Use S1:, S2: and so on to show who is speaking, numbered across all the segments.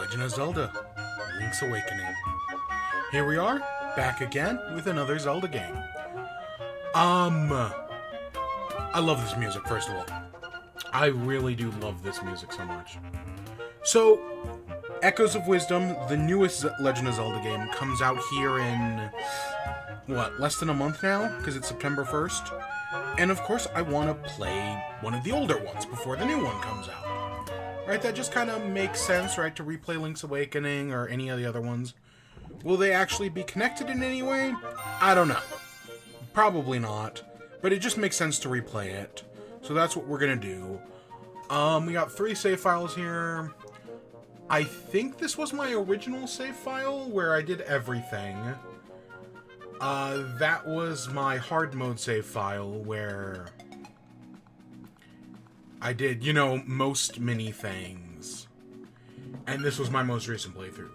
S1: Legend of Zelda, Link's Awakening. Here we are, back again with another Zelda game. I love this music, first of all. I really do love this music so much. So, Echoes of Wisdom, the newest Legend of Zelda game, comes out here in, less than a month now? Because it's September 1st. And of course, I want to play one of the older ones before the new one comes out. Right, that just kind of makes sense, right, to replay Link's Awakening or any of the other ones. Will they actually be connected in any way? I don't know. Probably not. But it just makes sense to replay it. So that's what we're going to do. We got 3 save files here. I think this was my original save file where I did everything. That was my hard mode save file where I did, you know, most many things. And this was my most recent playthrough.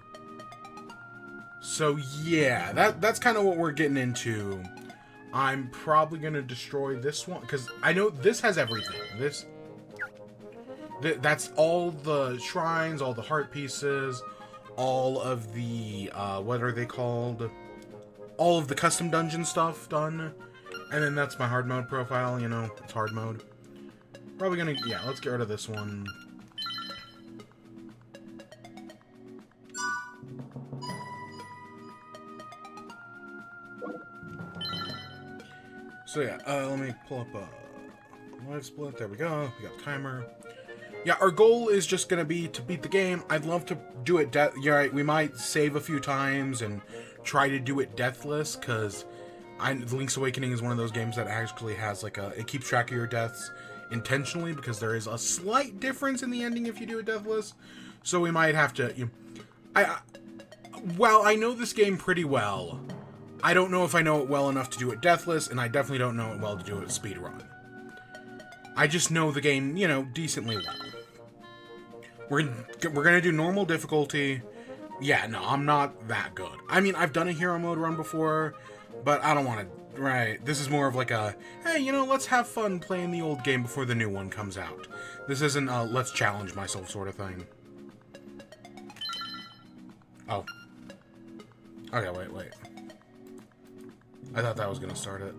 S1: So yeah, that's kind of what we're getting into. I'm probably going to destroy this one, because I know this has everything. That's all the shrines, all the heart pieces, all of the, what are they called? All of the custom dungeon stuff done. And then that's my hard mode profile, you know, it's hard mode. Probably gonna, yeah, let's get rid of this one. So yeah, let me pull up a live split. There we go. We got timer. Yeah, our goal is just gonna be to beat the game. I'd love to do it. You're right. We might save a few times and try to do it deathless, because Link's Awakening is one of those games that actually has like it keeps track of your deaths intentionally, because there is a slight difference in the ending if you do it deathless. So we might have to. Well, I know this game pretty well. I don't know if I know it well enough to do it deathless, and I definitely don't know it well to do it speedrun. I just know the game, you know, decently well. We're gonna do normal difficulty. Yeah, no, I'm not that good. I mean, I've done a hero mode run before, but I don't want to. Right, this is more of like a, hey, you know, let's have fun playing the old game before the new one comes out. This isn't a let's challenge myself sort of thing. Oh. Okay, wait. I thought that was gonna start it.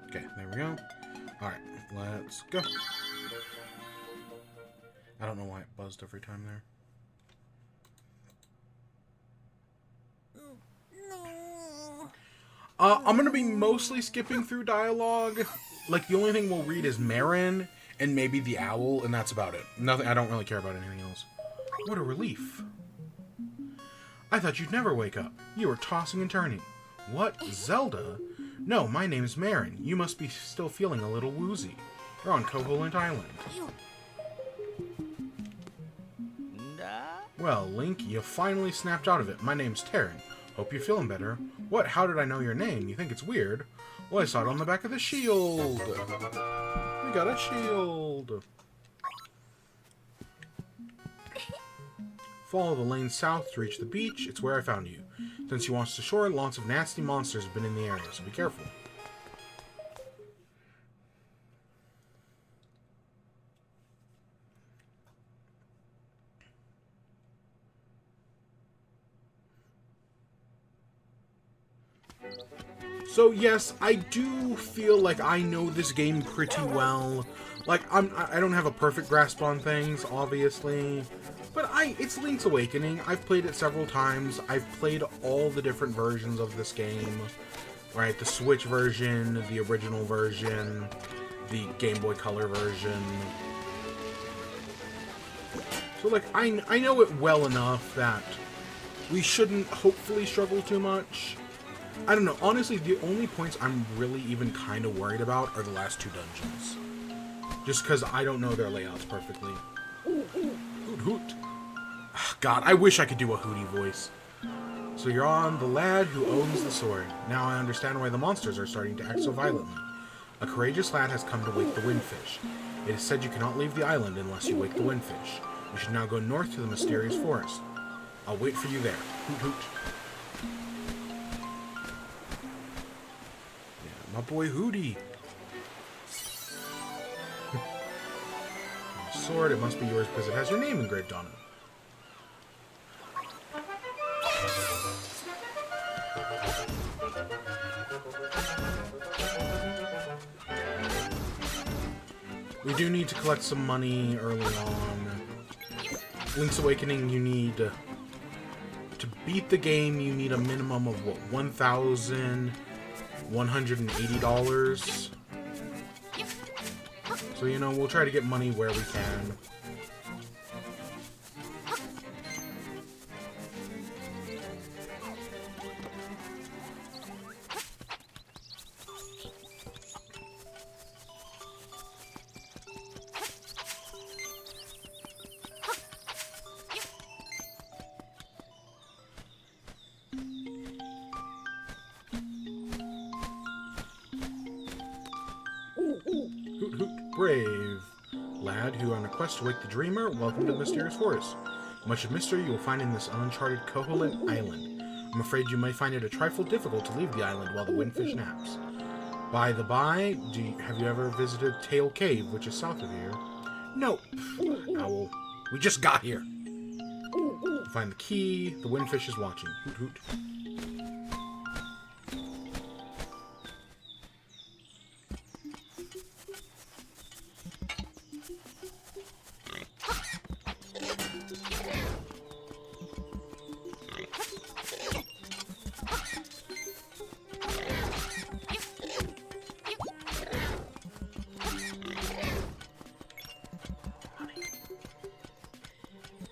S1: Okay, there we go. Alright, let's go. I don't know why it buzzed every time there. I'm gonna be mostly skipping through dialogue. Like, the only thing we'll read is Marin and maybe the owl, and that's about it. Nothing. I don't really care about anything else. What a relief. I thought you'd never wake up. You were tossing and turning. What? Zelda? No, my name's Marin. You must be still feeling a little woozy. You're on Koholint Island. Well, Link, you finally snapped out of it. My name's Terran. Hope you're feeling better. What? How did I know your name? You think it's weird? Well, I saw it on the back of the shield. We got a shield. Follow the lane south to reach the beach. It's where I found you. Since you launched to shore, lots of nasty monsters have been in the area, so be careful. So yes, I do feel like I know this game pretty well. Like, I don't have a perfect grasp on things, obviously. But it's Link's Awakening. I've played it several times. I've played all the different versions of this game. Right, the Switch version, the original version, the Game Boy Color version. So, like, I know it well enough that we shouldn't hopefully struggle too much. I don't know. Honestly, the only points I'm really even kind of worried about are the last 2 dungeons. Just because I don't know their layouts perfectly. Hoot hoot. God, I wish I could do a Hootie voice. So you're on the lad who owns the sword. Now I understand why the monsters are starting to act so violently. A courageous lad has come to wake the windfish. It is said you cannot leave the island unless you wake the windfish. You should now go north to the mysterious forest. I'll wait for you there. Hoot hoot. Yeah, my boy Hootie. sword. It must be yours because it has your name engraved on it. We do need to collect some money early on. Link's Awakening, you need... to beat the game, you need a minimum of, what, $1,180? So, you know, we'll try to get money where we can. Hoot hoot, brave lad who on a quest to wake the dreamer, welcome to the mysterious forest. Much of mystery you will find in this uncharted Koholint island. I'm afraid you may find it a trifle difficult to leave the island while the windfish naps. By the by, have you ever visited Tail Cave, which is south of here? Nope. Owl. We just got here. Find the key. The windfish is watching. Hoot hoot.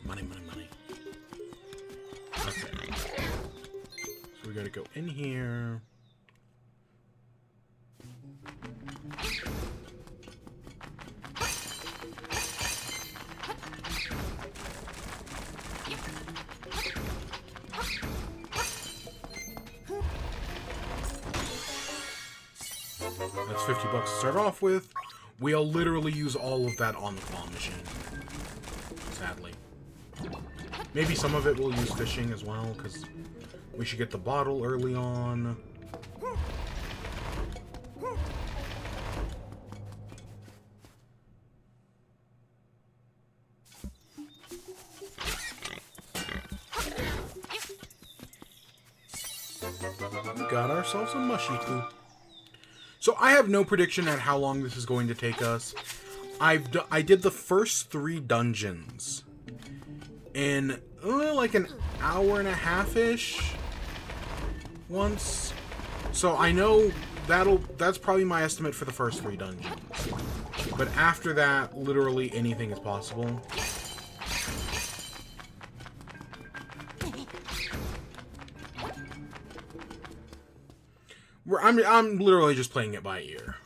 S1: Money. Okay. So we gotta go in here. That's $50 to start off with. We'll literally use all of that on the claw machine. Sadly. Maybe some of it we'll use fishing as well, because we should get the bottle early on. Got ourselves a mushy poo. So I have no prediction at how long this is going to take us. I did the first 3 dungeons in like an hour and a half-ish once. So I know that's probably my estimate for the first 3 dungeons. But after that, literally anything is possible. I'm literally just playing it by ear.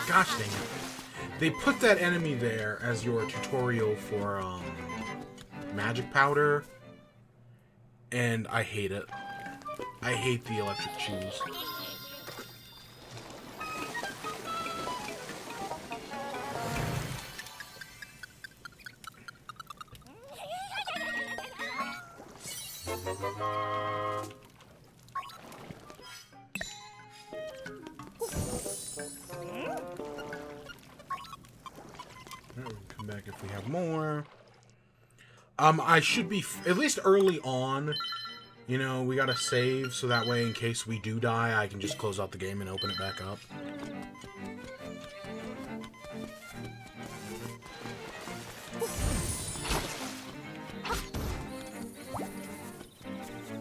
S1: Gosh dang it. They put that enemy there as your tutorial for magic powder, and I hate it. I hate the electric shoes. We can come back if we have more. I should be, at least early on, you know, we gotta save, so that way in case we do die, I can just close out the game and open it back up.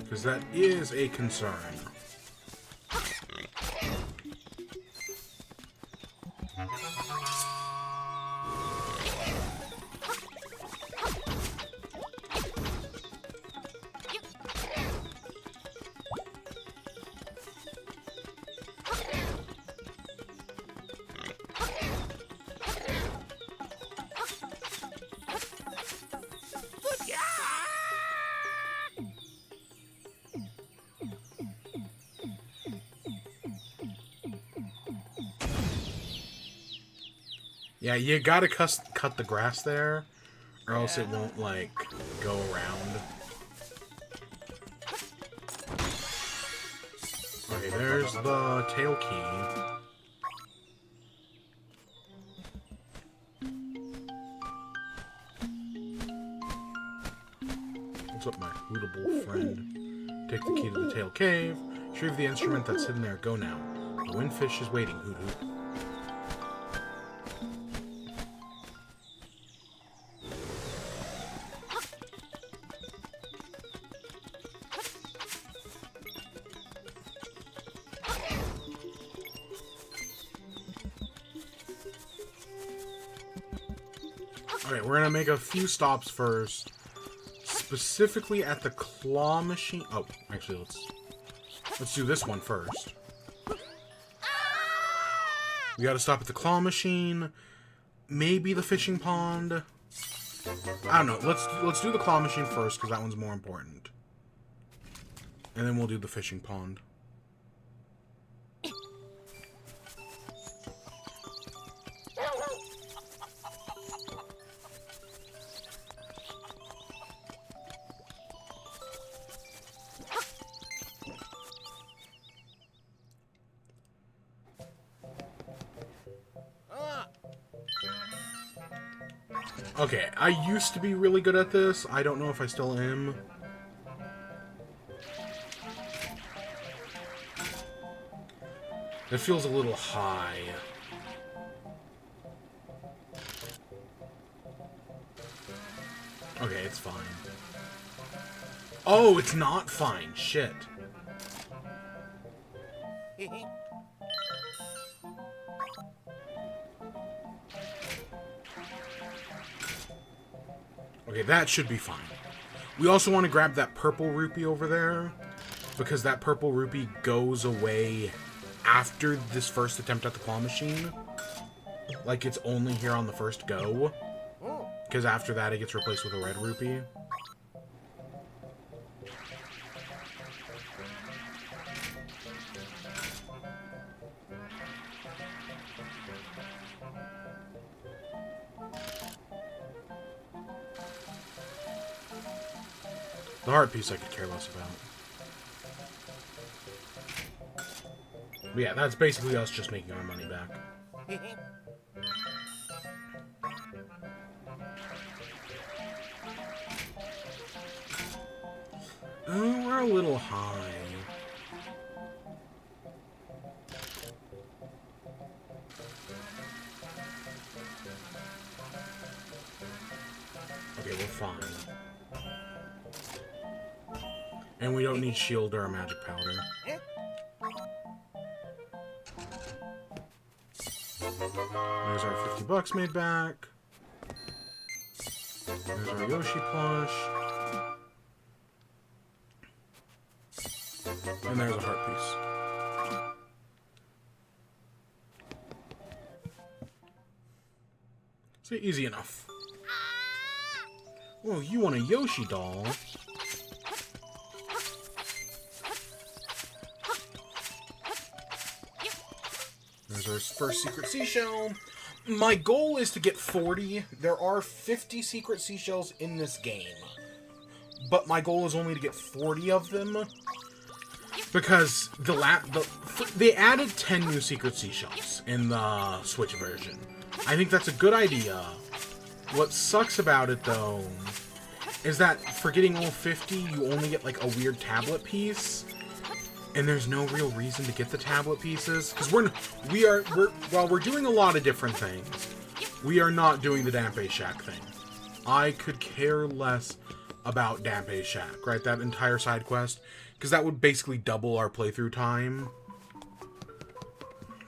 S1: Because that is a concern. Yeah, you gotta cut the grass there, or else it won't, like, go around. Okay, there's the tail key. What's up, my hootable friend? Take the key to the tail cave. Retrieve the instrument that's hidden there. Go now. The windfish is waiting, Hoot Hoot. Okay, we're gonna make a few stops first. Specifically at the claw machine. Oh, actually, let's do this one first. We gotta stop at the claw machine. Maybe the fishing pond. I don't know. Let's do the claw machine first, because that one's more important. And then we'll do the fishing pond. Okay, I used to be really good at this. I don't know if I still am. It feels a little high. Okay, it's fine. Oh, it's not fine. Shit. Okay, that should be fine. We also want to grab that purple rupee over there, because that purple rupee goes away after this first attempt at the claw machine. Like, it's only here on the first go, because after that it gets replaced with a red rupee. The heart piece I could care less about. But yeah, that's basically us just making our money back. Oh, we're a little high. Okay, we're fine. And we don't need shield or a magic powder. There's our 50 bucks made back. There's our Yoshi plush. And there's a heart piece. So easy enough. Oh, you want a Yoshi doll? There's our first secret seashell. My goal is to get 40. There are 50 secret seashells in this game. But my goal is only to get 40 of them. Because they added 10 new secret seashells in the Switch version. I think that's a good idea. What sucks about it, though, is that for getting all 50, you only get, like, a weird tablet piece. And there's no real reason to get the tablet pieces. Because while we're doing a lot of different things, we are not doing the Dampe Shack thing. I could care less about Dampe Shack, right? That entire side quest. Because that would basically double our playthrough time.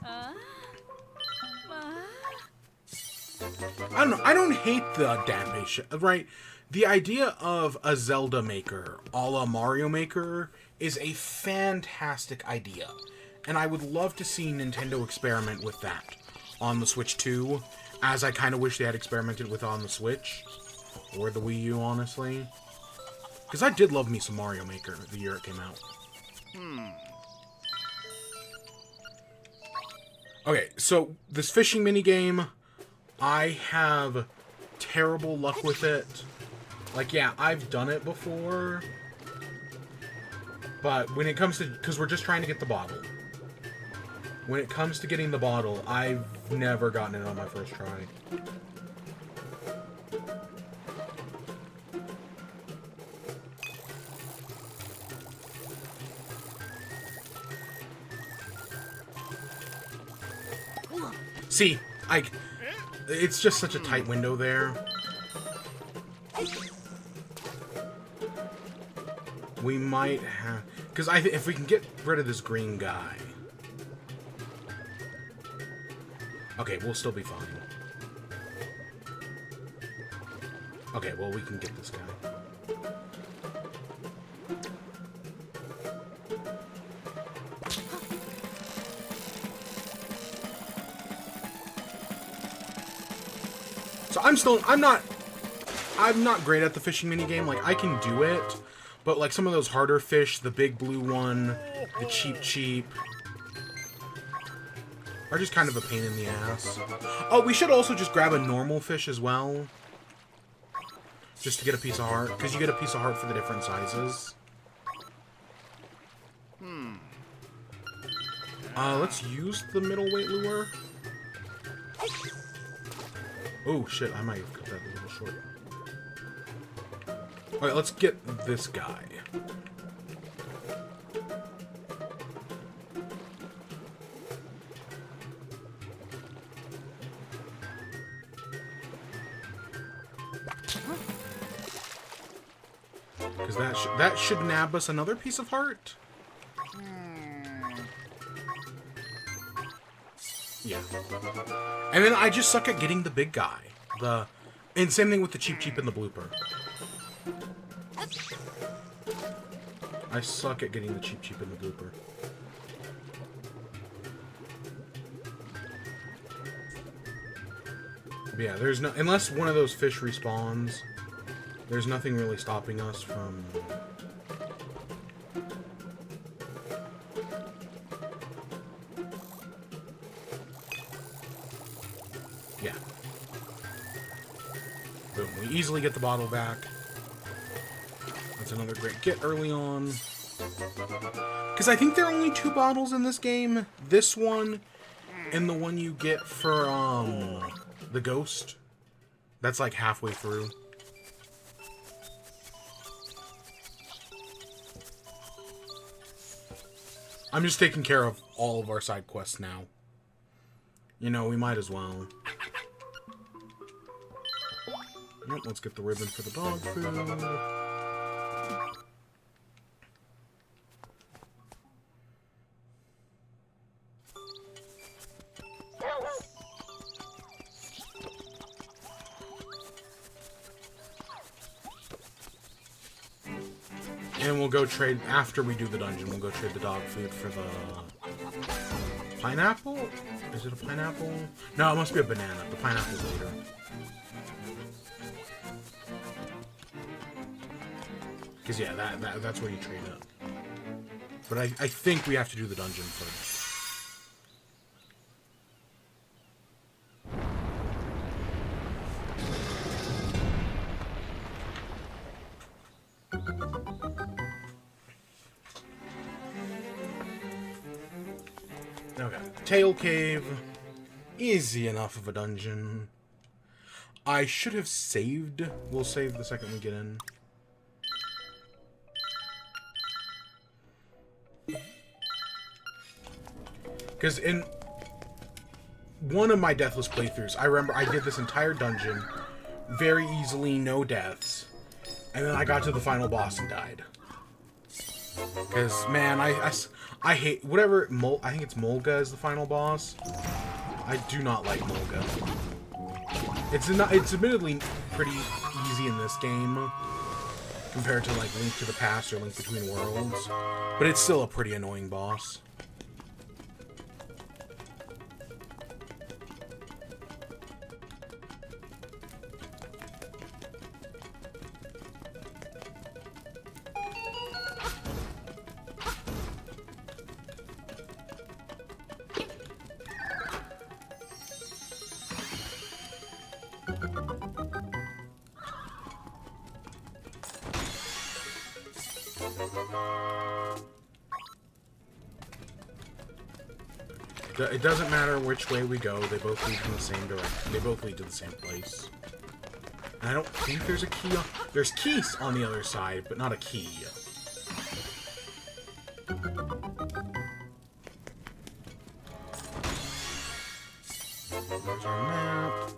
S1: I don't know. I don't hate the Dampe Shack, right? The idea of a Zelda maker, a la Mario Maker, is a fantastic idea. And I would love to see Nintendo experiment with that on the Switch 2, as I kind of wish they had experimented with on the Switch. Or the Wii U, honestly. Because I did love me some Mario Maker the year it came out. Okay, so this fishing minigame, I have terrible luck with it. Like, yeah, I've done it before. But when it comes to... Because we're just trying to get the bottle. When it comes to getting the bottle, I've never gotten it on my first try. See, it's just such a tight window there. We might have... Because if we can get rid of this green guy... Okay, we'll still be fine. Okay, well, we can get this guy. So I'm not great at the fishing minigame. Like, I can do it, but like some of those harder fish, the big blue one, the cheap, are just kind of a pain in the ass. Oh, we should also just grab a normal fish as well. Just to get a piece of heart, because you get a piece of heart for the different sizes. Let's use the middleweight lure. Oh, shit, I might have cut that a little short. Alright, let's get this guy. Because that should nab us another piece of heart. Yeah. And then I just suck at getting the big guy. And same thing with the cheap and the blooper. I suck at getting the cheap and the blooper. But yeah, there's no... Unless one of those fish respawns, there's nothing really stopping us from... Yeah. Boom. We easily get the bottle back. That's another great get early on. Because I think there are only 2 bottles in this game. This one and the one you get for the ghost. That's like halfway through. I'm just taking care of all of our side quests now. You know, we might as well. Yep, let's get the ribbon for the dog food. And we'll go trade, after we do the dungeon, we'll go trade the dog food for the pineapple? Is it a pineapple? No, it must be a banana. The pineapple's later. Because, yeah, that's where you trade it. But I think we have to do the dungeon first. Okay. Tail Cave. Easy enough of a dungeon. I should have saved. We'll save the second we get in. Because in one of my deathless playthroughs, I remember I did this entire dungeon very easily, no deaths. And then I got to the final boss and died. Because, man, I hate... Whatever... I think it's Mulga is the final boss. I do not like Mulga. It's admittedly pretty easy in this game. Compared to, like, Link to the Past or Link Between Worlds. But it's still a pretty annoying boss. It doesn't matter which way we go, they both lead in the same direction. They both lead to the same place. And I don't think there's a key on... There's keys on the other side, but not a key. There's our map.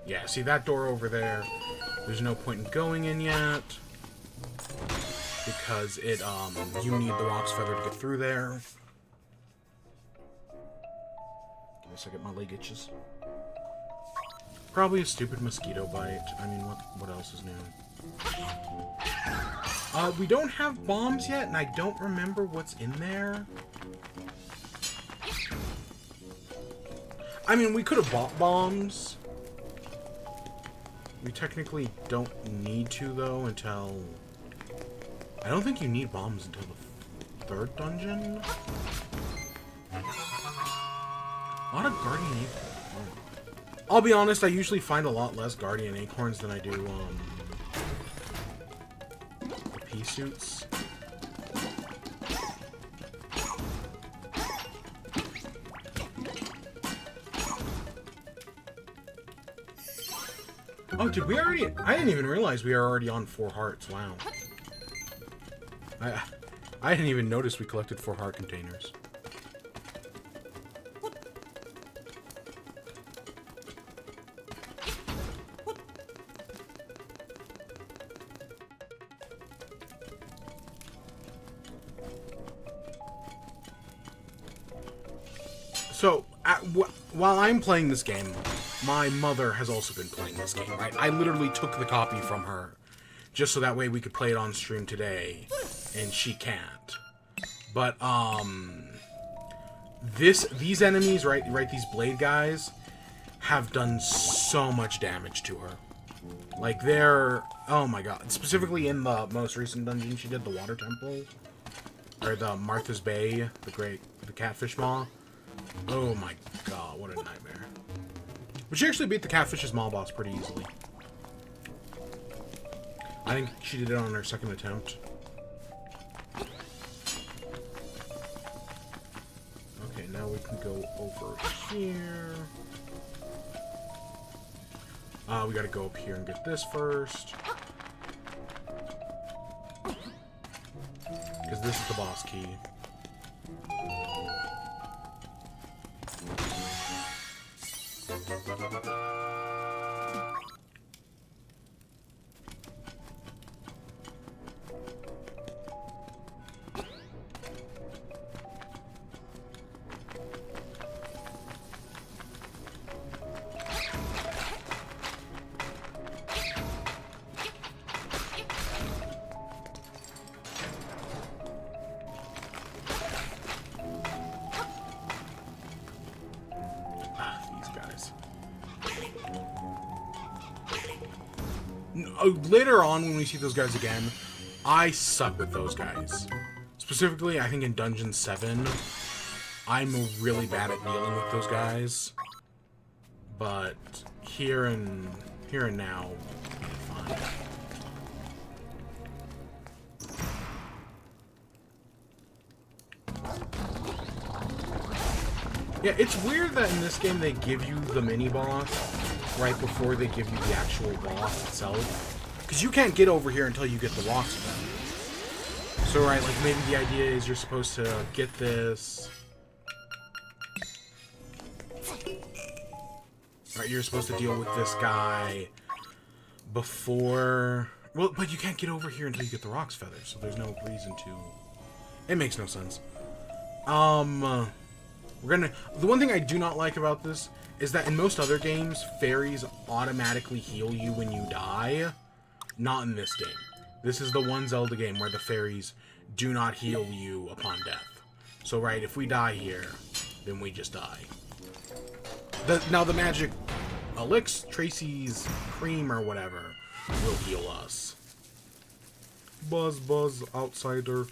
S1: Yeah, see that door over there? There's no point in going in yet. Because it, you need the Roc's Feather to get through there. Give me a second, my leg itches. Probably a stupid mosquito bite. I mean, what else is new? We don't have bombs yet, and I don't remember what's in there. I mean, we could have bought bombs. We technically don't need to, though, until... I don't think you need bombs until the 3rd dungeon. A lot of Guardian Acorns. I'll be honest, I usually find a lot less Guardian Acorns than I do, the pea suits. Oh, did we already... I didn't even realize we are already on 4 hearts. Wow. I didn't even notice we collected 4 heart containers. So, while I'm playing this game, my mother has also been playing this game, right? I literally took the copy from her, just so that way we could play it on stream today, and she can't. But, these enemies, right, these blade guys, have done so much damage to her. Like, they're, oh my god, specifically in the most recent dungeon she did, the Water Temple, or the Martha's Bay, the Catfish Maw. Oh my god, what a nightmare. But she actually beat the Catfish's Maw boss pretty easily. I think she did it on her 2nd attempt. Okay, now we can go over here. We gotta go up here and get this first. Because this is the boss key. Later on, when we see those guys again, I suck with those guys. Specifically, I think in Dungeon 7, I'm really bad at dealing with those guys. But here and now, it'll be fine. Yeah, it's weird that in this game they give you the mini-boss right before they give you the actual boss itself. Because you can't get over here until you get the rocks feather. So, right, like, maybe the idea is you're supposed to get this. Right, you're supposed to deal with this guy before... Well, but you can't get over here until you get the rocks feather, so there's no reason to... It makes no sense. The one thing I do not like about this is that in most other games, fairies automatically heal you when you die. Not in this game. This is the one Zelda game where the fairies do not heal you upon death. So, right, if we die here, then we just die. Now, the magic elixir, Tracy's cream or whatever, will heal us. Buzz, outsider.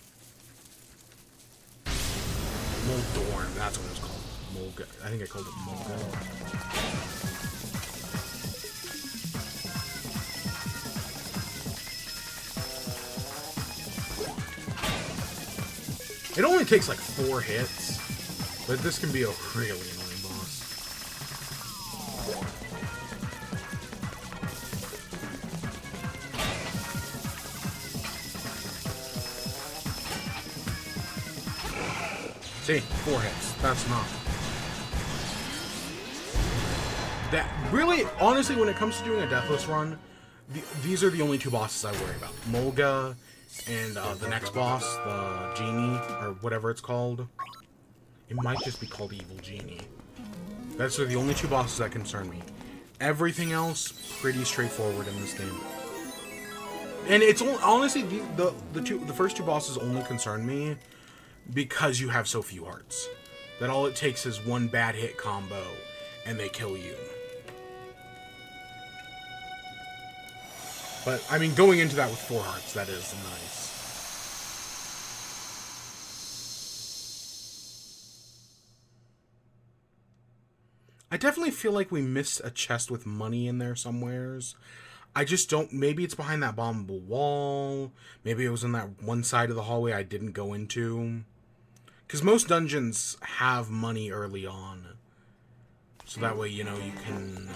S1: Moldorm, that's what it was called. Mulga. I think I called it Mulga. It only takes like 4 hits, but this can be a really annoying boss. See, 4 hits. That's not. That really, honestly, when it comes to doing a deathless run, these are the only 2 bosses I worry about. Mulga and the next boss, the Genie, or whatever it's called. It might just be called Evil Genie. Those are the only 2 bosses that concern me. Everything else, pretty straightforward in this game. And it's only, honestly, the first 2 bosses only concern me because you have so few hearts. That all it takes is 1 bad hit combo, and they kill you. But, I mean, going into that with 4 hearts, that is nice. I definitely feel like we missed a chest with money in there somewheres. I just don't... Maybe it's behind that bombable wall. Maybe it was in that one side of the hallway I didn't go into. Because most dungeons have money early on. So that way, you know, you can...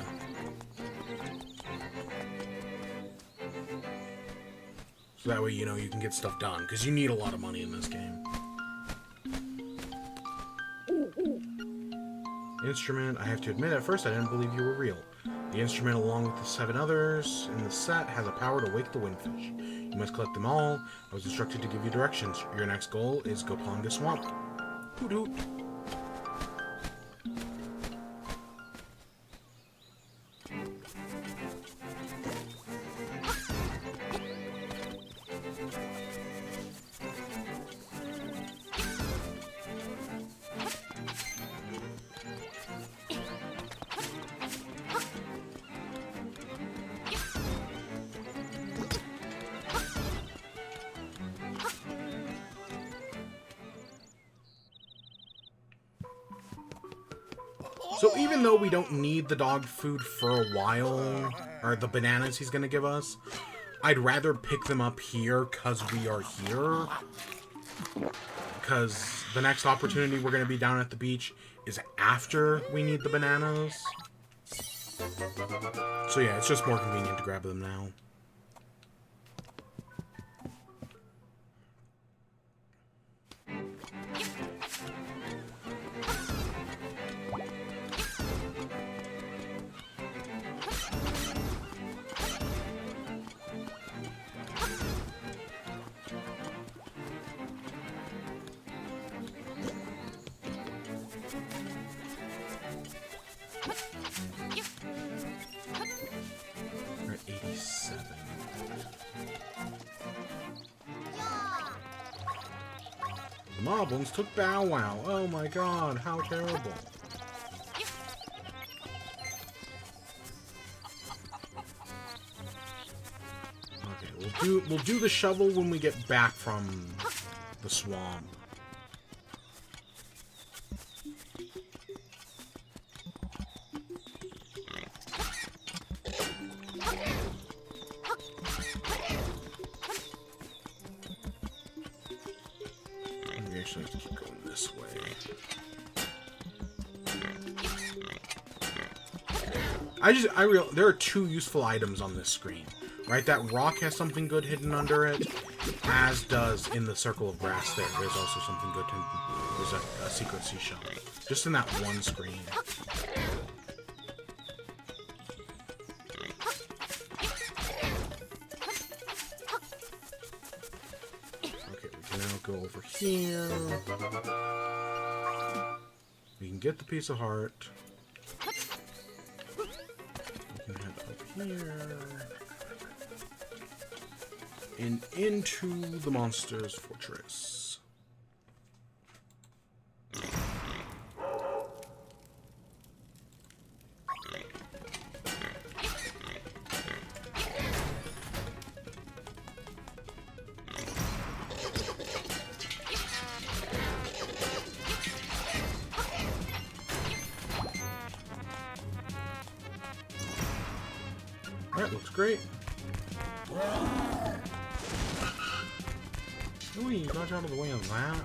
S1: So that way, you know, you can get stuff done. Because you need a lot of money in this game. Instrument, I have to admit, at first I didn't believe you were real. The instrument, along with the 7 others in the set, has a power to wake the windfish. You must collect them all. I was instructed to give you directions. Your next goal is Gopanga Swamp. Hoot hoot. So even though we don't need the dog food for a while, or the bananas he's gonna give us, I'd rather pick them up here because we are here. Because the next opportunity we're gonna be down at the beach is after we need the bananas. So yeah, it's just more convenient to grab them now. We're at 87. The Moblins took Bow Wow. Oh my god, how terrible. Okay, we'll do the shovel when we get back from the swamp. We actually have to keep going this way. There are 2 useful items on this screen, right? That rock has something good hidden under it, as does in the circle of grass there. There's also something good. There's a secret seashell. Just in that one screen. Okay, we can now go over here. We can get the piece of heart. We can head over here. And into the monster's fortress. great. Ooh, you dodge out of the way of that.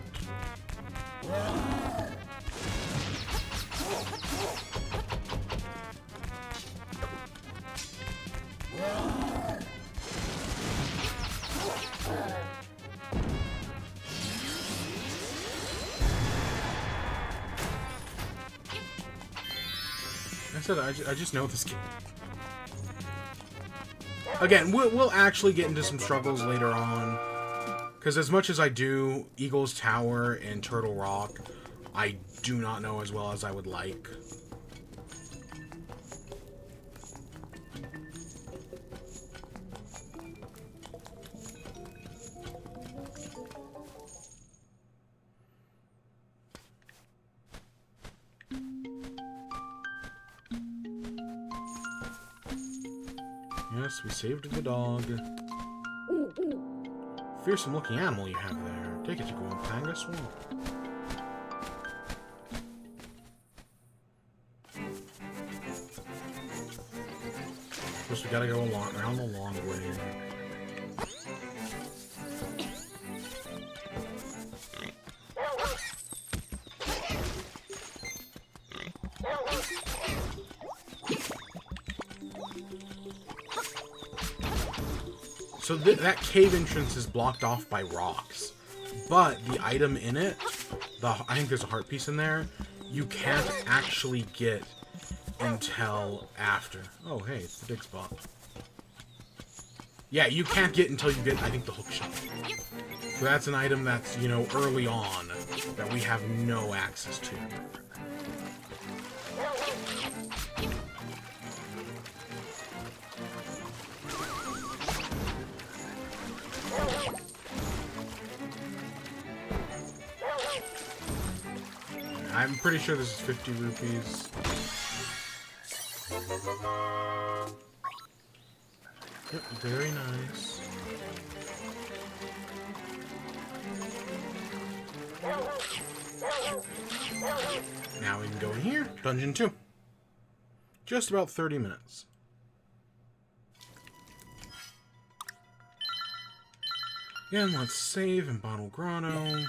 S1: I just know this game. Again, we'll actually get into some struggles later on. Because as much as I do Eagle's Tower and Turtle Rock, I do not know as well as I would like. Yes, we saved the dog. Fearsome looking animal you have there. Take it to Panga Swamp. First we gotta go around the long way. So that cave entrance is blocked off by rocks, but the item in it, I think there's a heart piece in there, you can't actually get until after. Oh, hey, it's the dig spot. Yeah, you can't get until you get, I think, the hook shot. So that's an item that's, you know, early on that we have no access to. I'm pretty sure this is 50 rupees. Yep, very nice. Now we can go in here. Dungeon 2. Just about 30 minutes. Again, let's save in Bottle Grotto.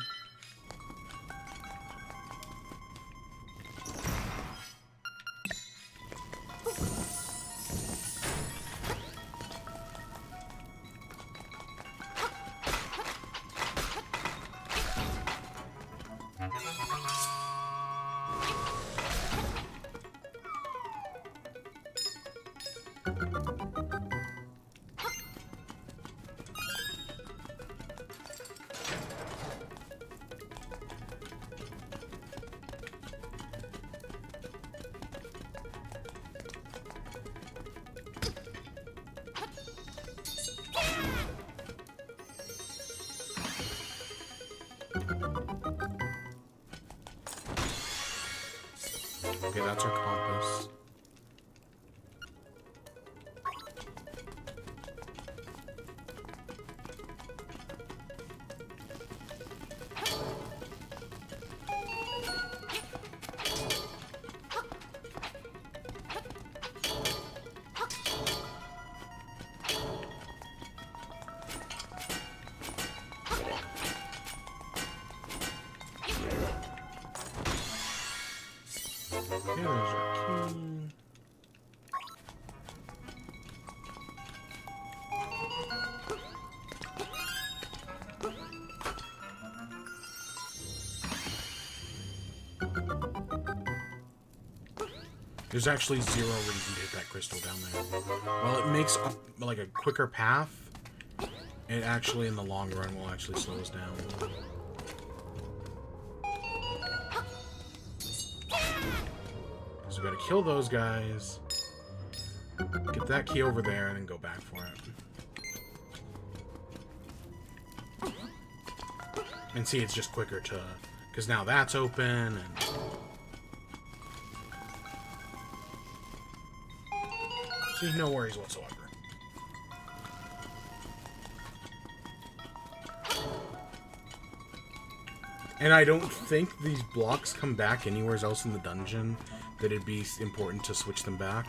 S1: Okay, that's our compass. Okay, there's our key. There's actually zero reason to hit that crystal down there. While it makes like a quicker path, it actually in the long run will actually slow us down. So we gotta kill those guys, get that key over there, and then go back for it. And see, it's just quicker to... because now that's open, and... see, no worries whatsoever. And I don't think these blocks come back anywhere else in the dungeon that it'd be important to switch them back.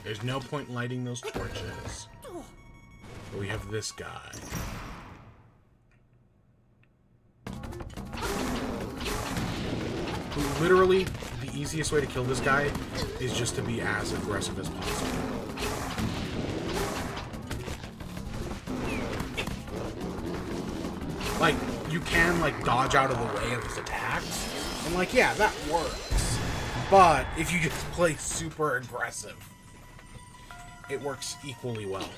S1: There's no point in lighting those torches. But we have this guy. Who literally, the easiest way to kill this guy is just to be as aggressive as possible. Like, you can, like, dodge out of the way of his attacks. And, like, yeah, that works. But if you just play super aggressive, it works equally well.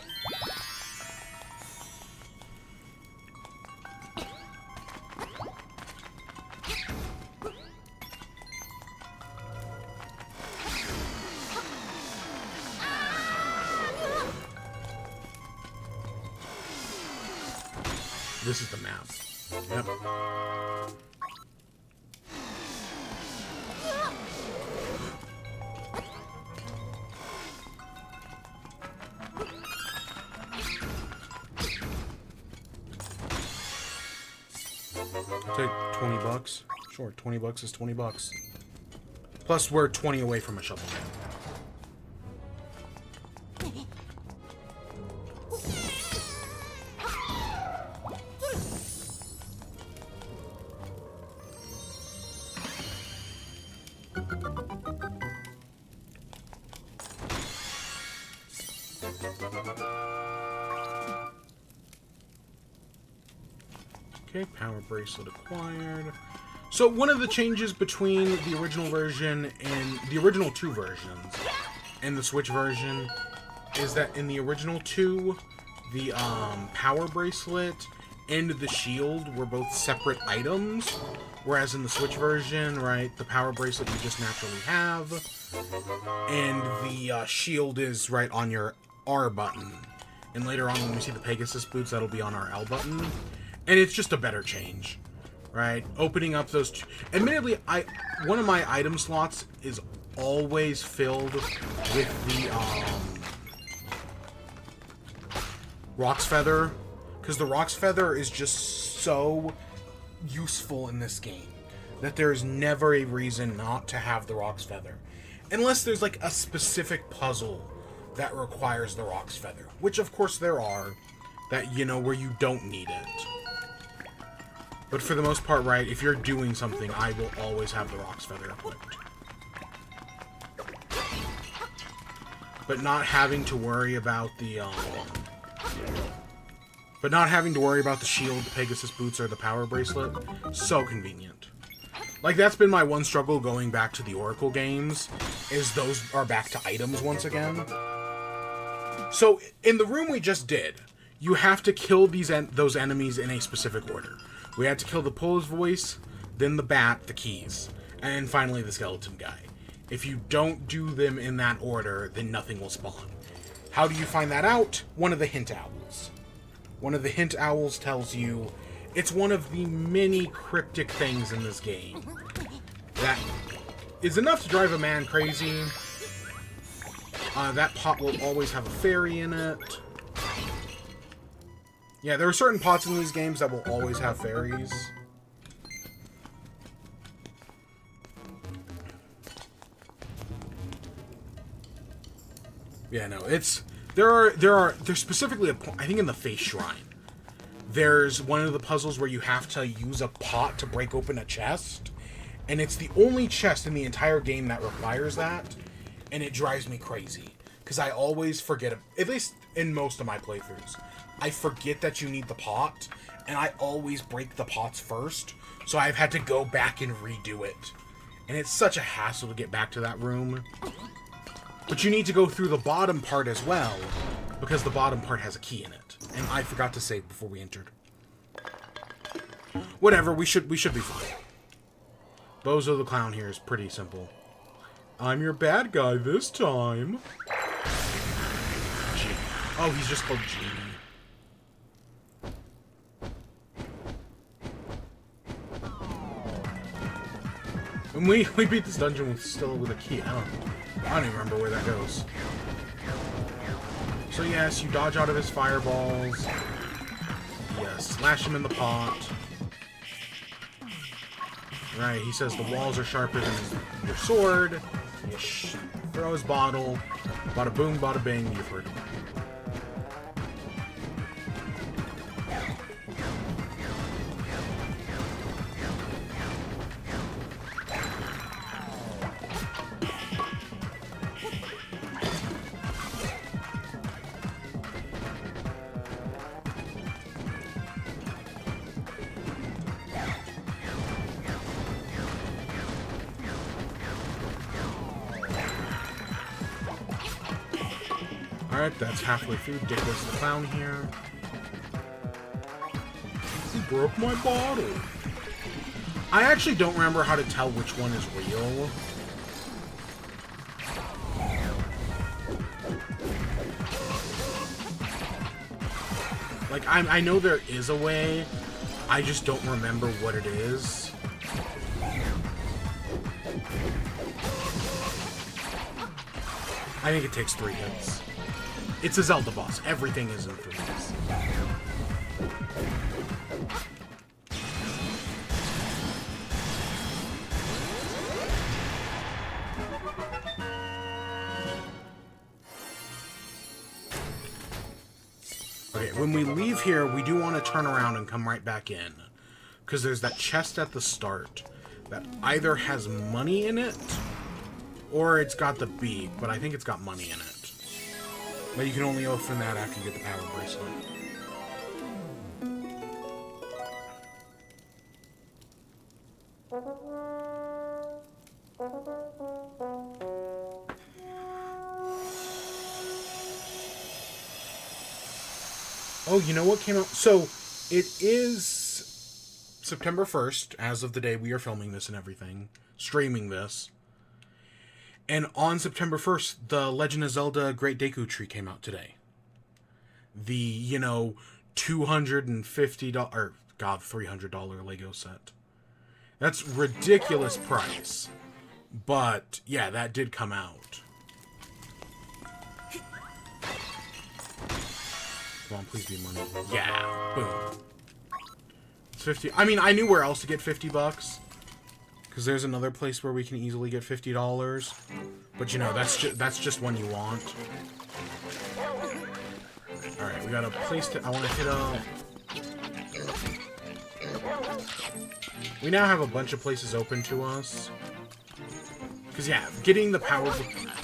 S1: This is the map. Yep. Take 20 bucks. Sure, 20 bucks is 20 bucks. Plus, we're 20 away from a shovel. Okay, power bracelet acquired. So one of the changes between the original version and the original two versions and the Switch version is that in the original two, the power bracelet and the shield were both separate items, whereas in the Switch version, right, the power bracelet you just naturally have, and the shield is right on your R button. And later on, when we see the Pegasus boots, that'll be on our L button. And it's just a better change, right? Opening up those two. Admittedly, one of my item slots is always filled with the Rock's Feather, because the Rock's Feather is just so useful in this game that there's never a reason not to have the Rock's Feather, unless there's like a specific puzzle that requires the Rock's Feather, which of course there are, that, you know, where you don't need it. But for the most part, right, if you're doing something, I will always have the Rock's Feather equipped. But not having to worry about the, shield, the Pegasus boots, or the power bracelet, so convenient. Like, that's been my one struggle going back to the Oracle games, is those are back to items once again. So, in the room we just did, you have to kill those enemies in a specific order. We had to kill the Pole's voice, then the bat, the keys, and finally the skeleton guy. If you don't do them in that order, then nothing will spawn. How do you find that out? One of the hint owls. One of the hint owls tells you it's one of the many cryptic things in this game that is enough to drive a man crazy. That pot will always have a fairy in it. Yeah, there are certain pots in these games that will always have fairies. Yeah, no, there's specifically I think in the Face Shrine, there's one of the puzzles where you have to use a pot to break open a chest, and it's the only chest in the entire game that requires that, and it drives me crazy, because I always forget, at least in most of my playthroughs, I forget that you need the pot, and I always break the pots first, so I've had to go back and redo it. And it's such a hassle to get back to that room. But you need to go through the bottom part as well, because the bottom part has a key in it. And I forgot to save before we entered. Whatever, we should be fine. Bozo the Clown here is pretty simple. I'm your bad guy this time. Genie. Oh, he's just called Genie. And we beat this dungeon with a key. I don't even remember where that goes. So yes, you dodge out of his fireballs. Yes, slash him in the pot. Right, he says the walls are sharper than your sword. You throw his bottle. Bada boom, bada bing, you've heard of it. Alright, that's halfway through. Dick goes the clown here. He broke my bottle. I actually don't remember how to tell which one is real. Like, I know there is a way. I just don't remember what it is. I think it takes 3 hits. It's a Zelda boss. Everything is in 3 hits. Okay, when we leave here, we do want to turn around and come right back in. Because there's that chest at the start that either has money in it, or it's got the beak, but I think it's got money in it. But you can only open that after you get the power bracelet. Oh, you know what came out? So, it is September 1st, as of the day we are filming this and everything, streaming this. And on September 1st, the Legend of Zelda Great Deku Tree came out today. The, you know, $250, or, God, $300 Lego set. That's ridiculous price. But, yeah, that did come out. Come on, please be money. Yeah, boom. It's 50. I mean, I knew where else to get $50. Because there's another place where we can easily get $50. But, you know, that's just one you want. Alright, we got a place to... I want to hit up... We now have a bunch of places open to us. Because, yeah, getting the power...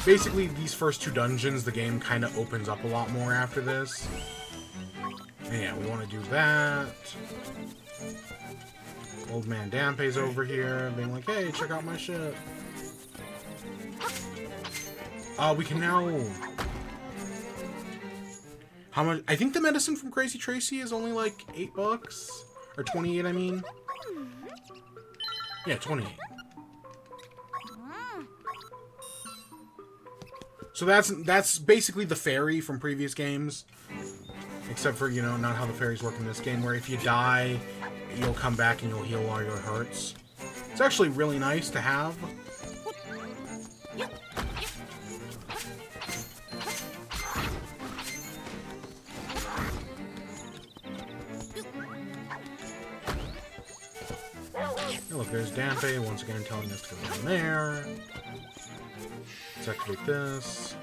S1: Basically, these first 2 dungeons, the game kind of opens up a lot more after this. And, yeah, we want to do that. Old man Dampé's over here, being like, hey, check out my shit. We can now... How much? I think the medicine from Crazy Tracy is only like $8. Or 28, I mean. Yeah, 28. So that's basically the fairy from previous games. Except for, you know, not how the fairies work in this game, where if you die, you'll come back and you'll heal all your hurts. It's actually really nice to have. Oh, look, there's Dampé once again telling us to go down there. Let's activate this.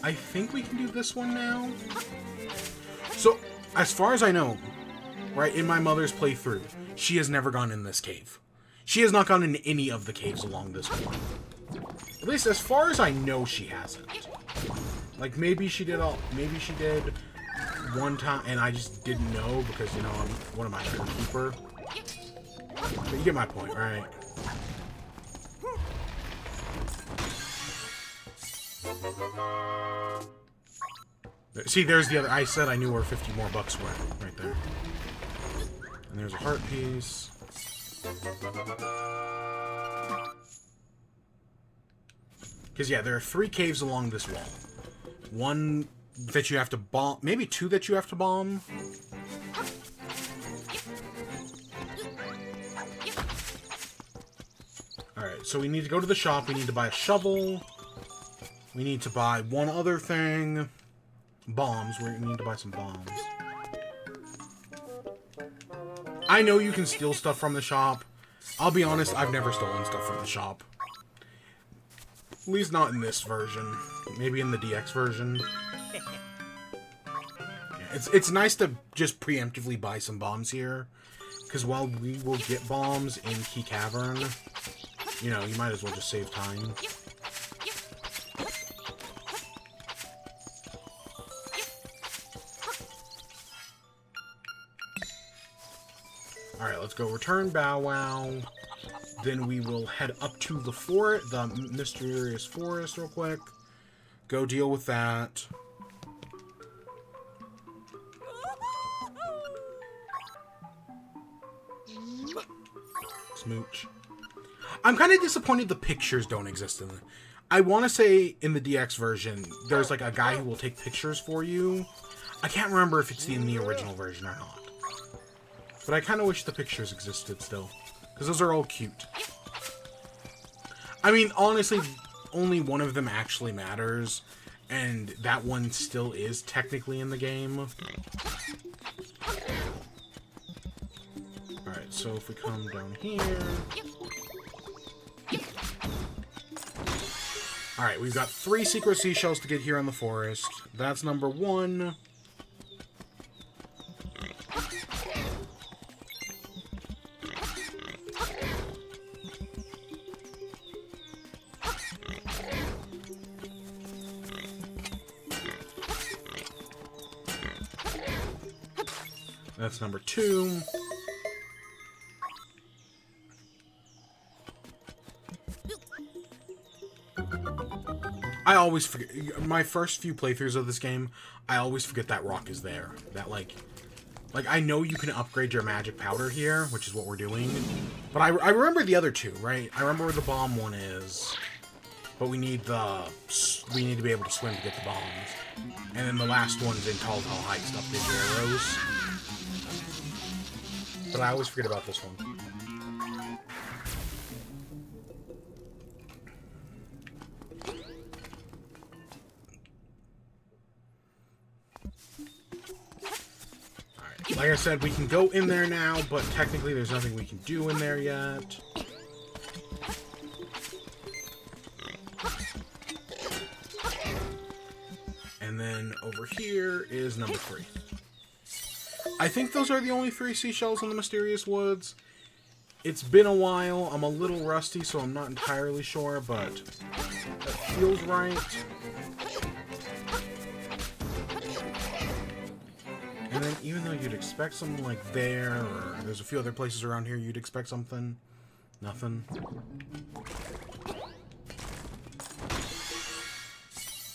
S1: I think we can do this one now. So, as far as I know, right, in my mother's playthrough, she has never gone in this cave. She has not gone in any of the caves along this one. At least as far as I know, she hasn't. Like, maybe she did one time, and I just didn't know because, you know, what am I, a keeper? But you get my point, right? See, there's the other... I said I knew where 50 more bucks were. Right there. And there's a heart piece. Because, yeah, there are 3 caves along this wall. One that you have to bomb... Maybe 2 that you have to bomb. Alright, so we need to go to the shop. We need to buy a shovel. We need to buy one other thing. Bombs. We need to buy some bombs. I know you can steal stuff from the shop. I'll be honest, I've never stolen stuff from the shop. At least not in this version. Maybe in the DX version. Yeah, it's nice to just preemptively buy some bombs here. Because while we will get bombs in Key Cavern, you know, you might as well just save time. Alright, let's go return Bow Wow. Then we will head up to the mysterious forest real quick. Go deal with that. Smooch. I'm kind of disappointed the pictures don't exist in it. I want to say in the DX version, there's like a guy who will take pictures for you. I can't remember if it's in the original version or not. But I kind of wish the pictures existed still. Because those are all cute. I mean, honestly, only one of them actually matters. And that one still is technically in the game. Alright, so if we come down here... Alright, we've got 3 secret seashells to get here in the forest. That's number 1. That's number 2. I always forget. My first few playthroughs of this game, I always forget that rock is there. That, like, I know you can upgrade your magic powder here, which is what we're doing. But I remember the other 2, right? I remember where the bomb one is. But we need to be able to swim to get the bombs. And then the last one's in Tall Heights, up the arrows. But I always forget about this one. Alright, like I said, we can go in there now, but technically there's nothing we can do in there yet. And then over here is number 3. I think those are the only 3 seashells in the Mysterious Woods. It's been a while. I'm a little rusty, so I'm not entirely sure, but that feels right. And then even though you'd expect something like there, or there's a few other places around here you'd expect something, nothing.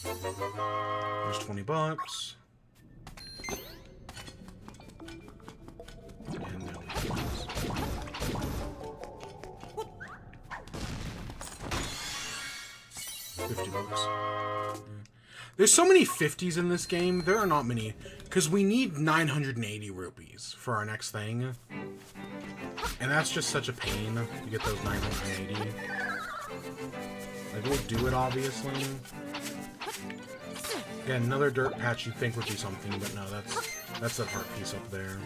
S1: There's 20 bucks. And no bucks. $50. Yeah. There's so many 50s in this game. There are not many, because we need 980 rupees for our next thing. And that's just such a pain to get those 980. Like, we'll do it, obviously. Again, another dirt patch you'd think would be something, but no, that's that heart piece up there.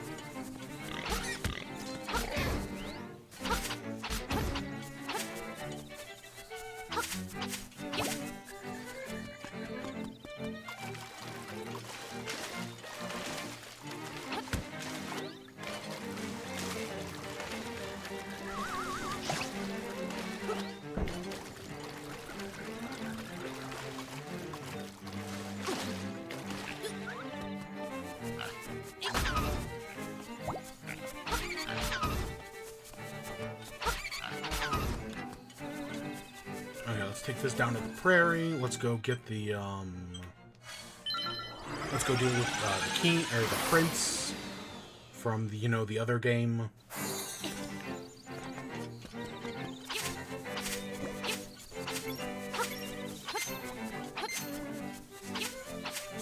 S1: Let's take this down to the prairie. Let's go get the, let's go deal with the king, or the prince from the, the other game.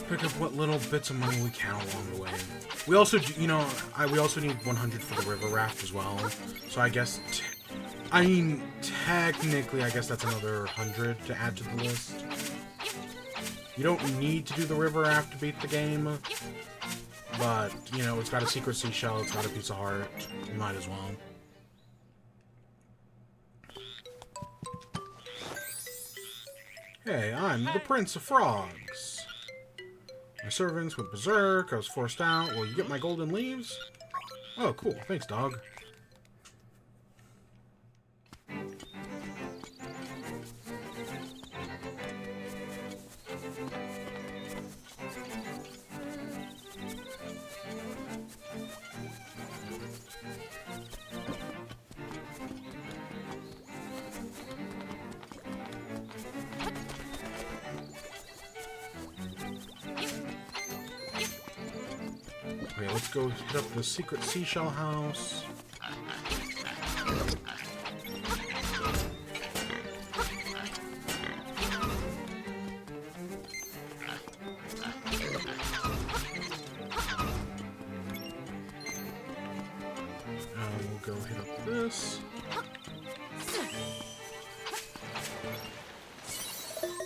S1: Pick up what little bits of money we can along the way. We also, we also need 100 for the river raft as well. So I guess, I mean, technically, I guess that's another 100 to add to the list. You don't need to do the river raft to beat the game, but, it's got a secret seashell, it's got a piece of heart, you might as well. Hey, I'm the Prince of Frogs. My servants went berserk. I was forced out. Will you get my golden leaves? Oh, cool. Thanks, dog. Okay, let's go hit up the secret seashell house. We'll go hit up this.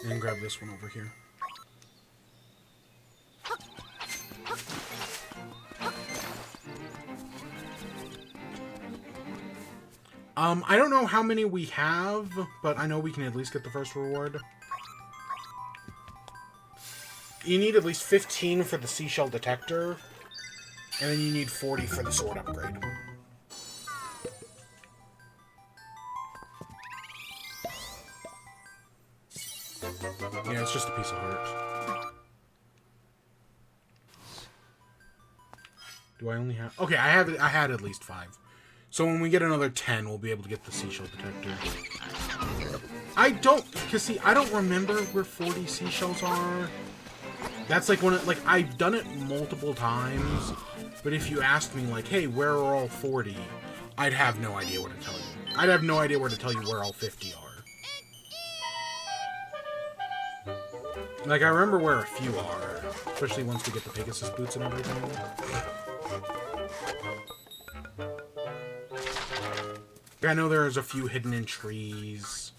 S1: And grab this one over here. I don't know how many we have, but I know we can at least get the first reward. You need at least 15 for the seashell detector, and then you need 40 for the sword upgrade. Yeah, it's just a piece of heart. Do I only have... Okay, I had at least 5. So when we get another 10, we'll be able to get the seashell detector. I don't... Because, see, I don't remember where 40 seashells are. That's like when... Like, I've done it multiple times. But if you asked me, like, hey, where are all 40? I'd have no idea what to tell you. I'd have no idea where to tell you where all 50 are. Like, I remember where a few are. Especially once we get the Pegasus boots and everything. I know there's a few hidden in trees.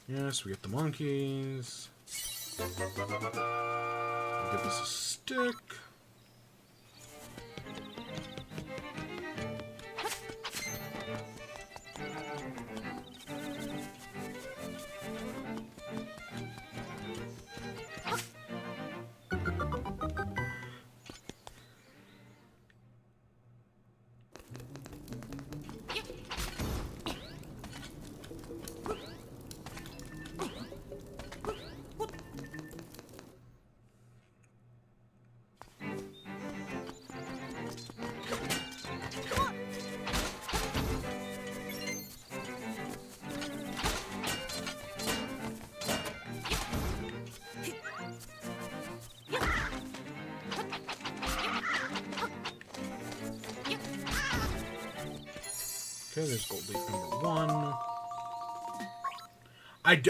S1: Yes, we get the monkeys. We'll give this a stick. Okay, there's gold leaf number 1.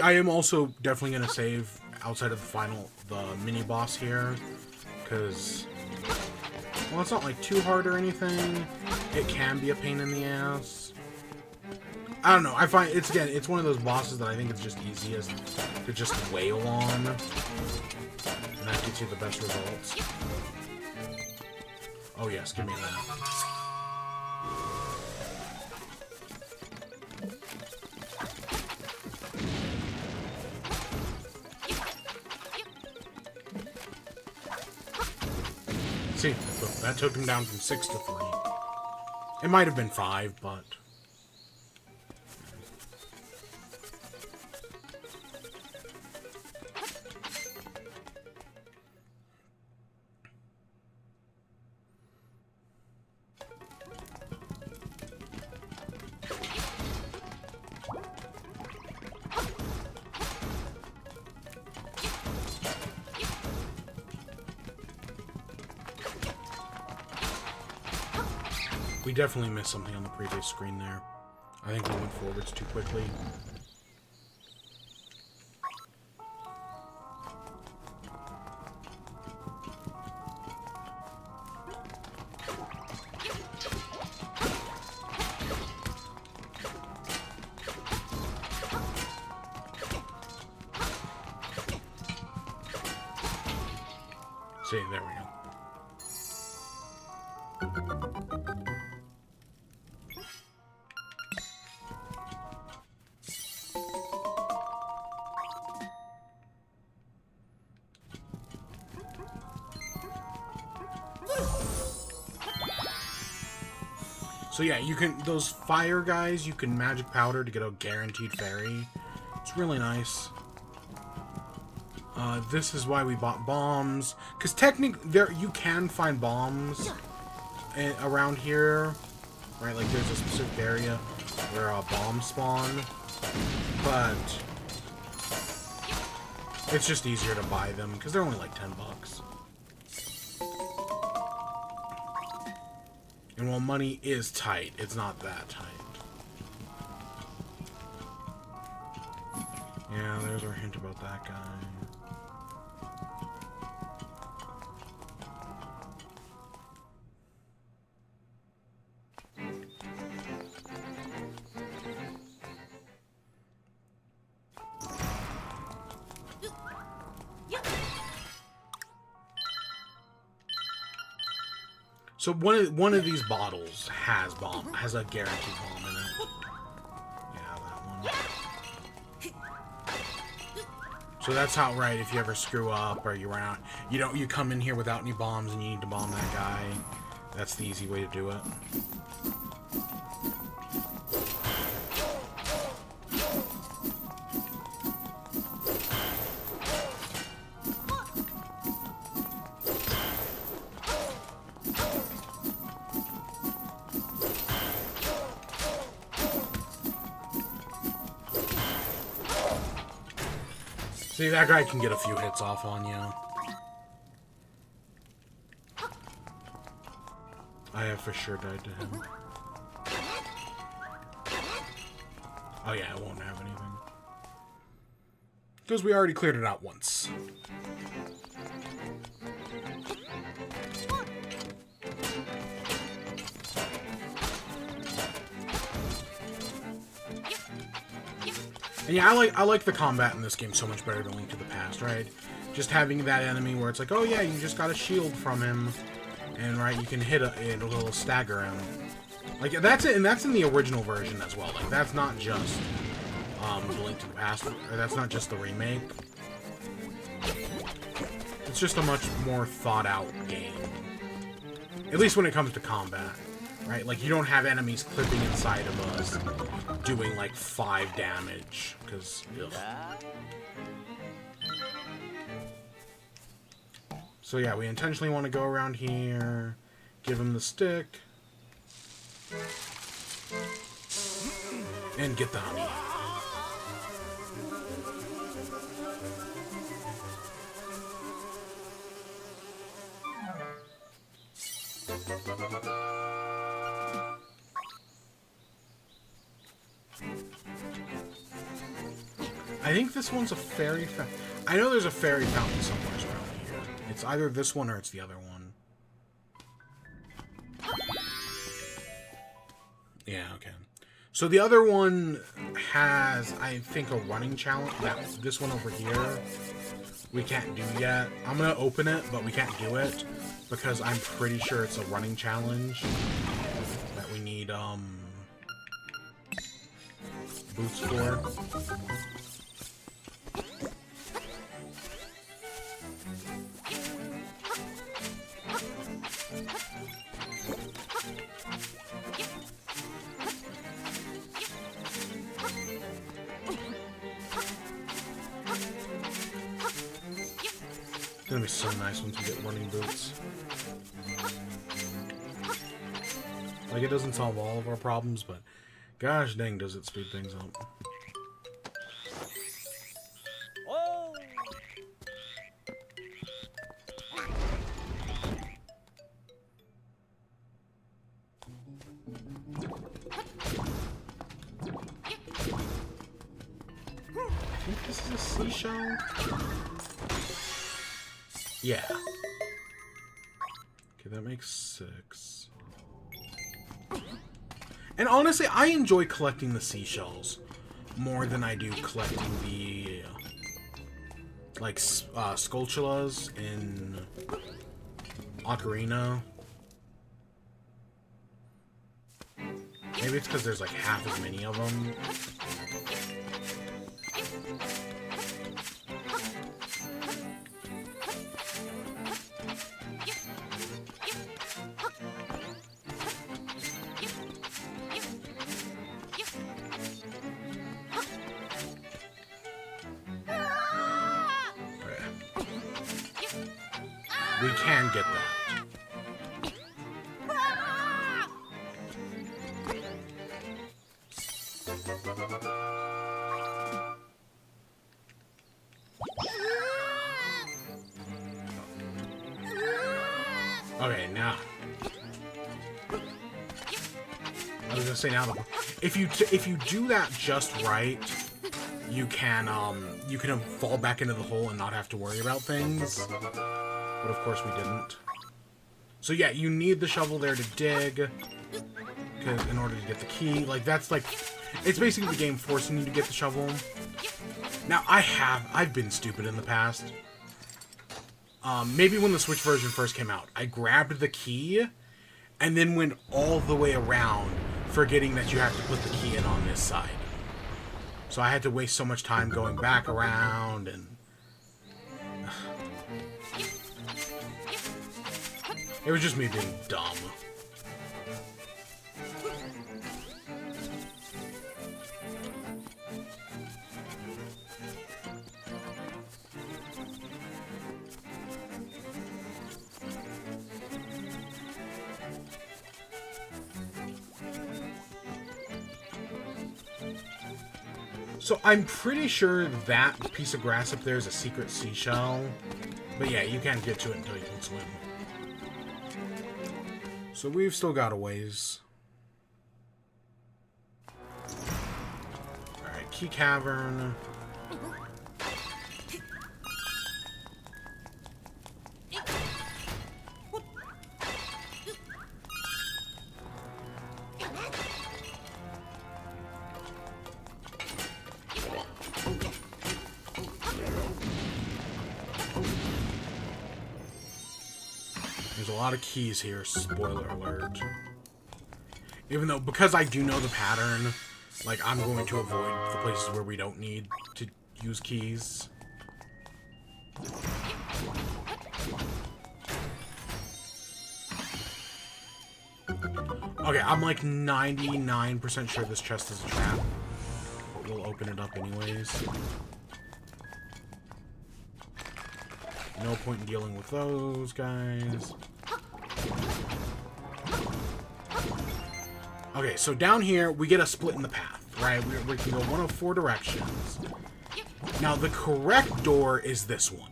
S1: I am also definitely going to save outside of the mini boss here, because, well, it's not like too hard or anything. It can be a pain in the ass. I don't know, I find, it's one of those bosses that I think it's just easiest to just wail on, and that gets you the best results. Oh yes, give me that. See, that took him down from 6 to 3. It might have been 5, but... We definitely missed something on the previous screen there. I think we went forwards too quickly. See, there we go. So yeah, you can, those fire guys, you can magic powder to get a guaranteed fairy. It's really nice. This is why we bought bombs. Because technically, you can find bombs around here. Right, like there's a specific area where bombs spawn. But it's just easier to buy them because they're only like 10 bucks. And while money is tight, it's not that tight. Yeah, there's our hint about that guy. So one of these bottles has a guaranteed bomb in it. Yeah, that one. So that's how, right, if you ever screw up or you run out, you come in here without any bombs and you need to bomb that guy. That's the easy way to do it. See, that guy can get a few hits off on you. I have for sure died to him. Oh yeah, I won't have anything. Because we already cleared it out once. And yeah, I like the combat in this game so much better than Link to the Past, right? Just having that enemy where it's like, oh yeah, you just got a shield from him, and right, you can hit a little stagger him. Like that's it, and that's in the original version as well. Like that's not just Link to the Past, or that's not just the remake. It's just a much more thought out game, at least when it comes to combat. Right, like you don't have enemies clipping inside of us, doing like 5 damage, because So yeah, we intentionally want to go around here, give him the stick, and get the honey. I think this one's a fairy fountain. I know there's a fairy fountain somewhere around here. It's either this one or it's the other one. Yeah, okay. So the other one has, I think, a running challenge. Yeah, this one over here, we can't do yet. I'm going to open it, but we can't do it because I'm pretty sure it's a running challenge that we need boots for. It's gonna be so nice once we get running boots. Like, it doesn't solve all of our problems, but gosh dang, does it speed things up. I think this is a seashell? Yeah. Okay, that makes 6. And honestly, I enjoy collecting the seashells more than I do collecting the like Skulltulas in Ocarina. Maybe it's because there's like half as many of them. We can get that. Okay, now. I was gonna say now, if you do that just right, you can fall back into the hole and not have to worry about things. But of course we didn't. So yeah, you need the shovel there to dig, because in order to get the key, like that's like, it's basically the game forcing you to get the shovel. Now I've been stupid in the past. Maybe when the Switch version first came out, I grabbed the key and then went all the way around, forgetting that you have to put the key in on this side. So I had to waste so much time going back around and... It was just me being dumb. So I'm pretty sure that piece of grass up there is a secret seashell. But yeah, you can't get to it until you can swim. So we've still got a ways. Alright, key cavern. There's a lot of keys here, spoiler alert. Even though, because I do know the pattern, like, I'm going to avoid the places where we don't need to use keys. Okay, I'm like 99% sure this chest is a trap, but we'll open it up anyways. No point in dealing with those guys. Okay, so down here, we get a split in the path, right? We can go one of 4 directions. Now, the correct door is this one.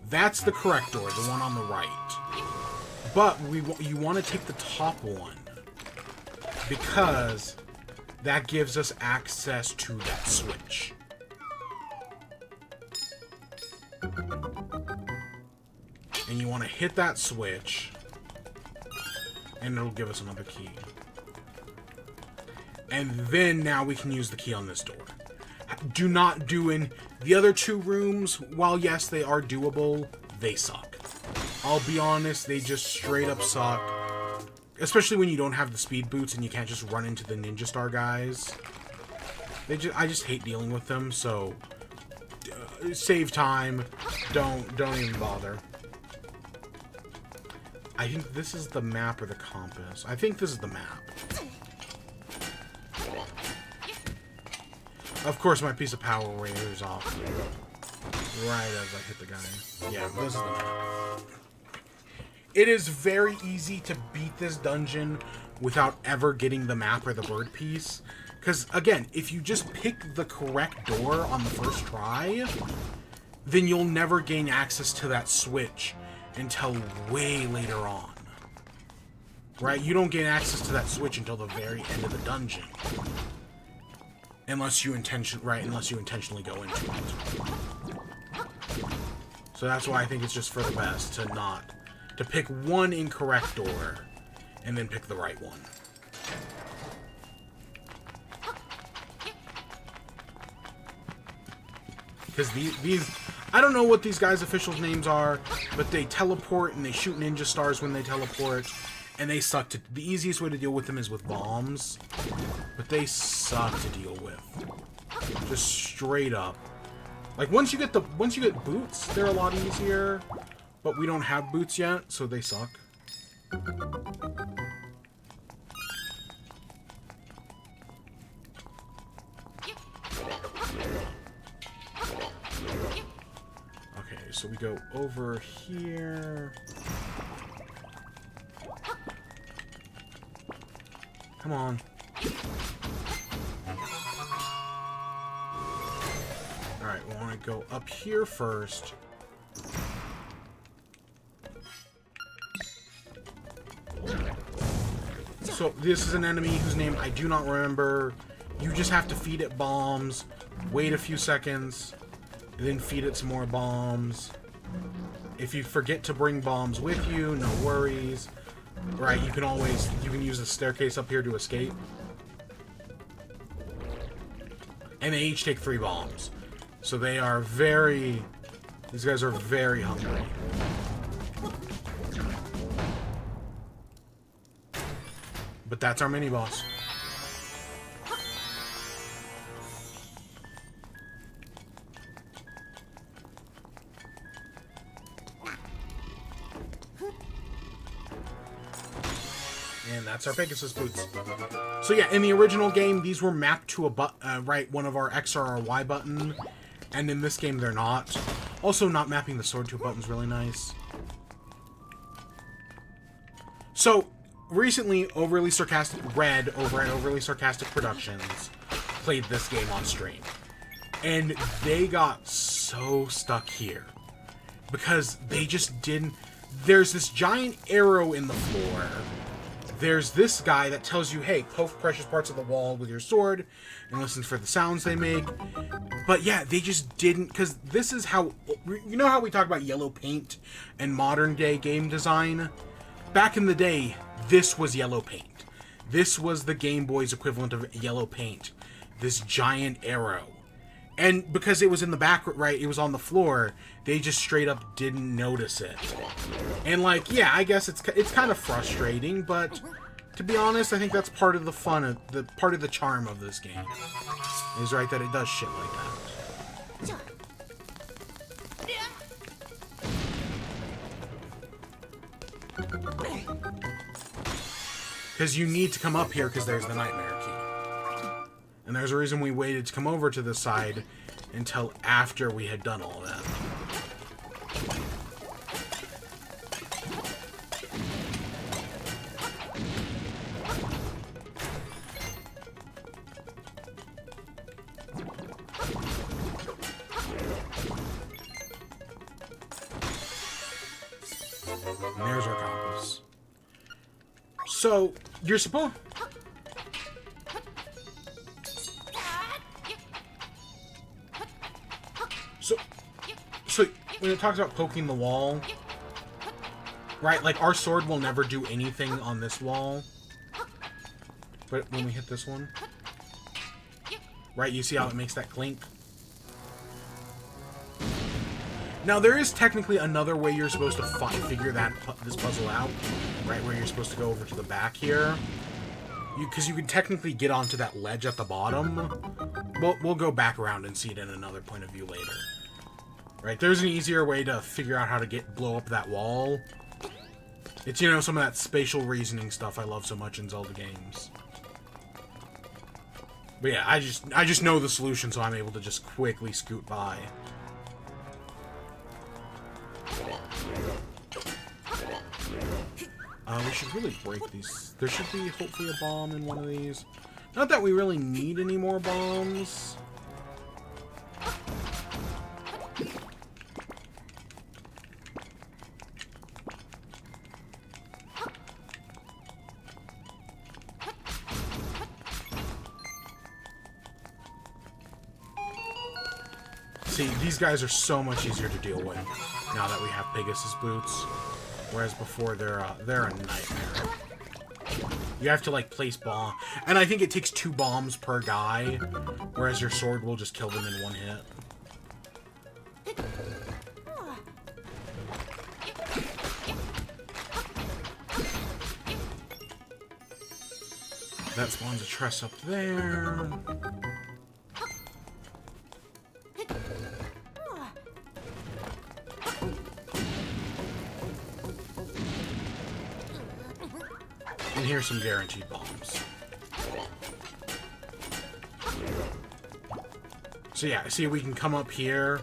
S1: That's the correct door, the one on the right. But you want to take the top one, because that gives us access to that switch. And you want to hit that switch, and it'll give us another key. And then now we can use the key on this door. Do not do in the other 2 rooms. While yes, they are doable, they suck. I'll be honest, they just straight up suck. Especially when you don't have the speed boots and you can't just run into the Ninja Star guys. I just hate dealing with them, so save time. Don't even bother. I think this is the map or the compass. I think this is the map. Of course, my piece of power wears off right as I hit the guy. Yeah, this is the map. It is very easy to beat this dungeon without ever getting the map or the bird piece. Because, again, if you just pick the correct door on the first try, then you'll never gain access to that switch until way later on. Right? You don't gain access to that switch until the very end of the dungeon. Unless you intentionally go into it. So that's why I think it's just for the best to pick one incorrect door and then pick the right one. Because these I don't know what these guys' official names are, but they teleport and they shoot ninja stars when they teleport, and they suck to... The easiest way to deal with them is with bombs, but they suck to deal with. Just straight up. Like, once you get boots, they're a lot easier, but we don't have boots yet, so they suck. so we go over here. Come on. Alright, we want to go up here first. So, this is an enemy whose name I do not remember. You just have to feed it bombs, wait a few seconds, then feed it some more bombs. If you forget to bring bombs with you, no worries. Right, you can use the staircase up here to escape. And they each take 3 bombs. So they are these guys are very hungry. But that's our mini-boss. And that's our Pegasus boots. So yeah, in the original game, these were mapped to a one of our X or our Y button. And in this game, they're not. Also, not mapping the sword to a button is really nice. So, recently, Overly Sarcastic Red over at Overly Sarcastic Productions played this game on stream. And they got so stuck here. Because they just didn't... There's this giant arrow in the floor. There's this guy that tells you, hey, poke precious parts of the wall with your sword and listen for the sounds they make. But yeah, they just didn't, because this is how... You know how we talk about yellow paint and modern day game design? Back in the day, this was yellow paint. This was the Game Boy's equivalent of yellow paint. This giant arrow. And because it was in the back, right, it was on the floor, they just straight up didn't notice it. And like, yeah, I guess it's kind of frustrating, but to be honest, I think that's part of the fun, part of the charm of this game. Is right that it does shit like that. Because you need to come up here because there's the nightmare key. And there's a reason we waited to come over to this side until after we had done all that. And there's our compass. So, you're supposed... So, when it talks about poking the wall, right, like, our sword will never do anything on this wall. But when we hit this one, right, you see how it makes that clink? Now, there is technically another way you're supposed to figure this puzzle out, right, where you're supposed to go over to the back here. Because you can technically get onto that ledge at the bottom. We'll go back around and see it in another point of view later. Right, there's an easier way to figure out how to blow up that wall. It's, you know, some of that spatial reasoning stuff I love so much in Zelda games. But yeah, I just know the solution, so I'm able to just quickly scoot by. We should really break these. There should be, hopefully, a bomb in one of these. Not that we really need any more bombs. See, these guys are so much easier to deal with now that we have Pegasus boots. Whereas before, they're a nightmare. You have to, like, place bomb. And I think it takes 2 bombs per guy, whereas your sword will just kill them in one hit. That spawns a tress up there. And here's some guaranteed bombs. So yeah, see, we can come up here,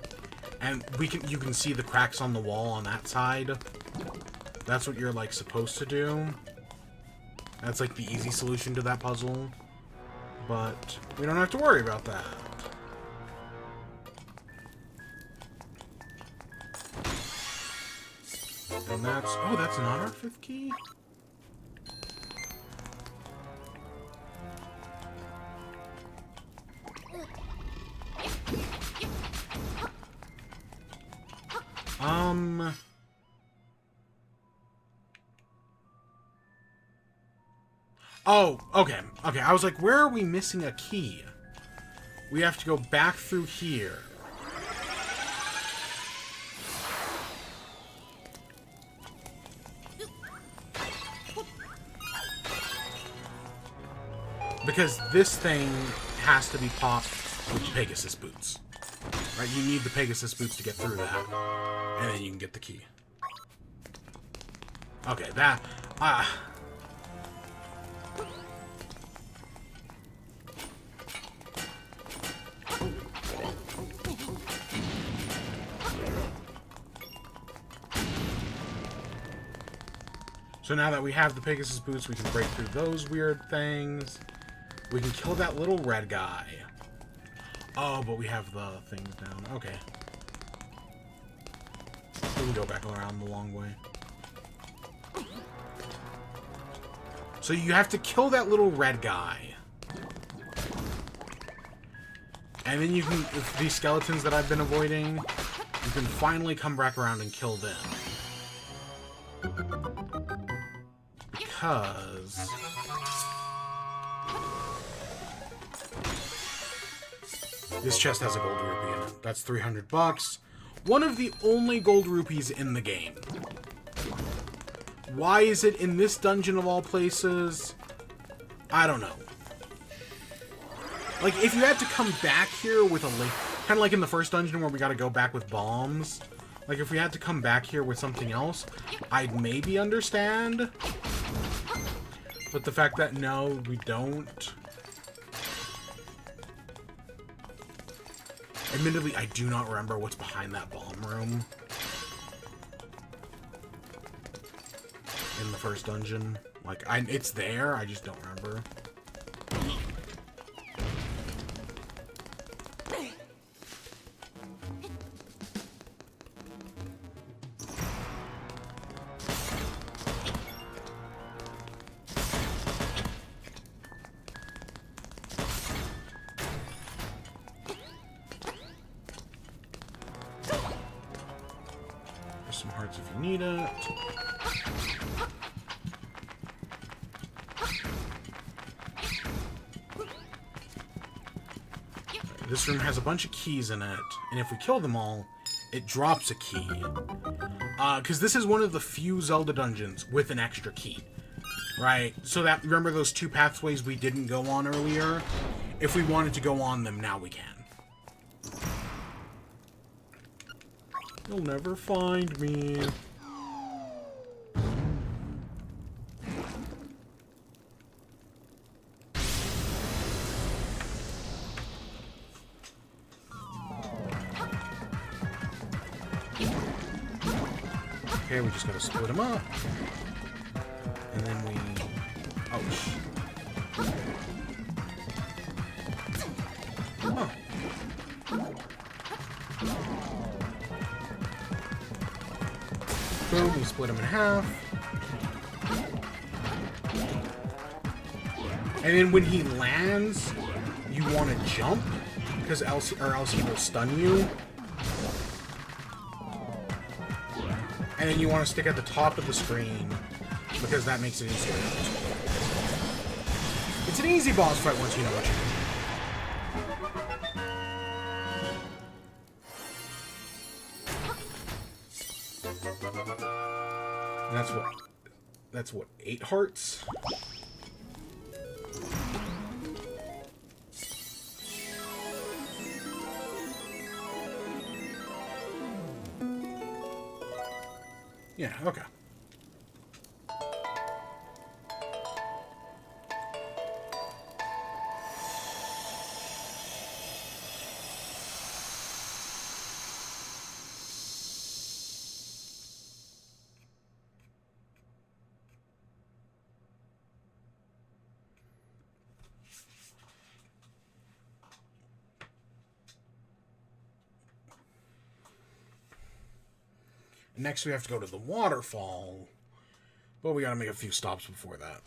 S1: And you can see the cracks on the wall on that side. That's what you're, like, supposed to do. That's, like, the easy solution to that puzzle. But we don't have to worry about that. And that's... Oh, that's not our 5th key? Oh, okay. Okay, I was like, where are we missing a key? We have to go back through here. Because this thing has to be popped with Pegasus boots. Right? You need the Pegasus boots to get through that. And then you can get the key. Okay, that... So now that we have the Pegasus boots, we can break through those weird things. We can kill that little red guy. Oh, but we have the things down. Okay. We can go back around the long way. So you have to kill that little red guy. And then you can, if these skeletons that I've been avoiding, you can finally come back around and kill them. Because... this chest has a gold rupee in it. That's 300 bucks. One of the only gold rupees in the game. Why is it in this dungeon of all places? I don't know. Like, if you had to come back here with a link, kind of like in the first dungeon where we gotta go back with bombs. Like, if we had to come back here with something else, I'd maybe understand. But the fact that, no, we don't. Admittedly, I do not remember what's behind that bomb room. In the first dungeon. Like, it's there, I just don't remember. There's some hearts if you need it. This room has a bunch of keys in it, and if we kill them all, it drops a key. Because this is one of the few Zelda dungeons with an extra key. Right? So that, remember those two pathways we didn't go on earlier? If we wanted to go on them, now we can. You'll never find me. Okay, we just gotta split them up. And then we... oh, oh. Boom, we split them in half. And then when he lands, you want to jump, because else he will stun you. And then you want to stick at the top of the screen, because that makes it easier. It's an easy boss fight once you know what you're doing. And that's what, 8 hearts? Yeah, okay. Next, we have to go to the waterfall. But we gotta make a few stops before that.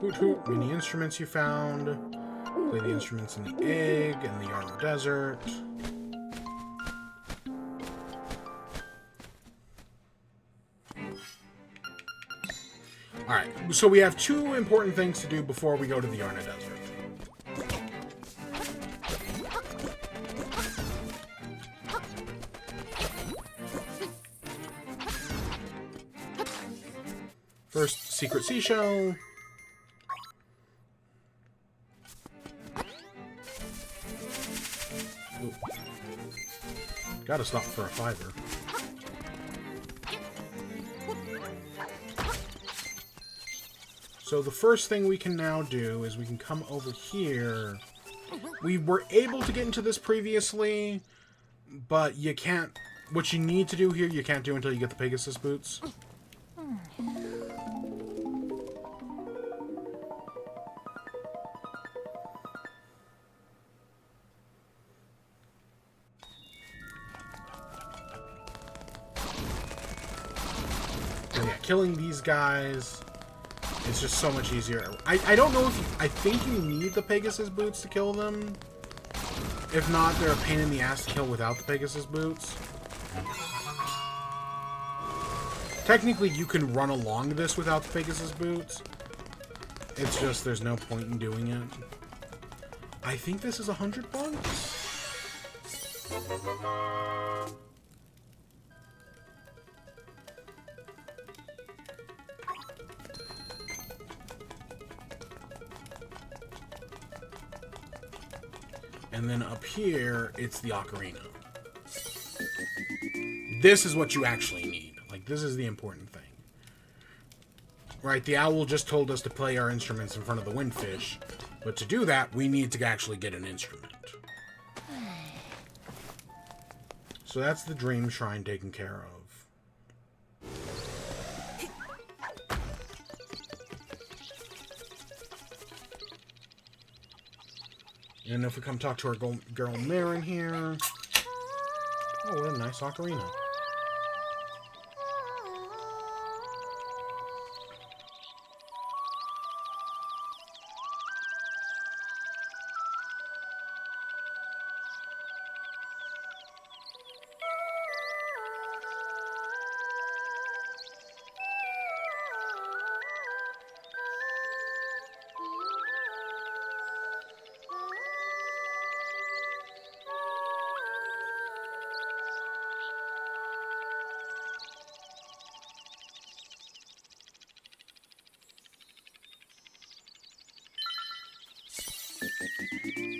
S1: Hoot hoot, many instruments you found. Play the instruments in the egg and the Yarno Desert. Alright, so we have two important things to do before we go to the Yarno Desert. First, secret seashell. Ooh. Gotta stop for a fiver. So the first thing we can now do is we can come over here. We were able to get into this previously, but you can't... What you need to do here, you can't do until you get the Pegasus boots. Killing these guys is just so much easier. I don't know if you, I think you need the Pegasus boots to kill them. If not, they're a pain in the ass to kill without the Pegasus boots. Technically, you can run along this without the Pegasus boots. It's just there's no point in doing it. I think this is $100. And then up here, it's the ocarina. This is what you actually need. Like, this is the important thing. Right, the owl just told us to play our instruments in front of the windfish. But to do that, we need to actually get an instrument. So that's the dream shrine taken care of. And if we come talk to our girl Marin here... Oh, what a nice ocarina.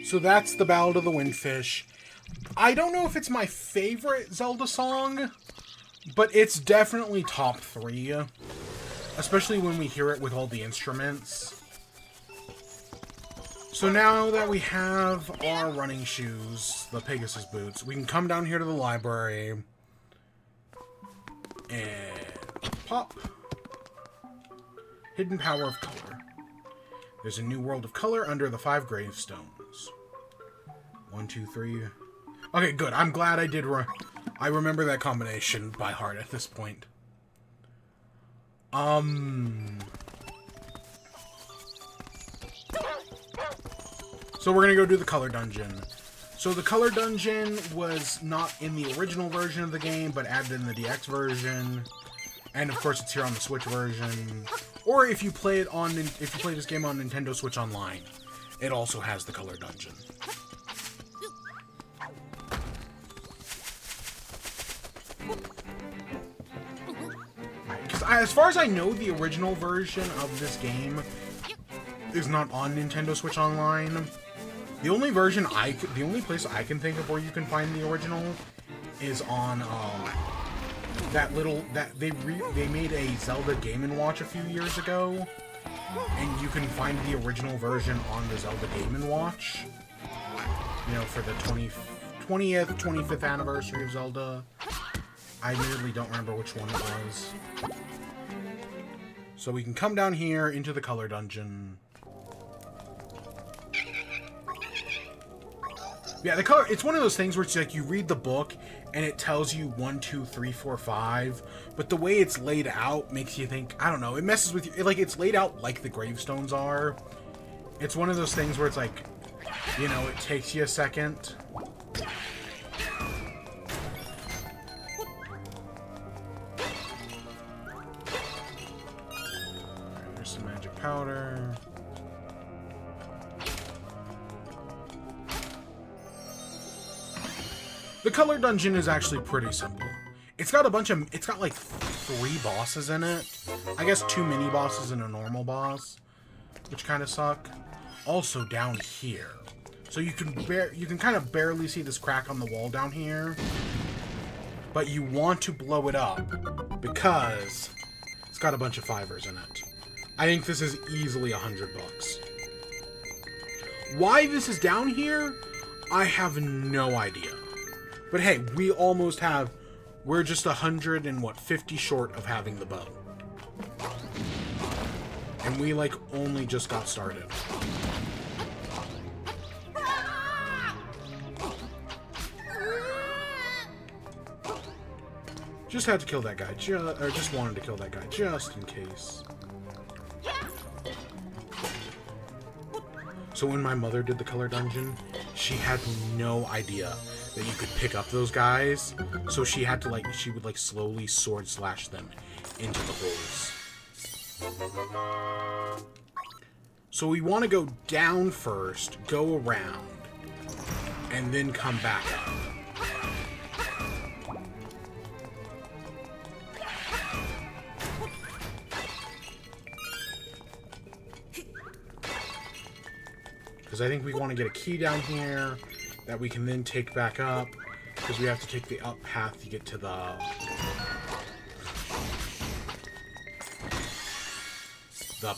S1: So that's the Ballad of the Windfish. I don't know if it's my favorite Zelda song, but it's definitely top 3. Especially when we hear it with all the instruments. So now that we have our running shoes, the Pegasus boots, we can come down here to the library. And pop. Hidden Power of Color. There's a new world of color under the 5 gravestones. 1, 2, 3. Okay, good. I'm glad I did. I remember that combination by heart at this point. So we're gonna go do the color dungeon. So the color dungeon was not in the original version of the game, but added in the DX version, and of course it's here on the Switch version. Or if you play it on, if you play this game on Nintendo Switch Online, it also has the color dungeon. Because as far as I know, the original version of this game is not on Nintendo Switch Online. The only version the only place I can think of where you can find the original is on they made a Zelda Game & Watch a few years ago, and you can find the original version on the Zelda Game & Watch. You know, for the 20th, 25th anniversary of Zelda. I admittedly don't remember which one it was. So we can come down here into the color dungeon. Yeah, the color, it's one of those things where it's like you read the book and it tells you 1, 2, 3, 4, 5, but the way it's laid out makes you think, I don't know, it messes with you. Like, it's laid out like the gravestones are. It's one of those things where it's like, you know, it takes you a second. Alright, there's some magic powder. The color dungeon is actually pretty simple. It's got like 3 bosses in it. I guess 2 mini bosses and a normal boss, which kind of suck. Also down here, so you can kind of barely see this crack on the wall down here, but you want to blow it up because it's got a bunch of 5ers in it. I think this is easily $100. Why this is down here, I have no idea. But hey, we almost have... We're just 150 short of having the bow. And we, like, only just got started. Just had to kill that guy, or just wanted to kill that guy, just in case. So when my mother did the color dungeon, she had no idea that you could pick up those guys. So she had to, like, she would, like, slowly sword slash them into the holes. So we want to go down first, go around, and then come back up. Because I think we want to get a key down here that we can then take back up, because we have to take the up path to get to the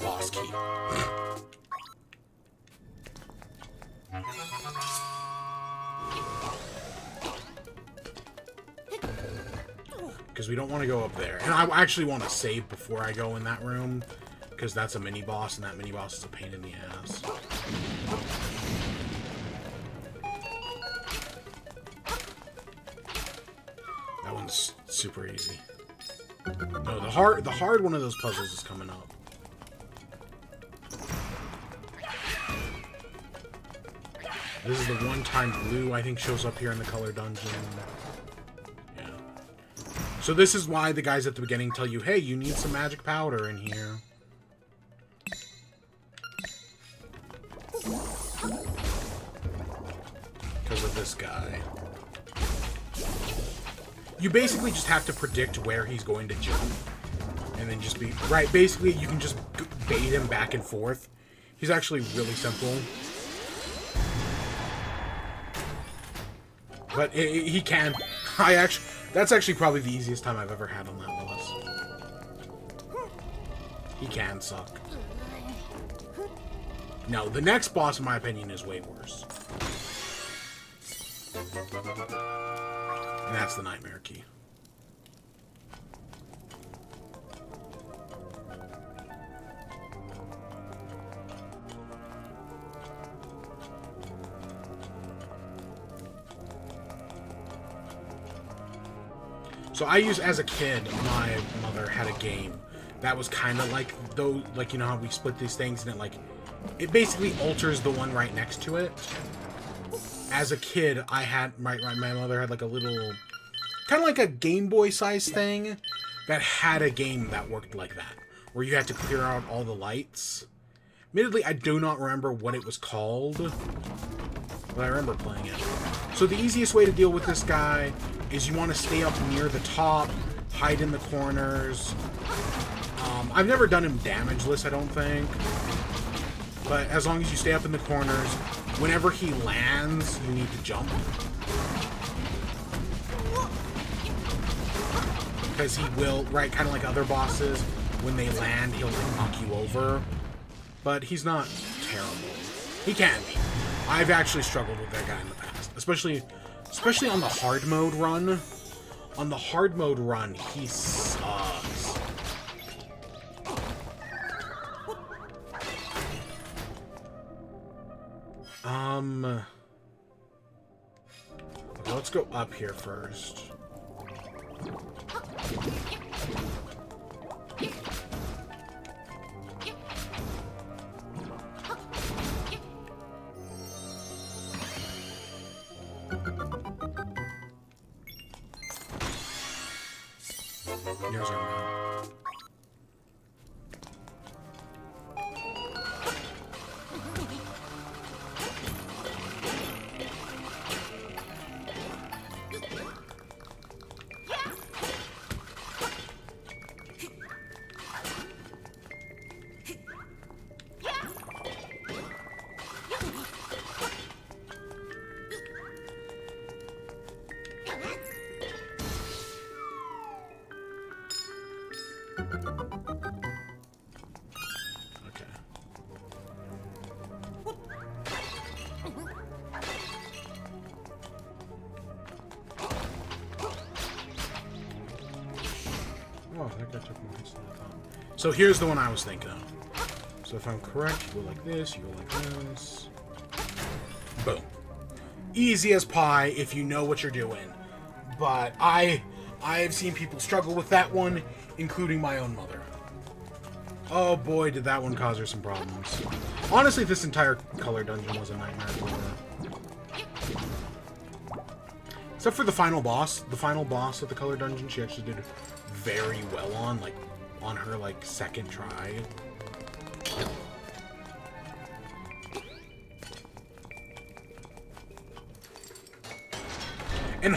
S1: boss key. Because we don't want to go up there. And I actually want to save before I go in that room, because that's a mini boss, and that mini boss is a pain in the ass. That one's super easy. No, the hard one of those puzzles is coming up. This is the one time blue, I think, shows up here in the color dungeon. Yeah. So this is why the guys at the beginning tell you, hey, you need some magic powder in here. Because of this guy. You basically just have to predict where he's going to jump. And then just be... Right, basically you can just bait him back and forth. He's actually really simple. But he can. That's actually probably the easiest time I've ever had on that boss. He can suck. No, the next boss, in my opinion, is way worse. And that's the Nightmare Key. So I used, as a kid, my mother had a game that was kind of like, though, like, you know how we split these things and it, like, it basically alters the one right next to it. As a kid, I had, my mother had like a little, kind of like a Game Boy size thing that had a game that worked like that, where you had to clear out all the lights. Admittedly, I do not remember what it was called, but I remember playing it. So the easiest way to deal with this guy is you want to stay up near the top, hide in the corners. I've never done him damageless, I don't think. But as long as you stay up in the corners, whenever he lands, you need to jump. Because he will, right, kind of like other bosses, when they land, he'll like, knock you over. But he's not terrible. He can be. I've actually struggled with that guy in the past. Especially on the hard mode run. On the hard mode run, he sucks. Let's go up here first. Here's our map. Oh, that guy took more hits than I thought. So here's the one I was thinking of. So if I'm correct, you go like this, you go like this. Boom. Easy as pie if you know what you're doing. But I've seen people struggle with that one, including my own mother. Oh boy, did that one cause her some problems. Honestly, this entire color dungeon was a nightmare for her. Except for the final boss. The final boss of the color dungeon, she actually did very well on, like, on her, like, second try. And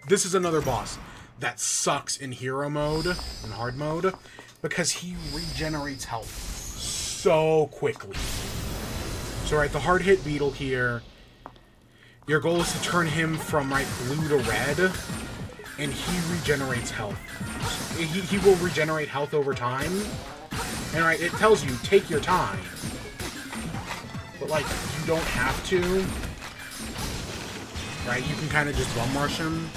S1: this is another boss that sucks in hero mode, in hard mode, because he regenerates health so quickly. So, right, the hard hit beetle here, your goal is to turn him from, right, blue to red, and he regenerates health. He will regenerate health over time. And, right, it tells you, take your time. But, like, you don't have to. Right, you can kind of just bum rush him.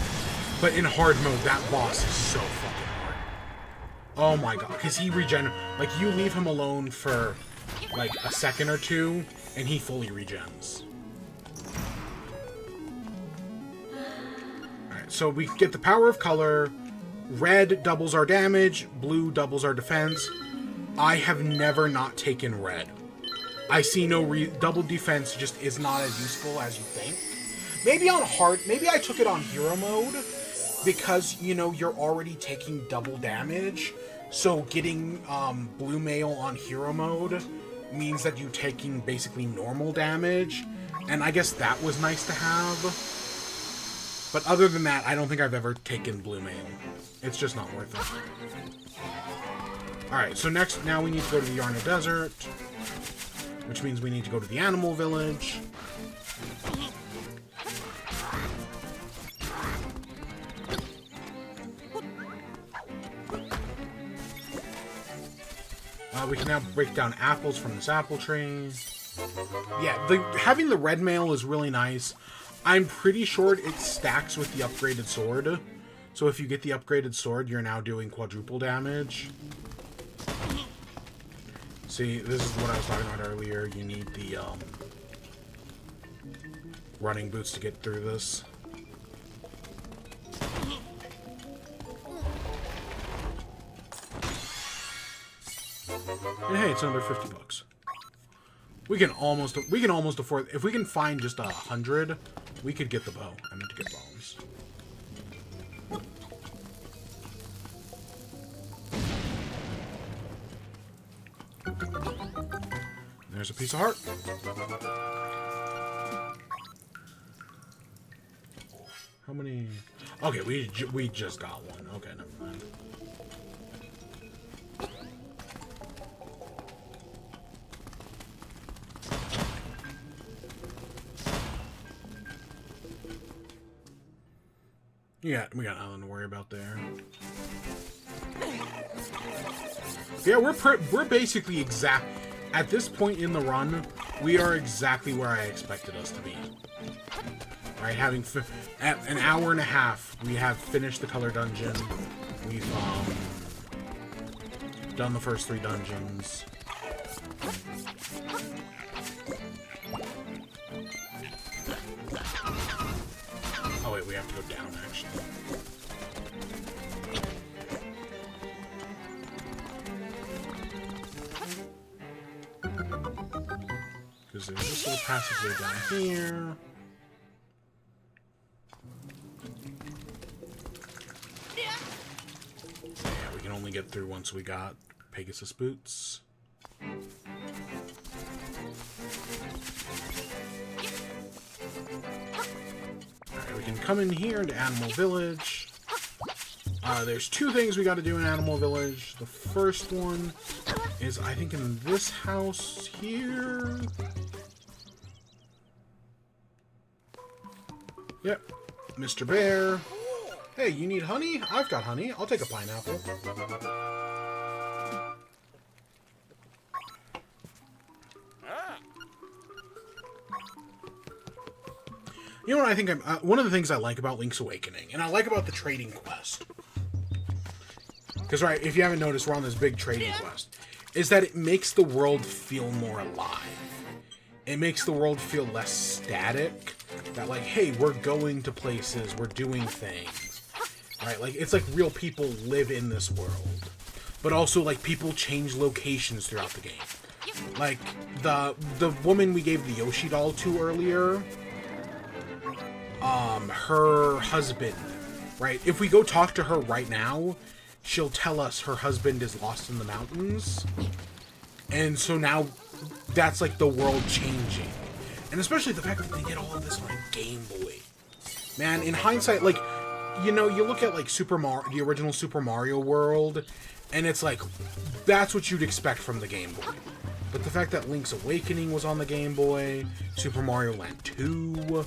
S1: But in hard mode, that boss is so fucking hard. Oh my god, because he like, you leave him alone for, like, a second or two, and he fully regens. Alright, so we get the power of color. Red doubles our damage, blue doubles our defense. I have never not taken red. I see no double defense just is not as useful as you think. Maybe on hard, maybe I took it on hero mode, because, you know, you're already taking double damage, so getting blue mail on hero mode means that you're taking basically normal damage, and I guess that was nice to have. But other than that, I don't think I've ever taken blue mail. It's just not worth it. Alright, so now we need to go to the Yarna Desert, which means we need to go to the Animal Village. We can now break down apples from this apple tree. Yeah, having the red mail is really nice. I'm pretty sure it stacks with the upgraded sword. So if you get the upgraded sword, you're now doing quadruple damage. See, this is what I was talking about earlier. You need the running boots to get through this. And hey, it's another $50. We can almost afford, if we can find just 100, we could get the bow. I meant to get bones. There's a piece of heart. How many? Okay, we just got one. Okay, never mind. Yeah, we got nothing to worry about there. Yeah, we're basically at this point in the run, we are exactly where I expected us to be. Right, having at an hour and a half, we have finished the color dungeon. We've done the first 3 dungeons. wait, we have to go down, actually. Because there's this little passageway down here. Yeah, we can only get through once we got Pegasus boots. Alright, we can come in here into Animal Village. There's two things we gotta do in Animal Village. The first one is, I think, in this house here. Yep. Mr. Bear. Hey, you need honey? I've got honey. I'll take a pineapple. You know what I think one of the things I like about Link's Awakening, and I like about the trading quest, because, right, if you haven't noticed, we're on this big trading quest, is that it makes the world feel more alive. It makes the world feel less static. That, like, hey, we're going to places, we're doing things. Right? Like, it's like real people live in this world. But also, like, people change locations throughout the game. Like, the woman we gave the Yoshi doll to earlier, her husband, right? If we go talk to her right now, she'll tell us her husband is lost in the mountains. And so now, that's like the world changing. And especially the fact that they did all of this on a Game Boy. Man, in hindsight, like, you know, you look at, like, the original Super Mario World, and it's like, that's what you'd expect from the Game Boy. But the fact that Link's Awakening was on the Game Boy, Super Mario Land 2...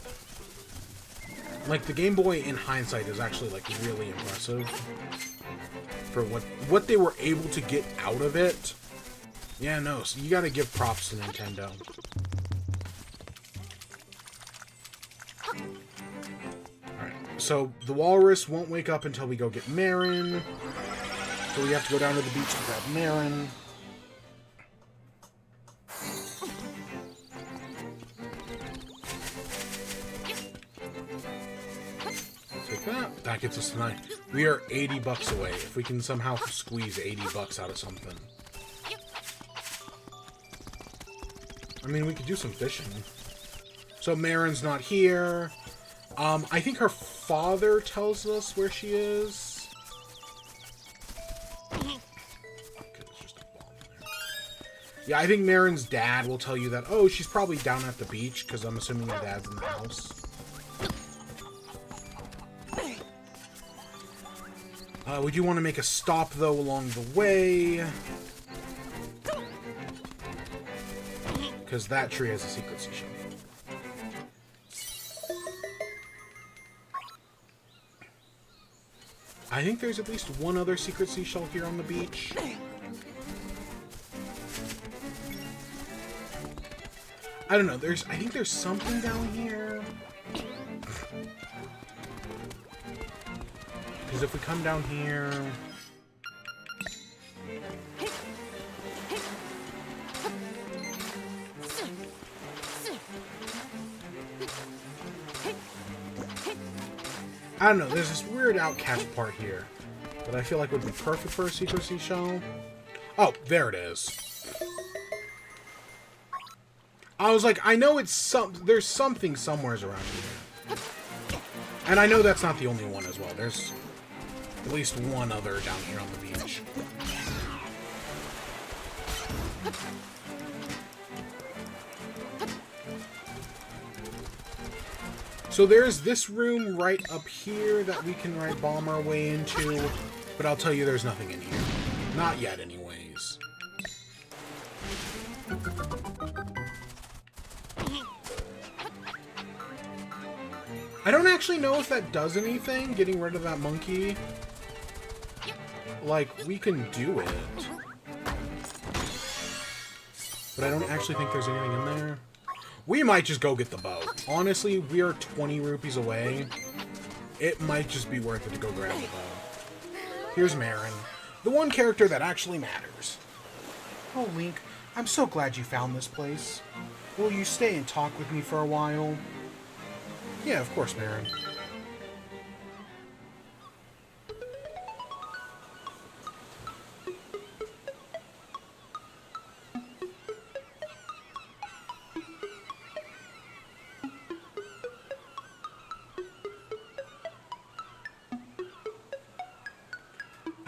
S1: Like, the Game Boy, in hindsight, is actually, like, really impressive. For what they were able to get out of it. Yeah, no, so you gotta give props to Nintendo. Alright, so the walrus won't wake up until we go get Marin. So we have to go down to the beach to grab Marin. Take that. That gets us tonight. We are 80 bucks away. If we can somehow squeeze 80 bucks out of something. I mean, we could do some fishing. So Marin's not here. I think her father tells us where she is. Okay, there's just a bomb there. Yeah, I think Marin's dad will tell you that, oh, she's probably down at the beach, because I'm assuming your dad's in the house. We do want to make a stop, though, along the way. Because that tree has a secret seashell. I think there's at least one other secret seashell here on the beach. I don't know, I think there's something down here. Because if we come down here... I don't know, there's this weird outcast part here that I feel like would be perfect for a secret seashell. Oh, there it is. I was like, I know there's something somewhere around here. And I know that's not the only one as well. There's at least one other down here on the beach. So there's this room right up here that we can, right, bomb our way into. But I'll tell you, there's nothing in here. Not yet, anyways. I don't actually know if that does anything, getting rid of that monkey. Like, we can do it. But I don't actually think there's anything in there. We might just go get the bow. Honestly, we are 20 rupees away. It might just be worth it to go grab the bow. Here's Marin, the one character that actually matters. Oh, Link, I'm so glad you found this place. Will you stay and talk with me for a while? Yeah, of course, Marin.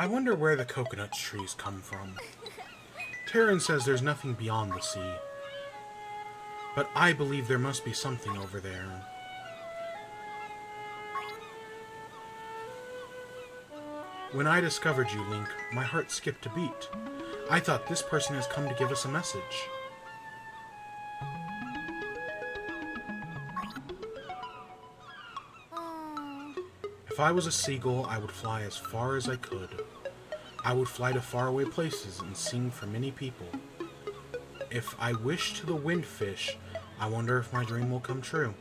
S1: I wonder where the coconut trees come from. Taryn says there's nothing beyond the sea. But I believe there must be something over there. When I discovered you, Link, my heart skipped a beat. I thought this person has come to give us a message. If I was a seagull, I would fly as far as I could. I would fly to faraway places and sing for many people. If I wish to the windfish, I wonder if my dream will come true.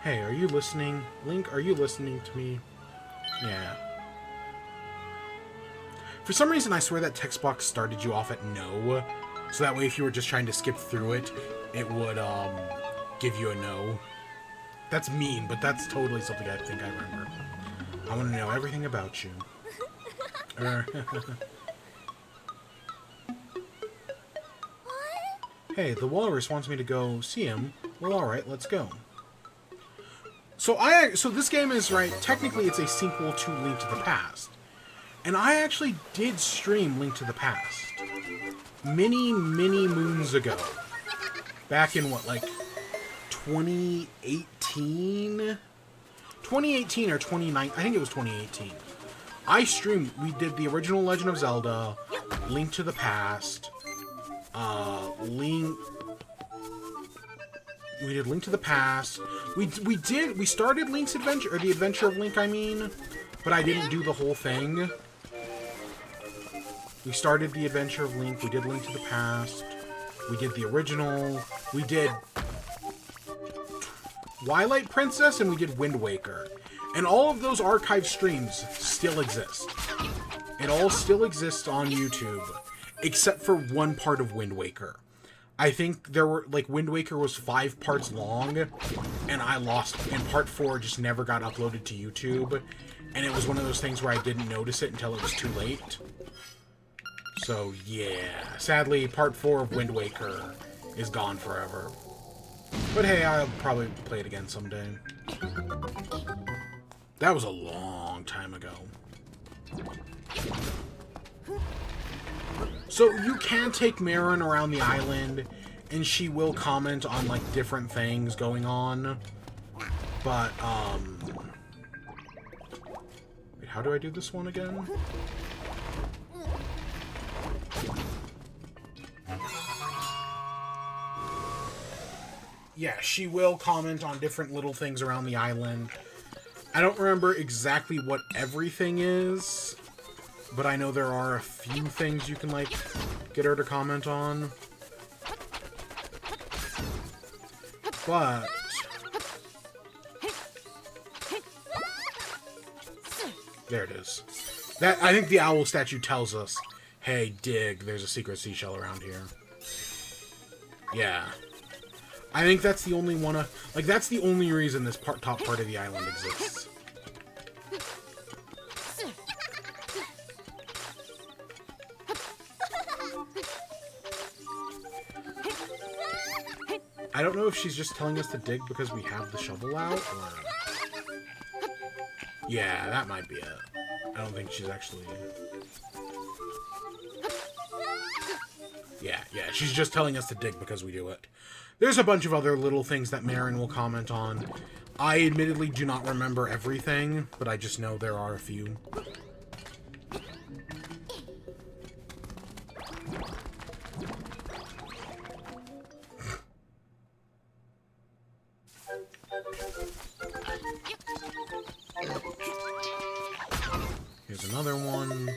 S1: Hey, are you listening? Link, are you listening to me? Yeah. For some reason, I swear that text box started you off at no. So that way, if you were just trying to skip through it, it would, give you a no. That's mean, but that's totally something I think I remember. I want to know everything about you. Hey, the walrus wants me to go see him. Well, alright, let's go. So this game is, right, technically it's a sequel to Link to the Past. And I actually did stream Link to the Past. Many, many moons ago. Back in, what, like, 2018? 2018 or 2019, I think it was 2018. I streamed, we did the original Legend of Zelda, Link to the Past, we did Link to the Past, we started Link's Adventure, or the Adventure of Link, I mean, but I didn't do the whole thing. We started the Adventure of Link, we did Link to the Past, we did the original, we did Twilight Princess, and we did Wind Waker. And all of those archive streams still exist. It all still exists on YouTube, except for one part of Wind Waker. I think there were, like, Wind Waker was 5 parts long, and I lost, and part 4 just never got uploaded to YouTube. And it was one of those things where I didn't notice it until it was too late. So, yeah. Sadly, part 4 of Wind Waker is gone forever. But hey, I'll probably play it again someday. That was a long time ago. So you can take Marin around the island, and she will comment on, like, different things going on. But, wait, how do I do this one again? Yeah, she will comment on different little things around the island. I don't remember exactly what everything is, but I know there are a few things you can, like, get her to comment on. But there it is. That, I think the owl statue tells us, hey, dig, there's a secret seashell around here. Yeah. I think that's the only one like, that's the only reason this top part of the island exists. I don't know if she's just telling us to dig because we have the shovel out, or... Yeah, that might be it. I don't think she's actually... Yeah, she's just telling us to dig because we do it. There's a bunch of other little things that Marin will comment on. I admittedly do not remember everything, but I just know there are a few. Here's another one.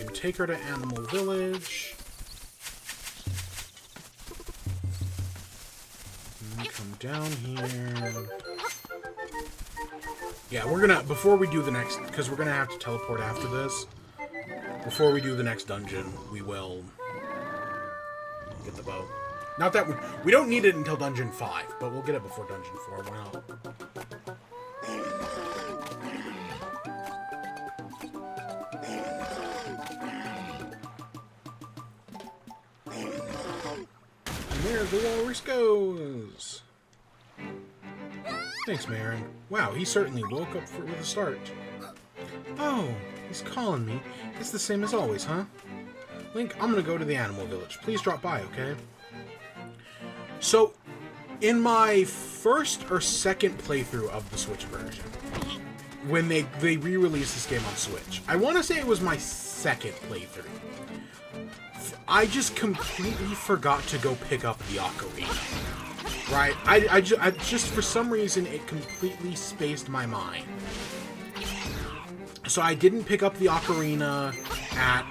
S1: take her to Animal Village. Come down here. Yeah, we're gonna, before we do the next, because we're gonna have to teleport after this, before we do the next dungeon, we will get the bow. Not that we don't need it until Dungeon 5, but we'll get it before Dungeon 4, why not? And there the walrus goes! Thanks, Marin. Wow, he certainly woke up with a start. Oh, he's calling me. It's the same as always, huh? Link, I'm gonna go to the Animal Village. Please drop by, okay? So, in my first or second playthrough of the Switch version, when they re-released this game on Switch, I want to say it was my second playthrough, I just completely forgot to go pick up the ocarina. Right? I just, for some reason, it completely spaced my mind. So I didn't pick up the ocarina at,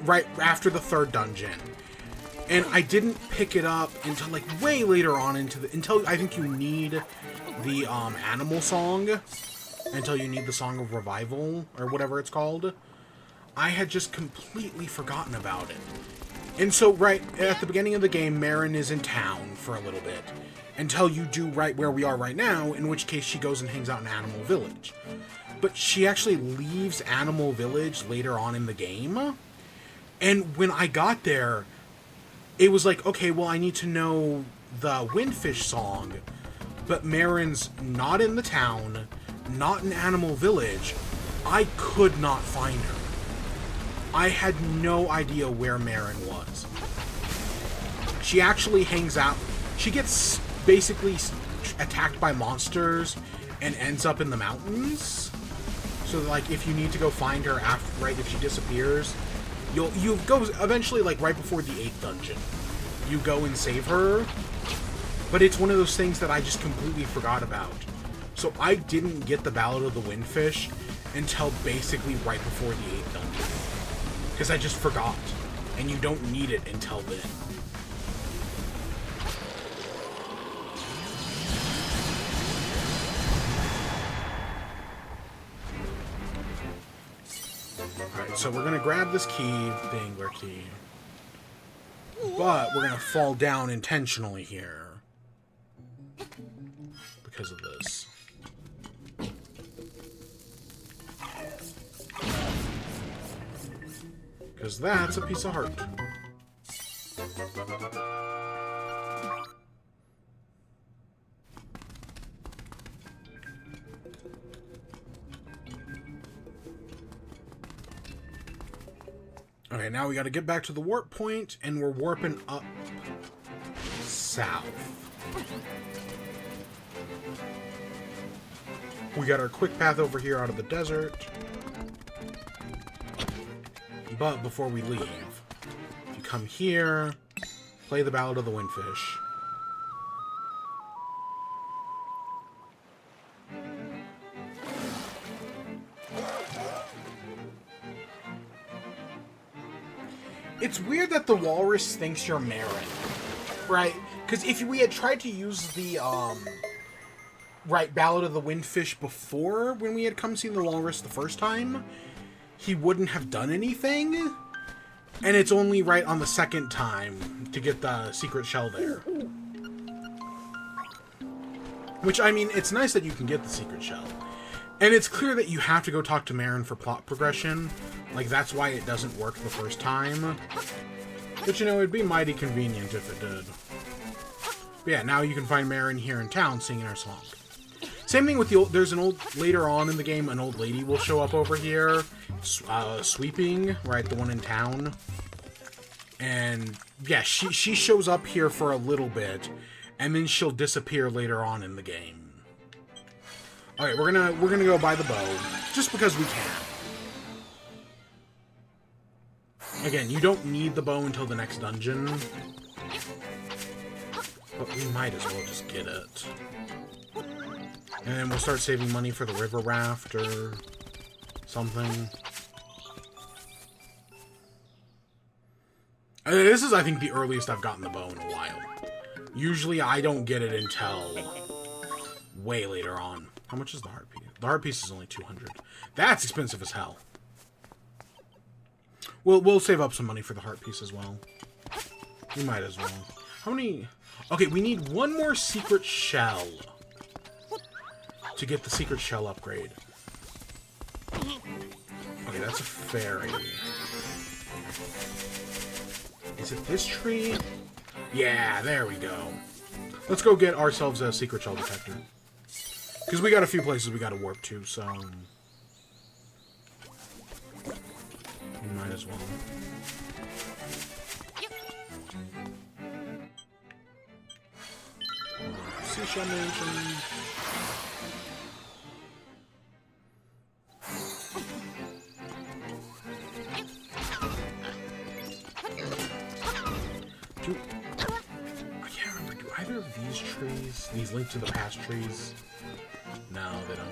S1: right after the third dungeon. And I didn't pick it up until, like, way later on until I think you need the, animal song. Until you need the Song of Revival, or whatever it's called. I had just completely forgotten about it. And so, right at the beginning of the game, Marin is in town for a little bit. Until you do right where we are right now, in which case she goes and hangs out in Animal Village. But she actually leaves Animal Village later on in the game. And when I got there, it was like, okay, well, I need to know the Windfish song. But Marin's not in the town, not in Animal Village. I could not find her. I had no idea where Marin was. She actually hangs out. She gets basically attacked by monsters and ends up in the mountains. So, like, if you need to go find her after, right, if she disappears, you go eventually, like, right before the 8th dungeon. You go and save her. But it's one of those things that I just completely forgot about. So I didn't get the Ballad of the Windfish until basically right before the 8th dungeon. Because I just forgot. And you don't need it until then. Alright, so we're going to grab this key, the angler key. But we're going to fall down intentionally here. Because of this. Because that's a piece of heart. Okay, now we gotta get back to the warp point, and we're warping up south. We got our quick path over here out of the desert. But before we leave, if you come here, play the Ballad of the Windfish. It's weird that the walrus thinks you're Marin, right? Because if we had tried to use the, right, Ballad of the Windfish before, when we had come see the walrus the first time, he wouldn't have done anything. And it's only right on the second time to get the secret shell there. Which, I mean, it's nice that you can get the secret shell. And it's clear that you have to go talk to Marin for plot progression. Like, that's why it doesn't work the first time. But, you know, it'd be mighty convenient if it did. But yeah, now you can find Marin here in town singing her song. Same thing with the old... There's an old... Later on in the game, an old lady will show up over here. Sweeping, right? The one in town. And, yeah, she shows up here for a little bit. And then she'll disappear later on in the game. Alright, we're gonna go buy the bow. Just because we can. Again, you don't need the bow until the next dungeon. But we might as well just get it. And then we'll start saving money for the river raft or something. This is, I think, the earliest I've gotten the bow in a while. Usually, I don't get it until way later on. How much is the heart piece? The heart piece is only 200. That's expensive as hell. We'll save up some money for the heart piece as well. We might as well. How many... Okay, we need one more secret shell to get the secret shell upgrade. Okay, that's a fairy. Is it this tree? Yeah, there we go. Let's go get ourselves a secret shell detector. Because we got a few places we got to warp to, so... we might as well. Seashell Mansion. I can't remember, do either of these trees, these link to the past trees? No, they don't.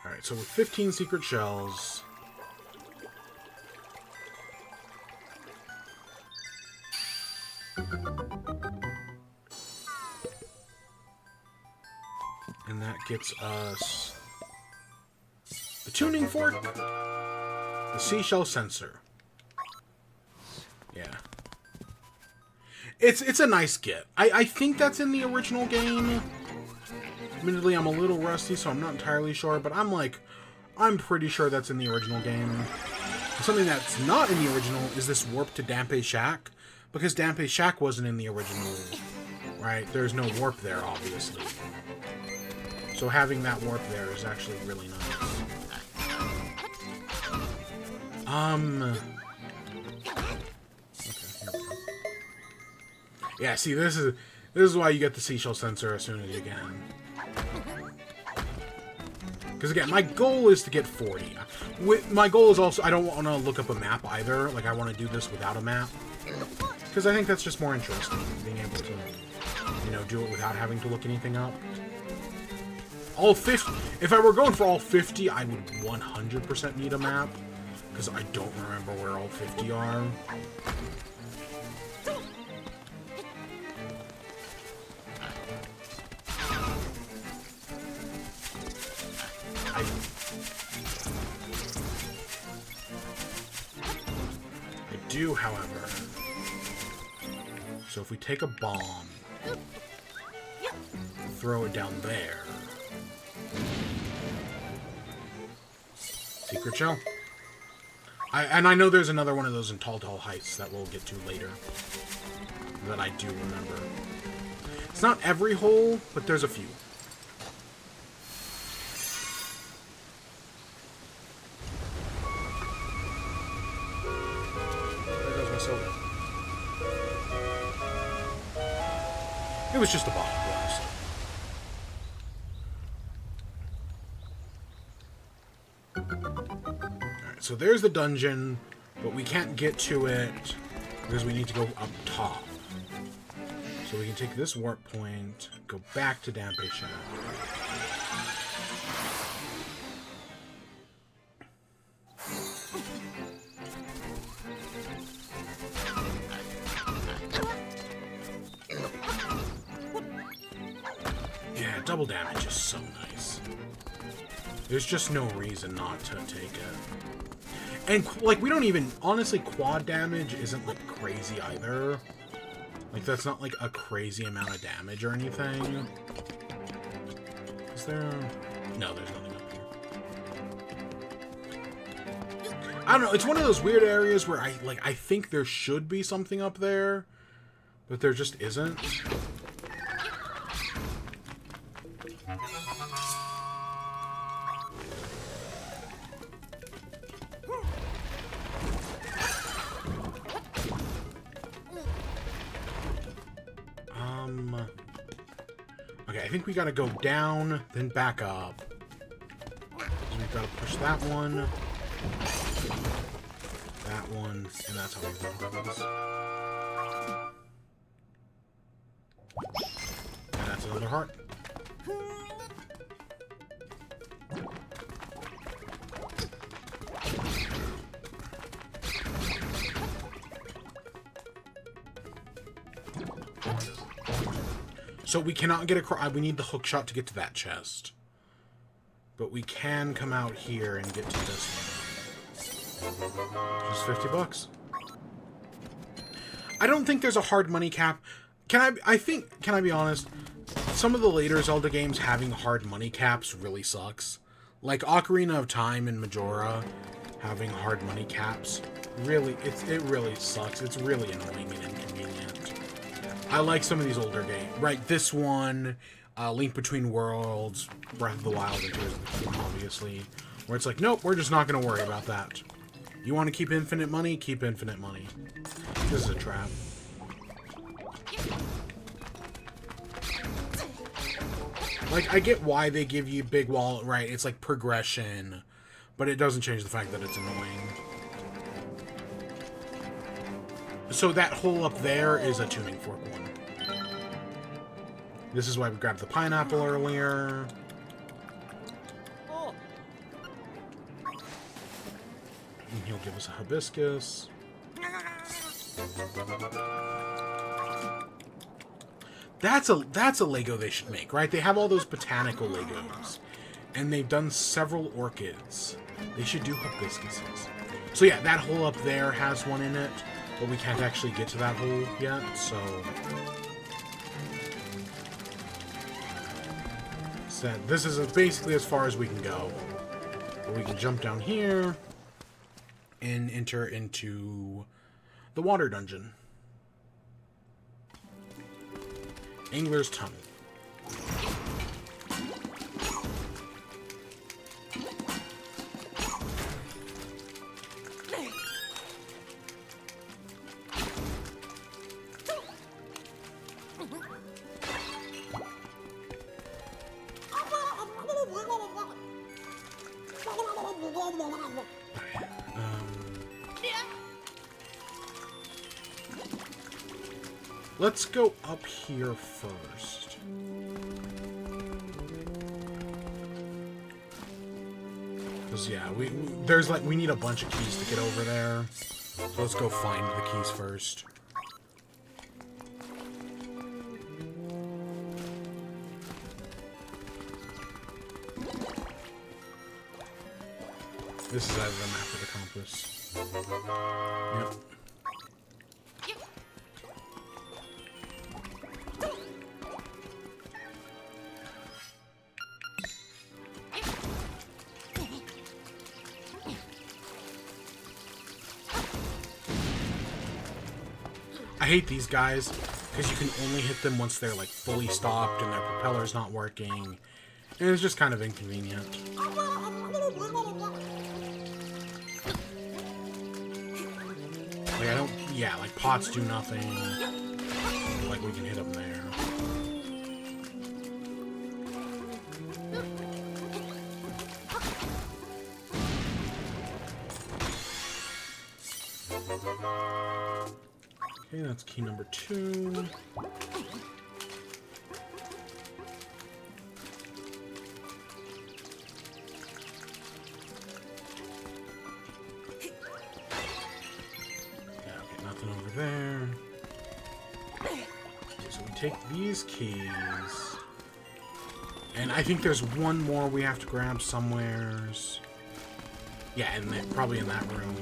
S1: Alright, so with 15 secret shells... and that gets us... the tuning fork, the seashell sensor. Yeah. It's a nice get. I think that's in the original game. Admittedly, I'm a little rusty, so I'm not entirely sure, but I'm pretty sure that's in the original game. Something that's not in the original is this warp to Dampe Shack, because Dampe Shack wasn't in the original, right? There's no warp there, obviously. So having that warp there is actually really nice. Okay, here we go. Yeah, see, this is why you get the seashell sensor as soon as you can. Because again, my goal is to get 40. My goal is also, I don't want to look up a map either. Like, I want to do this without a map. Because I think that's just more interesting, being able to, you know, do it without having to look anything up. All 50, if I were going for all 50, I would 100% need a map. Because I don't remember where all 50 are. I do, however. So if we take a bomb, throw it down there. Secret shell. And I know there's another one of those in Tall Heights that we'll get to later. That I do remember. It's not every hole, but there's a few. There goes my soda. It was just a bottle blast. Alright, so there's the dungeon, but we can't get to it because we need to go up top. So we can take this warp point, go back to Dampe Shack. Yeah, double damage is so nice. There's just no reason not to take it. And, like, we don't even... honestly, quad damage isn't, like, crazy either. Like, that's not, like, a crazy amount of damage or anything. Is there... no, there's nothing up here. I don't know, it's one of those weird areas where I think there should be something up there, but there just isn't. Okay, I think we gotta go down, then back up. So we've gotta push that one, and that's how we go. And that's another heart. So we cannot get across. We need the hook shot to get to that chest. But we can come out here and get to this one. Just 50 bucks. I don't think there's a hard money cap. Can I be honest? Some of the later Zelda games having hard money caps really sucks. Like Ocarina of Time and Majora having hard money caps. Really, it really sucks. It's really annoying and inconvenient. I like some of these older games. Right, this one, Link Between Worlds, Breath of the Wild, and Tears of the Kingdom, obviously. Where it's like, nope, we're just not going to worry about that. You want to keep infinite money? Keep infinite money. This is a trap. Like, I get why they give you big wall, right? It's like progression, but it doesn't change the fact that it's annoying. So that hole up there is a tuning fork one. This is why we grabbed the pineapple earlier. And he'll give us a hibiscus. That's a Lego they should make, right? They have all those botanical Legos. And they've done several orchids. They should do hibiscuses. So yeah, that hole up there has one in it. But we can't actually get to that hole yet, so... So this is basically as far as we can go. But we can jump down here and enter into the water dungeon. Angler's Tunnel. Let's go up here first. Because, yeah, we need a bunch of keys to get over there. So let's go find the keys first. This is either the map or the compass. Yep. I hate these guys, because you can only hit them once they're, like, fully stopped and their propeller's not working. And it's just kind of inconvenient. Like, I don't... Yeah, like, pots do nothing. Like, we can hit them there. Okay, that's key number 2. There. Okay, so we take these keys. And I think there's one more we have to grab somewheres. Yeah, and probably in that room.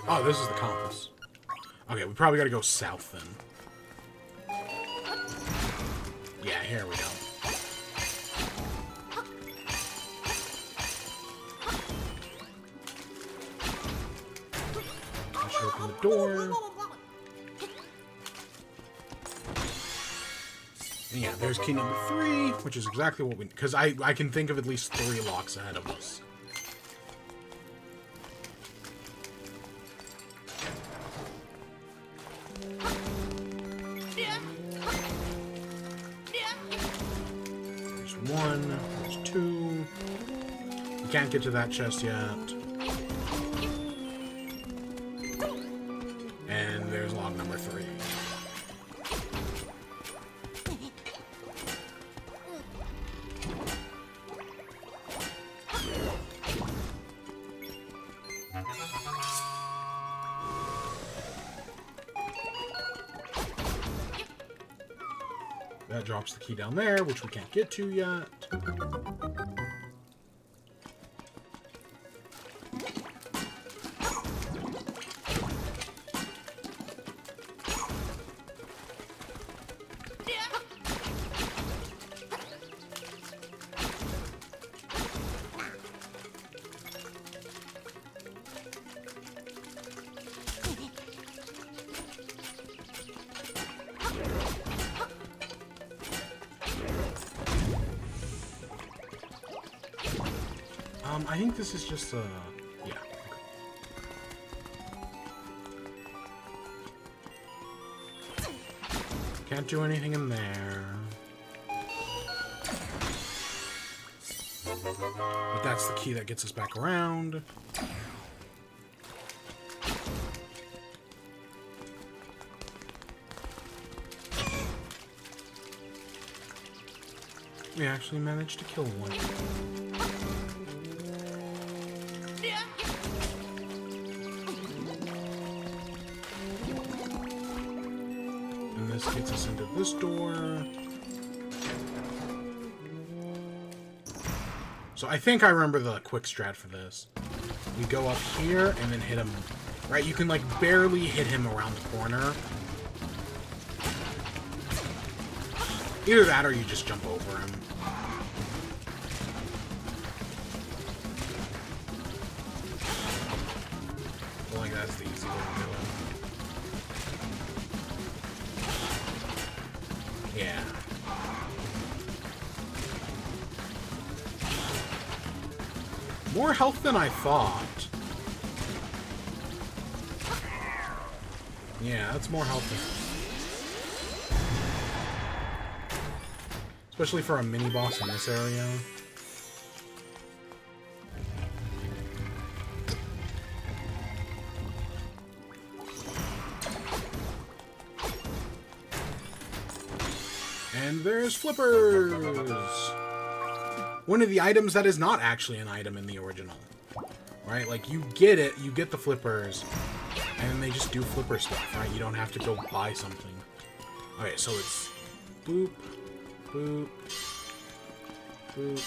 S1: Oh, this is the compass. Okay, we probably gotta go south then. Yeah, here we go. I should open the door. And yeah, there's key number 3, which is exactly what we... Because I can think of at least 3 locks ahead of us. There's 2. We can't get to that chest yet. And there's log number 3. that drops the key down there, which we can't get to yet. I think this is just yeah. Okay. Can't do anything in there. But that's the key that gets us back around. We actually managed to kill one. And this gets us into this door. So I think I remember the quick strat for this. We go up here and then hit him. Right, you can like barely hit him around the corner. Either that or you just jump over him. Well, like that's the easy way to do it. Yeah. More health than I thought. Yeah, that's more health than... Especially for a mini-boss in this area. And there's flippers! One of the items that is not actually an item in the original. Right? Like, you get it, you get the flippers, and they just do flipper stuff, right? You don't have to go buy something. Okay, so it's... boop. Boop. Boop. Boop.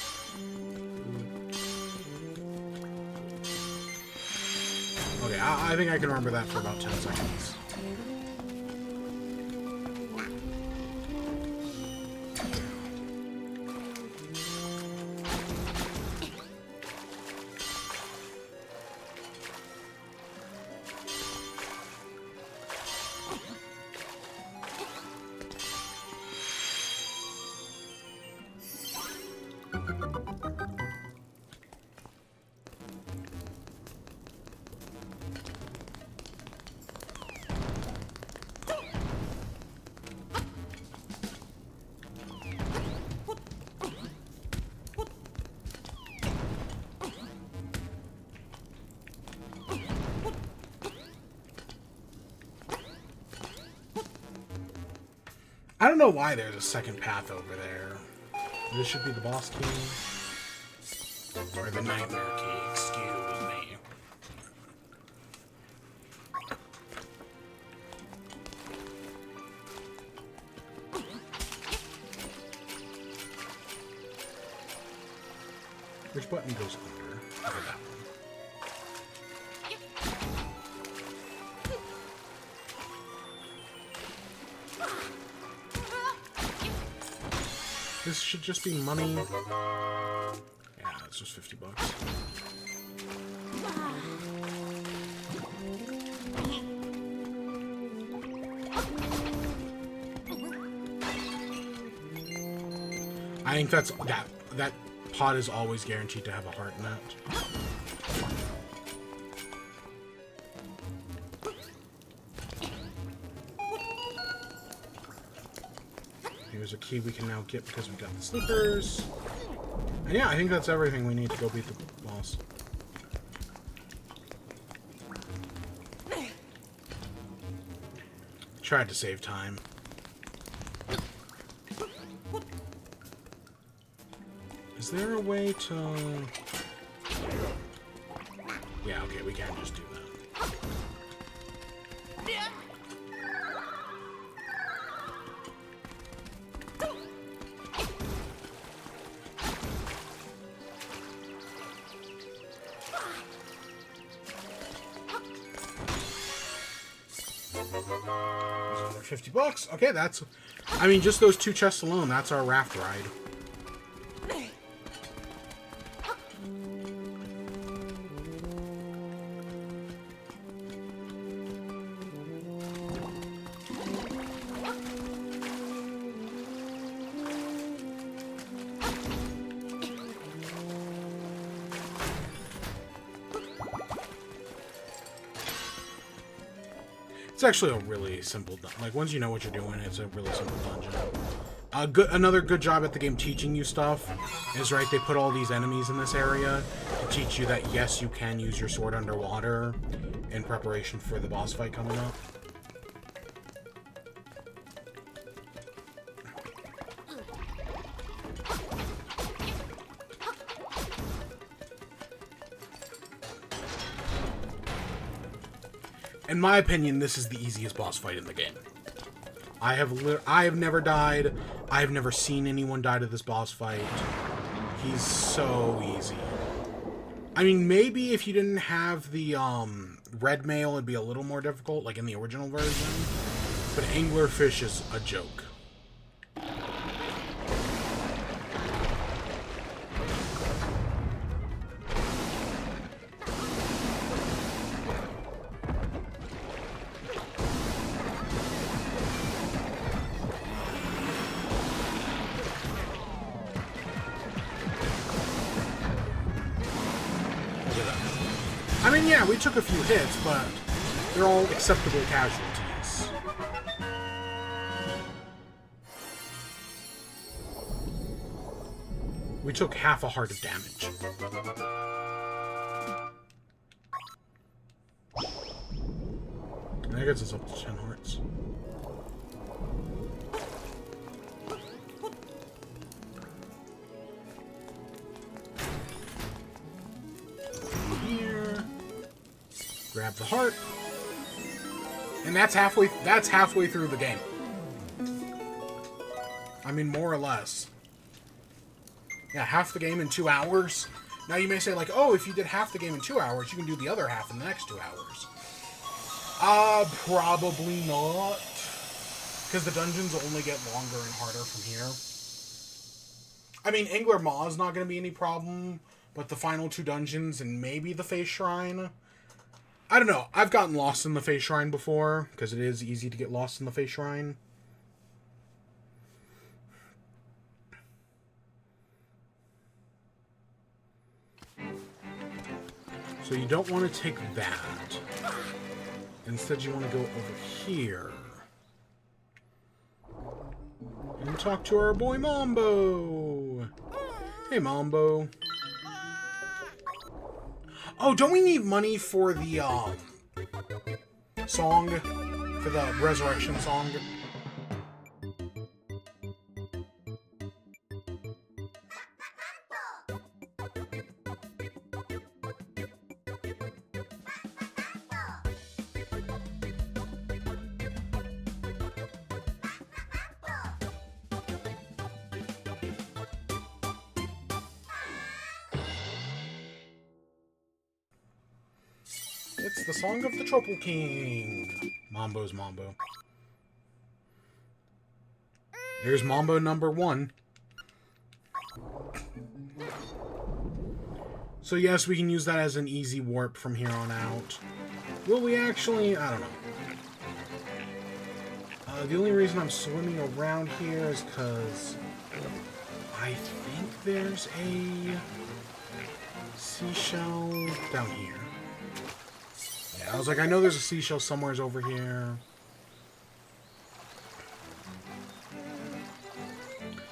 S1: Okay, I think I can remember that for about 10 seconds. I don't know why there's a second path over there. This should be the boss key. Or the nightmare key, excuse me. Which button goes under? Oh, that one. This should just be money. Yeah, it's just 50 bucks. I think that's that pot is always guaranteed to have a heart in it. Here's a key we can now get because we got the slippers. And yeah, I think that's everything we need to go beat the boss. Tried to save time. Is there a way to... Yeah, okay, we can't just do that. $50. Okay, that's... I mean, just those 2 chests alone, that's our raft ride. It's actually a really simple dungeon. Like, once you know what you're doing, it's a really simple dungeon. Another good job at the game teaching you stuff is, right, they put all these enemies in this area to teach you that, yes, you can use your sword underwater in preparation for the boss fight coming up. In my opinion, this is the easiest boss fight in the game. I have never died. I have never seen anyone die to this boss fight. He's so easy. I mean, maybe if you didn't have the red mail, it'd be a little more difficult, like in the original version. But anglerfish is a joke. I mean, yeah, we took a few hits, but they're all acceptable casualties. We took half a heart of damage. That gets us up to 10 hearts. Grab the heart. And that's halfway through the game. I mean, more or less. Yeah, half the game in 2 hours. Now you may say, like, oh, if you did half the game in 2 hours, you can do the other half in the next 2 hours. Probably not. Because the dungeons only get longer and harder from here. I mean, Angler Maw is not going to be any problem, but the final 2 dungeons and maybe the Face Shrine... I don't know. I've gotten lost in the Face Shrine before, because it is easy to get lost in the Face Shrine. So you don't want to take that. Instead, you want to go over here. And talk to our boy Mambo. Hey, Mambo. Oh, don't we need money for the, song? For the resurrection song? It's the song of the Tropical King. Mambo's Mambo. Here's Mambo number 1. So yes, we can use that as an easy warp from here on out. Will we actually? I don't know. The only reason I'm swimming around here is because I think there's a seashell down here. I was like, I know there's a seashell somewhere over here.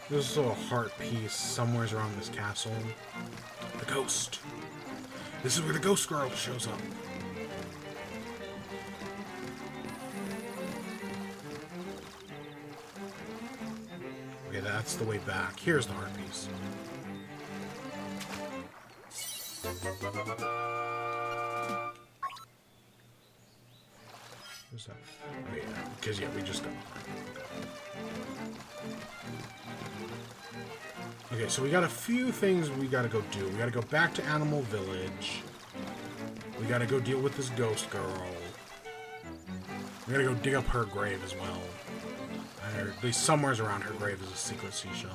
S1: There's also a heart piece somewhere around this castle. The ghost. This is where the ghost girl shows up. Okay, that's the way back. Here's the heart piece. Who's that? Oh, yeah, because, yeah, we just got... Okay, so we got a few things we gotta go do. We gotta go back to Animal Village. We gotta go deal with this ghost girl. We gotta go dig up her grave as well. Or at least somewhere around her grave is a secret seashell.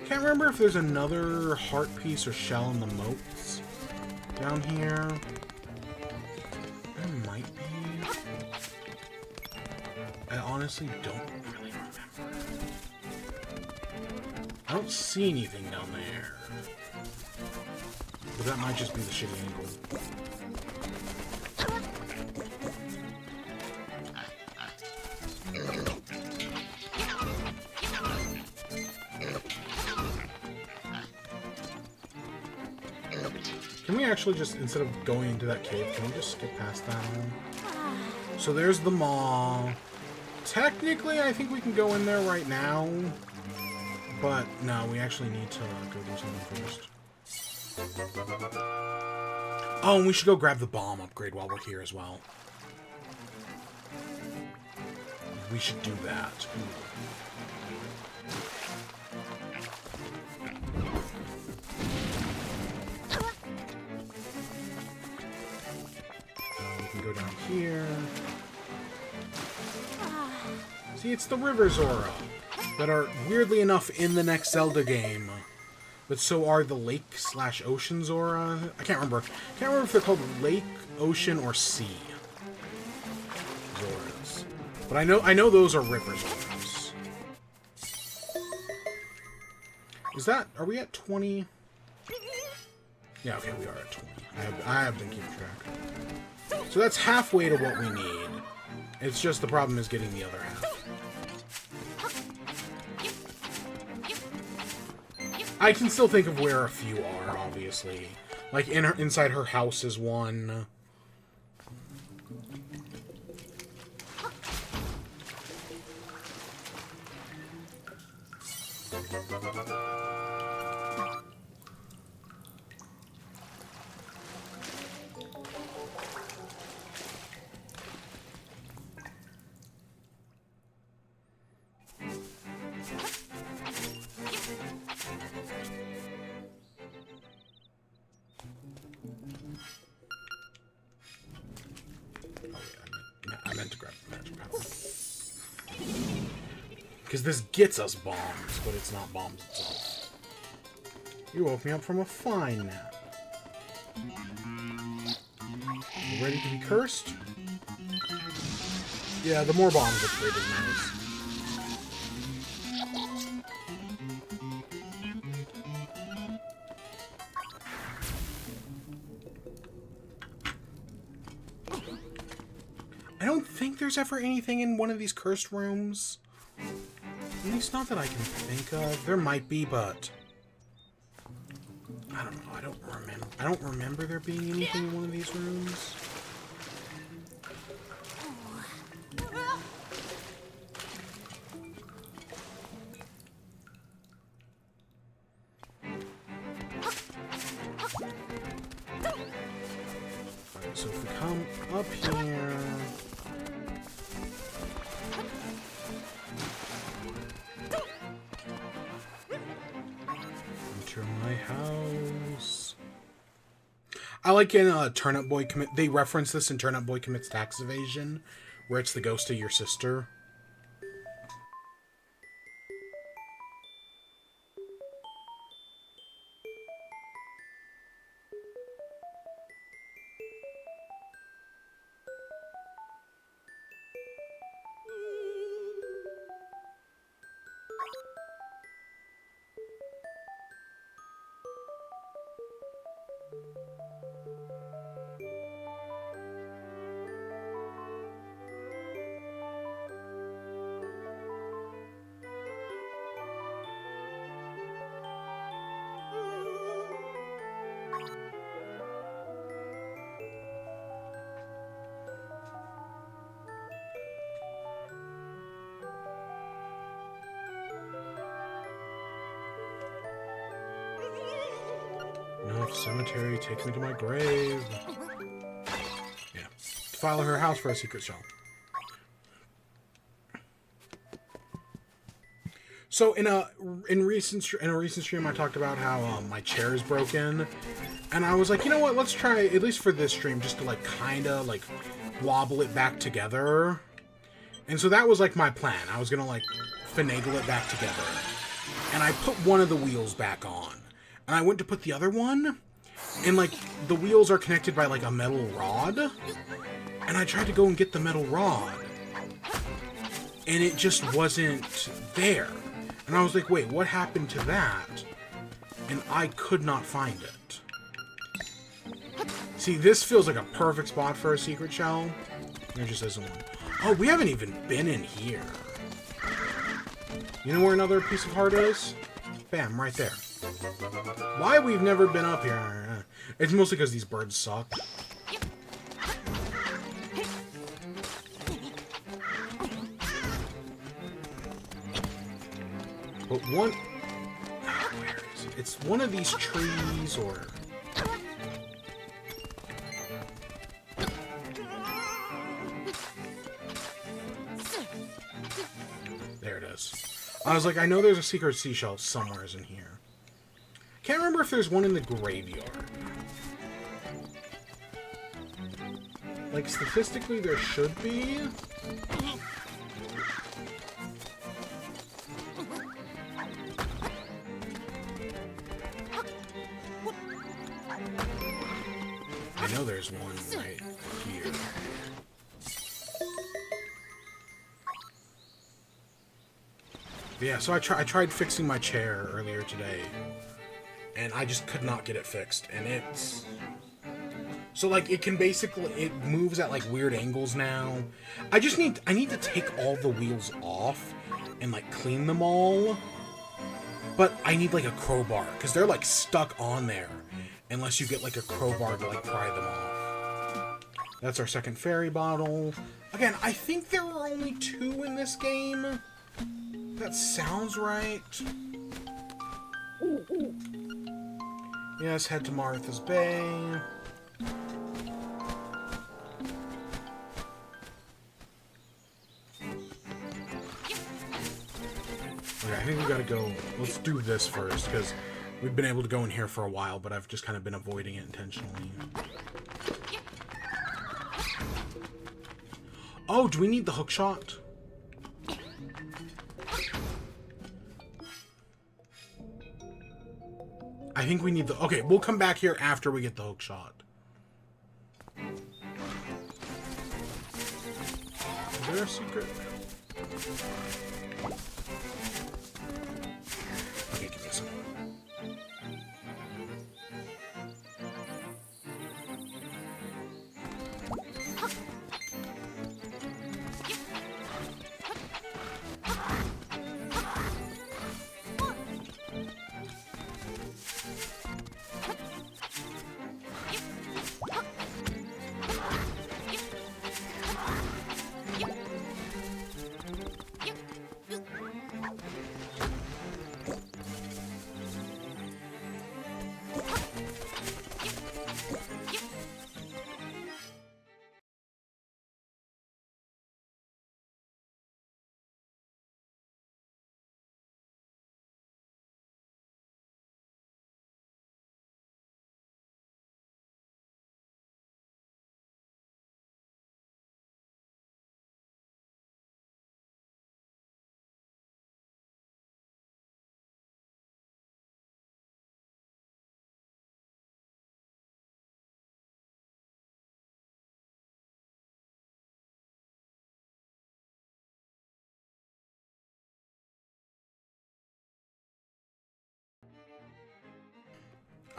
S1: Can't remember if there's another heart piece or shell in the moats down here. There might be. I honestly don't really remember. I don't see anything down there. But that might just be the shitty angle. Can we actually just, instead of going into that cave, can we just skip past that one? So there's the maw. Technically, I think we can go in there right now. But, no, we actually need to go do something first. Oh, and we should go grab the bomb upgrade while we're here as well. We should do that. We can go down here. See, it's the River Zora that are, weirdly enough, in the next Zelda game. But so are the Lake/Ocean Zora. I can't remember. Can't remember if they're called Lake, Ocean, or Sea Zoras. But I know those are River Zoras. Is that? Are we at 20? Yeah, okay, we are at 20. I have been keeping track. So that's halfway to what we need. It's just the problem is getting the other half. I can still think of where a few are, obviously. Like, inside her house is one. I meant to grab the magic power. Because this gets us bombs, but it's not bombs itself. You woke me up from a fine nap. You ready to be cursed? Yeah, the more bombs upgrade is nice. I don't think there's ever anything in one of these cursed rooms. At least not that I can think of. There might be, but I don't know. I don't remember there being anything in one of these rooms. Alright, so if we come up here. My house. I like in Turnip Boy Commit. They reference this in Turnip Boy Commits Tax Evasion, where it's the ghost of your sister. Enough cemetery, take me to my grave. Yeah. Follow her house for a secret shell. So in a recent stream, I talked about how my chair is broken, and I was like, you know what? Let's try, at least for this stream, just to like kind of like wobble it back together. And so that was like my plan. I was gonna like finagle it back together, and I put one of the wheels back on, and I went to put the other one, and like the wheels are connected by like a metal rod, and I tried to go and get the metal rod, and it just wasn't there. And I was like, wait, what happened to that? And I could not find it. See, this feels like a perfect spot for a secret shell. There just isn't one. Oh, we haven't even been in here. You know where another piece of heart is? Bam, right there. Why we've never been up here? It's mostly because these birds suck. But one... where is it? It's one of these trees, or... There it is. I was like, I know there's a secret seashell somewhere in here. Can't remember if there's one in the graveyard. Like, statistically, there should be. I know there's one right here. But yeah, so I tried fixing my chair earlier today, and I just could not get it fixed. And it's... So, like, it can basically... It moves at, like, weird angles now. I need to take all the wheels off and, like, clean them all. But I need, like, a crowbar, because they're, like, stuck on there. Unless you get, like, a crowbar to, like, pry them off. That's our second fairy bottle. Again, I think there are only 2 in this game. That sounds right. Yes, head to Martha's Bay. Okay, I think we gotta go... Let's do this first, because we've been able to go in here for a while, but I've just kind of been avoiding it intentionally. Oh, do we need the hook shot? I think we need the... Okay, we'll come back here after we get the hook shot. Is there a secret? Okay, give me some.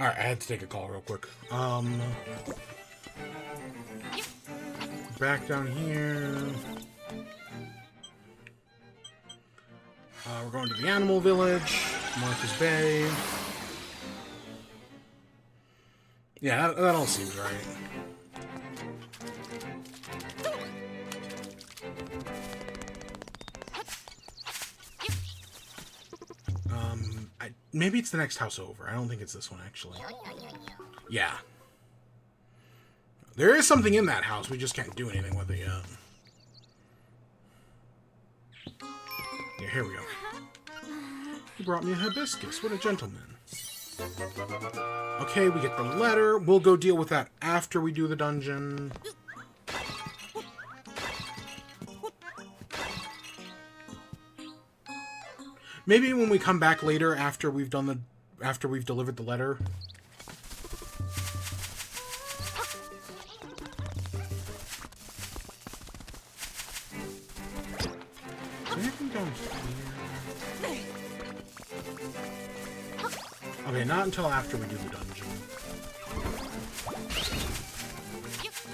S1: Alright, I had to take a call real quick. Back down here. We're going to the animal village. Martha's Bay. Yeah, that all seems right. Maybe it's the next house over. I don't think it's this one, actually. Yeah. There is something in that house. We just can't do anything with it yet. Yeah, here we go. He brought me a hibiscus. What a gentleman. Okay, we get the letter. We'll go deal with that after we do the dungeon. Maybe when we come back later after we've delivered the letter. Is there anything down here? Okay, not until after we do the dungeon.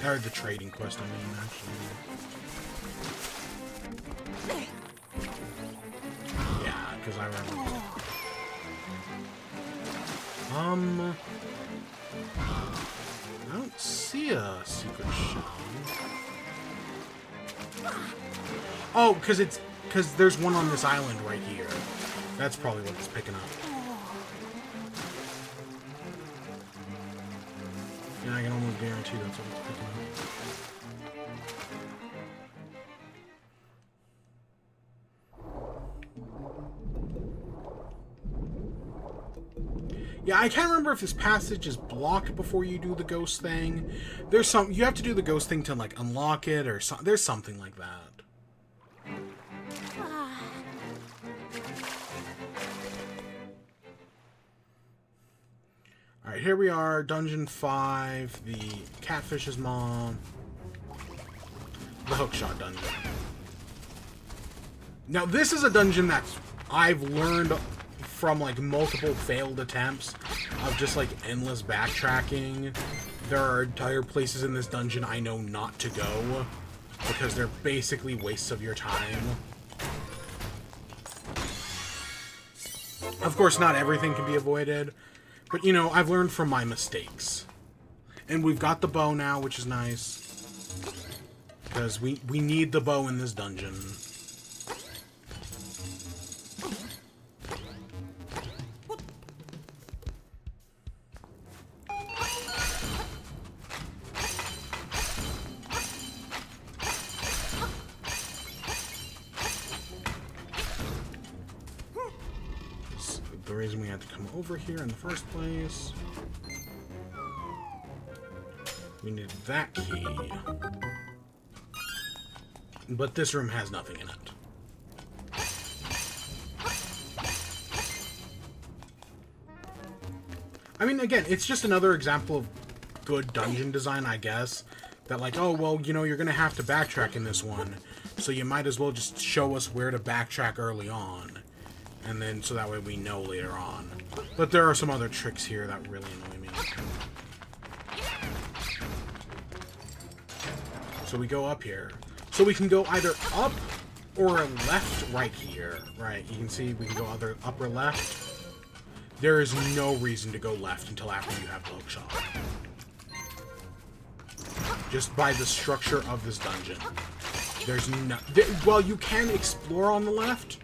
S1: Or the trading quest, I mean, actually. Yeah, because I remember. I don't see a secret shell. Oh, because there's one on this island right here. That's probably what it's picking up. Yeah, I can almost guarantee that's what it's picking up. Yeah, I can't remember if this passage is blocked before you do the ghost thing. You have to do the ghost thing to, like, unlock it, or there's something like that. Alright, here we are, Dungeon 5, the Catfish's mom, the Hookshot dungeon. Now, this is a dungeon that I've learned from, like, multiple failed attempts of just, like, endless backtracking. There are entire places in this dungeon I know not to go because they're basically wastes of your time. Of course, not everything can be avoided, but, you know, I've learned from my mistakes. And we've got the bow now, which is nice, because we need the bow in this dungeon. The reason we had to come over here in the first place. We needed that key. But this room has nothing in it. I mean, again, it's just another example of good dungeon design, I guess. That, like, oh, well, you know, you're going to have to backtrack in this one, so you might as well just show us where to backtrack early on. And then, so that way we know later on. But there are some other tricks here that really annoy me. So we go up here. So we can go either up or left right here. Right, you can see we can go either up or left. There is no reason to go left until after you have the hookshot. Just by the structure of this dungeon. There's no... Well, you can explore on the left.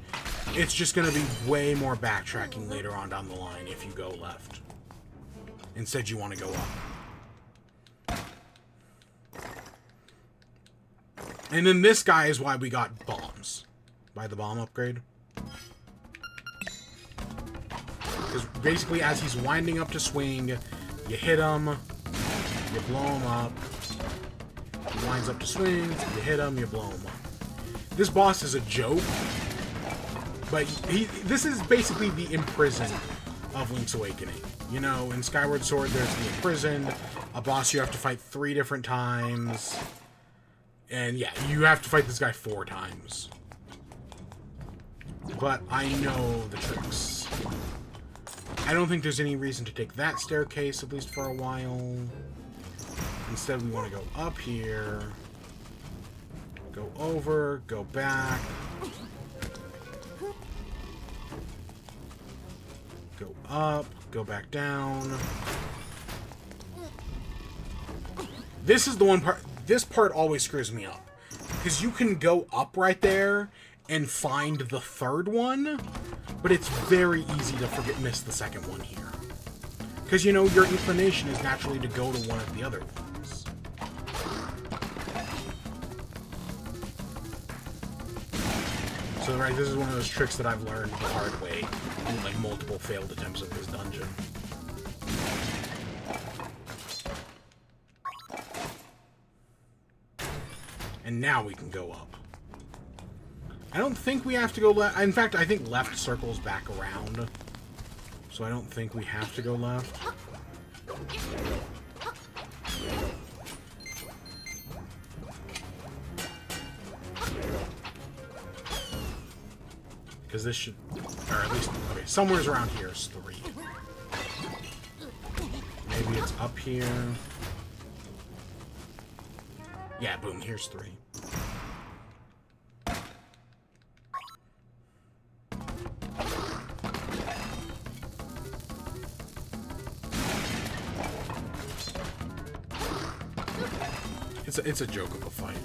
S1: It's just going to be way more backtracking later on down the line if you go left. Instead, you want to go up. And then this guy is why we got bombs. By the bomb upgrade. Because basically, as he's winding up to swing, you hit him, you blow him up. He winds up to swing, you hit him, you blow him up. This boss is a joke. But this is basically the imprisoned of Link's Awakening. You know, in Skyward Sword, there's the imprisoned, a boss you have to fight 3 different times. And yeah, you have to fight this guy 4 times. But I know the tricks. I don't think there's any reason to take that staircase, at least for a while. Instead, we want to go up here. Go over, go back. Go up, go back down. This is the one part... This part always screws me up. Because you can go up right there and find the 3rd one, but it's very easy to miss the 2nd one here. Because, you know, your inclination is naturally to go to one of the other ones. So So, right, this is one of those tricks that I've learned the hard way in, like, multiple failed attempts of this dungeon. And now we can go up. I don't think we have to go left. In fact, I think left circles back around. So I don't think we have to go left. Because this should, or at least, okay, somewhere's around here is 3. Maybe it's up here. Yeah, boom, here's 3. It's a joke of a fight.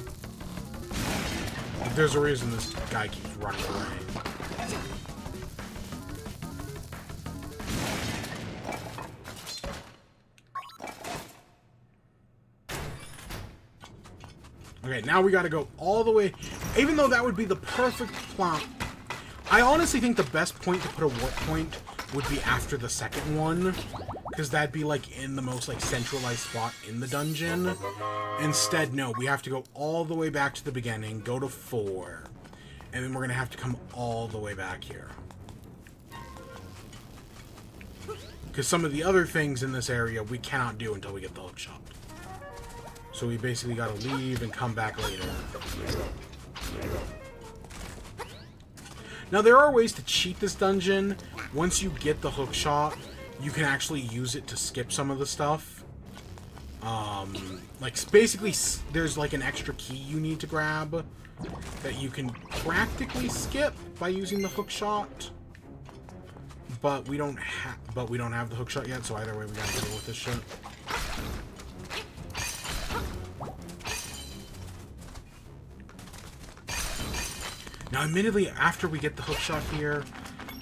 S1: There's a reason this guy keeps running away. Okay, now we gotta go all the way. Even though that would be the perfect plot, I honestly think the best point to put a warp point would be after the second one, because that'd be like in the most like centralized spot in the dungeon. Instead, no, we have to go all the way back to the beginning, go to 4, and then we're gonna have to come all the way back here. Because some of the other things in this area we cannot do until we get the hook shot. So we basically gotta leave and come back later. Now there are ways to cheat this dungeon. Once you get the hook shot, you can actually use it to skip some of the stuff. Like basically there's like an extra key you need to grab that you can practically skip by using the hook shot. But we don't have the hook shot yet, so either way we gotta deal with this shit. Now, admittedly, after we get the hook shot here,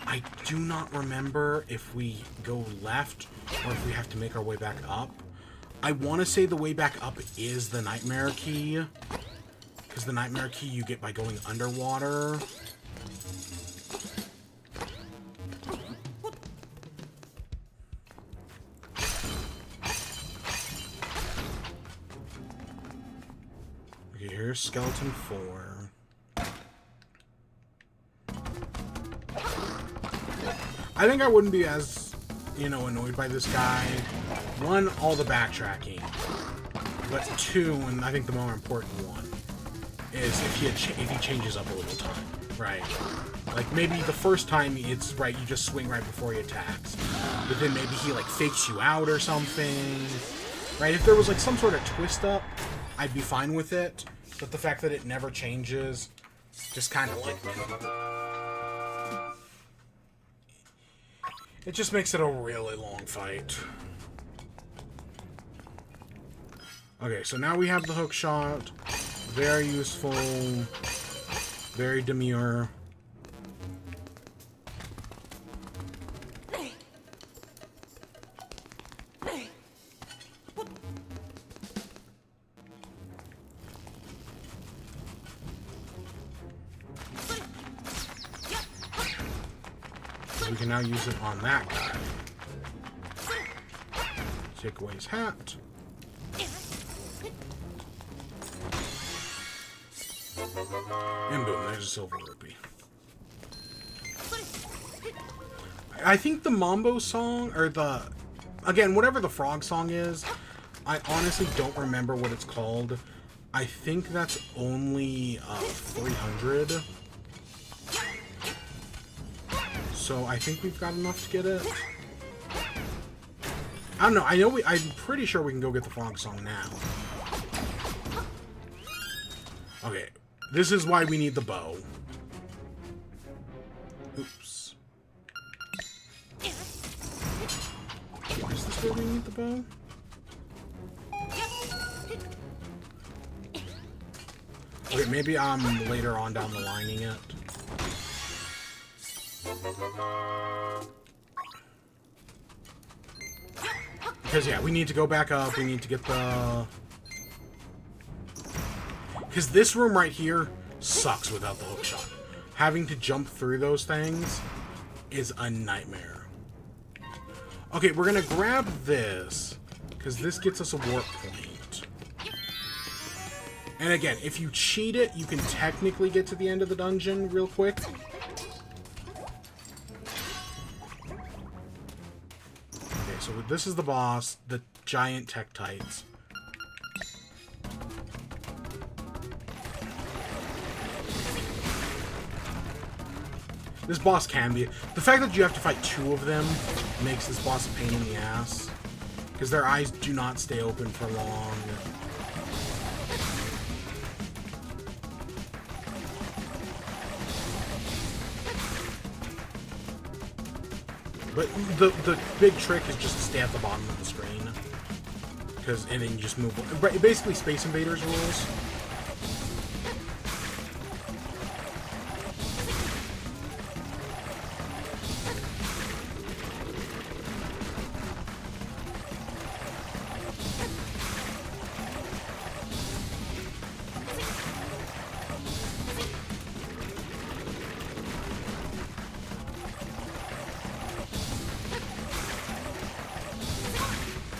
S1: I do not remember if we go left or if we have to make our way back up. I want to say the way back up is the nightmare key, because the nightmare key you get by going underwater. Okay, here's skeleton 4. I think I wouldn't be as, you know, annoyed by this guy. 1, all the backtracking. But 2, and I think the more important one, is if he changes up a little time, right? Like, maybe the first time it's, right, you just swing right before he attacks. But then maybe he, like, fakes you out or something. Right? If there was, like, some sort of twist up, I'd be fine with it. But the fact that it never changes, just kind of like... It just makes it a really long fight. Okay, so now we have the hook shot. Very useful. Very demure. We can now use it on that guy. Take away his hat. And boom, there's a silver rupee. I think the Mambo song, or the... Again, whatever the frog song is, I honestly don't remember what it's called. I think that's only 300. So I think we've got enough to get it. I don't know. I'm pretty sure we can go get the frog song now. Okay. This is why we need the bow. Oops. Is this where we need the bow? Okay, maybe I'm later on down the lining it. Because, yeah, we need to go back up. We need to get the... Because this room right here sucks without the hook shot. having to jump through those things is a nightmare. Okay, we're gonna grab this, because this gets us a warp point. And again, if you cheat it, you can technically get to the end of the dungeon real quick. Okay, so this is the boss, the giant Tektites. This boss can be... The fact that you have to fight 2 of them makes this boss a pain in the ass. Because their eyes do not stay open for long. But the big trick is just to stay at the bottom of the screen. And then you just move... Basically Space Invaders rules.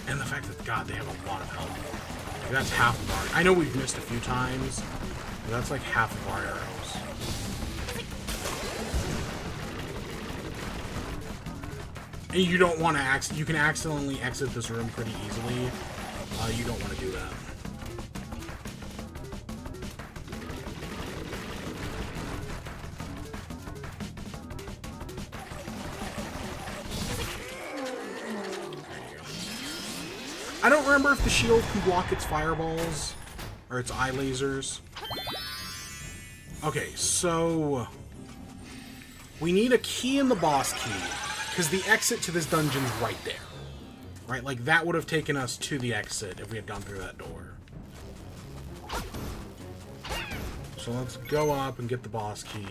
S1: And the fact that, God, they have a lot of health. Like, that's half of our... I know we've missed a few times, but that's like half of our arrows. And you don't want to... You can accidentally exit this room pretty easily. You don't want to do that. I don't remember if the shield can block its fireballs or its eye lasers. Okay, so we need a key in the boss key because the exit to this dungeon's right there. Right? Like that would have taken us to the exit if we had gone through that door. So let's go up and get the boss key.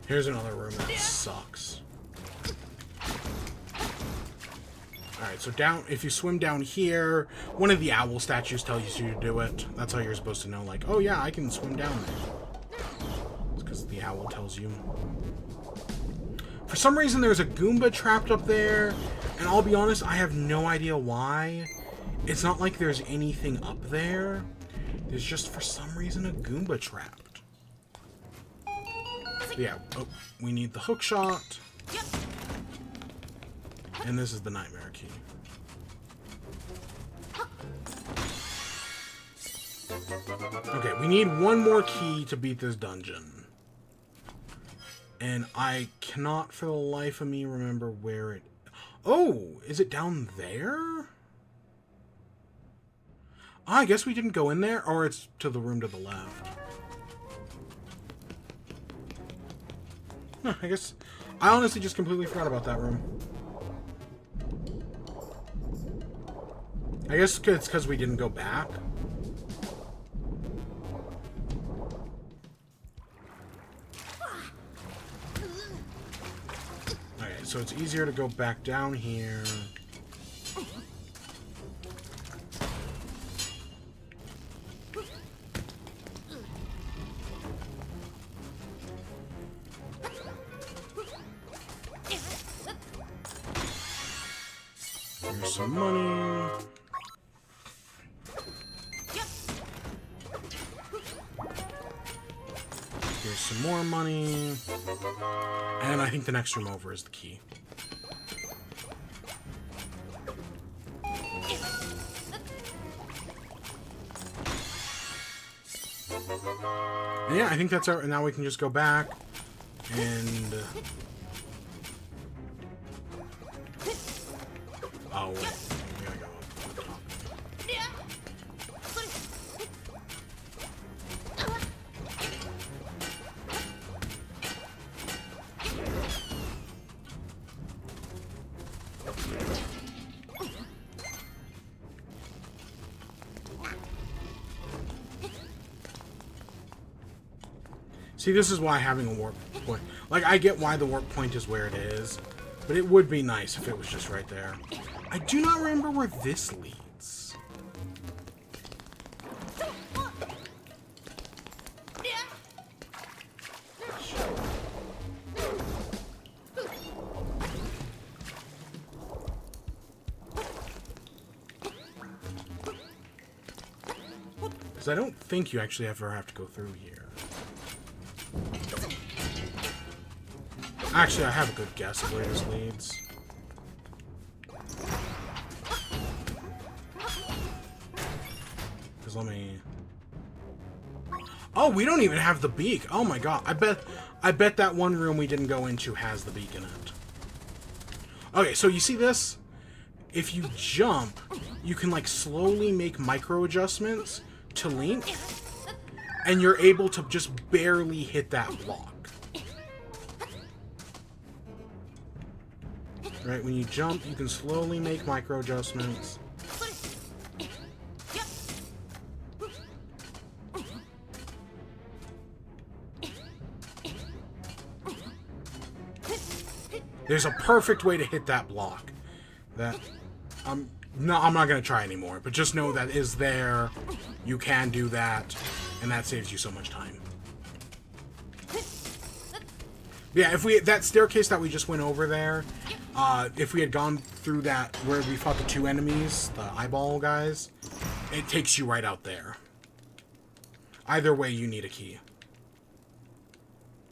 S1: Here's another room that sucks. Alright, so down, if you swim down here, one of the owl statues tells you to do it. That's how you're supposed to know, like, oh yeah, I can swim down there. It's because the owl tells you. For some reason, there's a Goomba trapped up there, and I'll be honest, I have no idea why. It's not like there's anything up there. There's just, for some reason, a Goomba trapped. Yeah, oh, we need the hook shot. And this is the nightmare key. Okay, we need one more key to beat this dungeon. And I cannot for the life of me remember where it... Oh, is it down there? I guess we didn't go in there, or it's to the room to the left. Huh, I guess... I honestly just completely forgot about that room. I guess it's because we didn't go back. Okay, so it's easier to go back down here. Here's some money. Here's some more money. And I think the next room over is the key. And yeah, I think that's our... Now we can just go back and... Oh, wait. We gotta go up the top. See, this is why having a warp point... Like, I get why the warp point is where it is, but it would be nice if it was just right there. I do not remember where this leads. Because I don't think you actually ever have to go through here. Actually, I have a good guess of where this leads. Because let me... Oh, we don't even have the beak. Oh my god. I bet that one room we didn't go into has the beak in it. Okay, so you see this? If you jump, you can like slowly make micro adjustments to Link, and you're able to just barely hit that block. Right, when you jump, you can slowly make micro adjustments. There's a perfect way to hit that block. That no, I'm not gonna try anymore, but just know that is there. You can do that, and that saves you so much time. Yeah, if we that staircase that we just went over there, if we had gone through that where we fought the two enemies, the eyeball guys, it takes you right out there. Either way, you need a key.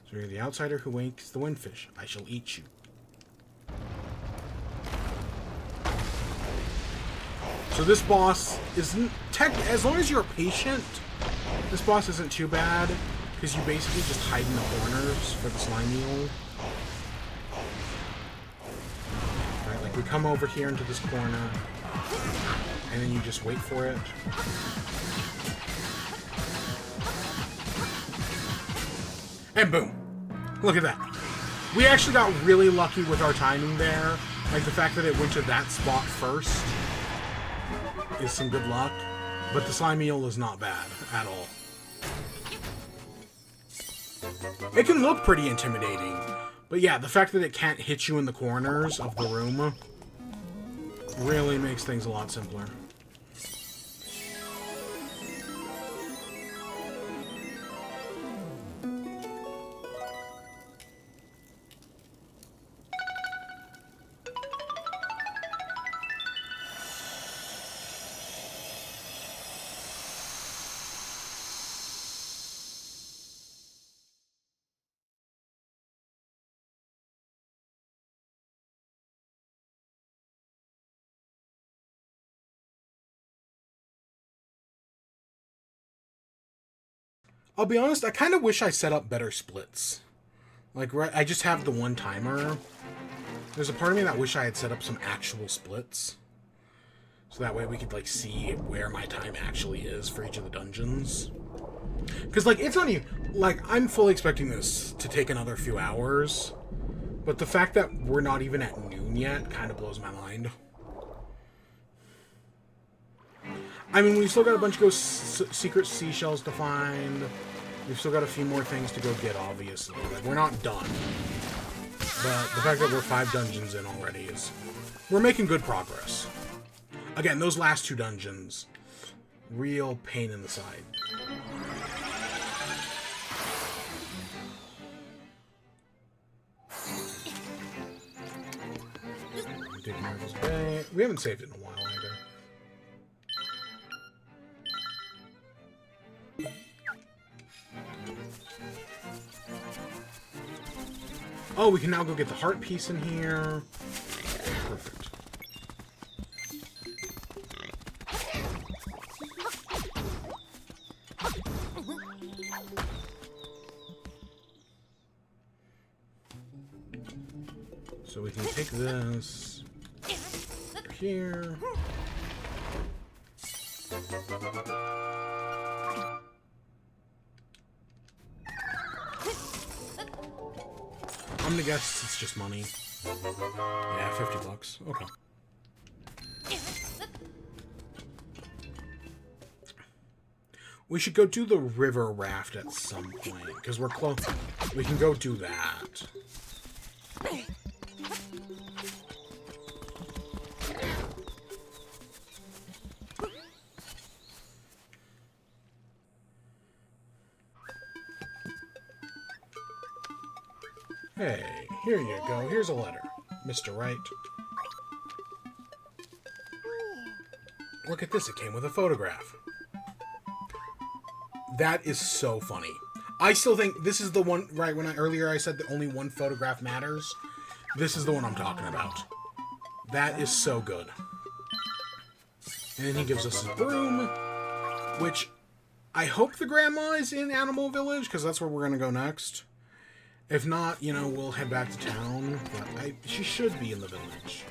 S1: So you're the outsider who wakes the windfish. I shall eat you. So this boss isn't as long as you're patient, this boss isn't too bad, because you basically just hide in the corners for the slime eel. Right, like we come over here into this corner, and then you just wait for it. And boom! Look at that. We actually got really lucky with our timing there. Like the fact that it went to that spot first is some good luck, but the slime eel is not bad at all. It can look pretty intimidating, but yeah, the fact that it can't hit you in the corners of the room really makes things a lot simpler. I'll be honest, I kind of wish I set up better splits. Like, I just have the one timer. There's a part of me that wish I had set up some actual splits. So that way we could, like, see where my time actually is for each of the dungeons. Because, like, it's not even... Like, I'm fully expecting this to take another few hours. But the fact that we're not even at noon yet kind of blows my mind. I mean, we've still got a bunch of secret seashells to find. We've still got a few more things to go get, obviously. Like, we're not done. But the fact that we're 5 dungeons in already is... We're making good progress. Again, those last 2 dungeons, real pain in the side. We haven't saved it in a while either. Oh, we can now go get the heart piece in here. Perfect. So we can take this here. I'm gonna guess it's just money. Yeah, 50 bucks. Okay. We should go do the river raft at some point, because we're close. We can go do that. Hey, here you go. Here's a letter, Mr. Wright. Look at this. It came with a photograph. That is so funny. I still think this is the one, right, when earlier I said that only one photograph matters. This is the one I'm talking about. That is so good. And he gives us his broom, which I hope the grandma is in Animal Village, because that's where we're going to go next. If not, you know, we'll head back to town, but she should be in the village.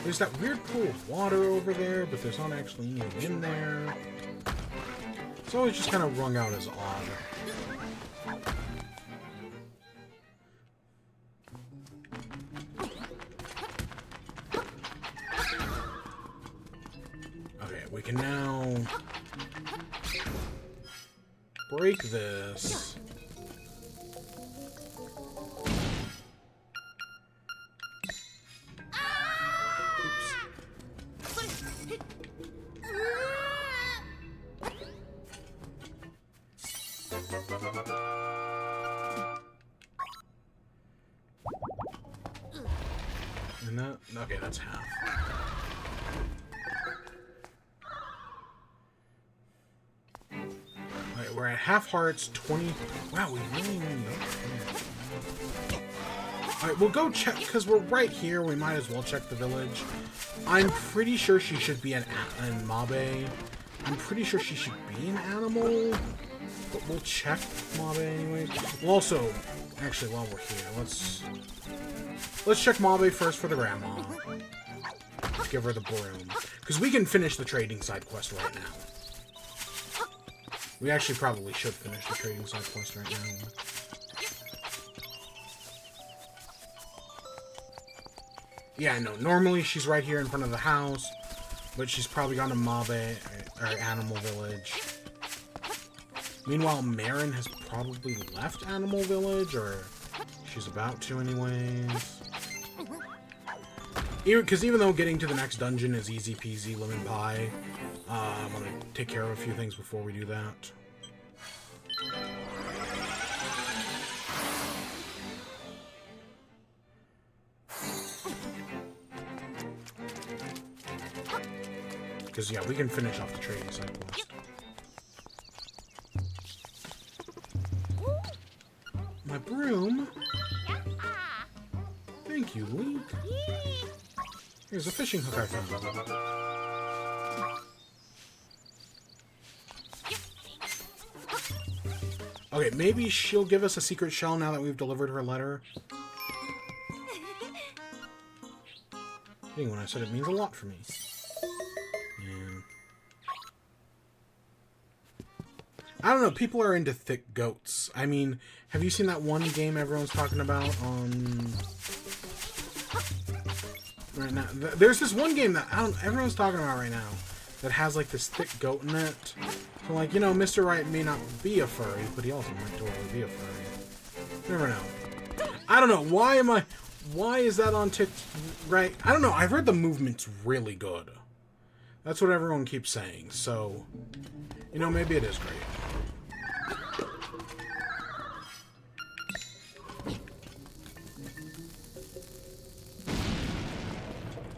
S1: There's that weird pool of water over there, but there's not actually anything in there. It's always just kind of rung out as odd. Okay, we can now break this. And that, okay, that's half. Alright, we're at half hearts, 20. Wow, we really need that. Alright, we'll go check, because we're right here, we might as well check the village. I'm pretty sure she should be in Mabe. I'm pretty sure she should be an animal. But we'll check Mabe anyways. We'll also, actually, while we're here, let's check Mabe first for the grandma. Let's give her the broom. Because we can finish the trading side quest right now. We actually probably should finish the trading side quest right now. Yeah, no, normally she's right here in front of the house. But she's probably gone to Mabe, or Animal Village. Meanwhile, Marin has probably left Animal Village, or she's about to anyways. Because even though getting to the next dungeon is easy peasy lemon pie, I'm going to take care of a few things before we do that. Because, yeah, we can finish off the trading side quest. My broom? Thank you, Link. Here's a fishing hook I found. Okay, maybe she'll give us a secret shell now that we've delivered her letter. When I said it means a lot for me. Yeah. I don't know, people are into thick goats. I mean, have you seen that one game everyone's talking about on... right now? There's this one game that everyone's talking about right now that has, like, this thick goat in it. So, like, you know, Mr. Wright may not be a furry, but he also might totally be a furry. You never know. I don't know, why is that on TikTok? Right? I don't know, I've heard the movement's really good. That's what everyone keeps saying, so... You know, maybe it is great.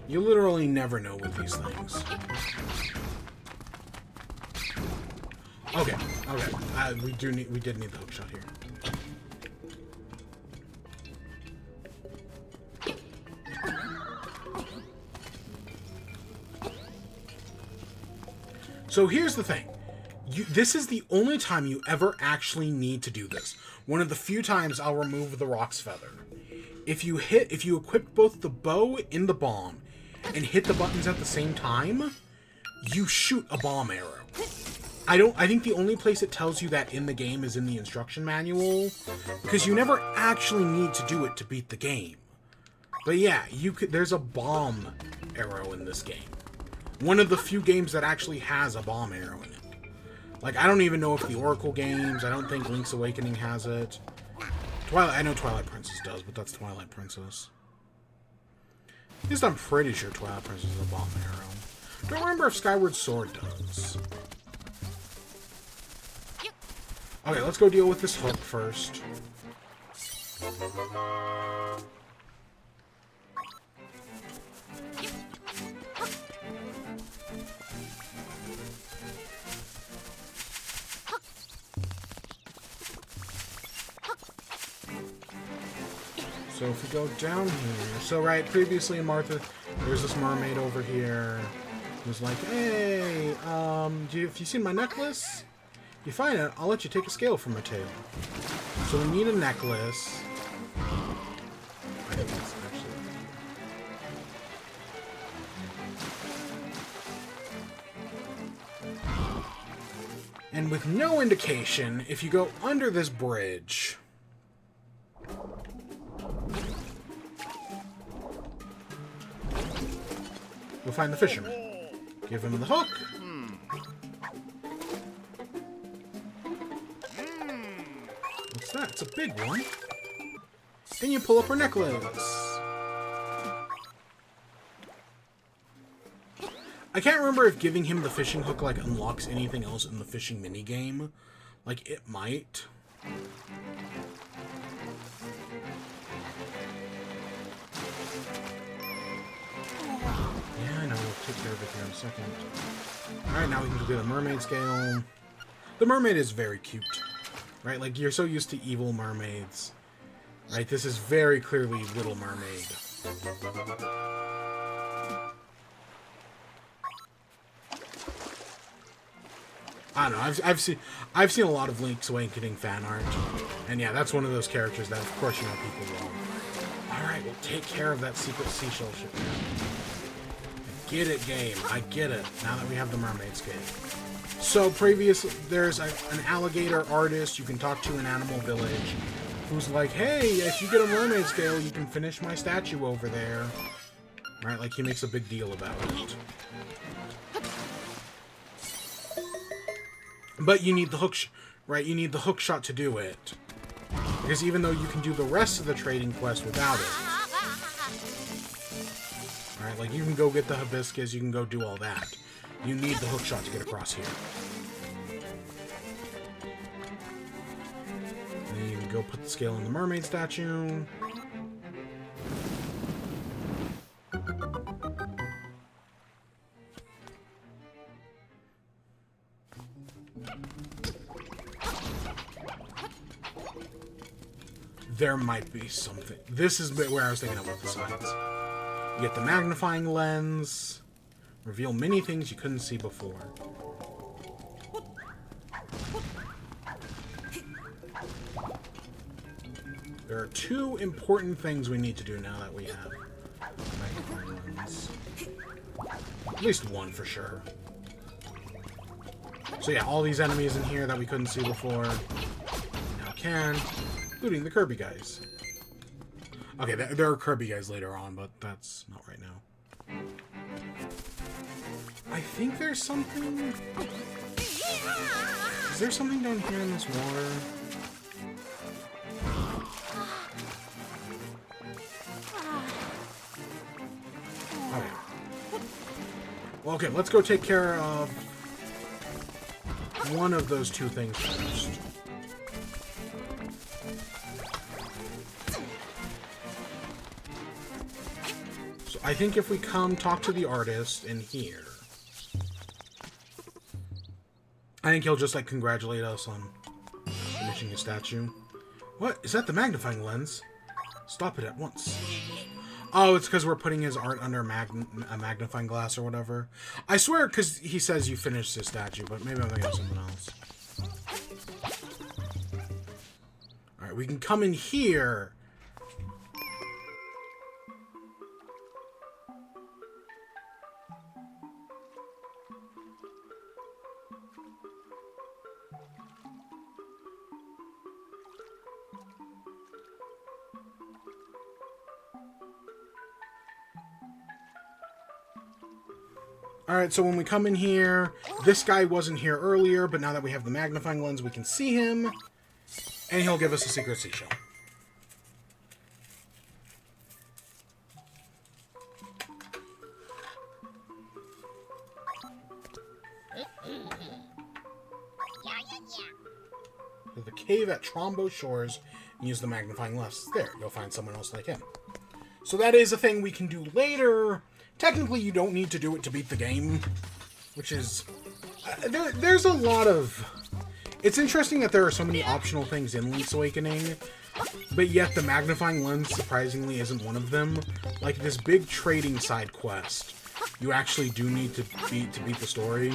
S1: You literally never know with these things. Okay, okay. We did need the hookshot here. So here's the thing. This is the only time you ever actually need to do this. One of the few times I'll remove the Rock's Feather. If you equip both the bow and the bomb, and hit the buttons at the same time, you shoot a bomb arrow. I think the only place it tells you that in the game is in the instruction manual, because you never actually need to do it to beat the game. But yeah, there's a bomb arrow in this game. One of the few games that actually has a bomb arrow in it. Like, I don't even know if the Oracle games, I don't think Link's Awakening has it. I know Twilight Princess does, but that's Twilight Princess. At least I'm pretty sure Twilight Princess is a bomb arrow. Don't remember if Skyward Sword does. Okay, let's go deal with this hook first. So if we go down here... So, right, previously in Martha, there's this mermaid over here who's like, hey, have you seen my necklace? If you find it, I'll let you take a scale from my tail. So we need a necklace. I think that's actually right. And with no indication, if you go under this bridge... You'll find the fisherman. Give him the hook. What's that? It's a big one. Then you pull up her necklace. I can't remember if giving him the fishing hook, like, unlocks anything else in the fishing minigame. Like, it might. Yeah, I know. We'll take care of it here in a second. Alright, now we can do the mermaid scale. The mermaid is very cute. Right? Like, you're so used to evil mermaids. Right? This is very clearly Little Mermaid. I don't know. I've seen a lot of Link's Awakening fan art, and yeah, that's one of those characters that, of course, you know people love. All right, we'll take care of that secret seashell ship now. I get it, game. I get it. Now that we have the mermaid scale. So there's an alligator artist you can talk to in Animal Village, who's like, hey, if you get a mermaid scale, you can finish my statue over there. Right? Like, he makes a big deal about it. But you need the hook, right? You need the hook shot to do it. Because even though you can do the rest of the trading quest without it. Alright, like you can go get the hibiscus, you can go do all that. You need the hook shot to get across here. And then you can go put the scale in the mermaid statue. There might be something. This is where I was thinking about the sides. You get the magnifying lens. Reveal many things you couldn't see before. There are two important things we need to do now that we have magnifying lens. At least one for sure. So yeah, all these enemies in here that we couldn't see before, now can. Including the Kirby guys. Okay, there are Kirby guys later on, but that's not right now. I think there's something... Is there something down here in this water? Okay. Well, okay, let's go take care of one of those two things first. I think if we come talk to the artist in here, I think he'll just, like, congratulate us on finishing his statue. What? Is that the magnifying lens? Stop it at once. Oh, it's because we're putting his art under a magnifying glass or whatever. I swear, because he says you finished his statue, but maybe I'm thinking of something else. Alright, we can come in here. Alright, so when we come in here, this guy wasn't here earlier, but now that we have the magnifying lens, we can see him. And he'll give us a secret seashell. The cave at Trombo Shores, and use the magnifying lens. There, you'll find someone else like him. So that is a thing we can do later. Technically, you don't need to do it to beat the game, which is... there's a lot of... It's interesting that there are so many optional things in Link's Awakening, but yet the magnifying lens, surprisingly, isn't one of them. Like this big trading side quest, you actually do need to beat the story.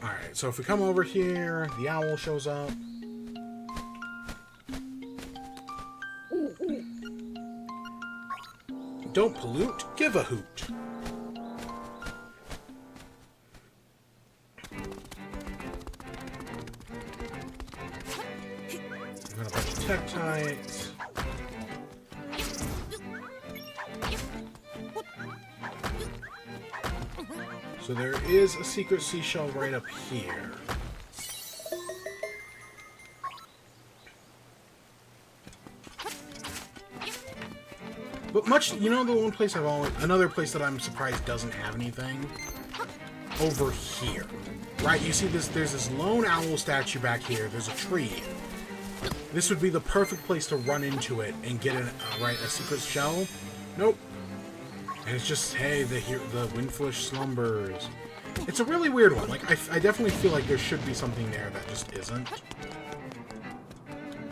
S1: Alright, so if we come over here, the owl shows up. Don't pollute, give a hoot. We've got a bunch of Tektites. So there is a secret seashell right up here. But much, you know, the one place another place that I'm surprised doesn't have anything? Over here. Right, you see this, there's this lone owl statue back here, there's a tree. This would be the perfect place to run into it and get a secret shell. Nope. And it's just, hey, the Windflesh slumbers. It's a really weird one. Like, I definitely feel like there should be something there that just isn't.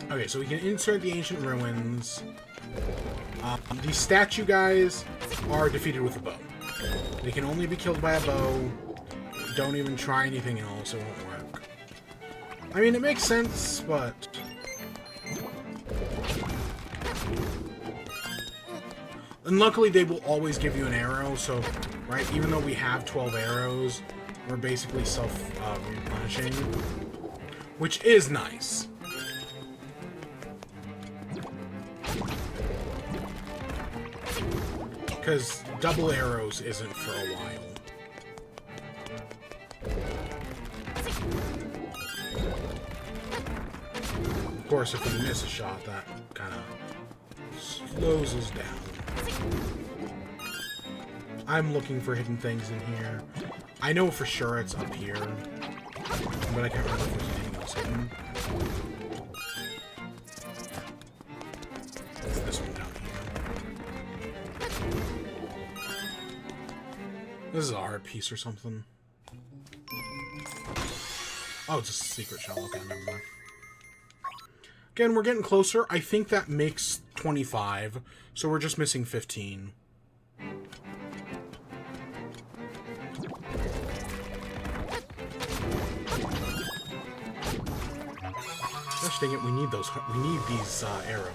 S1: Okay, so we can insert the ancient ruins. These statue guys are defeated with a bow. They can only be killed by a bow. Don't even try anything else, it won't work. I mean, it makes sense, but... And luckily, they will always give you an arrow, so, right, even though we have 12 arrows, we're basically self-replenishing, which is nice. Because double arrows isn't for a while. Of course, if we miss a shot, that kind of slows us down. I'm looking for hidden things in here. I know for sure it's up here, but I can't remember if there's anything else hidden. It's this one down here. This is an art piece or something. Oh, it's a secret shell. Okay, never mind. Again, we're getting closer. I think that makes 25, so we're just missing 15. Gosh dang it, we need those. We need these arrows.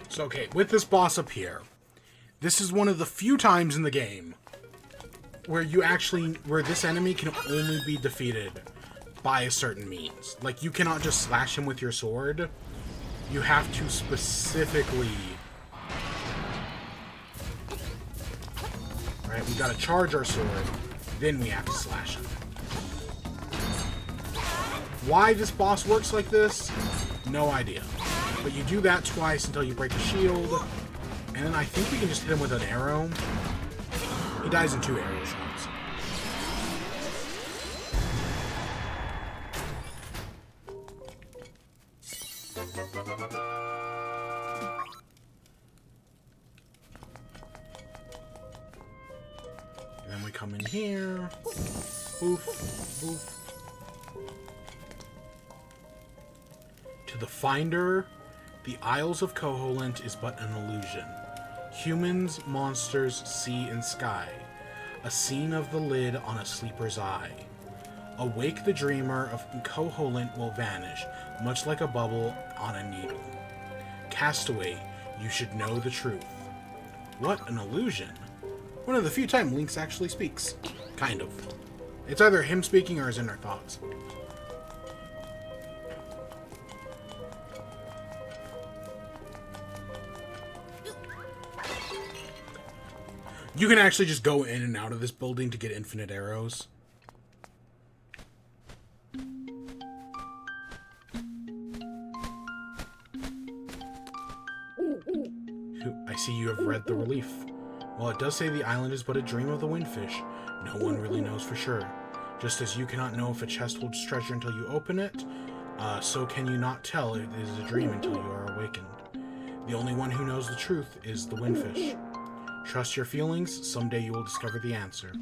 S1: So, okay, with this boss up here, this is one of the few times in the game where this enemy can only be defeated by a certain means. Like, you cannot just slash him with your sword. You have to specifically... Right, we gotta charge our sword, then we have to slash him. Why this boss works like this? No idea. But you do that twice until you break the shield, and then I think we can just hit him with an arrow. He dies in 2 arrow shots. And then we come in here. Boof, boof. To the Finder, the Isles of Koholint is but an illusion. Humans, monsters, sea, and sky. a scene of the lid on a sleeper's eye. Awake the dreamer of Koholint will vanish, much like a bubble on a needle. Castaway, you should know the truth. What an illusion. One of the few times Lynx actually speaks. Kind of. It's either him speaking or his inner thoughts. You can actually just go in and out of this building to get infinite arrows. I see you have read the relief. While it does say the island is but a dream of the windfish, no one really knows for sure. Just as you cannot know if a chest holds treasure until you open it, so can you not tell it is a dream until you are awakened. The only one who knows the truth is the windfish. Trust your feelings, someday you will discover the answer.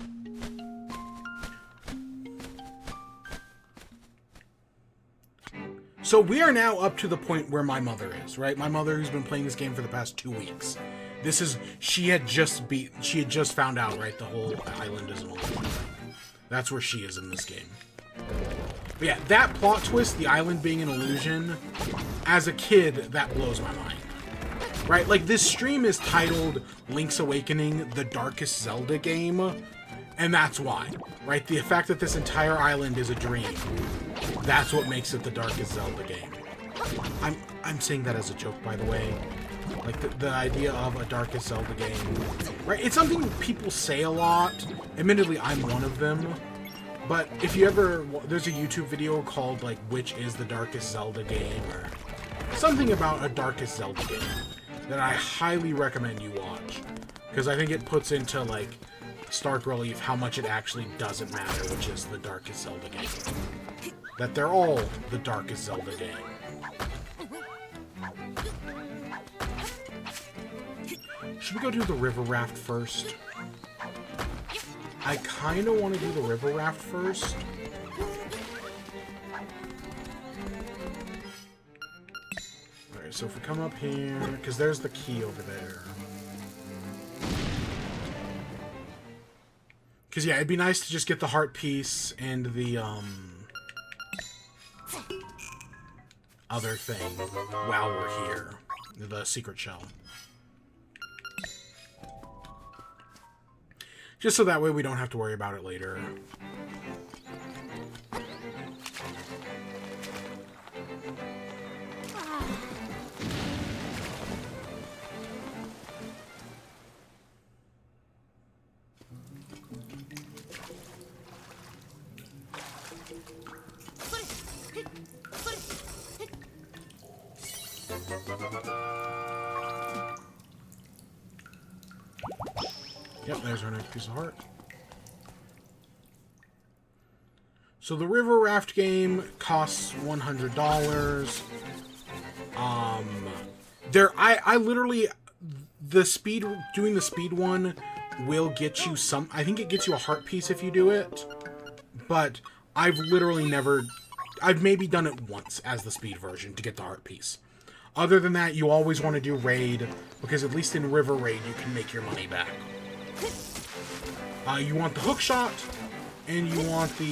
S1: So we are now up to the point where my mother is, right? My mother, who's been playing this game for the past 2 weeks. She had just found out, right? The whole island is an illusion. That's where she is in this game. But yeah, that plot twist, the island being an illusion, as a kid, that blows my mind. Right? Like, this stream is titled Link's Awakening, the Darkest Zelda Game, and that's why. Right? The fact that this entire island is a dream, that's what makes it the Darkest Zelda Game. I'm saying that as a joke, by the way. Like, the idea of a Darkest Zelda game. Right? It's something people say a lot. Admittedly, I'm one of them. But if you ever... There's a YouTube video called, like, Which is the Darkest Zelda Game? Or something about a Darkest Zelda game that I highly recommend you watch. Because I think it puts into, like, stark relief how much it actually doesn't matter which is the Darkest Zelda game. That they're all the Darkest Zelda game. Should we go do the river raft first? I kind of want to do the river raft first. Alright, so if we come up here, because there's the key over there. Because yeah, it'd be nice to just get the heart piece and the other thing while we're here. The secret shell. Just so that way we don't have to worry about it later. Yep, there's our next piece of heart. So the river raft game costs $100. I literally, doing the speed one will get you some, I think it gets you a heart piece if you do it, but I've literally never, I've maybe done it once as the speed version to get the heart piece. Other than that, you always want to do raid, because at least in river raid you can make your money back. You want the hook shot, and you want the,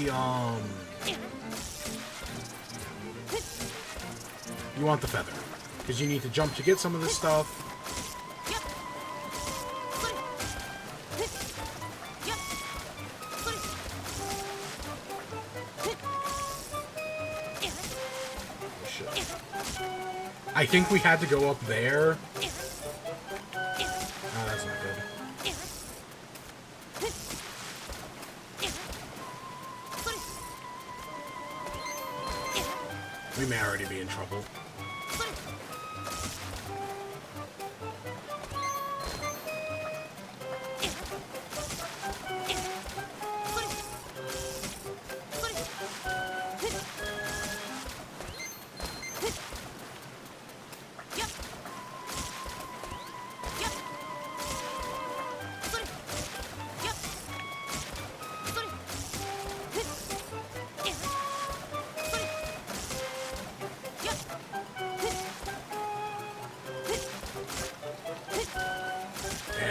S1: you want the feather, because you need to jump to get some of this stuff. I think we had to go up there. Oh, that's not good. We may already be in trouble.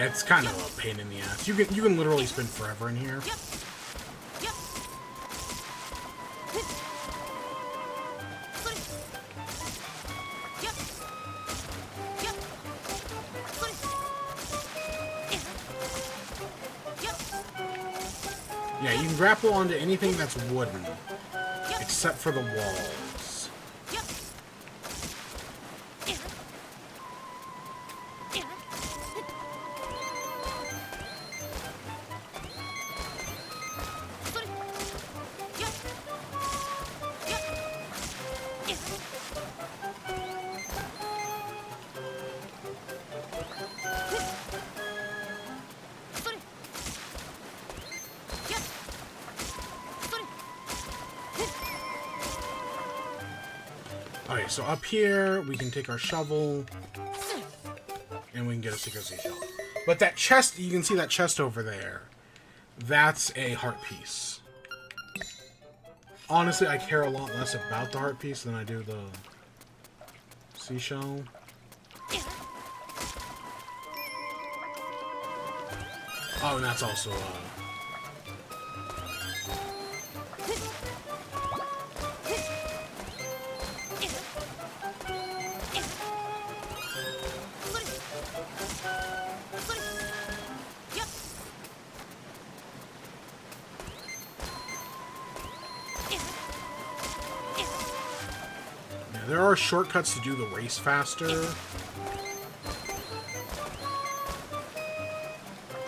S1: It's kind of a pain in the ass. You can literally spin forever in here. Yeah, you can grapple onto anything that's wooden, except for the walls. Okay, so up here, we can take our shovel, and we can get a secret seashell. But that chest, you can see that chest over there. That's a heart piece. Honestly, I care a lot less about the heart piece than I do the seashell. Oh, and that's also, there are shortcuts to do the race faster. And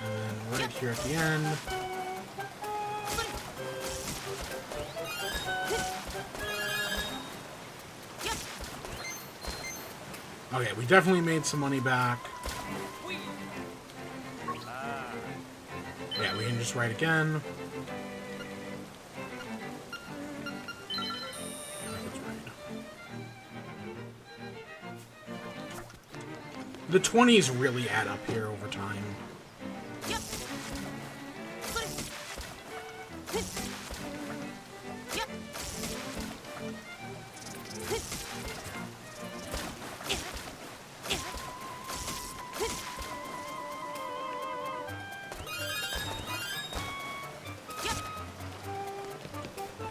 S1: then right here at the end. Okay, we definitely made some money back. Yeah, we can just write again. The 20s really add up here over time.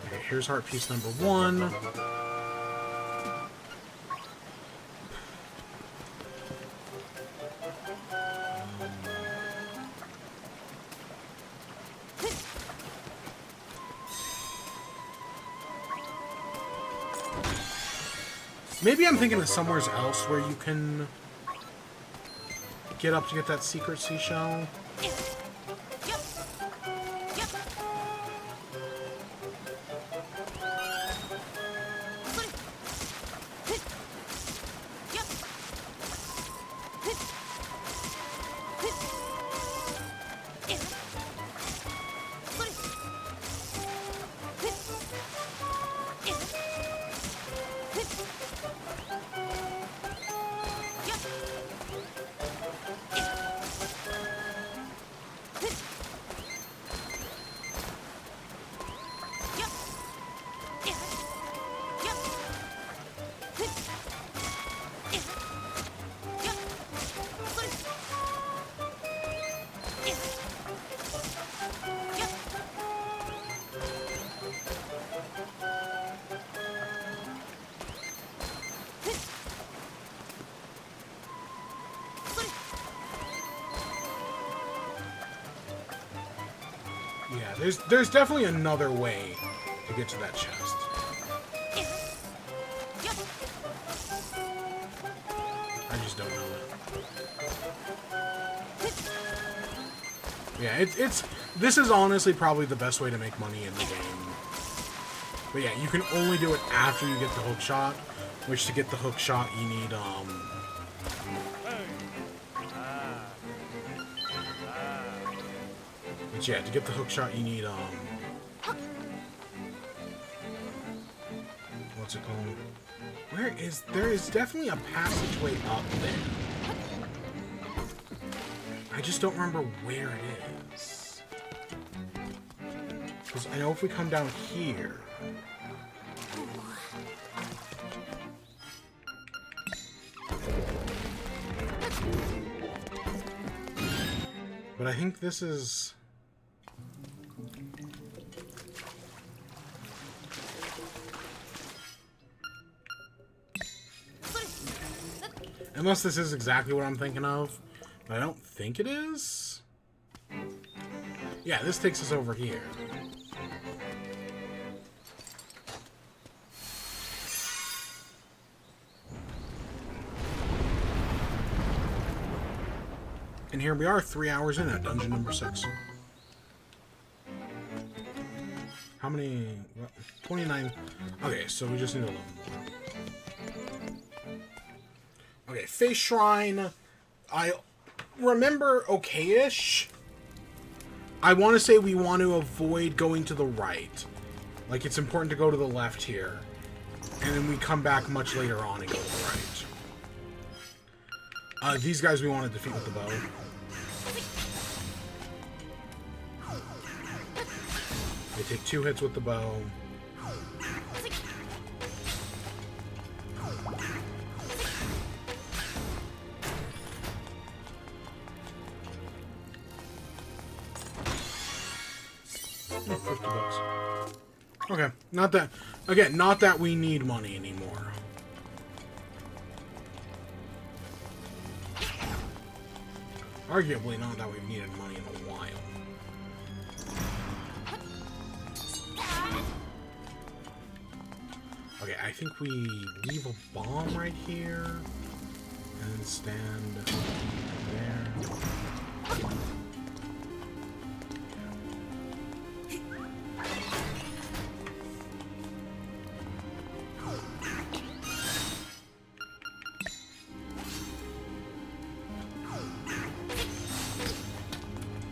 S1: Okay, here's heart piece number 1. Maybe I'm thinking of somewhere else where you can get up to get that secret seashell. Yeah, there's definitely another way to get to that chest. I just don't know it. Yeah, this is honestly probably the best way to make money in the game. But yeah, you can only do it after you get the hook shot, which to get the hook shot you need But yeah, to get the hook shot you need what's it called? There is definitely a passageway up there. I just don't remember where it is. Because I know if we come down here. but I think this is... Unless this is exactly what I'm thinking of. But I don't think it is. Yeah, this takes us over here. And here we are, 3 hours in at dungeon number 6. How many? What, 29. Okay, so we just need 11 more. Okay, Face Shrine. I remember okay-ish. I want to say we want to avoid going to the right. Like, it's important to go to the left here. And then we come back much later on and go to the right. These guys we want to defeat with the bow. They take 2 hits with the bow. $50. Okay, not that... Again, not that we need money anymore. Arguably not that we've needed money in a while. Okay, I think we leave a bomb right here. And then stand there.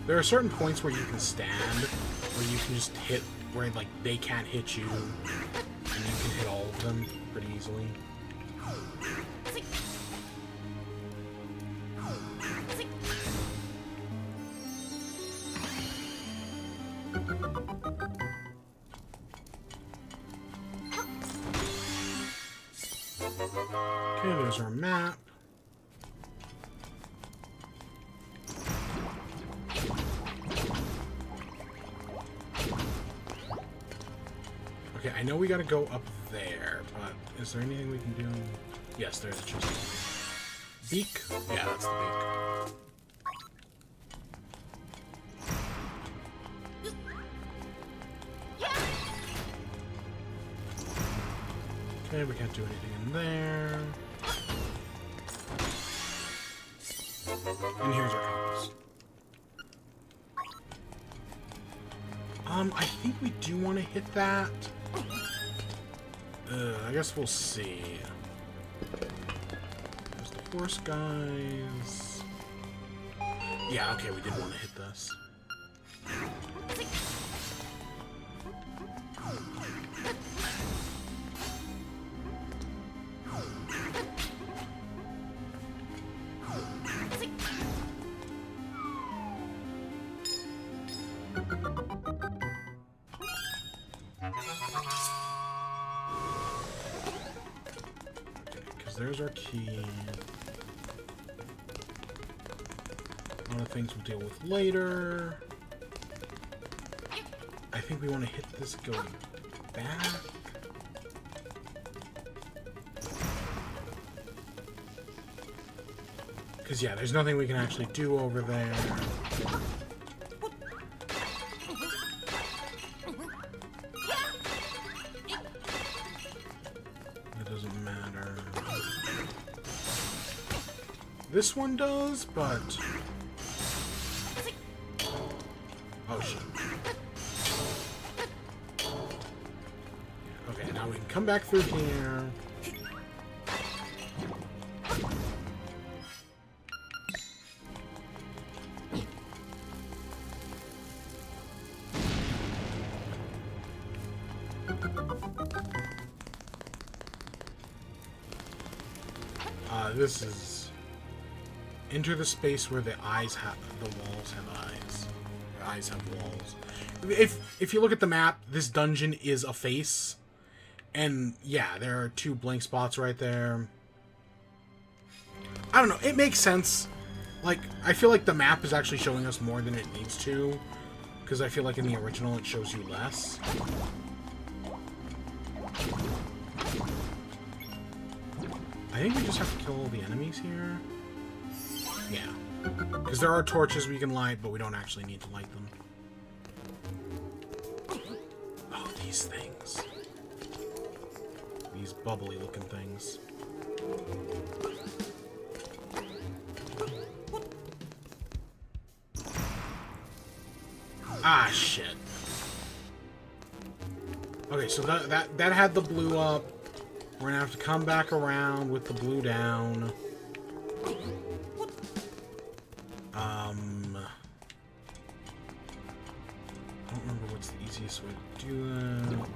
S1: There are certain points where you can stand, where you can just hit, where like they can't hit you, and you can hit all of them pretty easily. Okay, there's our map. Okay, I know we gotta go up there, but is there anything we can do? Yes, there's a chest. Beak? Yeah, that's the beak. Okay, we can't do anything in there. And here's our compass. I think we do want to hit that. I guess we'll see. There's the horse guys. Yeah, okay, we did want to hit this. There's our key. A lot of things we'll deal with later. I think we want to hit this going back. Because, yeah, there's nothing we can actually do over there. It doesn't matter. This one does, but... Oh, shit. Okay, now we can come back through here. This is... Enter the space where the eyes have... The walls have eyes. The eyes have walls. If you look at the map, this dungeon is a face. And, yeah, there are 2 blank spots right there. I don't know. It makes sense. Like, I feel like the map is actually showing us more than it needs to. Because I feel like in the original it shows you less. I think we just have to kill all the enemies here. Yeah. Because there are torches we can light, but we don't actually need to light them. Oh, these things. These bubbly looking things. Ah, shit. Okay, so that had the blue up. We're gonna have to come back around with the blue down. I don't remember what's the easiest way to do that.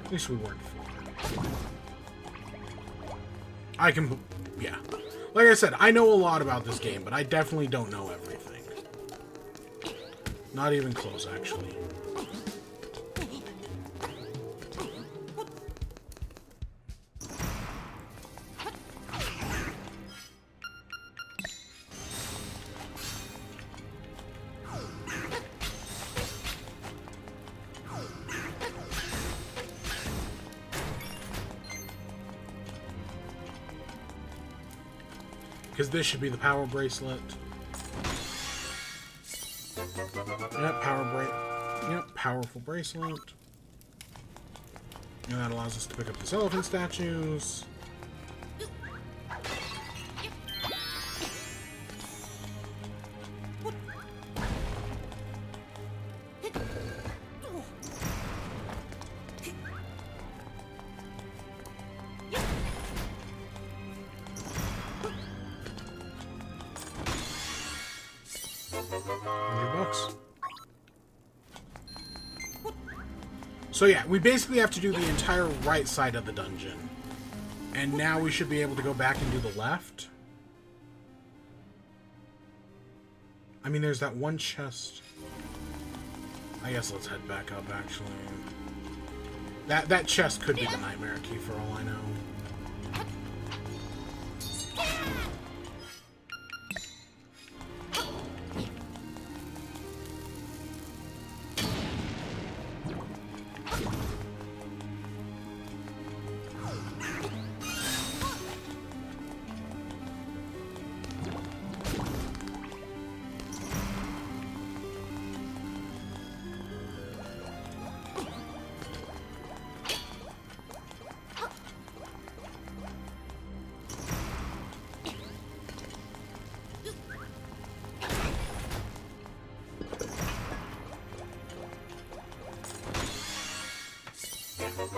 S1: At least we weren't far. I can... yeah. Like I said, I know a lot about this game, but I definitely don't know everything. Not even close, actually. Because this should be the power bracelet. Yep, powerful bracelet. And that allows us to pick up these elephant statues. So yeah, we basically have to do the entire right side of the dungeon. And now we should be able to go back and do the left. I mean, there's that one chest. I guess let's head back up, actually. That chest could be the nightmare key for all I know.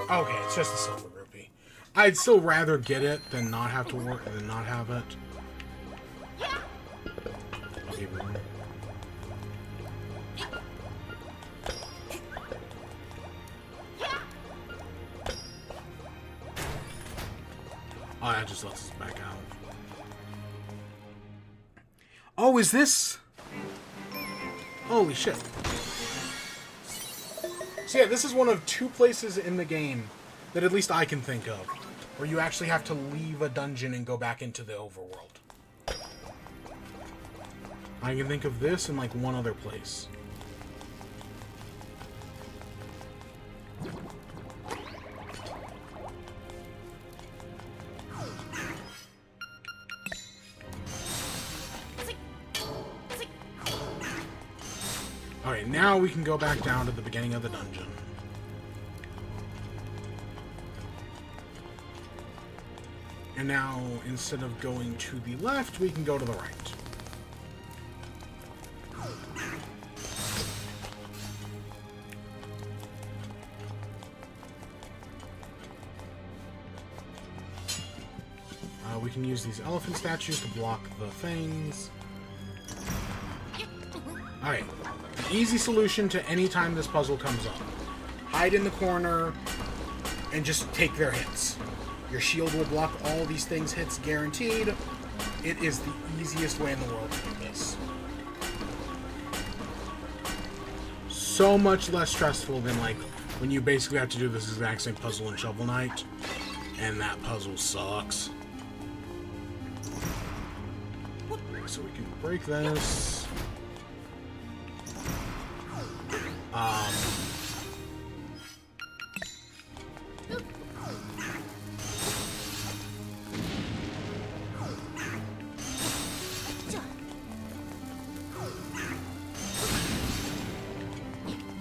S1: Okay, it's just a silver rupee. I'd still rather get it than not have to work than not have it. Okay, oh, that just lets us back out. Oh, is this? Holy shit. So yeah, this is one of two places in the game that at least I can think of where you actually have to leave a dungeon and go back into the overworld. I can think of this and like one other place. Alright, now we can go back down to the beginning of the dungeon. And now, instead of going to the left, we can go to the right. We can use these elephant statues to block the things. Alright. An easy solution to any time this puzzle comes up. Hide in the corner and just take their hits. Your shield will block all these things' hits guaranteed. It is the easiest way in the world to do this. so much less stressful than, like, when you basically have to do this exact same puzzle in Shovel Knight. And that puzzle sucks. So we can break this.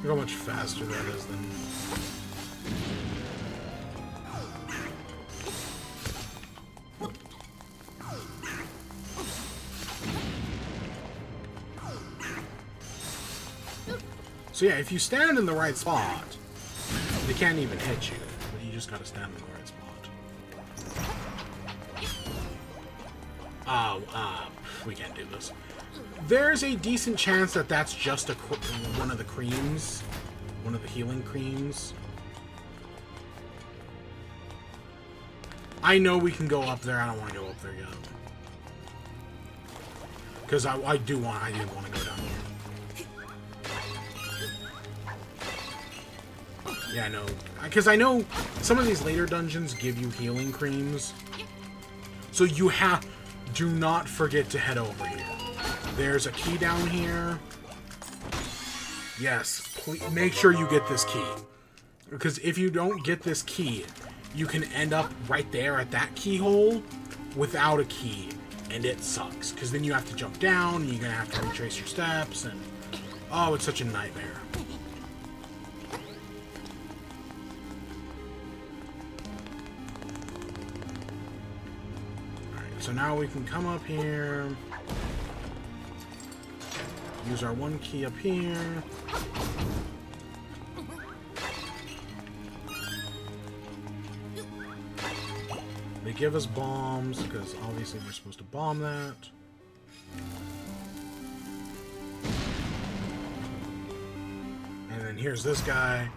S1: Look how much faster that is than... So yeah, if you stand in the right spot, they can't even hit you. But you just gotta stand in the right spot. We can't do this. There's a decent chance that that's just one of the creams. One of the healing creams. I know we can go up there. I don't want to go up there yet. Because I do want to go down here. Yeah, I know. Because I know some of these later dungeons give you healing creams. So you do not forget to head over here. There's a key down here. Yes, please make sure you get this key. Because if you don't get this key, you can end up right there at that keyhole without a key. And it sucks. Because then you have to jump down, and you're going to have to retrace your steps, and... Oh, it's such a nightmare. So now we can come up here, use our one key up here. They give us bombs, because obviously we're supposed to bomb that. And then here's this guy.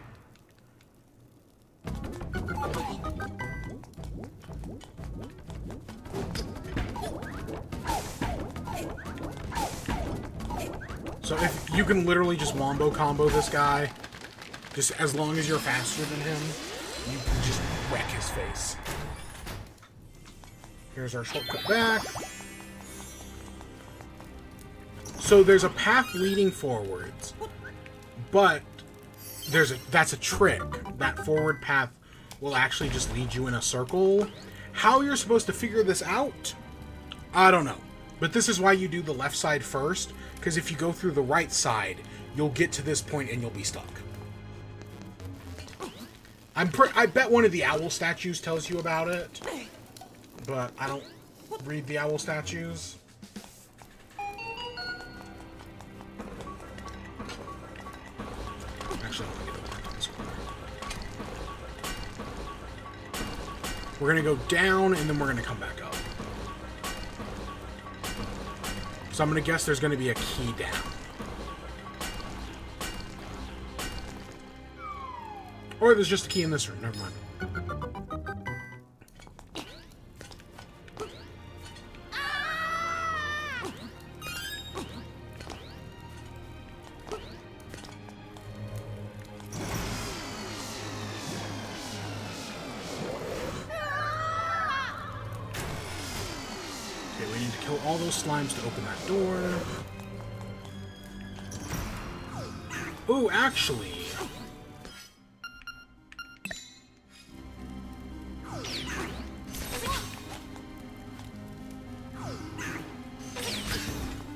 S1: So if you can literally just wombo combo this guy, just as long as you're faster than him, you can just wreck his face. Here's our shortcut back. So there's a path leading forwards, but that's a trick. That forward path will actually just lead you in a circle. How you're supposed to figure this out, I don't know. But this is why you do the left side first, because if you go through the right side, you'll get to this point and you'll be stuck. I bet one of the owl statues tells you about it, but I don't read the owl statues. Actually, I'm gonna get over this one. We're gonna go down and then we're gonna come back up. So I'm going to guess there's going to be a key down. Or there's just a key in this room. Never mind. Okay, we need to kill all those slimes to open that door. Ooh, actually...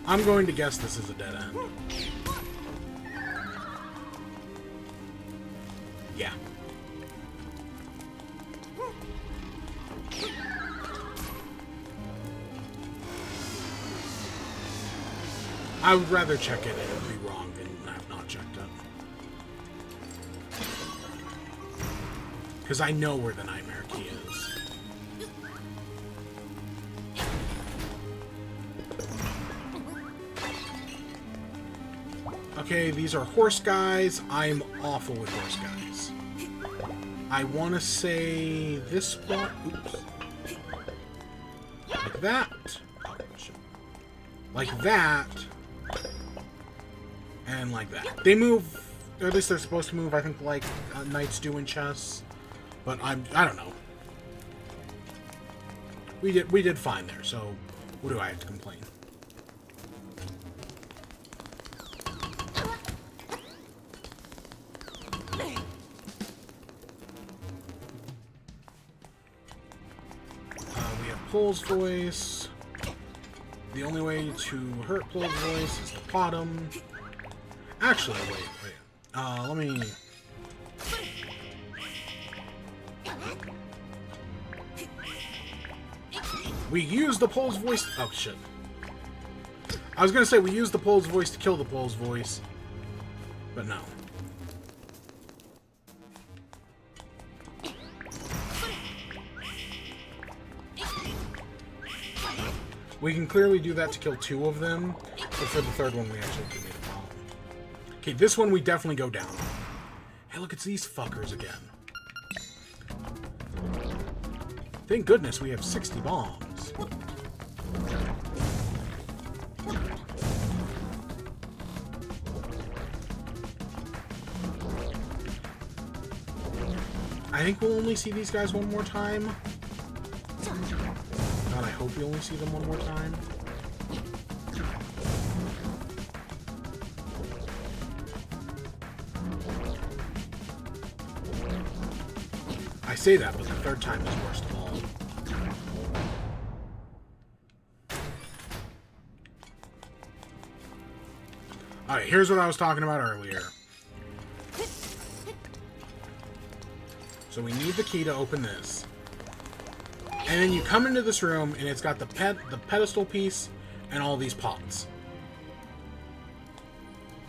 S1: I'm going to guess this is a dead end. Yeah. I would rather check it and be wrong than have not checked it. Because I know where the nightmare key is. Okay, these are horse guys. I'm awful with horse guys. I want to say this spot. Oops. Like that. Oh, shit. Like that. And like that. They move Or at least they're supposed to move, I think, like knights do in chess. But I don't know. We did fine there, so what do I have to complain? We have Pole's voice. The only way to hurt Pole's voice is to pot him. Actually, wait. Let me... We used the Pole's voice... Oh, shit. I was gonna say we used the Pole's voice to kill the Pole's voice. But no. We can clearly do that to kill 2 of them, but for the 3rd one we actually do need a bomb. Okay, this one we definitely go down. Hey, look, it's these fuckers again. Thank goodness we have 60 bombs. I think we'll only see these guys one more time. God, I hope we only see them one more time. I say that, but the 3rd time is worst of all. Alright, here's what I was talking about earlier. So we need the key to open this. And then you come into this room, and it's got the pedestal piece and all these pots.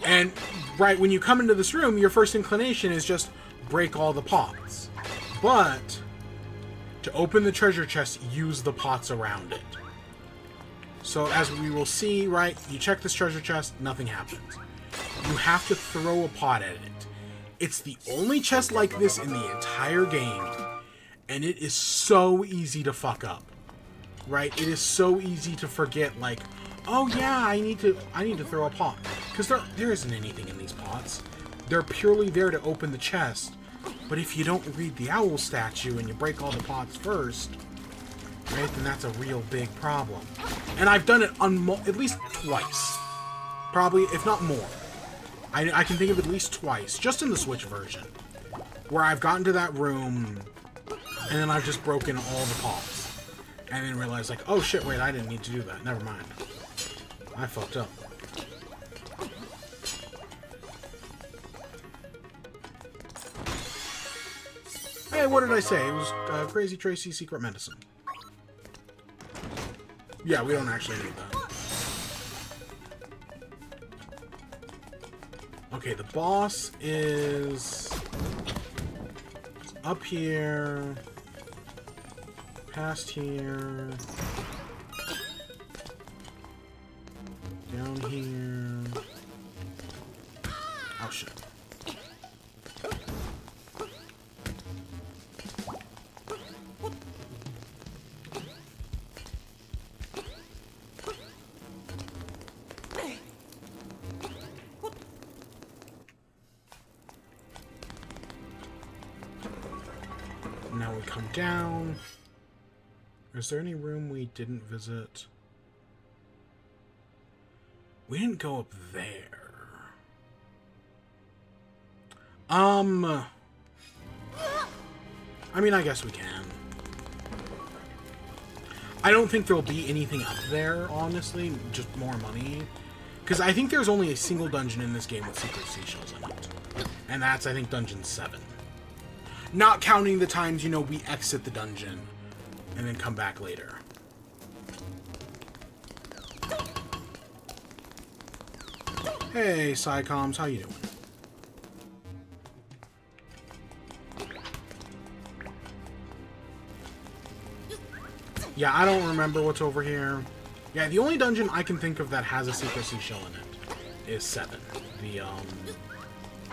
S1: And right when you come into this room, your first inclination is just break all the pots. But to open the treasure chest, use the pots around it. So as we will see, right, you check this treasure chest, nothing happens. You have to throw a pot at it. It's the only chest like this in the entire game, and it is so easy to fuck up. Right? It is so easy to forget, like, oh yeah, I need to throw a pot. Because there isn't anything in these pots. They're purely there to open the chest. But if you don't read the owl statue and you break all the pots first, right, then that's a real big problem. And I've done it at least twice. Probably, if not more. I can think of at least twice, just in the Switch version, where I've gotten to that room, and then I've just broken all the pots. And then realized, like, oh shit, wait, I didn't need to do that. Never mind. I fucked up. Hey, what did I say? It was Crazy Tracy's Secret Medicine. Yeah, we don't actually need that. Okay, the boss is up here, past here, down here. Oh shit. Now we come down. Is there any room we didn't visit? We didn't go up there. I mean, I guess we can. I don't think there'll be anything up there, honestly. Just more money. Because I think there's only a single dungeon in this game with secret seashells in it. And that's, I think, Dungeon 7. Not counting the times, you know, we exit the dungeon and then come back later. Hey, Psycoms, how you doing? Yeah, I don't remember what's over here. Yeah, the only dungeon I can think of that has a secret seashell in it is 7. The,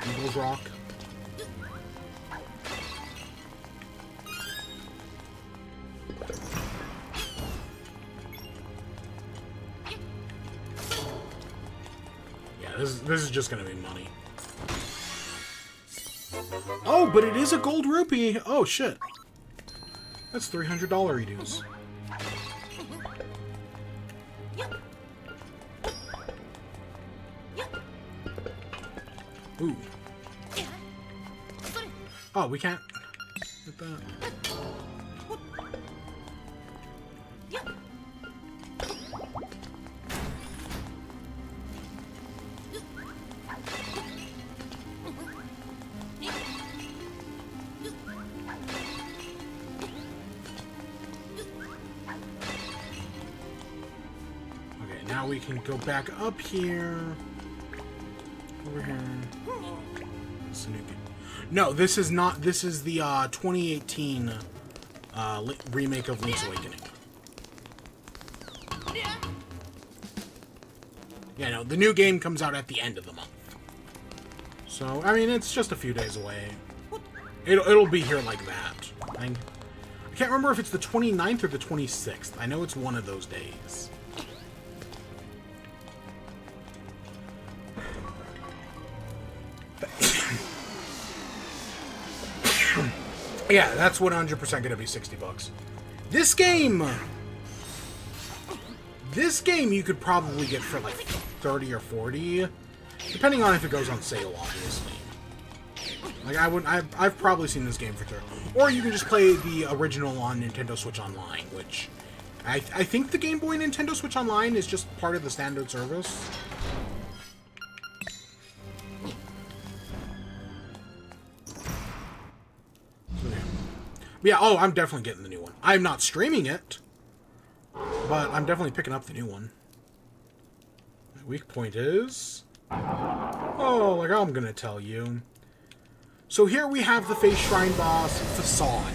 S1: Eagle's Rock. This is just gonna be money. Oh, but it is a gold rupee. Oh, shit. That's $300 dues. Ooh. Oh, we can't get that. Now we can go back up here. Over here. No, this is not. This is the 2018 remake of Link's Awakening. Yeah, no, the new game comes out at the end of the month. So, I mean, it's just a few days away. It'll be here like that. I can't remember if it's the 29th or the 26th. I know it's one of those days. Yeah, that's 100% going to be $60. This game you could probably get for like 30 or 40, depending on if it goes on sale, obviously. Like I've probably seen this game for 30. Or you can just play the original on Nintendo Switch Online, which I think the Game Boy Nintendo Switch Online is just part of the standard service. Yeah, oh, I'm definitely getting the new one. I'm not streaming it, but I'm definitely picking up the new one. My weak point is... Oh, like I'm gonna tell you. So here we have the Face Shrine boss, Facade.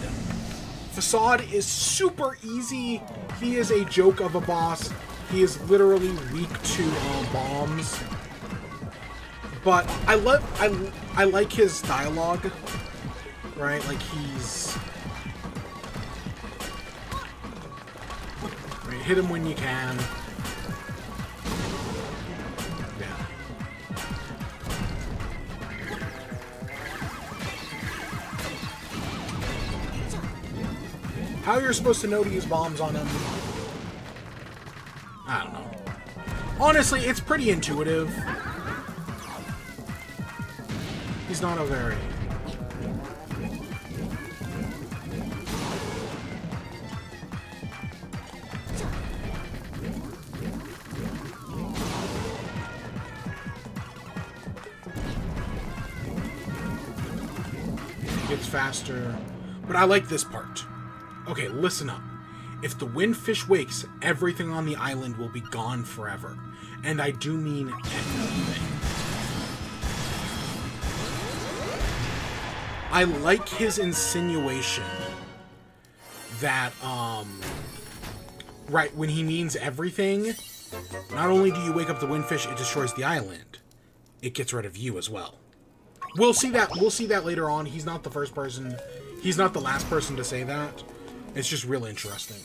S1: Facade is super easy. He is a joke of a boss. He is literally weak to bombs. But I like his dialogue, right? Like he's... Hit him when you can. Yeah. How you're supposed to know to use bombs on him? I don't know. Honestly, it's pretty intuitive. He's not a very... Gets faster, but I like this part. Okay, listen up. If the windfish wakes, everything on the island will be gone forever. And I do mean everything. I like his insinuation that, right, when he means everything, not only do you wake up the windfish, it destroys the island. It gets rid of you as well. We'll see that later on. He's not the first person. He's not the last person to say that. It's just real interesting.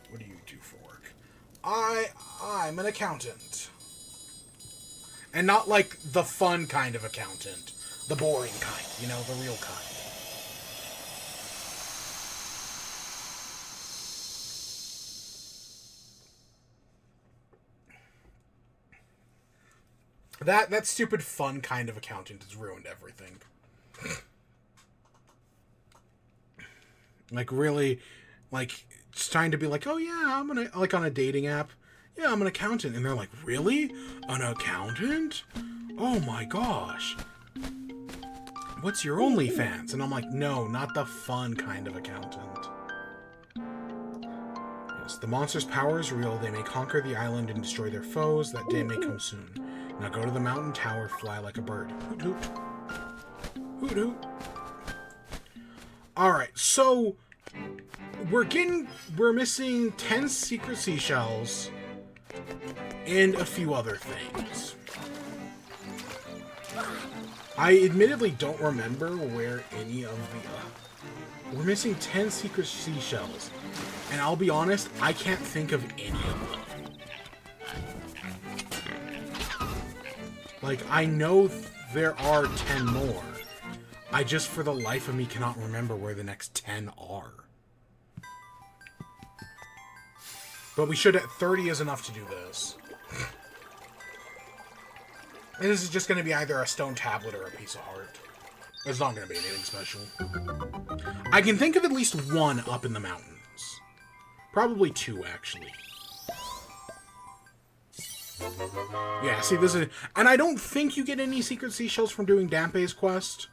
S1: What do you do for work? I'm an accountant. And not like the fun kind of accountant. The boring kind, you know, the real kind. That stupid fun kind of accountant has ruined everything. Like, really, like, just trying to be like, oh yeah, I'm gonna, like on a dating app, yeah, I'm an accountant. And they're like, really? An accountant? Oh my gosh. What's your OnlyFans? And I'm like, no, not the fun kind of accountant. Yes, the monster's power is real. They may conquer the island and destroy their foes. That day may come soon. Now go to the mountain tower, fly like a bird. Hoot hoot. Hoot hoot. Alright, so we're missing 10 secret seashells and a few other things. I admittedly don't remember where any of the... we're missing 10 secret seashells. And I'll be honest, I can't think of any of them. Like, I know there are 10 more. I just, for the life of me, cannot remember where the next 10 are. But we should, 30 is enough to do this. And this is just going to be either a stone tablet or a piece of heart. It's not going to be anything special. I can think of at least one up in the mountains. Probably two, actually. Yeah, see, this is... And I don't think you get any secret seashells from doing Dampe's quest.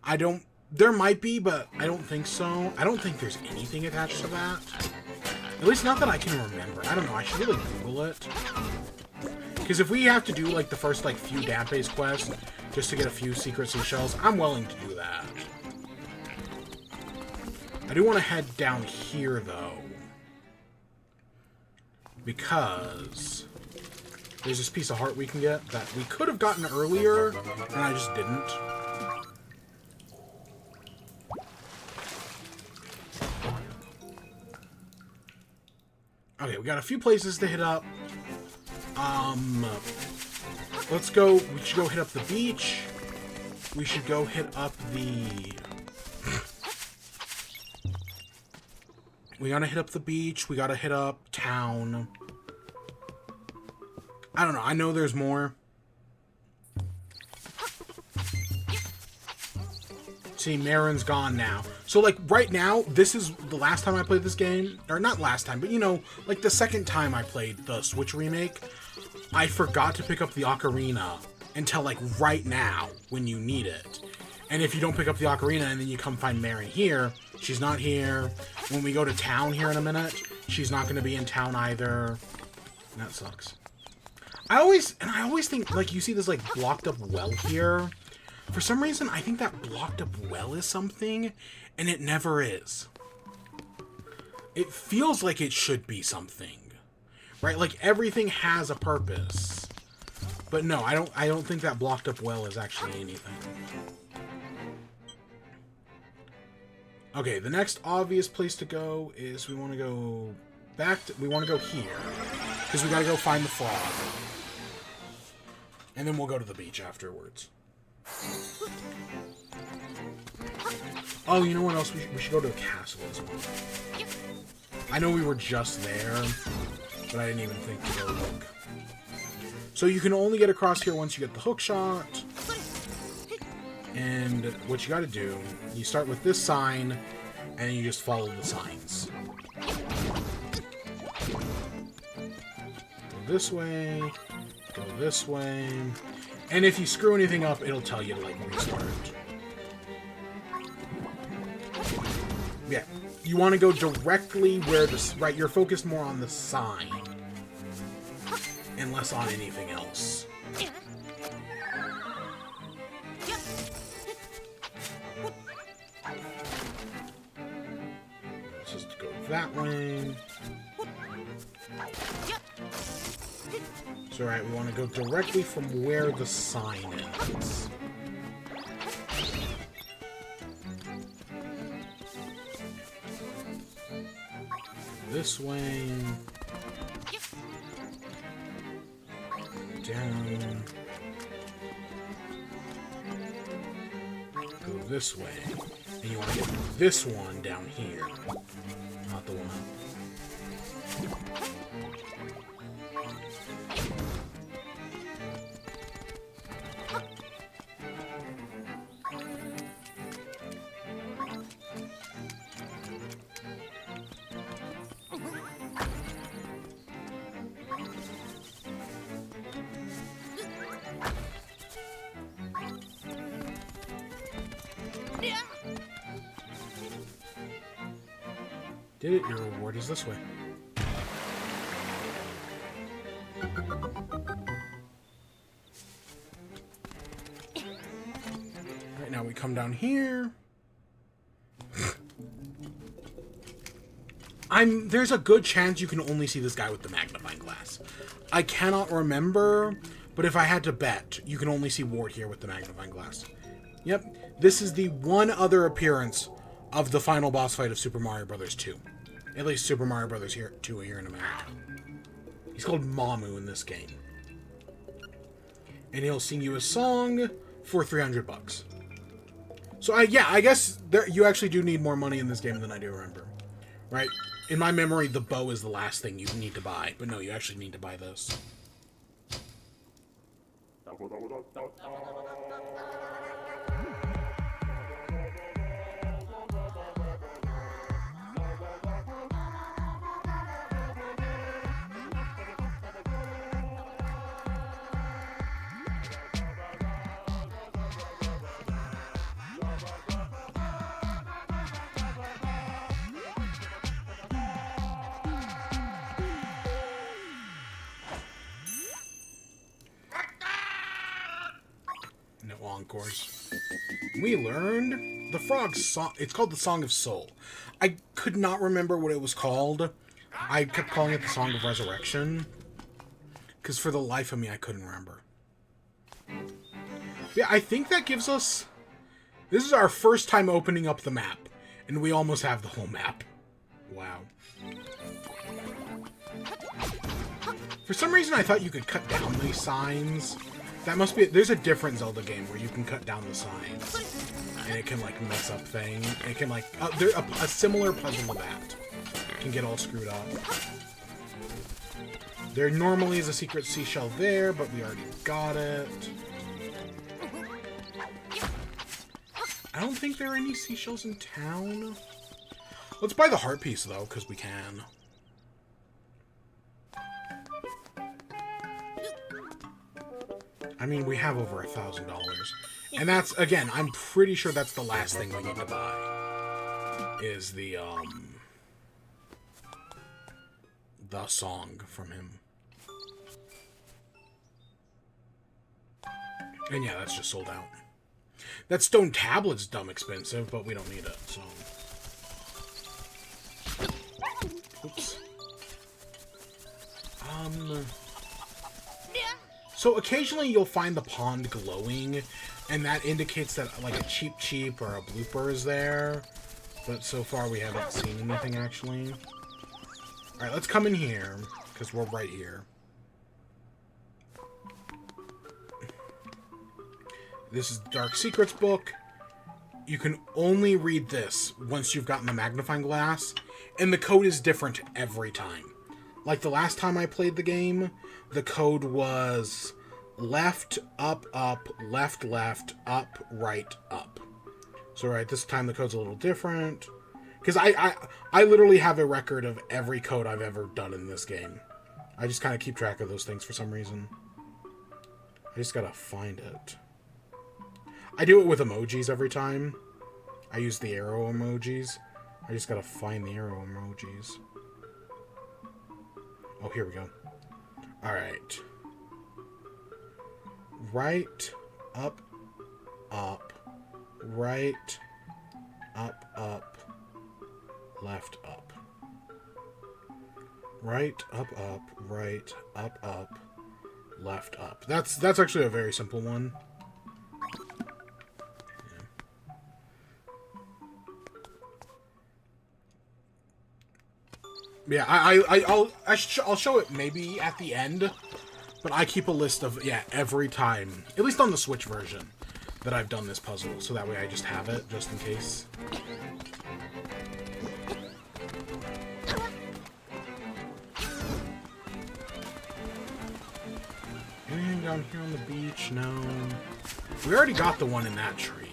S1: I don't... There might be, but I don't think so. I don't think there's anything attached to that. At least not that I can remember. I don't know, I should really Google it. Because if we have to do, like, the first, like, few Dampe's quests just to get a few secret seashells, I'm willing to do that. I do want to head down here, though. Because there's this piece of heart we can get that we could have gotten earlier, and I just didn't. Okay, we got a few places to hit up. Let's go. We should go hit up the beach. We should go hit up the... We gotta hit up the beach. We gotta hit up town. I don't know. I know there's more. See, Marin's gone now. So, like, right now, this is the last time I played this game. Or not last time, but, you know, like the second time I played the Switch remake, I forgot to pick up the ocarina until, like, right now when you need it. And if you don't pick up the ocarina and then you come find Marin here, she's not here. When we go to town here in a minute, she's not going to be in town either. And that sucks. I always think, like, you see this, like, blocked up well here. For some reason, I think that blocked up well is something, and it never is. It feels like it should be something. Right? Like, everything has a purpose. But no, I don't think that blocked up well is actually anything. Okay, the next obvious place to go is we want to go back to... We want to go here. Because we got to go find the frog. And then we'll go to the beach afterwards. Oh, you know what else? We should go to a castle as well. I know we were just there, but I didn't even think to go look. So you can only get across here once you get the hook shot. And what you gotta do, you start with this sign, and you just follow the signs. Go this way, go this way. And if you screw anything up, it'll tell you to, like, restart. Yeah, you want to go directly where the... Right, you're focused more on the sign. And less on anything else. Let's just go that way. So, right, we want to go directly from where the sign is. This way. Down. Go this way. And you want to get this one down here. Not the one up. Did it? Your reward is this way. Right, now we come down here. There's a good chance you can only see this guy with the magnifying glass. I cannot remember, but if I had to bet, you can only see Ward here with the magnifying glass. Yep, this is the one other appearance of the final boss fight of Super Mario Bros. 2. At least Super Mario Bros. 2 here in America. He's called Mamu in this game. and he'll sing you a song for $300. So I guess you actually do need more money in this game than I do remember, right? In my memory, the bow is the last thing you need to buy, but no, you actually need to buy this. Encores. We learned the frog's song. It's called the Song of Soul. I could not remember what it was called. I kept calling it the Song of Resurrection, because for the life of me, I couldn't remember. Yeah, I think that gives us... This is our first time opening up the map, and we almost have the whole map. Wow. For some reason, I thought you could cut down these signs. That must be... There's a different Zelda game where you can cut down the signs. And it can, like, mess up things. It can, like... a similar puzzle to that can get all screwed up. There normally is a secret seashell there, but we already got it. I don't think there are any seashells in town. Let's buy the heart piece, though, because we can. I mean, we have over $1,000. And that's, again, I'm pretty sure that's the last thing we need to buy. Is the song from him. And yeah, that's just sold out. That stone tablet's dumb expensive, but we don't need it, so... Oops. So occasionally you'll find the pond glowing, and that indicates that like a cheep or a blooper is there. But so far we haven't seen anything actually. Alright, let's come in here, because we're right here. This is the Dark Secrets book. You can only read this once you've gotten the magnifying glass, and the code is different every time. Like the last time I played the game, the code was left, up, left, up, right, up. So right, this time the code's a little different. Because I literally have a record of every code I've ever done in this game. I just kind of keep track of those things for some reason. I just gotta find it. I do it with emojis every time. I use the arrow emojis. I just gotta find the arrow emojis. Oh, here we go. Alright. Right, up, right, up, left, up. Right, up, right, up, left, up. That's actually a very simple one. Yeah, I'll show it maybe at the end, but I keep a list of, yeah, every time, at least on the Switch version, that I've done this puzzle, so that way I just have it, just in case. Anything down here on the beach? No. We already got the one in that tree.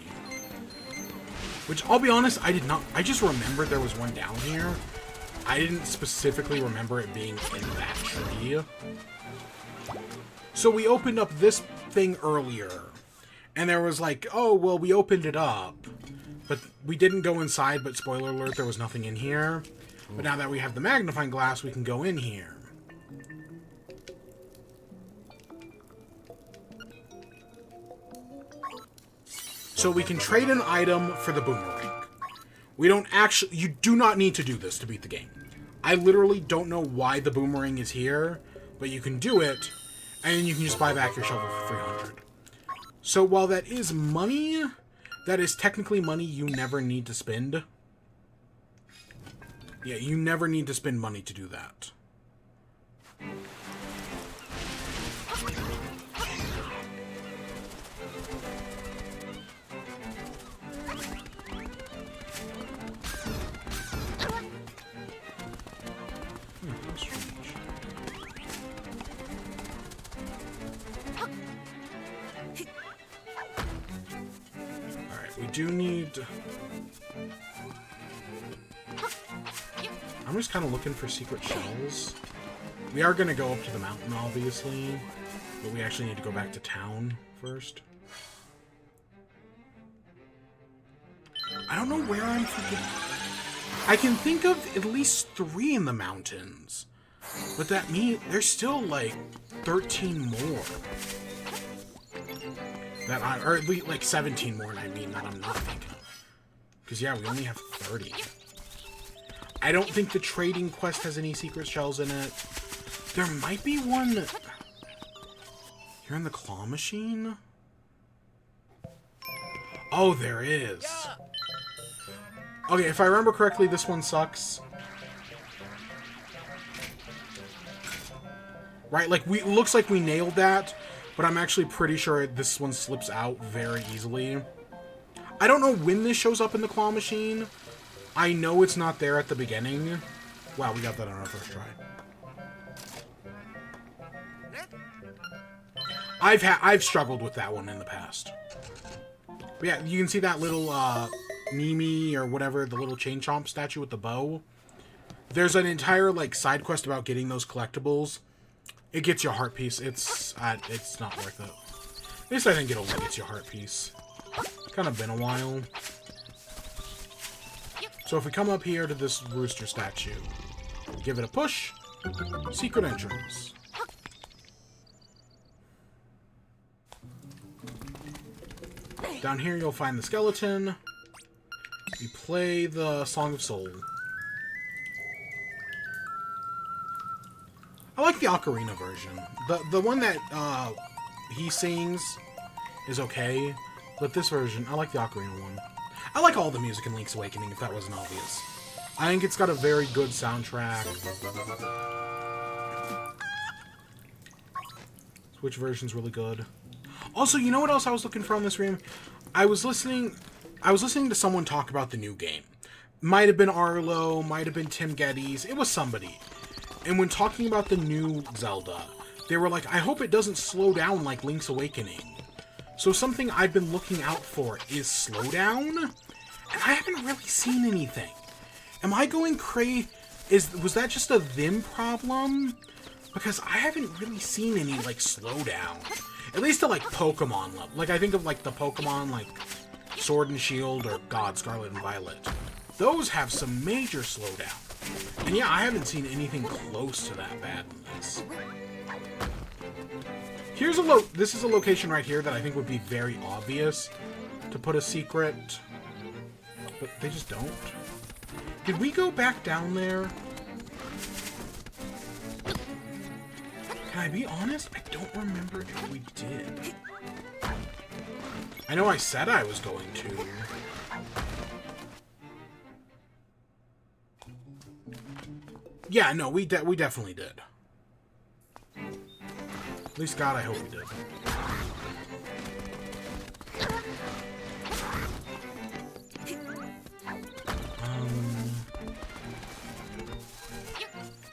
S1: Which, I'll be honest, I did not, I just remembered there was one down here. I didn't specifically remember it being in that tree. So we opened up this thing earlier, and there was like, oh, well, we opened it up, but we didn't go inside, but spoiler alert, there was nothing in here. But now that we have the magnifying glass, we can go in here. So we can trade an item for the boomerang. We don't actually... You do not need to do this to beat the game. I literally don't know why the boomerang is here, but you can do it, and you can just buy back your shovel for 300. So while that is money, that is technically money you never need to spend. Yeah, you never need to spend money to do that. do need... I'm just kind of looking for secret shells. We are going to go up to the mountain, obviously. But we actually need to go back to town first. I don't know where I'm forgetting. I can think of at least 3 in the mountains. But that means there's still, like, 13 more. That I, or at least, like, 17 more, I mean, that I'm not thinking of. Because, yeah, we only have 30. I don't think the trading quest has any secret shells in it. There might be one here in the claw machine. Oh, there is. Okay, if I remember correctly, this one sucks. Right, like, looks like we nailed that, but I'm actually pretty sure this one slips out very easily. I don't know when this shows up in the claw machine. I know it's not there at the beginning. Wow, we got that on our first try. I've struggled with that one in the past. But yeah, you can see that little Mimi or whatever, the little chain chomp statue with the bow. There's an entire like side quest about getting those collectibles. It gets you a heart piece. It's not worth it. At least I think it only gets you a heart piece. It's kind of been a while. So if we come up here to this rooster statue, give it a push, secret entrance. Down here you'll find the skeleton. You play the Song of Soul. I like the ocarina version. The one that he sings is okay, but this version, I like the ocarina one. I like all the music in Link's Awakening, if that wasn't obvious. I think it's got a very good soundtrack. Switch version's really good. Also, you know what else I was looking for on this stream? I was listening to someone talk about the new game. Might have been Arlo, might have been Tim Geddes, it was somebody. And when talking about the new Zelda, they were like, I hope it doesn't slow down like Link's Awakening. So something I've been looking out for is slowdown, and I haven't really seen anything. Am I going crazy? Was that just a them problem? Because I haven't really seen any, like, slowdown. At least to, like, Pokemon level. Like, I think of, like, the Pokemon, like, Sword and Shield or, God, Scarlet and Violet. Those have some major slowdown. And yeah, I haven't seen anything close to that bad in this. Here's this is a location right here that I think would be very obvious to put a secret, but they just don't. Did we go back down there? Can I be honest? I don't remember if we did. I know I said I was going to. Yeah, no, we definitely did. At least, God, I hope we did.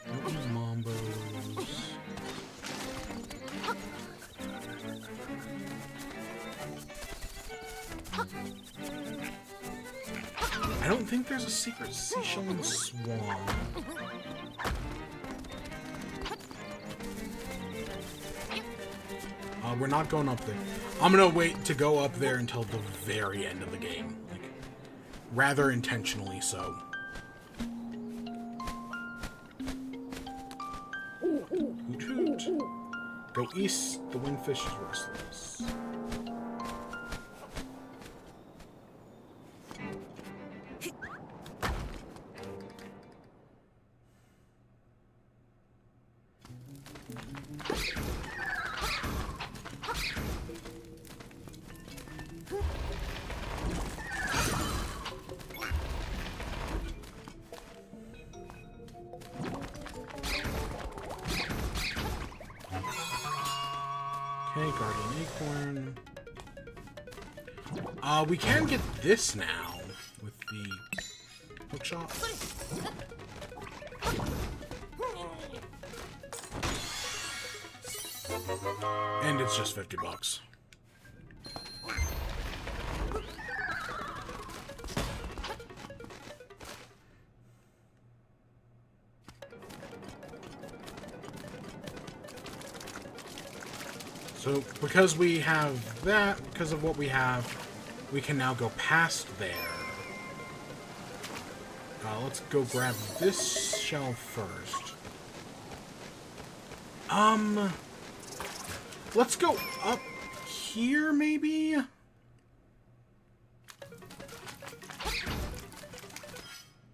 S1: Don't use Mombos. I don't think there's a secret seashell in the swamp. We're not going up there. I'm gonna wait to go up there until the very end of the game. Like, rather intentionally so. Hoot hoot. Go east, the windfish is restless. Okay, Guardian Acorn. We can get this now with the hookshot. And it's just $50. So, because we have that, because of what we have, we can now go past there. Let's go grab this shell first. Let's go up here, maybe?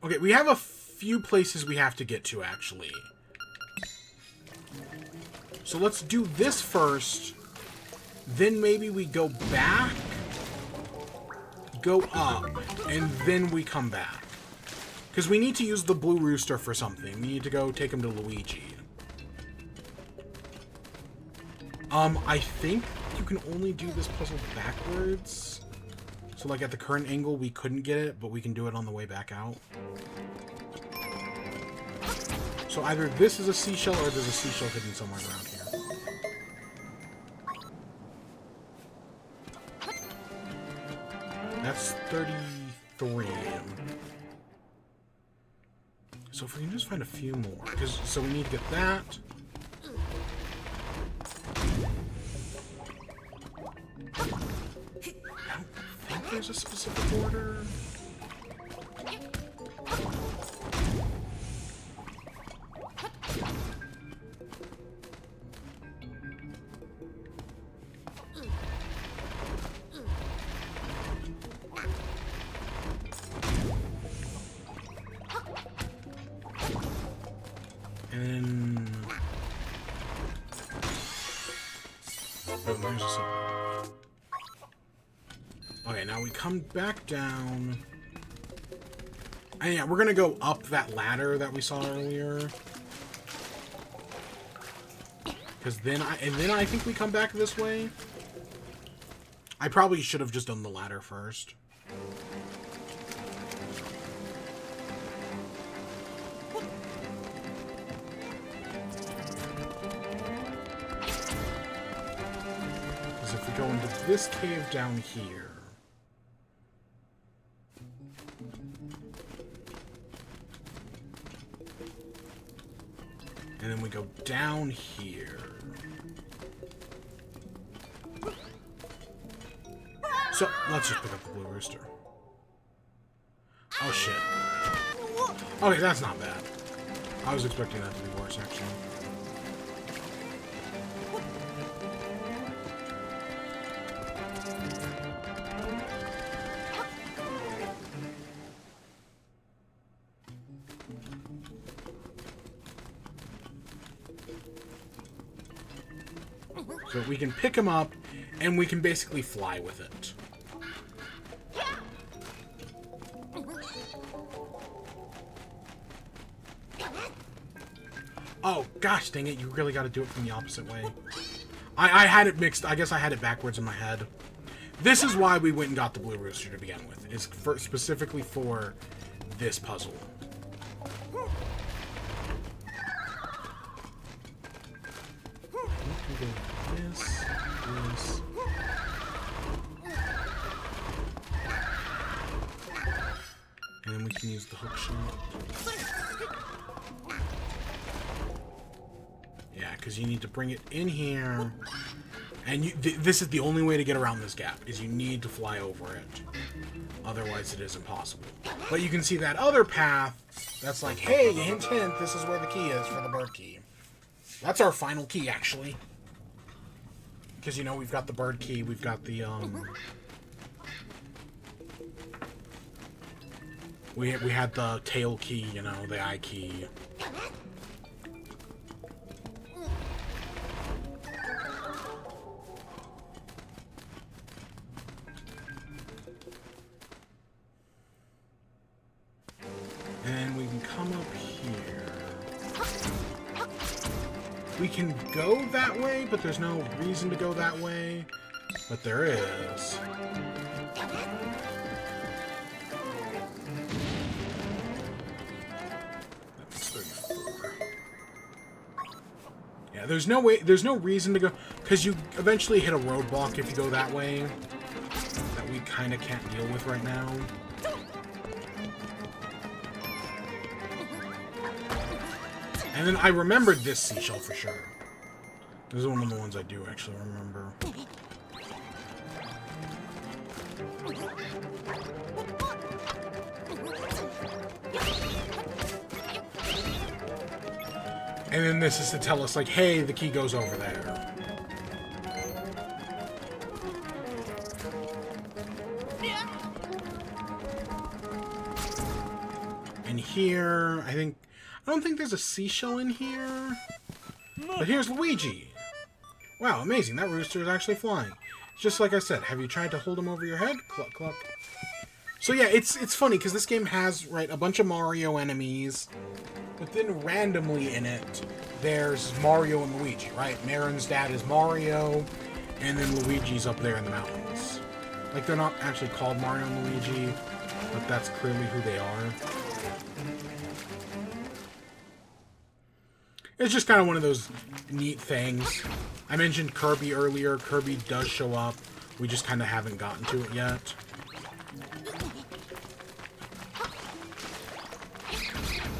S1: Okay, we have a few places we have to get to, actually. So let's do this first. Then maybe we go back, go up, and then we come back. Because we need to use the blue rooster for something. We need to go take him to Luigi. I think you can only do this puzzle backwards. So, like, at the current angle, we couldn't get it, but we can do it on the way back out. So either this is a seashell, or there's a seashell hidden somewhere around here. That's 33. So if we can just find a few more. So we need to get that. I don't think there's a specific order. And oh, there's a... Okay, now we come back down. And yeah, we're gonna go up that ladder that we saw earlier. Because then I think we come back this way. I probably should have just done the ladder first. If we go into this cave down here, and then we go down here. So, let's just pick up the blue rooster. Oh shit. Okay, that's not bad. I was expecting that to be worse, actually. So we can pick him up, and we can basically fly with it. Oh, gosh dang it, you really got to do it from the opposite way. I had it mixed. I guess I had it backwards in my head. This is why we went and got the blue rooster to begin with. It's specifically for this puzzle. This. And then we can use the hook shot. Yeah, because you need to bring it in here. And this is the only way to get around this gap, is you need to fly over it. Otherwise, it is impossible. But you can see that other path that's like, hey, hint, hint, this is where the key is for the bird key. That's our final key, actually. Because, you know, we've got the bird key, we've got the, We had the tail key, you know, the eye key. And we can come up here. We can go that way, but there's no reason to go that way. But there is. That's 34. Yeah, there's no way, there's no reason to go, because you eventually hit a roadblock if you go that way that we kind of can't deal with right now. And then I remembered this seashell for sure. This is one of the ones I do actually remember. And then this is to tell us, like, hey, the key goes over there. And here, I don't think there's a seashell in here. But here's Luigi. Wow, amazing. That rooster is actually flying. Just like I said, have you tried to hold him over your head? Cluck, cluck. So yeah, it's funny, because this game has, right, a bunch of Mario enemies, but then randomly in it, there's Mario and Luigi, right? Marin's dad is Mario, and then Luigi's up there in the mountains. Like, they're not actually called Mario and Luigi, but that's clearly who they are. It's just kind of one of those neat things. I mentioned Kirby earlier. Kirby does show up. We just kind of haven't gotten to it yet.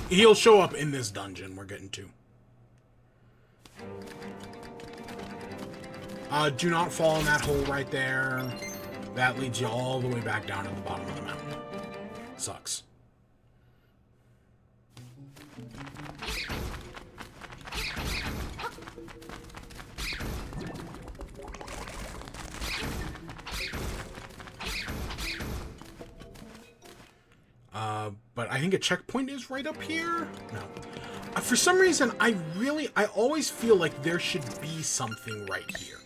S1: He'll show up in this dungeon we're getting to. Do not fall in that hole right there. That leads you all the way back down to the bottom of the mountain. Sucks. But I think a checkpoint is right up here? No. For some reason, I always feel like there should be something right here.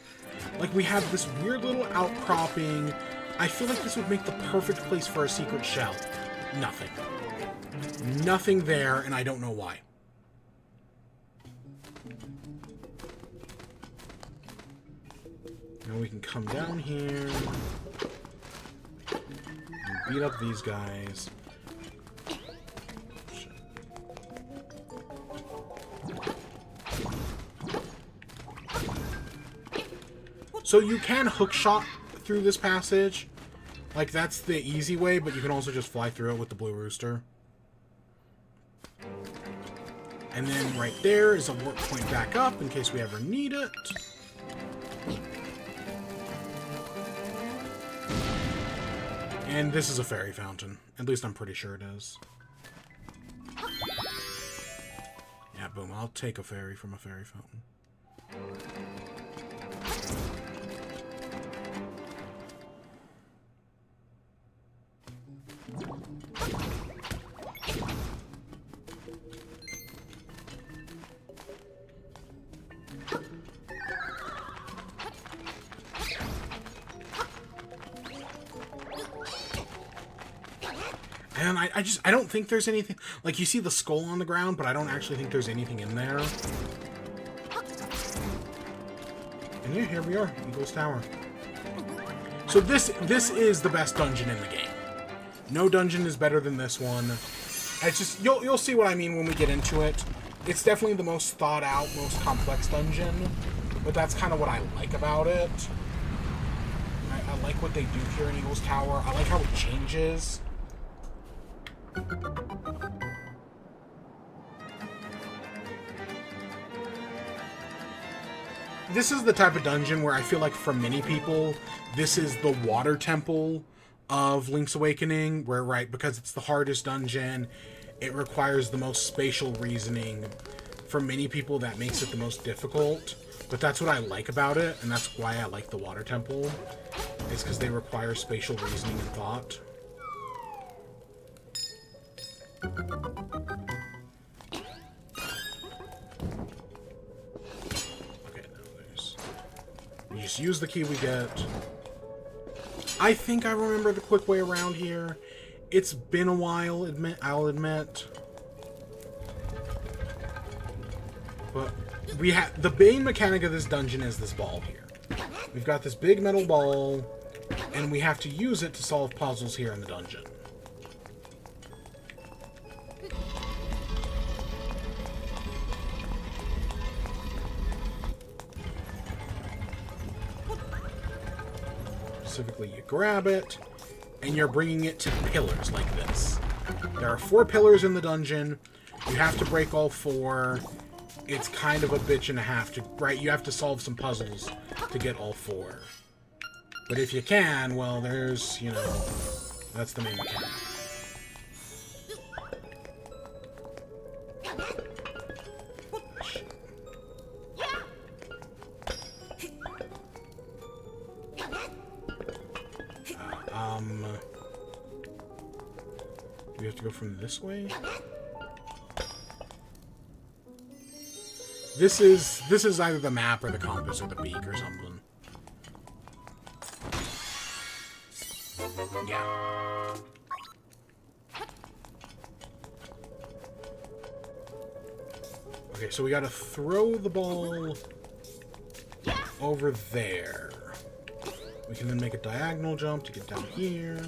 S1: Like, we have this weird little outcropping. I feel like this would make the perfect place for a secret shell. Nothing. Nothing there, and I don't know why. Now we can come down here and beat up these guys. So you can hookshot through this passage. Like, that's the easy way, but you can also just fly through it with the blue rooster. And then right there is a warp point back up in case we ever need it. And this is a fairy fountain. At least I'm pretty sure it is. Yeah, boom. I'll take a fairy from a fairy fountain. And I don't think there's anything. Like, you see the skull on the ground, but I don't actually think there's anything in there. And yeah, here we are, Eagle's Tower. So this is the best dungeon in the game. No dungeon is better than this one. It's just, you'll see what I mean when we get into it. It's definitely the most thought out, most complex dungeon, but that's kind of what I like about it. I like what they do here in Eagle's Tower. I like how it changes. This is the type of dungeon where I feel like for many people, this is the water temple of Link's Awakening, where, right, because it's the hardest dungeon, it requires the most spatial reasoning. For many people, that makes it the most difficult, but that's what I like about it, and that's why I like the water temple, is because they require spatial reasoning and thought. We just use the key we get. I think I remember the quick way around here. It's been a while, I'll admit. But we have the main mechanic of this dungeon is this ball here. We've got this big metal ball, and we have to use it to solve puzzles here in the dungeon. Specifically, you grab it, and you're bringing it to pillars like this. There are 4 pillars in the dungeon. You have to break all 4, it's kind of a bitch and a half to, right? You have to solve some puzzles to get all 4. But if you can, well, there's, you know, that's the main mechanic. Do we have to go from this way? This is either the map or the compass or the beak or something. Yeah. Okay, so we gotta throw the ball over there. We can then make a diagonal jump to get down here.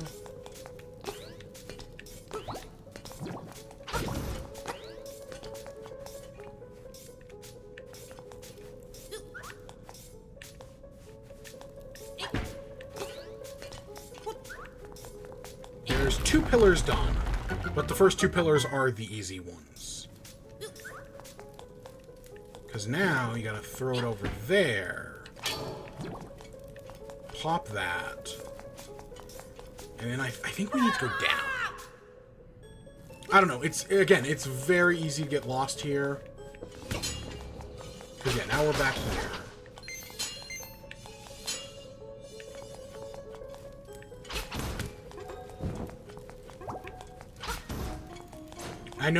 S1: There's 2 pillars done, but the first 2 pillars are the easy ones. Because now you gotta throw it over there. Pop that. And then I think we need to go down. I don't know. It's very easy to get lost here. Because, yeah, now we're back there.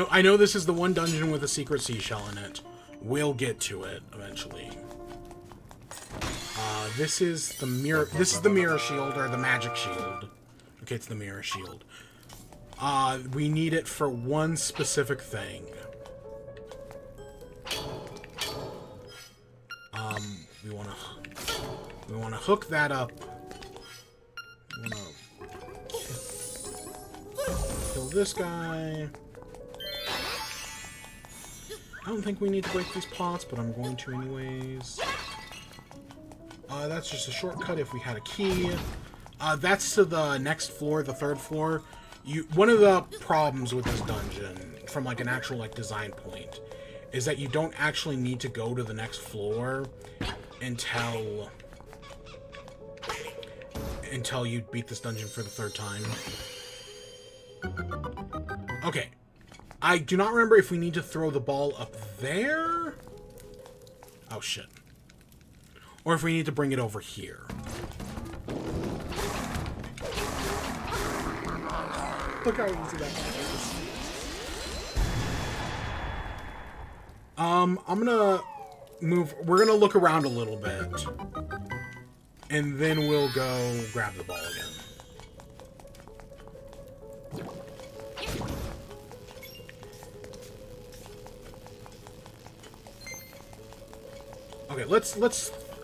S1: I know this is the one dungeon with a secret seashell in it. We'll get to it eventually. This is the mirror shield, or the magic shield. Okay, it's the mirror shield. We need it for one specific thing. We wanna hook that up. We wanna kill this guy. I don't think we need to break these pots, but I'm going to anyways. That's just a shortcut if we had a key. That's to the next floor, the 3rd floor. One of the problems with this dungeon, from like an actual like design point, is that you don't actually need to go to the next floor until you beat this dungeon for the 3rd time. Okay. I do not remember if we need to throw the ball up there. Oh, shit. Or if we need to bring it over here. Look how easy that is. I'm gonna move. We're gonna look around a little bit. And then we'll go grab the ball again. Okay, let's.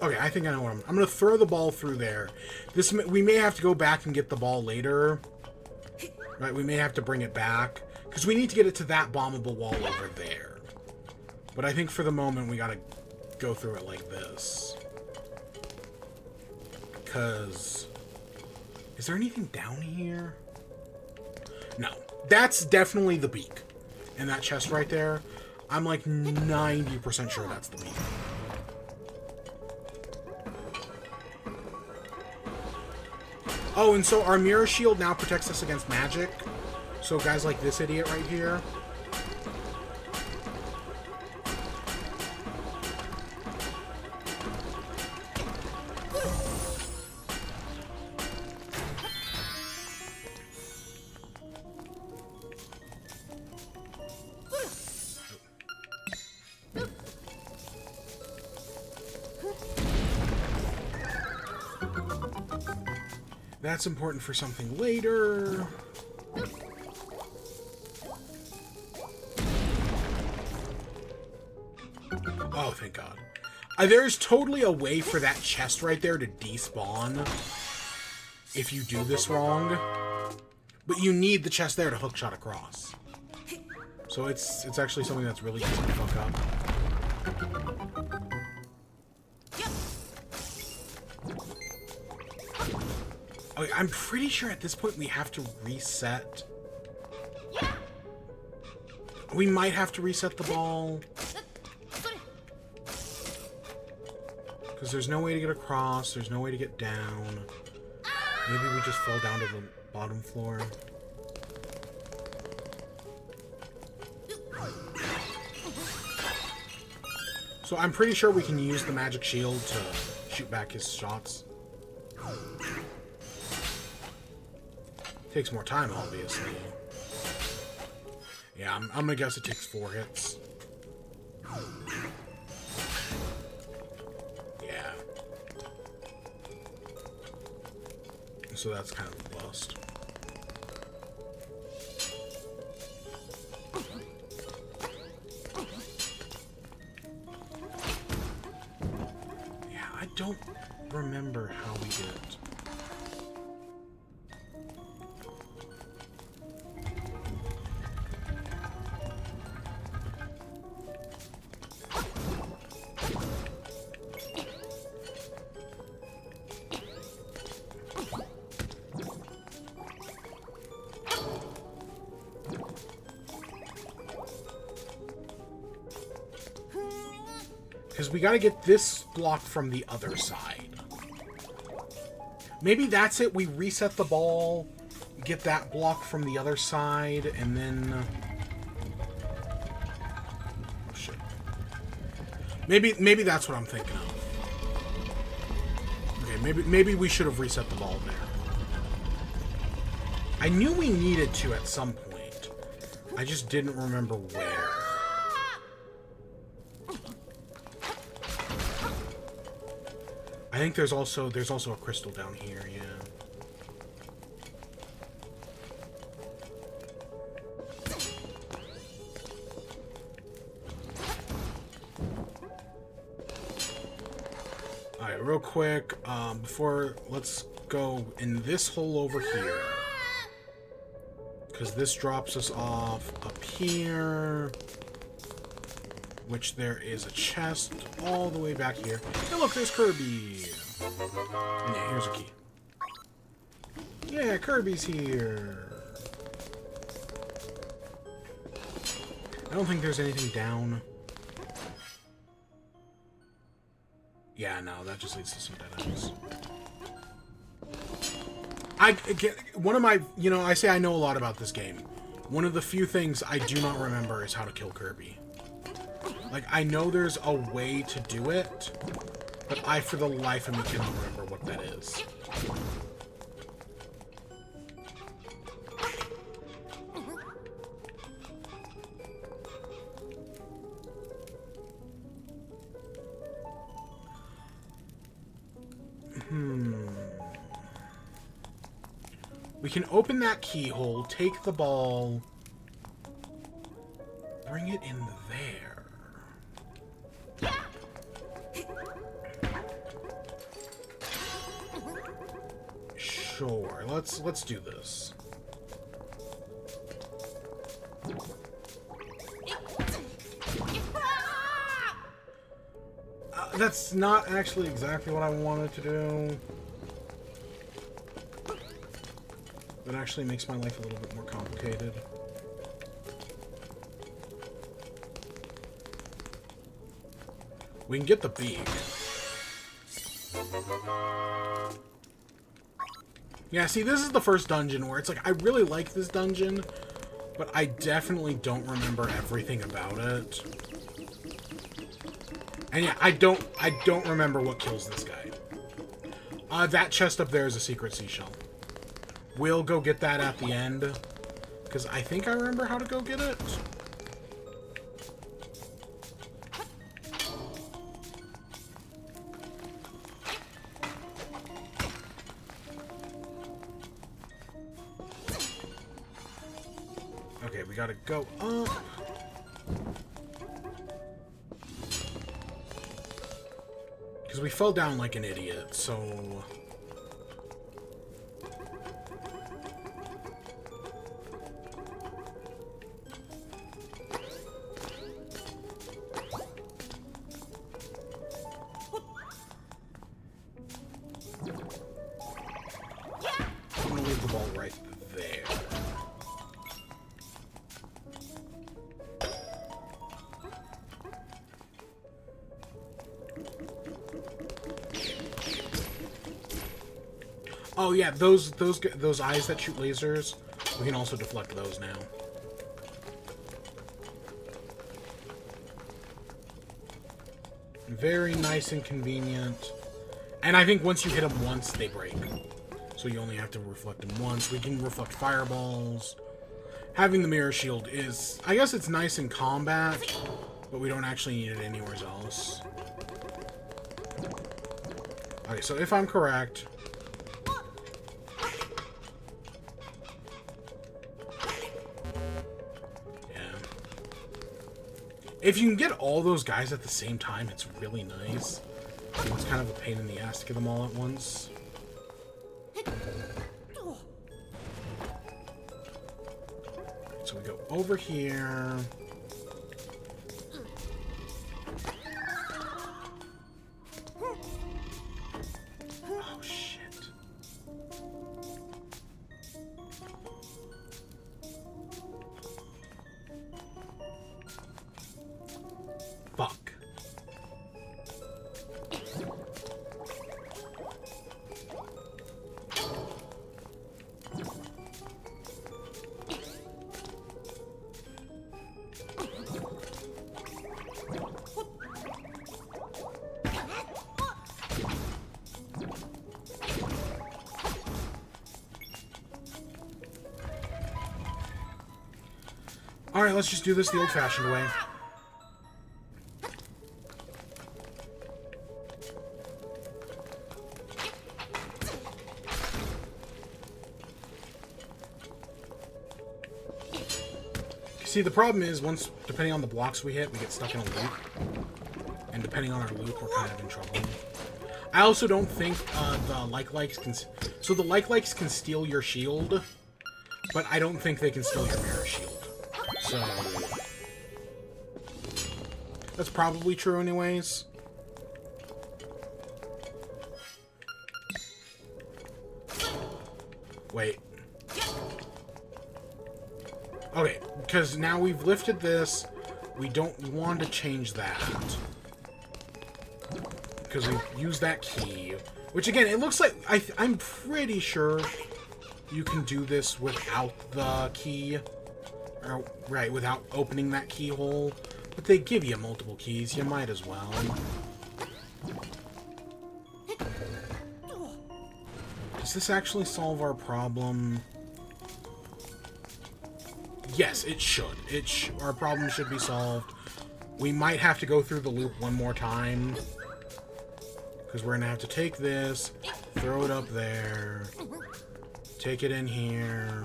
S1: Okay, I think I know what I'm gonna throw the ball through there. We may have to go back and get the ball later. Right, we may have to bring it back because we need to get it to that bombable wall over there. But I think for the moment we gotta go through it like this. Because is there anything down here? No, that's definitely the beak. And that chest right there, I'm like 90% sure that's the beak. Oh, and so our mirror shield now protects us against magic. So guys like this idiot right here. That's important for something later. Oh, thank God. There's totally a way for that chest right there to despawn if you do this wrong. But you need the chest there to hookshot across. So it's actually something that's really easy to fuck up. Okay, I'm pretty sure at this point we have to reset. We might have to reset the ball. Because there's no way to get across, there's no way to get down. Maybe we just fall down to the bottom floor. So I'm pretty sure we can use the magic shield to shoot back his shots. Takes more time, obviously. Yeah, I'm gonna guess it takes 4 hits. Yeah. So that's kind of a bust. Yeah, I don't remember how we did it. Because we gotta get this block from the other side. Maybe that's it. We reset the ball, get that block from the other side, and then... Oh, shit. Maybe that's what I'm thinking of. Okay, maybe we should have reset the ball there. I knew we needed to at some point. I just didn't remember where. I think there's also a crystal down here, yeah. Alright, real quick, let's go in this hole over here. Because this drops us off up here. Which there is a chest all the way back here. Hey, look, there's Kirby. And yeah, here's a key. Yeah, Kirby's here. I don't think there's anything down. Yeah, no, that just leads to some dead ends. One of my, I say I know a lot about this game. One of the few things I do not remember is how to kill Kirby. Like, I know there's a way to do it, but I, for the life of me, cannot remember what that is. We can open that keyhole, take the ball, bring it in there. Sure, let's do this. That's not actually exactly what I wanted to do. That actually makes my life a little bit more complicated. We can get the beak. Yeah, see, this is the first dungeon where it's like, I really like this dungeon, but I definitely don't remember everything about it. And yeah, I don't remember what kills this guy. That chest up there is a secret seashell. We'll go get that at the end, because I think I remember how to go get it. Okay, we gotta go up. Because we fell down like an idiot, so... I'm gonna leave the ball right there. Oh yeah, those eyes that shoot lasers, we can also deflect those now. Very nice and convenient. And I think once you hit them once, they break. So you only have to reflect them once. We can reflect fireballs. Having the mirror shield is... I guess it's nice in combat, but we don't actually need it anywhere else. Okay, so if I'm correct... If you can get all those guys at the same time, it's really nice. It's kind of a pain in the ass to get them all at once. So we go over here. Oh, shit. Fuck. Alright, let's just do this the old-fashioned way. See, the problem is, depending on the blocks we hit, we get stuck in a loop. And depending on our loop, we're kind of in trouble. I also don't think the like-likes can... So the like-likes can steal your shield, but I don't think they can steal your mirror shield. So... that's probably true anyways. Wait. Okay, because now we've lifted this, we don't want to change that. Because we used that key. Which again, it looks like, I'm pretty sure you can do this without the key. Or, right, without opening that keyhole. But they give you multiple keys, you might as well. Does this actually solve our problem? Yes, it should. Our problem should be solved. We might have to go through the loop one more time. Because we're going to have to take this, throw it up there, take it in here,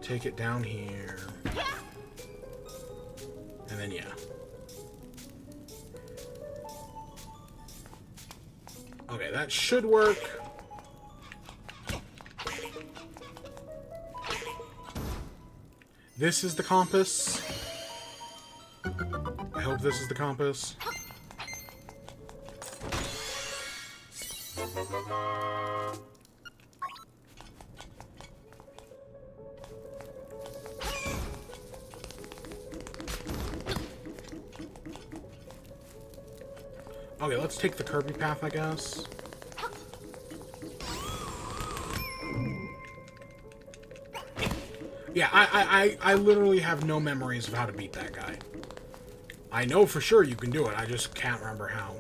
S1: take it down here, and then yeah. Okay, that should work. This is the compass. I hope this is the compass. Okay, let's take the Kirby path, I guess. Yeah, I literally have no memories of how to beat that guy. I know for sure you can do it, I just can't remember how.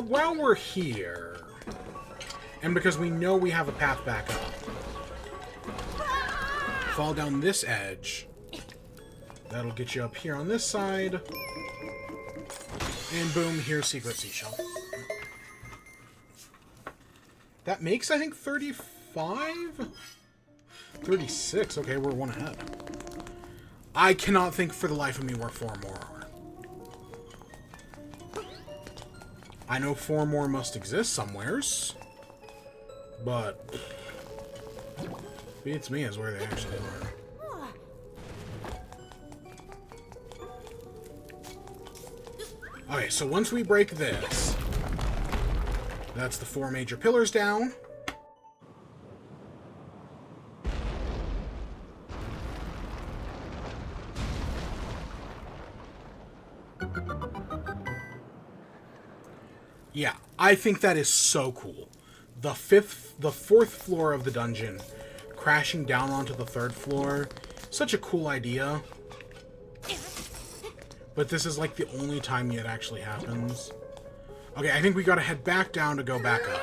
S1: While we're here, and because we know we have a path back up, fall down this edge. That'll get you up here on this side. And boom, here's Secret Seashell. That makes, I think, 35? 36. Okay, we're one ahead. I cannot think for the life of me where 4 more are. I know 4 more must exist somewheres. But beats me as where they actually are. Okay, so once we break this, that's the 4 major pillars down. Yeah, I think that is so cool. The fourth floor of the dungeon, crashing down onto the third floor, such a cool idea. But this is like the only time it actually happens. Okay, I think we gotta head back down to go back up.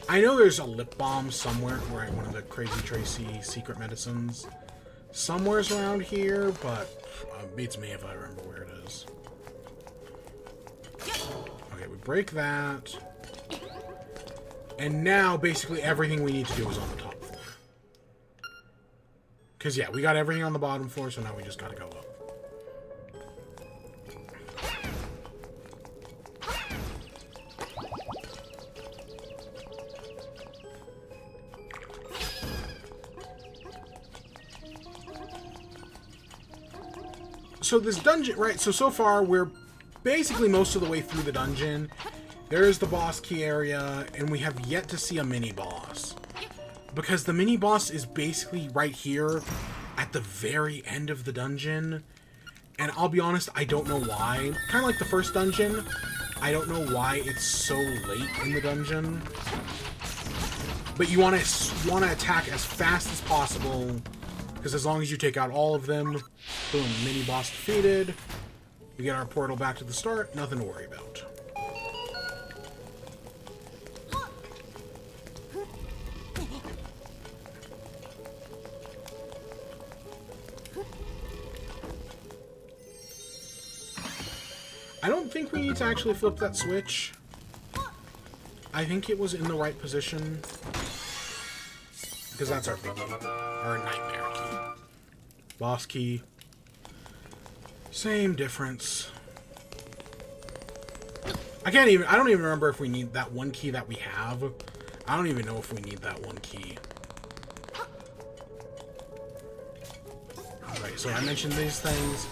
S1: I know there's a lip balm somewhere, right? One of the Crazy Tracy secret medicines. Somewhere's around here, but beats me if I remember where it is. Okay, we break that. And now, basically, everything we need to do is on the top floor. Because, yeah, we got everything on the bottom floor, so now we just gotta go up. So this dungeon, right, so far we're basically most of the way through the dungeon. There's the boss key area, and we have yet to see a mini-boss. Because the mini-boss is basically right here at the very end of the dungeon. And I'll be honest, I don't know why. Kind of like the first dungeon, I don't know why it's so late in the dungeon. But you want to attack as fast as possible, because as long as you take out all of them, boom, mini-boss defeated. We get our portal back to the start, nothing to worry about. I don't think we need to actually flip that switch. I think it was in the right position. Because that's our big key. Our nightmare key. Boss key. Same difference. I don't even remember if we need that one key that we have. I don't even know if we need that one key. Alright, so I mentioned these things.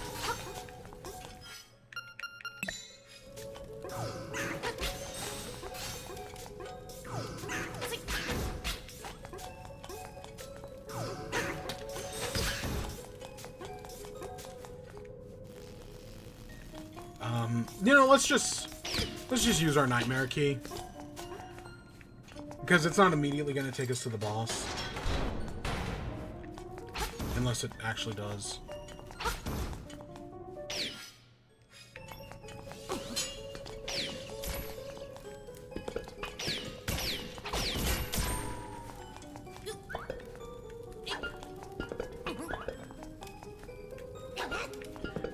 S1: You know, let's just use our nightmare key. Because it's not immediately going to take us to the boss. Unless it actually does.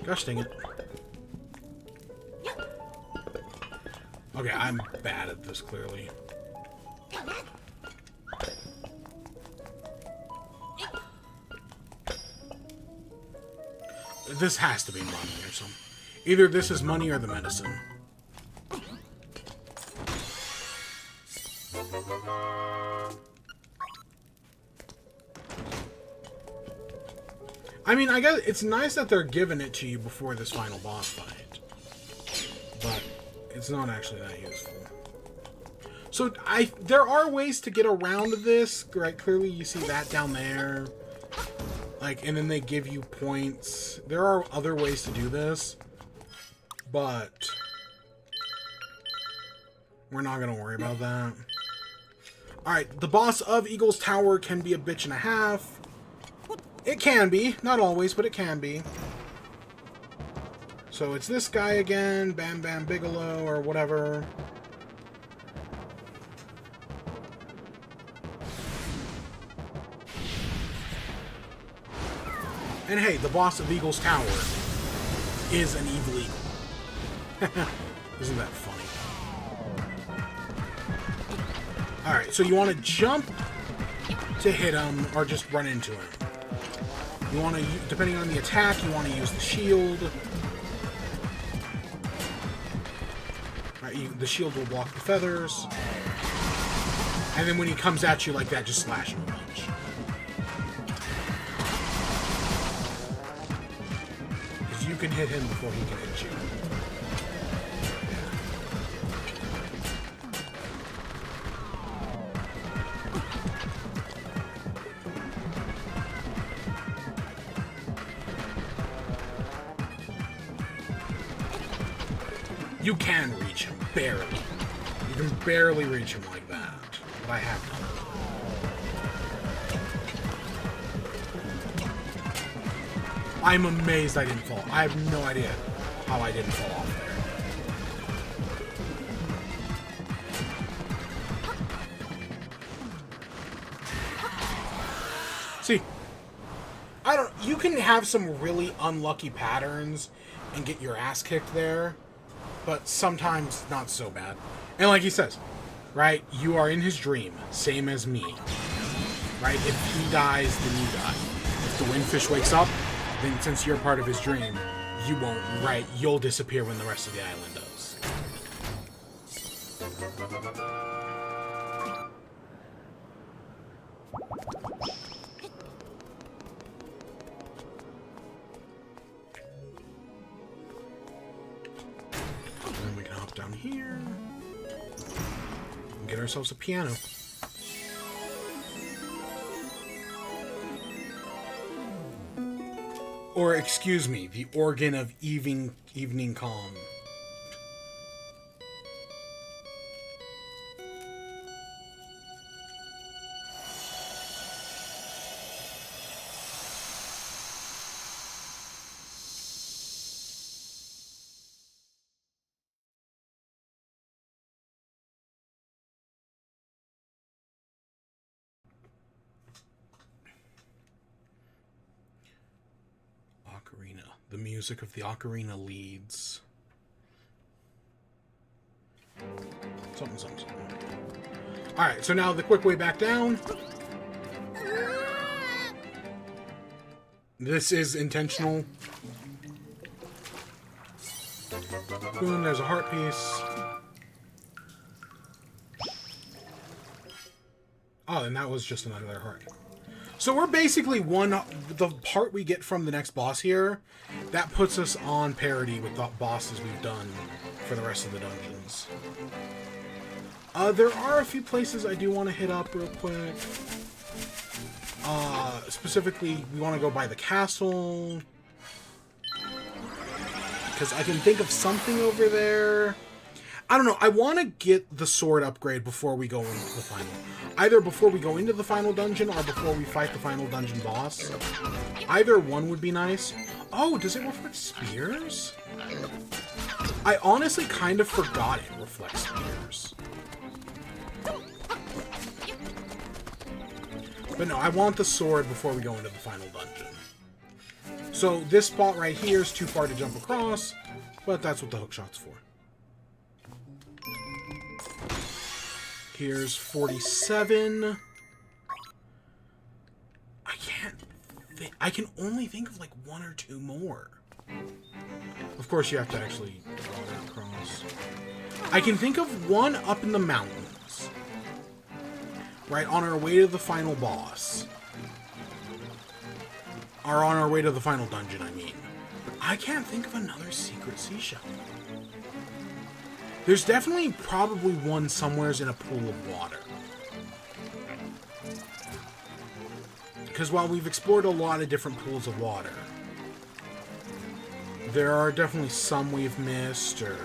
S1: Gosh dang it. Okay, I'm bad at this, clearly. This has to be money or something. Either this is money or the medicine. I mean, I guess it's nice that they're giving it to you before this final boss fight. But it's not actually that useful. So there are ways to get around this, right? Clearly you see that down there. Like, and then they give you points. There are other ways to do this. But we're not going to worry about that. Alright, the boss of Eagle's Tower can be a bitch and a half. It can be. Not always, but it can be. So it's this guy again, Bam Bam Bigelow, or whatever. And hey, the boss of Eagle's Tower is an evil eagle. Isn't that funny? Alright, so you want to jump to hit him, or just run into him. You want to, depending on the attack, you want to use the shield. Right, the shield will block the feathers. And then when he comes at you like that, just slash him a bunch. Because you can hit him before he can hit you. You can reach him, barely. You can barely reach him like that. But I have done it. I'm amazed I didn't fall. I have no idea how I didn't fall off there. See, you can have some really unlucky patterns and get your ass kicked there, but sometimes not so bad. And like he says, right, you are in his dream, same as me. Right, if he dies, then you die. If the windfish wakes up, then since you're part of his dream, you won't, right, you'll disappear when the rest of the island does. Then we can hop down here and get ourselves a piano. Or, excuse me, the organ of evening calm. Ocarina. The music of the ocarina leads. Something, something, something. Alright, so now the quick way back down. This is intentional. Boom, there's a heart piece. Oh, and that was just another heart. So we're basically the part we get from the next boss here, that puts us on parity with the bosses we've done for the rest of the dungeons. There are a few places I do want to hit up real quick. Specifically, we want to go by the castle. Because I can think of something over there. I don't know. I want to get the sword upgrade before we go into the final. Either before we go into the final dungeon or before we fight the final dungeon boss. Either one would be nice. Oh, does it reflect spears? I honestly kind of forgot it reflects spears. But no, I want the sword before we go into the final dungeon. So this spot right here is too far to jump across, but that's what the hookshot's for. Here's 47. I can only think of like one or two more. Of course, you have to actually draw that across. I can think of one up in the mountains. Right, on our way to the final boss. Or on our way to the final dungeon, I mean. But I can't think of another secret seashell. There's definitely probably one somewheres in a pool of water. Because while we've explored a lot of different pools of water, there are definitely some we've missed, or...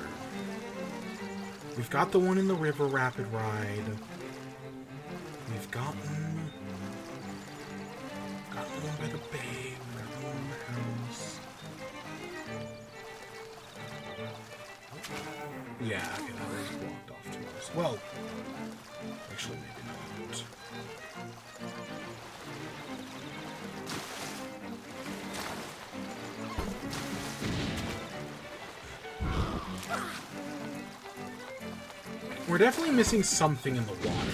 S1: We've got the one in the river rapid ride. We've gotten one by the bay. We've got one in the house. Yeah, okay, that was blocked off to us. Well, actually, maybe not. We're definitely missing something in the water.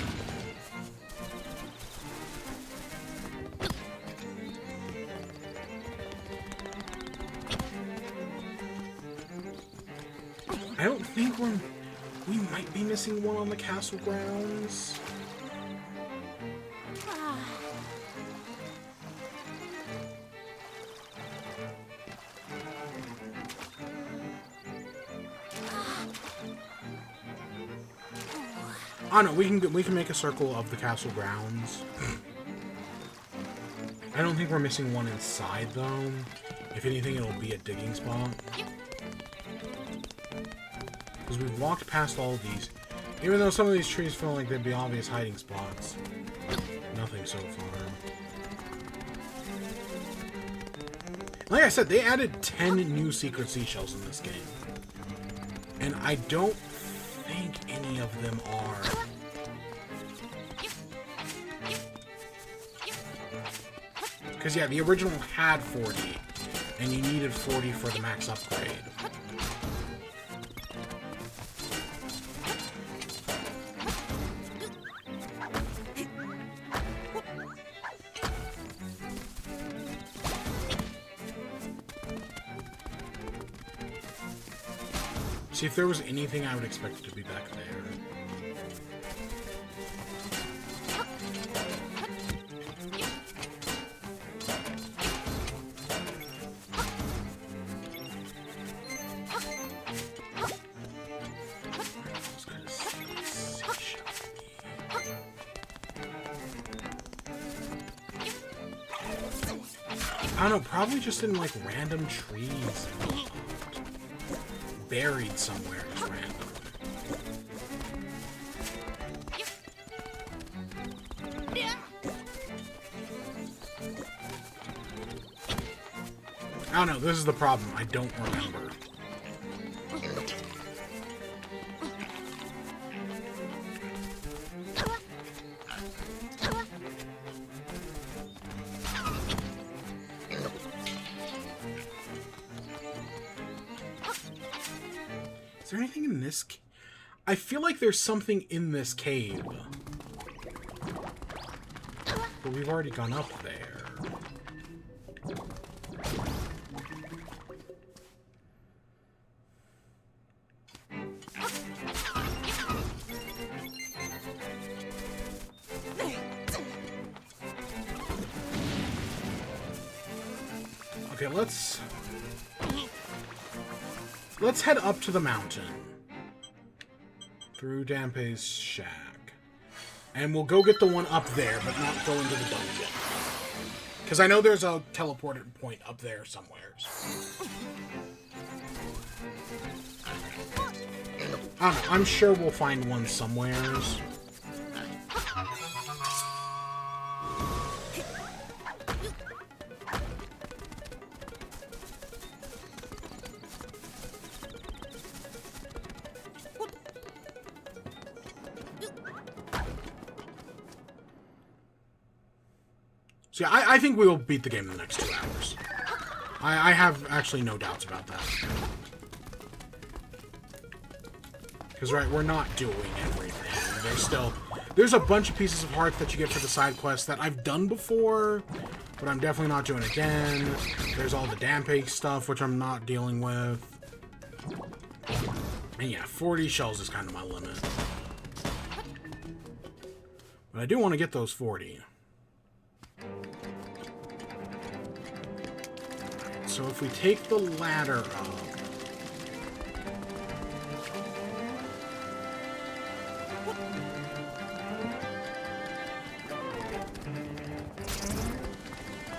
S1: I don't think we might be missing one on the castle grounds. Oh no, we can make a circle of the castle grounds. I don't think we're missing one inside though. If anything, it'll be a digging spot. Because we've walked past all of these. Even though some of these trees feel like they'd be obvious hiding spots. Nothing so far. Like I said, they added 10 new secret seashells in this game. And I don't think any of them are... Because, yeah, the original had 40. And you needed 40 for the max upgrade. See, if there was anything, I would expect it to be back there. I don't know, probably just in, like, random trees. Buried somewhere is random. I don't know, this is the problem. I don't remember. Is there anything in this? I feel like there's something in this cave. But we've already gone up there. Okay, let's head up to the mountain. Through Dampé's shack. And we'll go get the one up there, but not go into the dungeon. Because I know there's a teleported point up there somewhere. I don't know, I'm sure we'll find one somewheres. So yeah, I think we will beat the game in the next 2 hours. I have actually no doubts about that. Because, right, we're not doing everything. There's a bunch of pieces of heart that you get for the side quests that I've done before, but I'm definitely not doing again. There's all the Dampé stuff, which I'm not dealing with. And yeah, 40 shells is kind of my limit. But I do want to get those 40. So if we take the ladder up...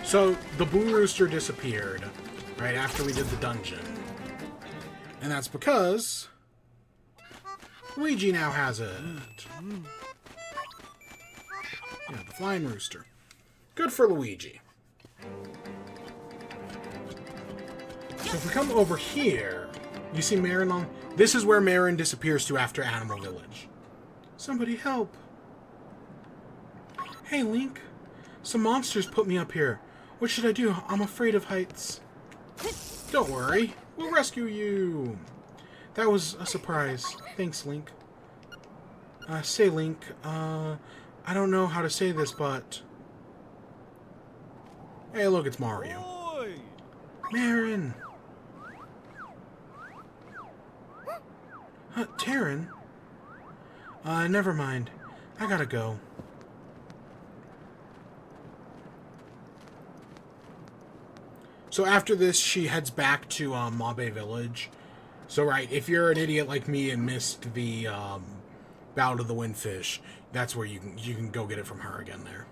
S1: So, the Blue Rooster disappeared right after we did the dungeon. And that's because... Luigi now has it. Yeah, the Flying Rooster. Good for Luigi. So if we come over here, you see Marin on... This is where Marin disappears to after Animal Village. Somebody help. Hey, Link. Some monsters put me up here. What should I do? I'm afraid of heights. Don't worry. We'll rescue you. That was a surprise. Thanks, Link. Say, Link, I don't know how to say this, but... Hey, look, it's Mario. Boy. Marin! Tarin? Never mind. I gotta go. So after this, she heads back to Mabe Village. So, right, if you're an idiot like me and missed the Bout of the Windfish, that's where you can go get it from her again there.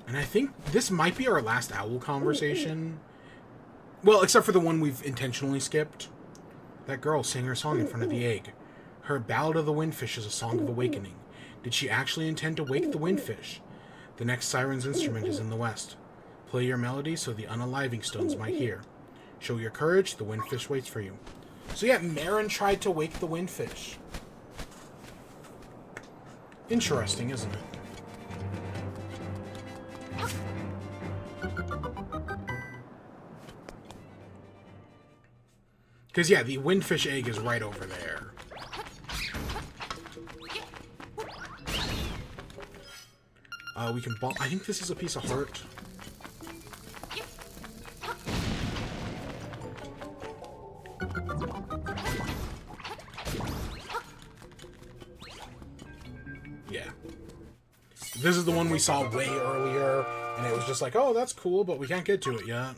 S1: And I think this might be our last owl conversation. Well, except for the one we've intentionally skipped. That girl sang her song in front of the egg. Her Ballad of the Windfish is a song of awakening. Did she actually intend to wake the windfish? The next siren's instrument is in the west. Play your melody so the unaliving stones might hear. Show your courage, the windfish waits for you. So yeah, Marin tried to wake the windfish. Interesting, isn't it? Because, yeah, the windfish egg is right over there. We can ball... I think this is a piece of heart. Yeah. This is the one we saw way earlier, and it was just like, oh, that's cool, but we can't get to it yet.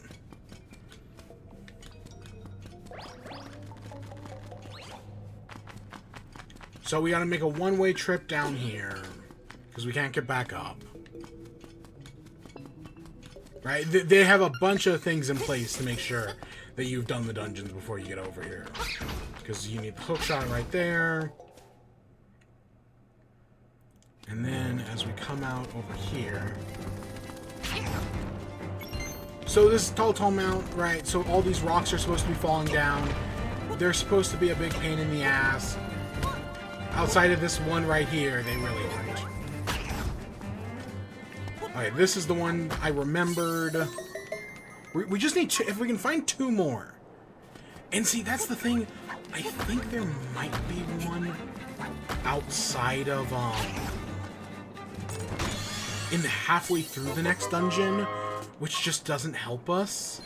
S1: So we gotta make a one-way trip down here, because we can't get back up. Right? They have a bunch of things in place to make sure that you've done the dungeons before you get over here. Because you need the hook shot right there. And then, as we come out over here... So this is Tall Mount, right? So all these rocks are supposed to be falling down. They're supposed to be a big pain in the ass. Outside of this one right here, they really aren't. Okay, this is the one I remembered. We just need to, if we can find two more. And see, that's the thing. I think there might be one outside of, in the halfway through the next dungeon, which just doesn't help us.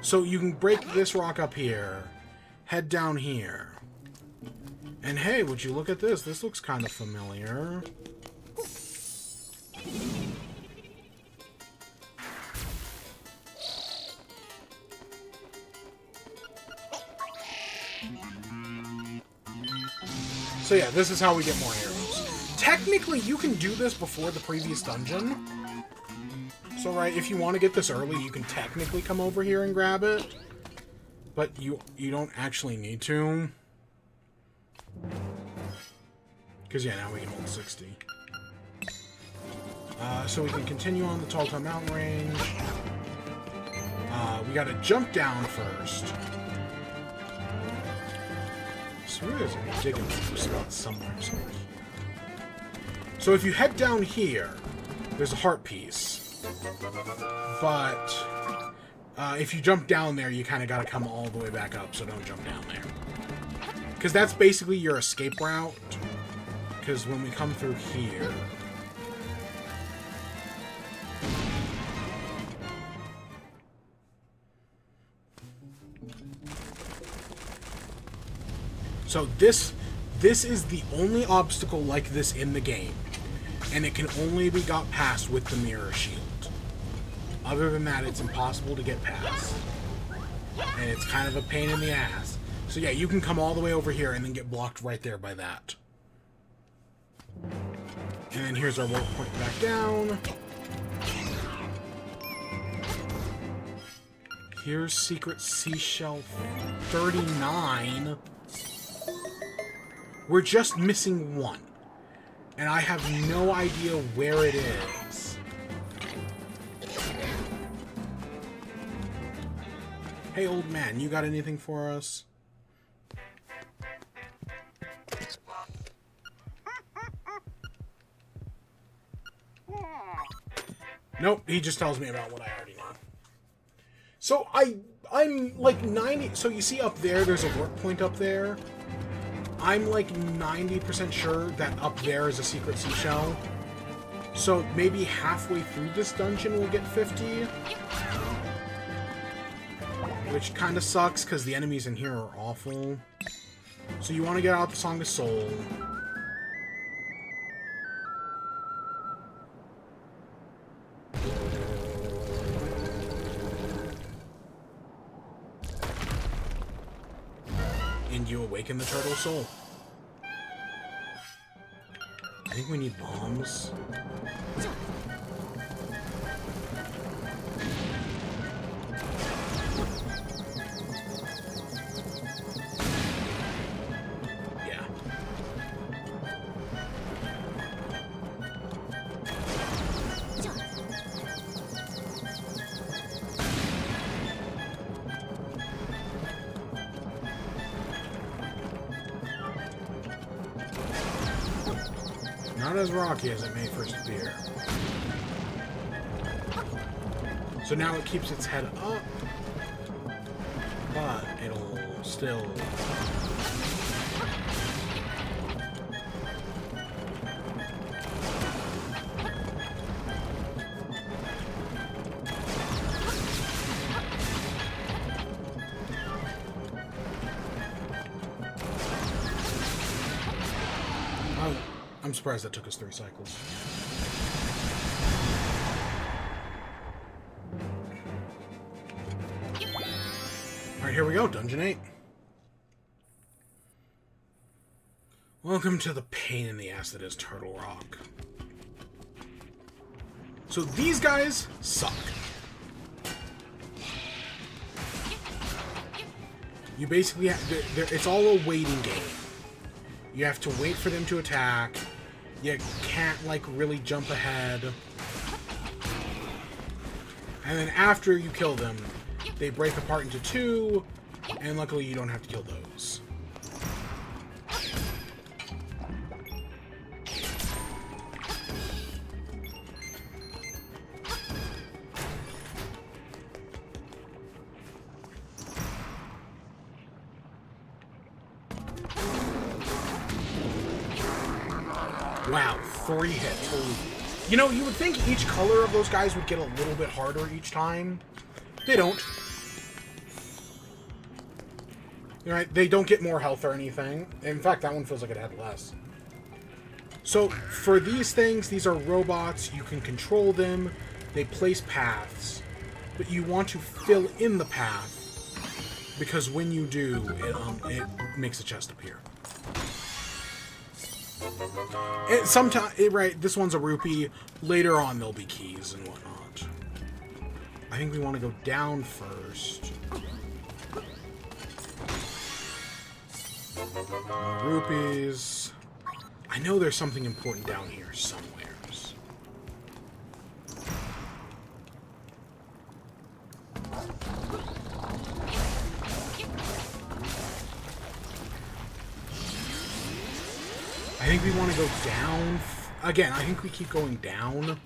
S1: So you can break this rock up here, head down here. And hey, would you look at this? This looks kind of familiar. So yeah, this is how we get more arrows. Technically, you can do this before the previous dungeon. So right, if you want to get this early, you can technically come over here and grab it. But you don't actually need to. Because, yeah, now we can hold 60. So we can continue on the Tall Mountain range. We gotta jump down first. So there's a digging spot somewhere. So if you head down here, there's a heart piece. But if you jump down there, you kind of gotta come all the way back up, so don't jump down there. Because that's basically your escape route. Because when we come through here... So this is the only obstacle like this in the game. And it can only be got past with the mirror shield. Other than that, it's impossible to get past. And it's kind of a pain in the ass. So yeah, you can come all the way over here and then get blocked right there by that. And then here's our warp point back down. Here's Secret Seashell 39. We're just missing one. And I have no idea where it is. Hey, old man, you got anything for us? Nope, he just tells me about what I already know. So I'm like 90... So you see up there, there's a work point up there. I'm like 90% sure that up there is a secret seashell. So maybe halfway through this dungeon we'll get 50. Which kind of sucks because the enemies in here are awful. So you want to get out the Song of Soul. And you awaken the Turtle Soul. I think we need bombs. not as rocky as it may first appear. So now it keeps its head up, but it'll still... Oh, I'm surprised that took us 3 cycles. Alright, here we go, Dungeon 8. Welcome to the pain in the ass that is Turtle Rock. So these guys suck. You basically have, it's all a waiting game. You have to wait for them to attack. You can't, like, really jump ahead. And then after you kill them, they break apart into 2, and luckily you don't have to kill those. Wow, 3 hits. Holy. You know, you would think each color of those guys would get a little bit harder each time. They don't. Right? They don't get more health or anything. In fact, that one feels like it had less. So, for these things, these are robots. You can control them. They place paths. But you want to fill in the path, because when you do, it makes a chest appear. Sometimes, right, this one's a rupee. Later on, there'll be keys and whatnot. I think we want to go down first. Rupees. I know there's something important down here somewheres. I think we want to go down. Again, I think we keep going down.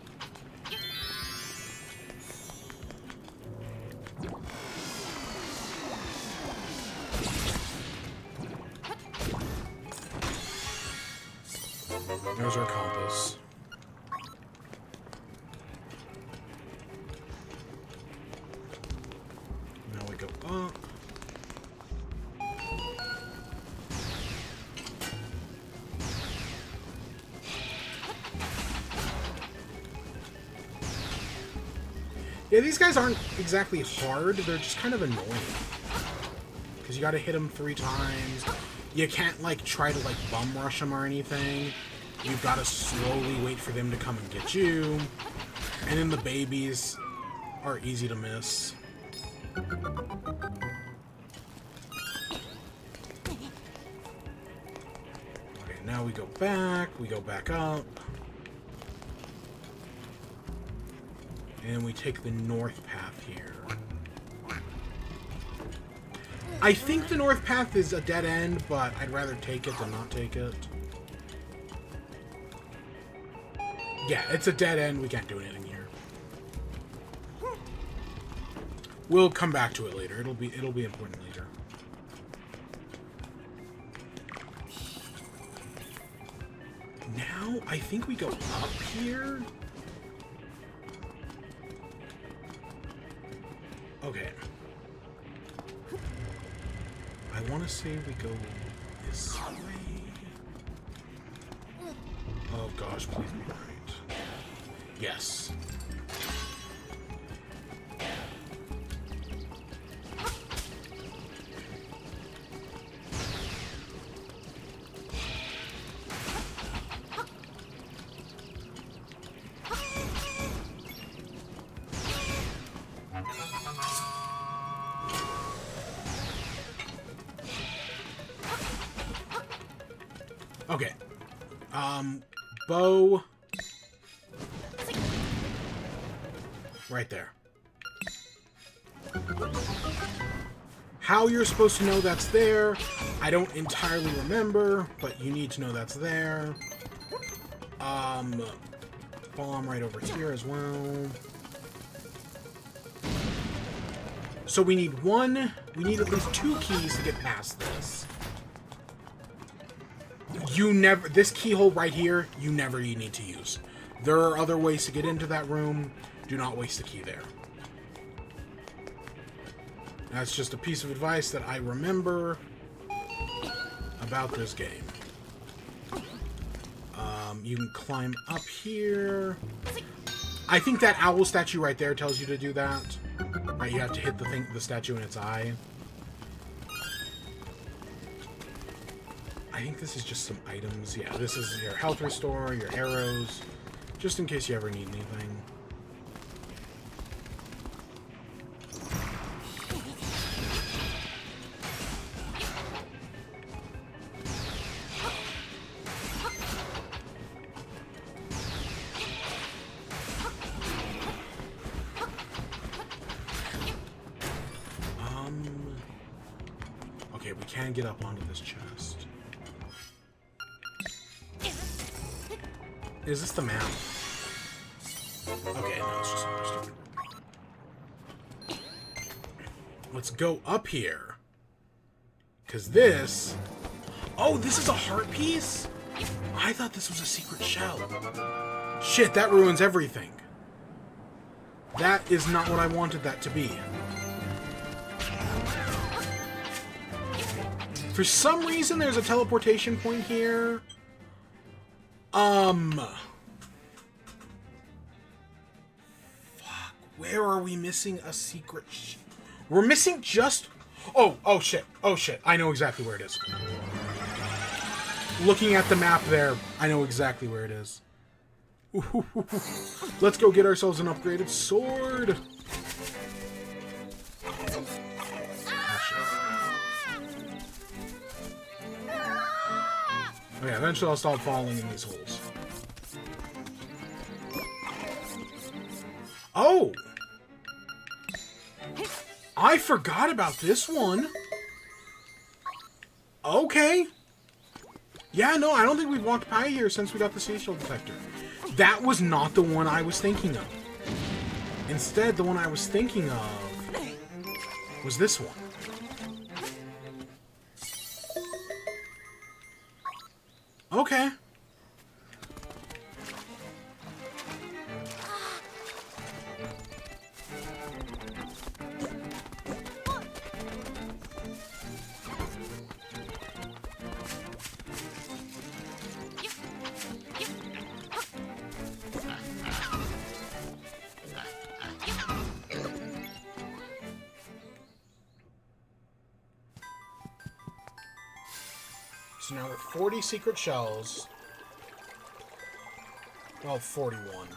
S1: There's our compass. Now we go up. Yeah, these guys aren't exactly hard. They're just kind of annoying. Because you gotta hit them 3 times. You can't, like, try to, like, bum rush them or anything. You've got to slowly wait for them to come and get you. And then the babies are easy to miss. Okay, now we go back up. And we take the north path here. I think the north path is a dead end, but I'd rather take it than not take it. Yeah, it's a dead end. We can't do anything here. We'll come back to it later. It'll be important later. Now, I think we go up here. Okay. I want to say we go this way. Oh gosh, please be right. Yes. Okay. Bow. Right there. How you're supposed to know that's there, I don't entirely remember, but you need to know that's there. Bomb right over here as well. So we need at least 2 keys to get past this. This keyhole right here, you need to use. There are other ways to get into that room. Do not waste the key there. That's just a piece of advice that I remember about this game. You can climb up here. I think that owl statue right there tells you to do that. Right, you have to hit the statue in its eye. I think this is just some items. Yeah, this is your health restore, your arrows, just in case you ever need anything. Okay, we can get up onto this chest. Is this the map? Okay, no, it's just another stupid. Let's go up here. Because this... Oh, this is a heart piece? I thought this was a secret shell. Shit, that ruins everything. That is not what I wanted that to be. For some reason, there's a teleportation point here. Fuck. Where are we missing a secret? We're missing just... Oh shit. Oh shit. I know exactly where it is. Looking at the map there, I know exactly where it is. Let's go get ourselves an upgraded sword. Oh yeah, eventually I'll stop falling in these holes. Oh! I forgot about this one. Okay. Yeah, no, I don't think we've walked by here since we got the seashell detector. That was not the one I was thinking of. Instead, the one I was thinking of was this one. Okay. So now with 40 secret shells... Well, 41.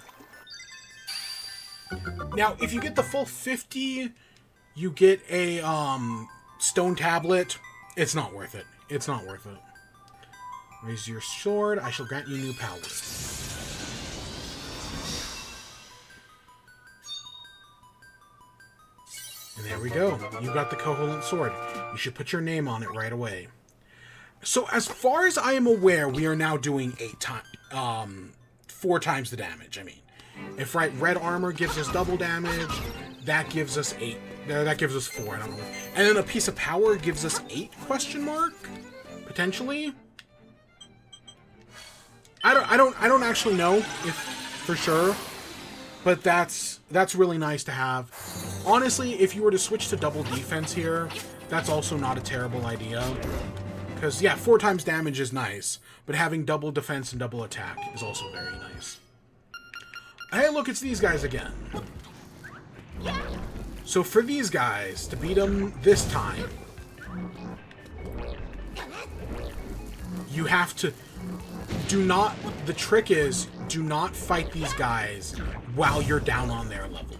S1: Now, if you get the full 50, you get a, stone tablet. It's not worth it. It's not worth it. Raise your sword. I shall grant you new powers. And there we go. You got the covalent sword. You should put your name on it right away. So, as far as I am aware, we are now doing 4 times the damage. I mean, if red armor gives us double damage, that gives us 8. That gives us 4. I don't know. And then a piece of power gives us 8? Question mark? Potentially. I don't actually know if for sure, but that's really nice to have. Honestly, if you were to switch to double defense here, that's also not a terrible idea. Because, yeah, 4 times damage is nice, but having double defense and double attack is also very nice. Hey, look, it's these guys again. So for these guys, to beat them this time, you have to... The trick is, do not fight these guys while you're down on their level.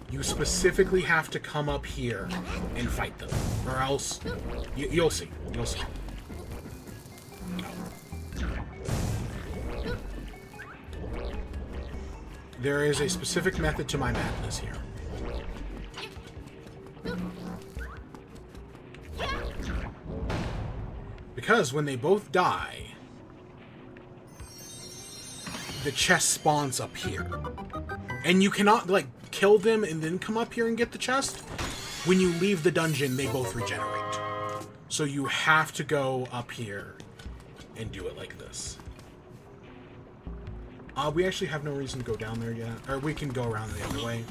S1: You specifically have to come up here and fight them, or else... You'll see. You'll see. There is a specific method to my madness here. Because when they both die... the chest spawns up here. And you cannot, like, kill them and then come up here and get the chest. When you leave the dungeon, they both regenerate. So you have to go up here and do it like this. We actually have no reason to go down there yet. Or we can go around the other way.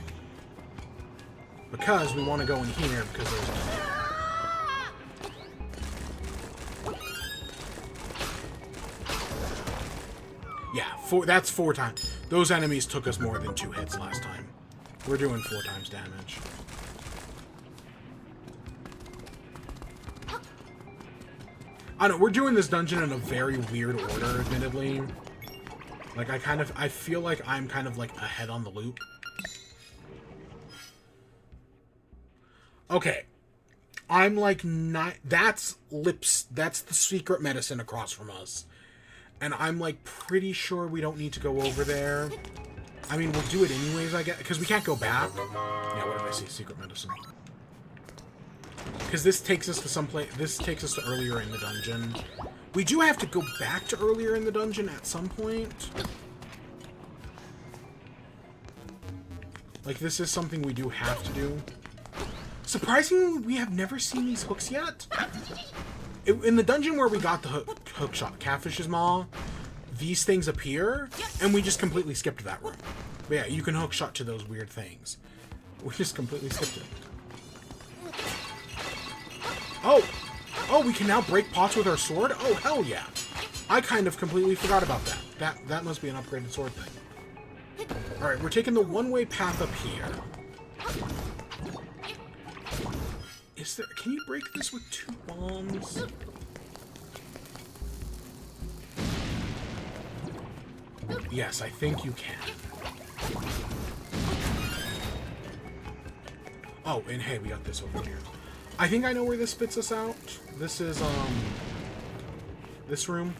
S1: Because we want to go in here because there's yeah, that's 4 times. Those enemies took us more than 2 hits last time. We're doing 4 times damage. I don't know, we're doing this dungeon in a very weird order, admittedly. Like, I feel like I'm kind of, like, ahead on the loop. Okay. I'm, like, not... That's the secret medicine across from us. And I'm, like, pretty sure we don't need to go over there. I mean, we'll do it anyways, I guess. Because we can't go back. Yeah, what did I say? Secret medicine. Because this takes us to some place... This takes us to earlier in the dungeon. We do have to go back to earlier in the dungeon at some point. Like, this is something we do have to do. Surprisingly, we have never seen these hooks yet. In the dungeon where we got the hook shot, Catfish's Maw, these things appear, and we just completely skipped that room. But yeah, you can hook shot to those weird things. We just completely skipped it. Oh! Oh, we can now break pots with our sword? Oh, hell yeah. I kind of completely forgot about that. That must be an upgraded sword thing. Alright, we're taking the one-way path up here. Is there... Can you break this with 2 bombs? Yes, I think you can. Oh, and hey, we got this over here. I think I know where this spits us out. This is, this room.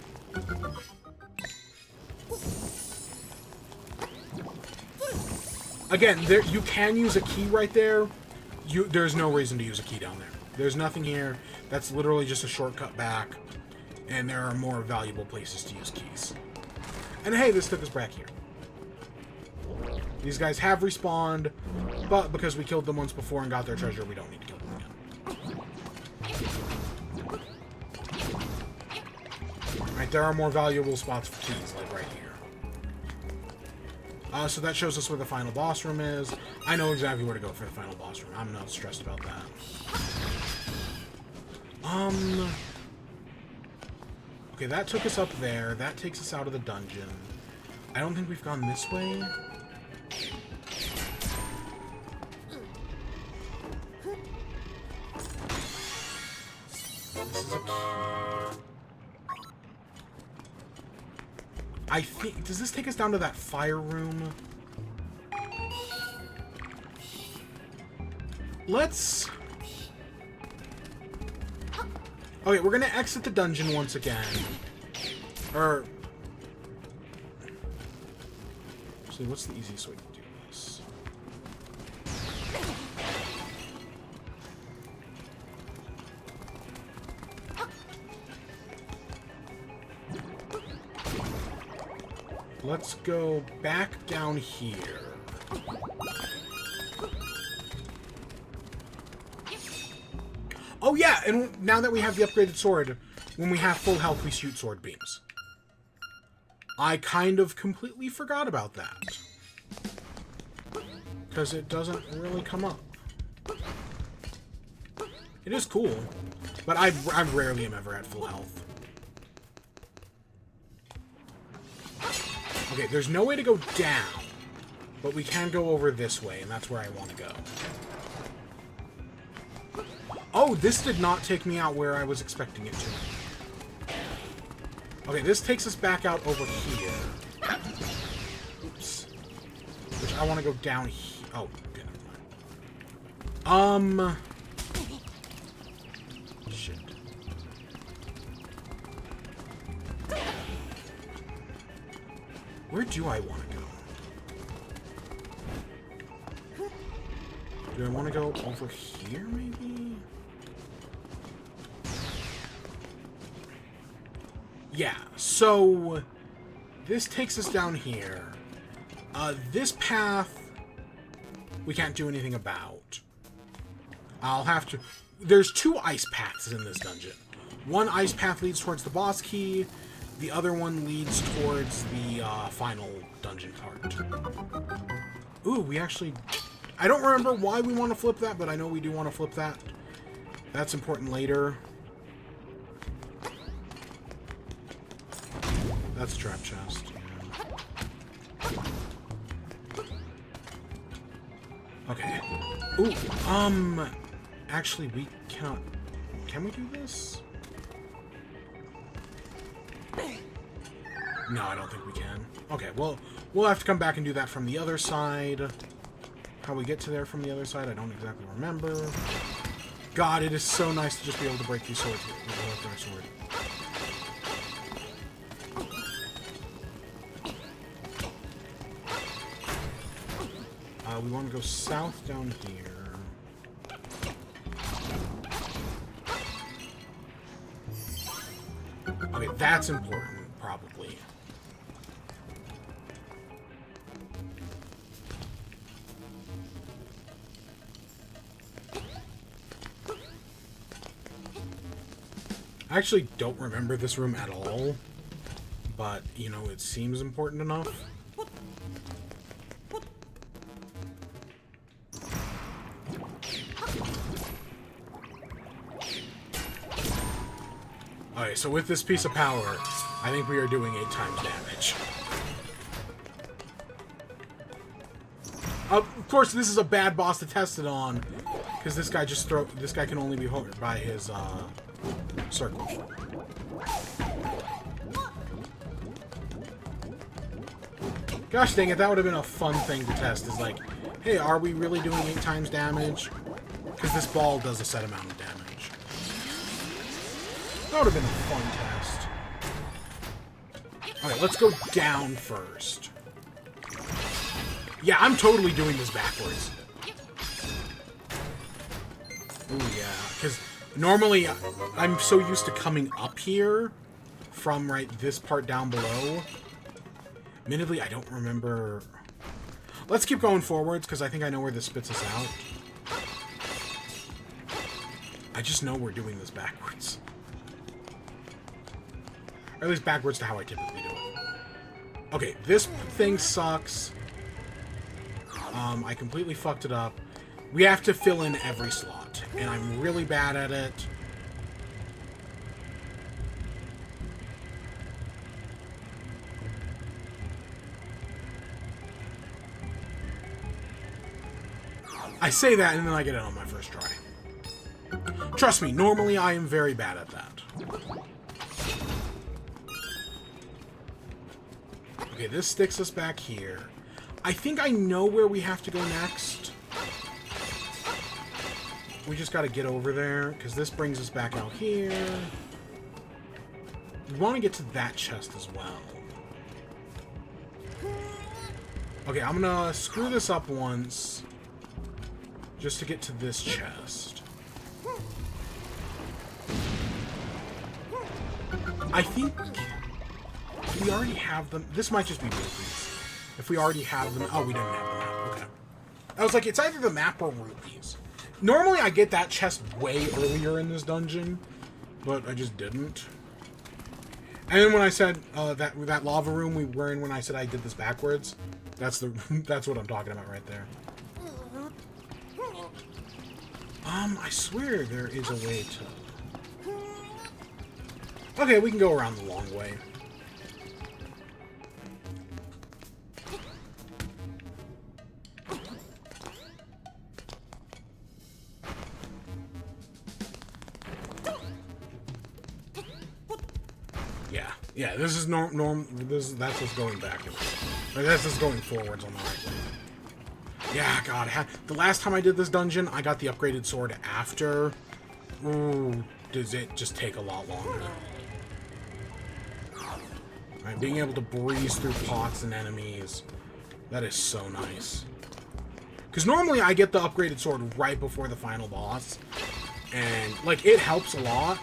S1: Again, you can use a key right there. There's no reason to use a key down there. There's nothing here. That's literally just a shortcut back. And there are more valuable places to use keys. And hey, this took us back here. These guys have respawned, but because we killed them once before and got their treasure, we don't need to kill them again. Alright, there are more valuable spots for keys, like right here. So that shows us where the final boss room is. I know exactly where to go for the final boss room. I'm not stressed about that. Okay, that took us up there. That takes us out of the dungeon. I don't think we've gone this way. This is a key. I think... Does this take us down to that fire room? Let's... Okay, we're gonna exit the dungeon once again. Or... Actually, what's the easiest way to do this? Let's go back down here. Oh yeah, and now that we have the upgraded sword, when we have full health, we shoot sword beams. I kind of completely forgot about that. Because it doesn't really come up. It is cool, but I rarely am ever at full health. Okay, there's no way to go down, but we can go over this way, and that's where I want to go. Oh, this did not take me out where I was expecting it to. Okay, this takes us back out over here. Oops. Which I want to go down here. Oh, okay, never mind. Shit. Where do I want to go? Do I want to go over here, maybe? Yeah, so this takes us down here. This path, we can't do anything about. I'll have to... There's 2 ice paths in this dungeon. One ice path leads towards the boss key. The other one leads towards the final dungeon part. Ooh, we actually... I don't remember why we want to flip that, but I know we do want to flip that. That's important later. That's a trap chest. Yeah. Okay. Ooh, actually, we cannot... Can we do this? No, I don't think we can. Okay, well, we'll have to come back and do that from the other side. How we get to there from the other side, I don't exactly remember. God, it is so nice to just be able to break these swords with our sword. We want to go south down here. Okay, that's important, probably. I actually don't remember this room at all, but, you know, it seems important enough. Okay, so with this piece of power, I think we are doing 8 times damage. Of course, this is a bad boss to test it on, because this guy can only be hurt by his circle. Gosh dang it, that would have been a fun thing to test. Is like, hey, are we really doing 8 times damage? Because this ball does a set amount of damage. That would have been a fun test. Alright, let's go down first. Yeah, I'm totally doing this backwards. Ooh, yeah. Because normally, I'm so used to coming up here from, right, this part down below. Admittedly, I don't remember... Let's keep going forwards, because I think I know where this spits us out. I just know we're doing this backwards. Or at least backwards to how I typically do it. Okay, this thing sucks. I completely fucked it up. We have to fill in every slot, and I'm really bad at it. I say that, and then I get it on my first try. Trust me, normally I am very bad at that. Okay, this sticks us back here. I think I know where we have to go next. We just gotta get over there, because this brings us back out here. We want to get to that chest as well. Okay, I'm gonna screw this up once, just to get to this chest. I think we already have them. This might just be rupees. If we already have them... Oh, we didn't have the map. Okay. I was like, it's either the map or rupees. Normally, I get that chest way earlier in this dungeon, but I just didn't. And then when I said that lava room we were in when I said I did this backwards, that's what I'm talking about right there. I swear there is a way to... Okay, we can go around the long way. Yeah, this is that's what's going backwards. Or this is going forwards on the right way. Yeah, God, the last time I did this dungeon, I got the upgraded sword after. Ooh, does it just take a lot longer. Alright, being able to breeze through pots and enemies, that is so nice. Because normally I get the upgraded sword right before the final boss, and, like, it helps a lot,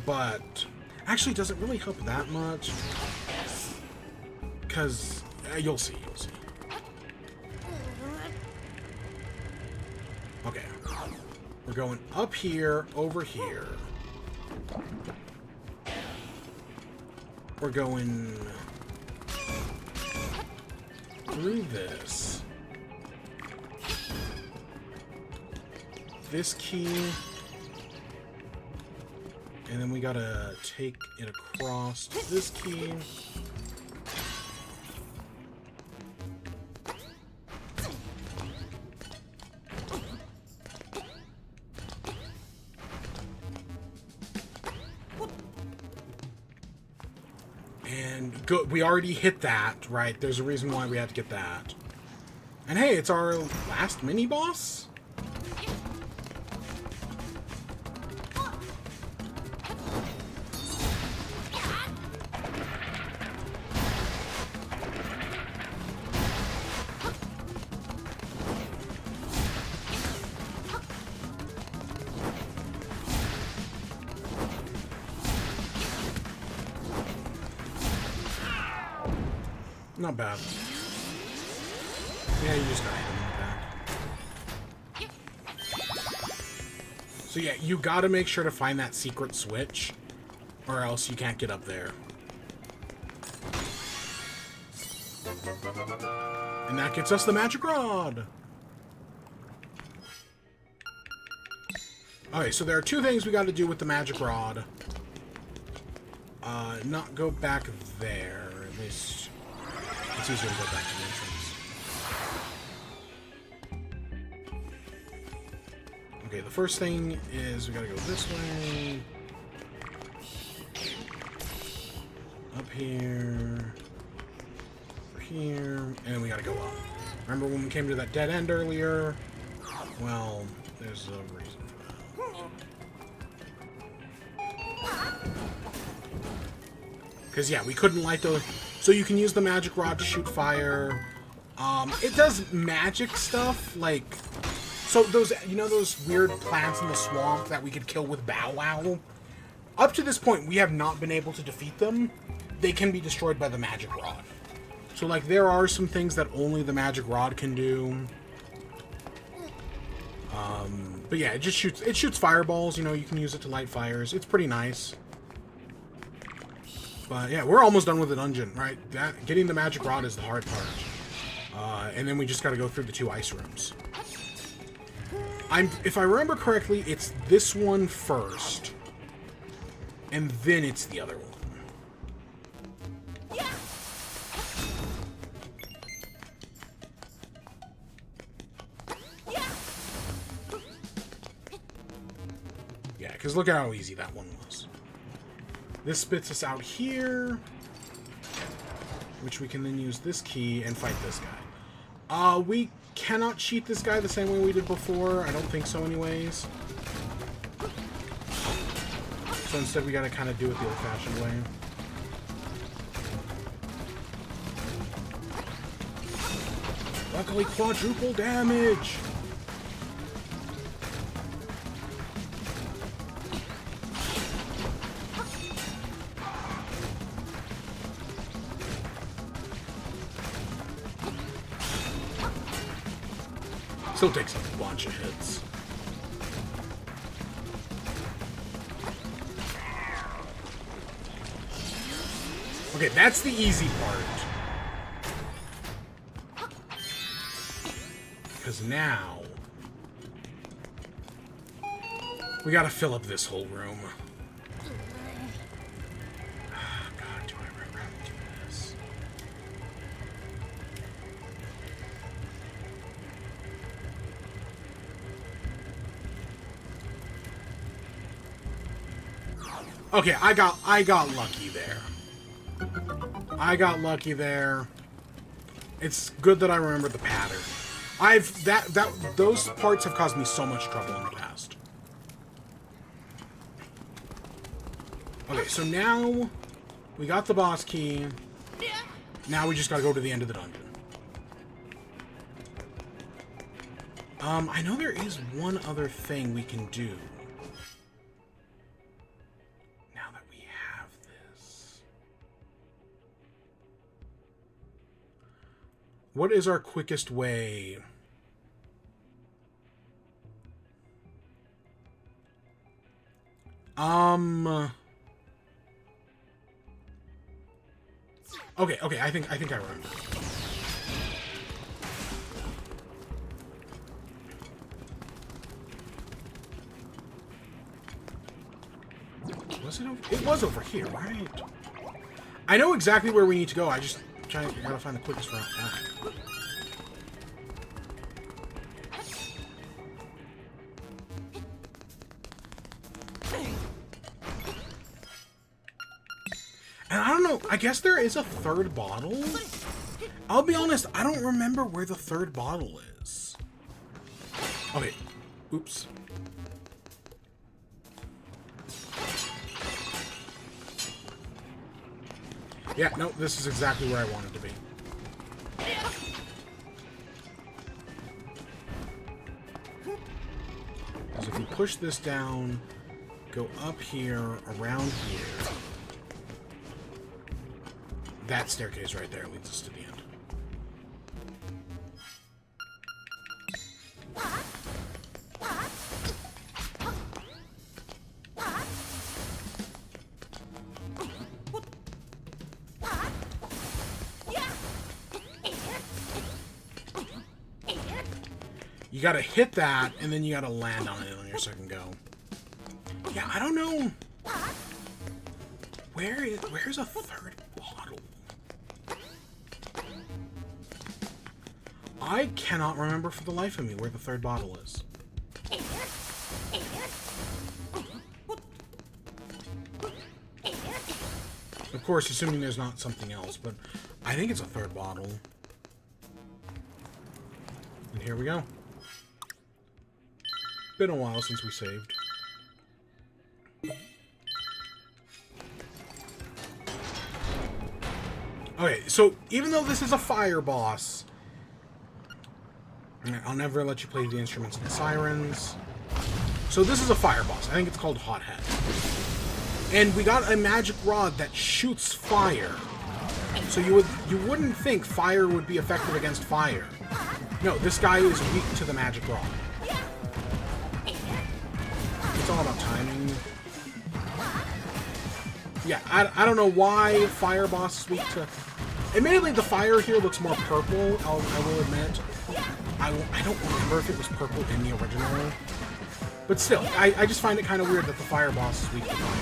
S1: but... Actually, does it really help that much? because you'll see. Okay. We're going up here, over here. We're going through this. This key. And then we gotta take it across to this key. And good, we already hit that, right? There's a reason why we had to get that. And hey, it's our last mini-boss? Not bad. Yeah, you just gotta hit him with that. So yeah, you gotta make sure to find that secret switch, or else you can't get up there. And that gets us the magic rod! Okay, so there are two things we gotta do with the magic rod. Not go back there, at least... It's easier to go back to the entrance. Okay, the first thing is we gotta go this way. Up here. Over here. And we gotta go up. Remember when we came to that dead end earlier? Well, there's a reason for that. Because, yeah, we couldn't light those... So you can use the magic rod to shoot fire. It does magic stuff, like... So those, you know those weird plants in the swamp that we could kill with Bow Wow? Up to this point, we have not been able to defeat them. They can be destroyed by the magic rod. So, like, there are some things that only the magic rod can do. But yeah, it shoots fireballs, you know, you can use it to light fires. It's pretty nice. But yeah, we're almost done with the dungeon, right? Getting the magic rod is the hard part. And then we just gotta go through the 2 ice rooms. If I remember correctly, it's this one first. And then it's the other one. Yeah, because look at how easy that one was. This spits us out here, which we can then use this key and fight this guy. We cannot cheat this guy the same way we did before. I don't think so anyways. So instead we gotta kind of do it the old-fashioned way. Luckily, quadruple damage! Still takes a bunch of hits. Okay, that's the easy part. Because now... we gotta fill up this whole room. God, do I remember how to do this? Okay, I got lucky there. I got lucky there. It's good that I remembered the pattern. Those parts have caused me so much trouble in the past. Okay, so now we got the boss key. Now we just gotta go to the end of the dungeon. I know there is one other thing we can do. Now that we have this. What is our quickest way? Okay, I think I remember. Was it over? It was over here, right? I know exactly where we need to go. I just gotta find the quickest route back. And I don't know, I guess there is a third bottle? I'll be honest, I don't remember where the third bottle is. Okay, oops. Yeah, no, this is exactly where I wanted to be. Because if we push this down, go up here, around here, that staircase right there leads us to the end. You gotta hit that, and then you gotta land on it on your second go. Yeah, I don't know. Where's a third bottle? I cannot remember for the life of me where the third bottle is. Of course, assuming there's not something else, but I think it's a third bottle. And here we go. Been a while since we saved. Okay, so even though this is a fire boss, I'll never let you play the instruments and the sirens. So this is a fire boss. I think it's called Hothead. And we got a magic rod that shoots fire. So you wouldn't think fire would be effective against fire. No, this guy is weak to the magic rod. It's all about timing. Yeah, I don't know why fire boss is weak to... Admittedly, the fire here looks more purple, I will admit. I don't remember if it was purple in the original. But still, I just find it kind of weird that the fire boss is weak to fire.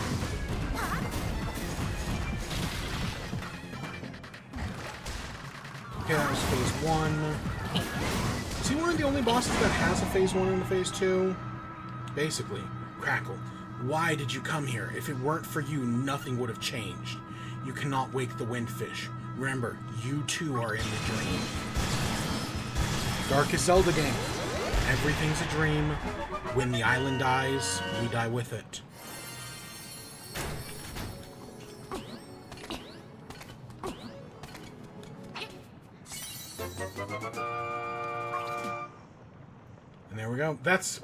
S1: Okay, that was phase 1. Is he one of the only bosses that has a phase 1 and a phase 2? Basically. Crackle, why did you come here? If it weren't for you, nothing would have changed. You cannot wake the windfish. Remember, you too are in the dream. Darkest Zelda game. Everything's a dream. When the island dies, we die with it. And there we go. That's...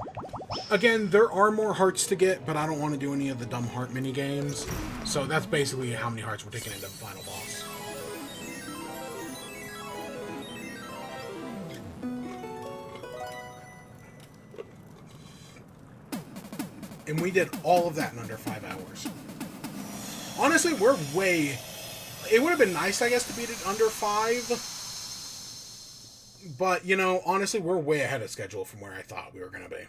S1: Again, there are more hearts to get, but I don't want to do any of the dumb heart mini games. So that's basically how many hearts we're taking into the final boss. And we did all of that in under 5 hours. Honestly, we're way... It would have been nice, I guess, to beat it under 5. But, you know, honestly, we're way ahead of schedule from where I thought we were going to be.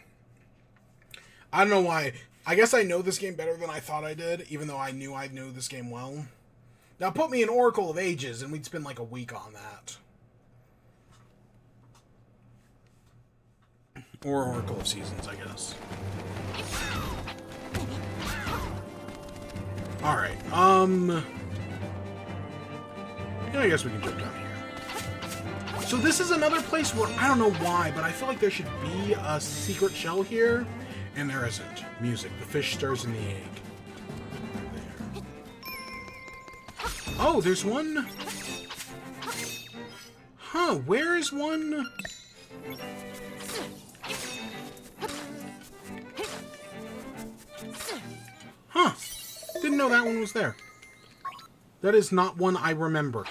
S1: I don't know why. I guess I know this game better than I thought I did, even though I knew this game well. Now, put me in Oracle of Ages, and we'd spend like a week on that. Or Oracle of Seasons, I guess. Alright, yeah, I guess we can jump down here. So this is another place where, I don't know why, but I feel like there should be a secret shell here. And there isn't. Music. The fish stirs in the egg. There. Oh, there's one... Huh, where is one... Huh. Didn't know that one was there. That is not one I remember.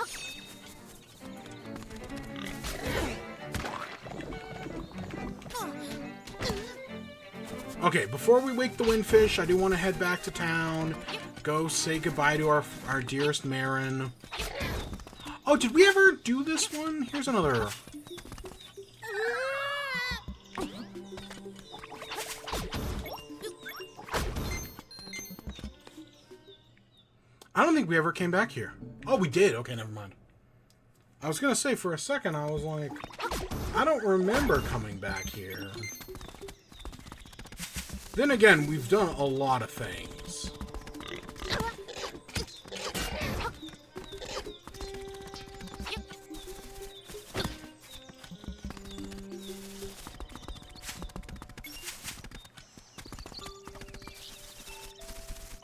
S1: Okay, before we wake the windfish, I do want to head back to town. Go say goodbye to our dearest Marin. Oh, did we ever do this one? Here's another. I don't think we ever came back here. Oh, we did. Okay, never mind. I was going to say, for a second, I was like, I don't remember coming back here. Then again, we've done a lot of things.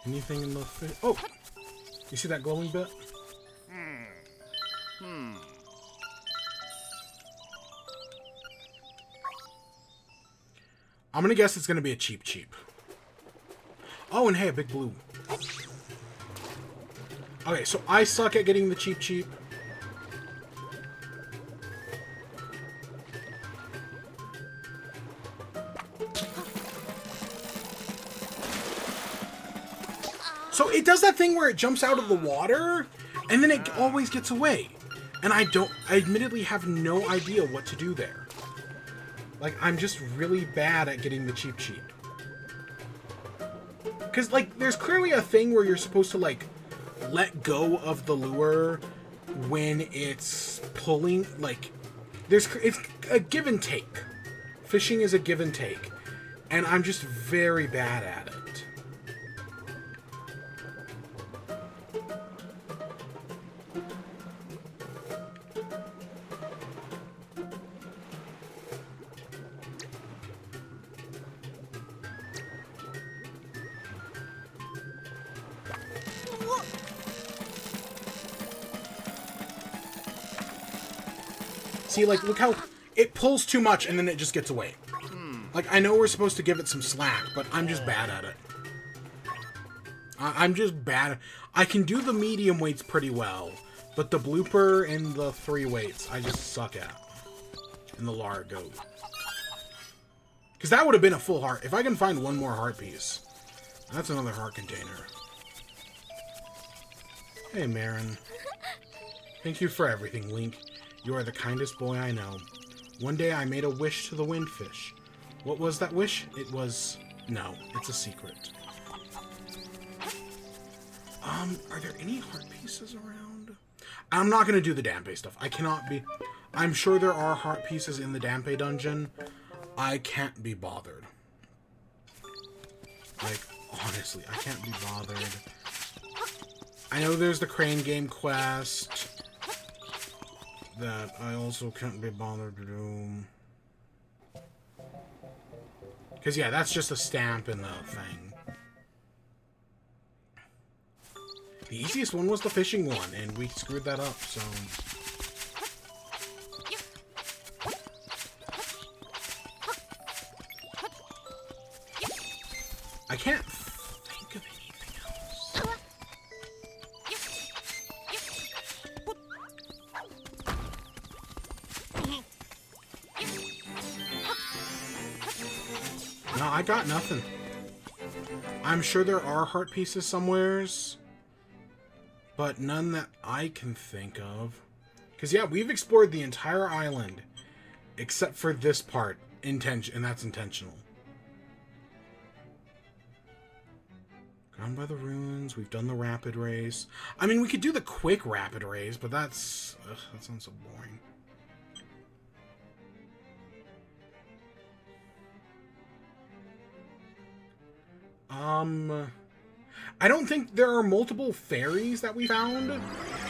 S1: Anything in the fish? Oh! You see that glowing bit? I'm gonna guess it's gonna be a cheap. Oh, and hey, a big blue. Okay, so I suck at getting the cheap. So it does that thing where it jumps out of the water, and then it always gets away. And I admittedly have no idea what to do there. Like, I'm just really bad at getting the cheap. Because, like, there's clearly a thing where you're supposed to, like, let go of the lure when it's pulling. Like, it's a give and take. Fishing is a give and take. And I'm just very bad at it. See, like, look how it pulls too much and then it just gets away. Like, I know we're supposed to give it some slack, but I'm just bad at it. I'm just bad. I can do the medium weights pretty well, but the blooper and the 3 weights, I just suck at. And the largo. Because that would have been a full heart. If I can find one more heart piece, that's another heart container. Hey, Marin. Thank you for everything, Link. You are the kindest boy I know. One day I made a wish to the windfish. What was that wish? It was... No, it's a secret. Are there any heart pieces around? I'm not going to do the Dampe stuff. I cannot be... I'm sure there are heart pieces in the Dampe dungeon. I can't be bothered. Like, honestly, I can't be bothered. I know there's the Crane Game quest that I also can't be bothered to do. Because, yeah, that's just a stamp in the thing. The easiest one was the fishing one, and we screwed that up, so... I can't think of anything else. No, I got nothing. I'm sure there are heart pieces somewheres, but none that I can think of. Because, yeah, we've explored the entire island, except for this part, and that's intentional. Gone by the ruins, we've done the rapid race. I mean, we could do the quick rapid race, but that's... Ugh, that sounds so boring. I don't think there are multiple fairies that we found.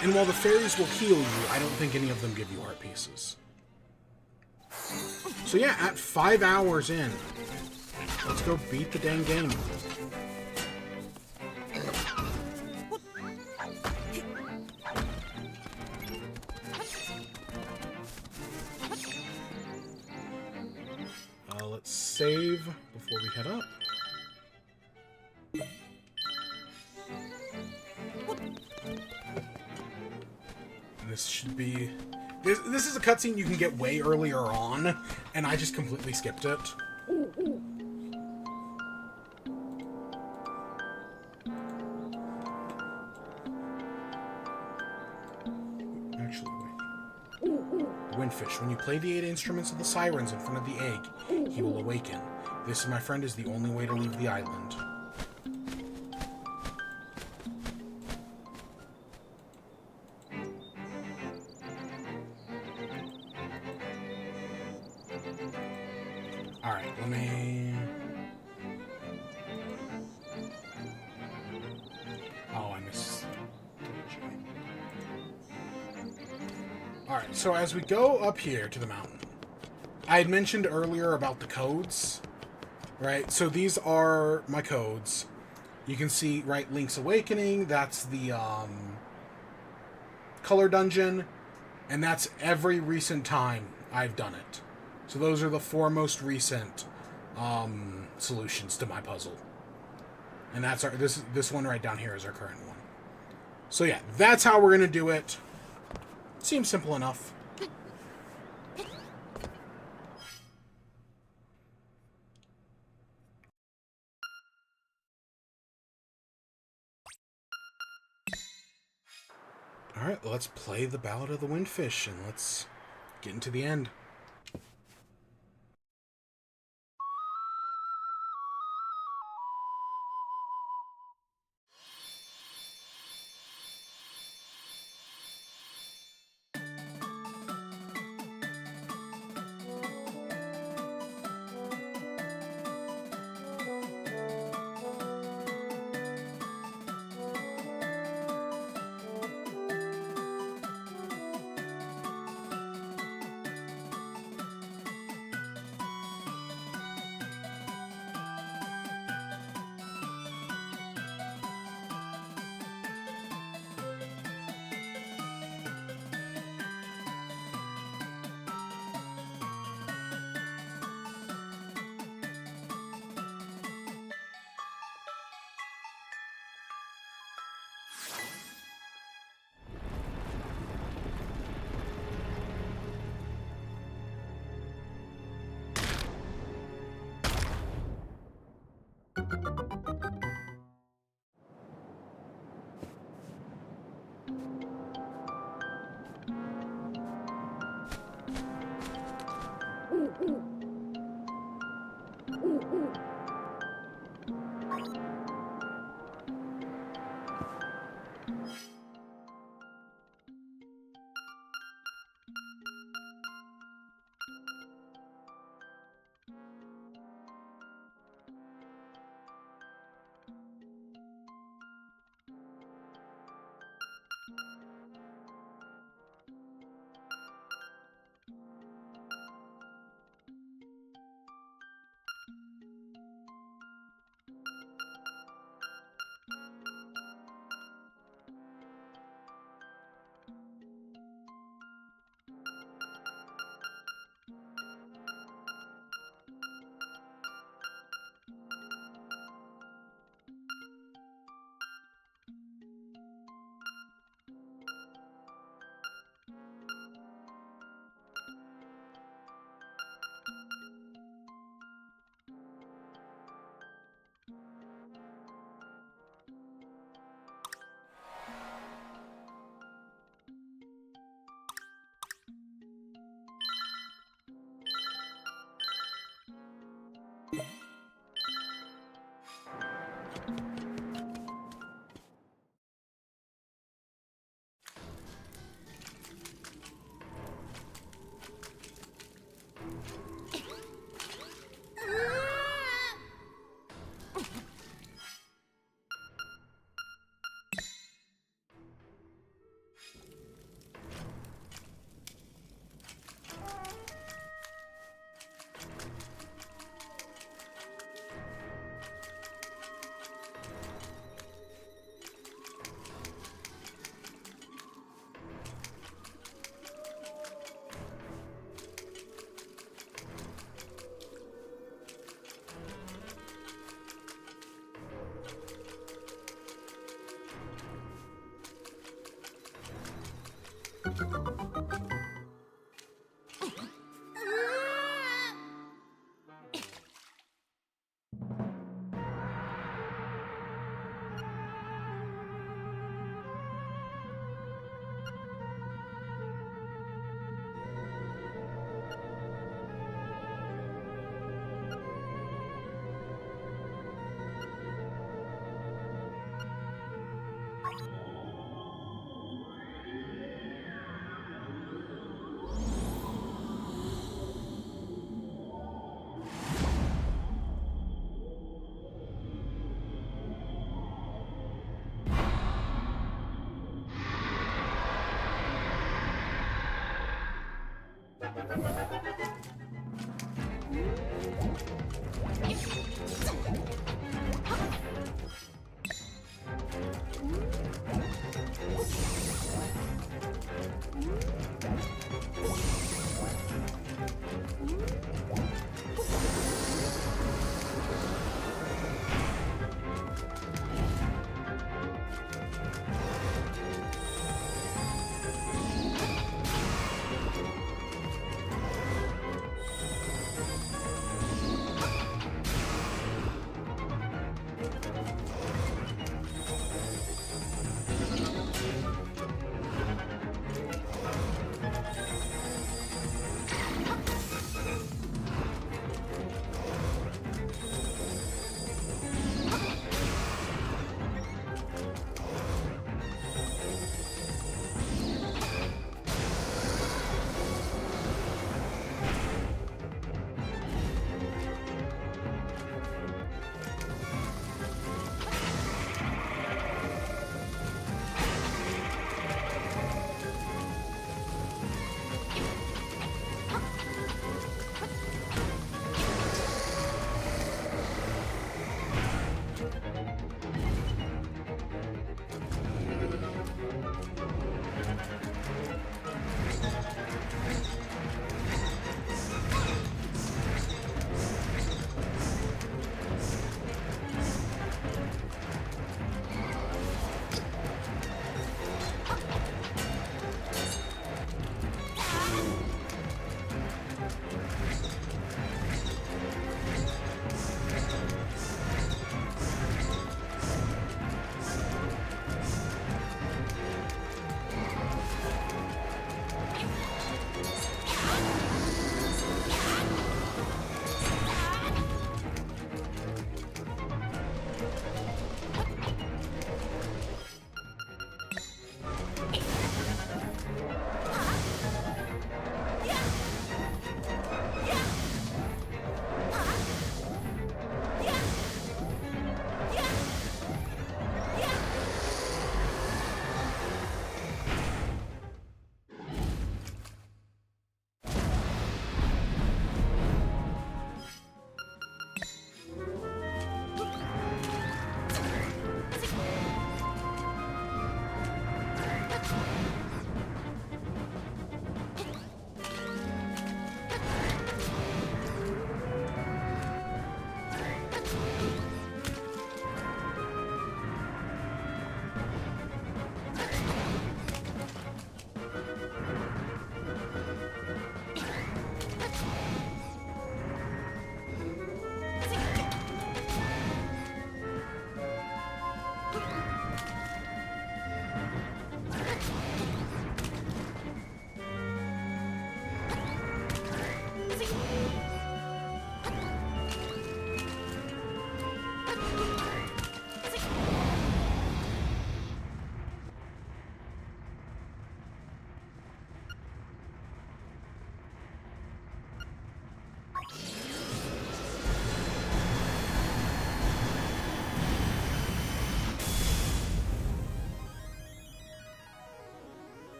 S1: And while the fairies will heal you, I don't think any of them give you heart pieces. So yeah, at 5 hours in, let's go beat the dang game. Let's save before we head up. This should be... This is a cutscene you can get way earlier on, and I just completely skipped it. Windfish. When you play the 8 instruments of the sirens in front of the egg, he will awaken. This, my friend, is the only way to leave the island. Alright, let me... Oh, I missed... Alright, so as we go up here to the mountain, I had mentioned earlier about the codes, right? So these are my codes. You can see, right, Link's Awakening, that's the color dungeon, and that's every recent time I've done it. So those are the 4 most recent solutions to my puzzle. And that's our this one right down here is our current one. So yeah, that's how we're going to do it. Seems simple enough. Alright, let's play the Ballad of the Windfish, and let's get into the end.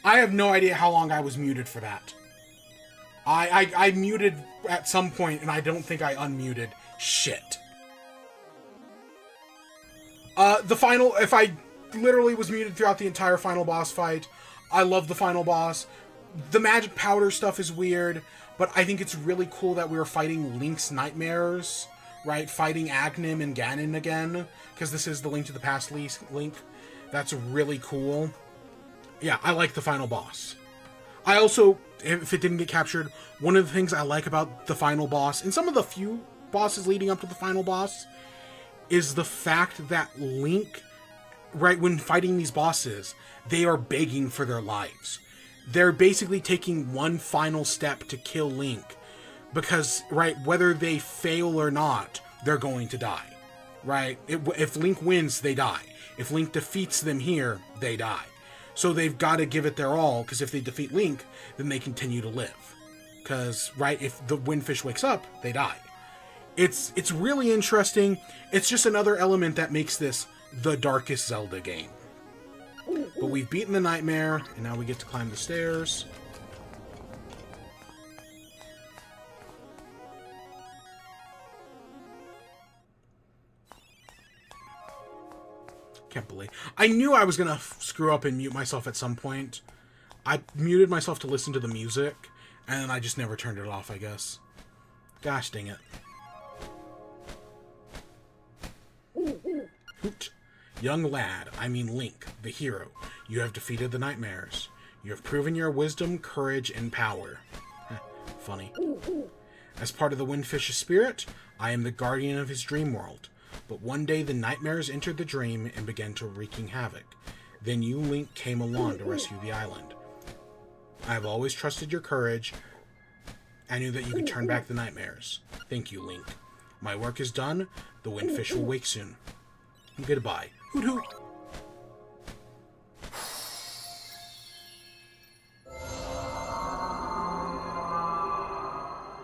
S1: I have no idea how long I was muted for that. I muted at some point, and I don't think I unmuted. Shit. The final... If I literally was muted throughout the entire final boss fight, I love the final boss. The magic powder stuff is weird, but I think it's really cool that we were fighting Link's nightmares, right? Fighting Agnim and Ganon again, because this is the Link to the Past Link. That's really cool. Yeah, I like the final boss. I also, if it didn't get captured, one of the things I like about the final boss, and some of the few bosses leading up to the final boss, is the fact that Link, right, when fighting these bosses, they are begging for their lives. They're basically taking one final step to kill Link, because, right, whether they fail or not, they're going to die, right? If Link wins, they die. If Link defeats them here, they die. So they've got to give it their all, because if they defeat Link, then they continue to live. Because, right, if the Windfish wakes up, they die. It's really interesting. It's just another element that makes this the darkest Zelda game. But we've beaten the nightmare, and now we get to climb the stairs. Can't believe... I knew I was gonna screw up and mute myself at some point. I muted myself to listen to the music, and then I just never turned it off, I guess. Gosh dang it. Hoot. Young lad, I mean Link, the hero, you have defeated the nightmares. You have proven your wisdom, courage, and power. Funny. As part of the Windfish's spirit, I am the guardian of his dream world. But one day the nightmares entered the dream and began to wreaking havoc. Then you, Link, came along to rescue the island. I have always trusted your courage. I knew that you could turn back the nightmares. Thank you, Link. My work is done. The Windfish will wake soon. Goodbye. Hoot hoot.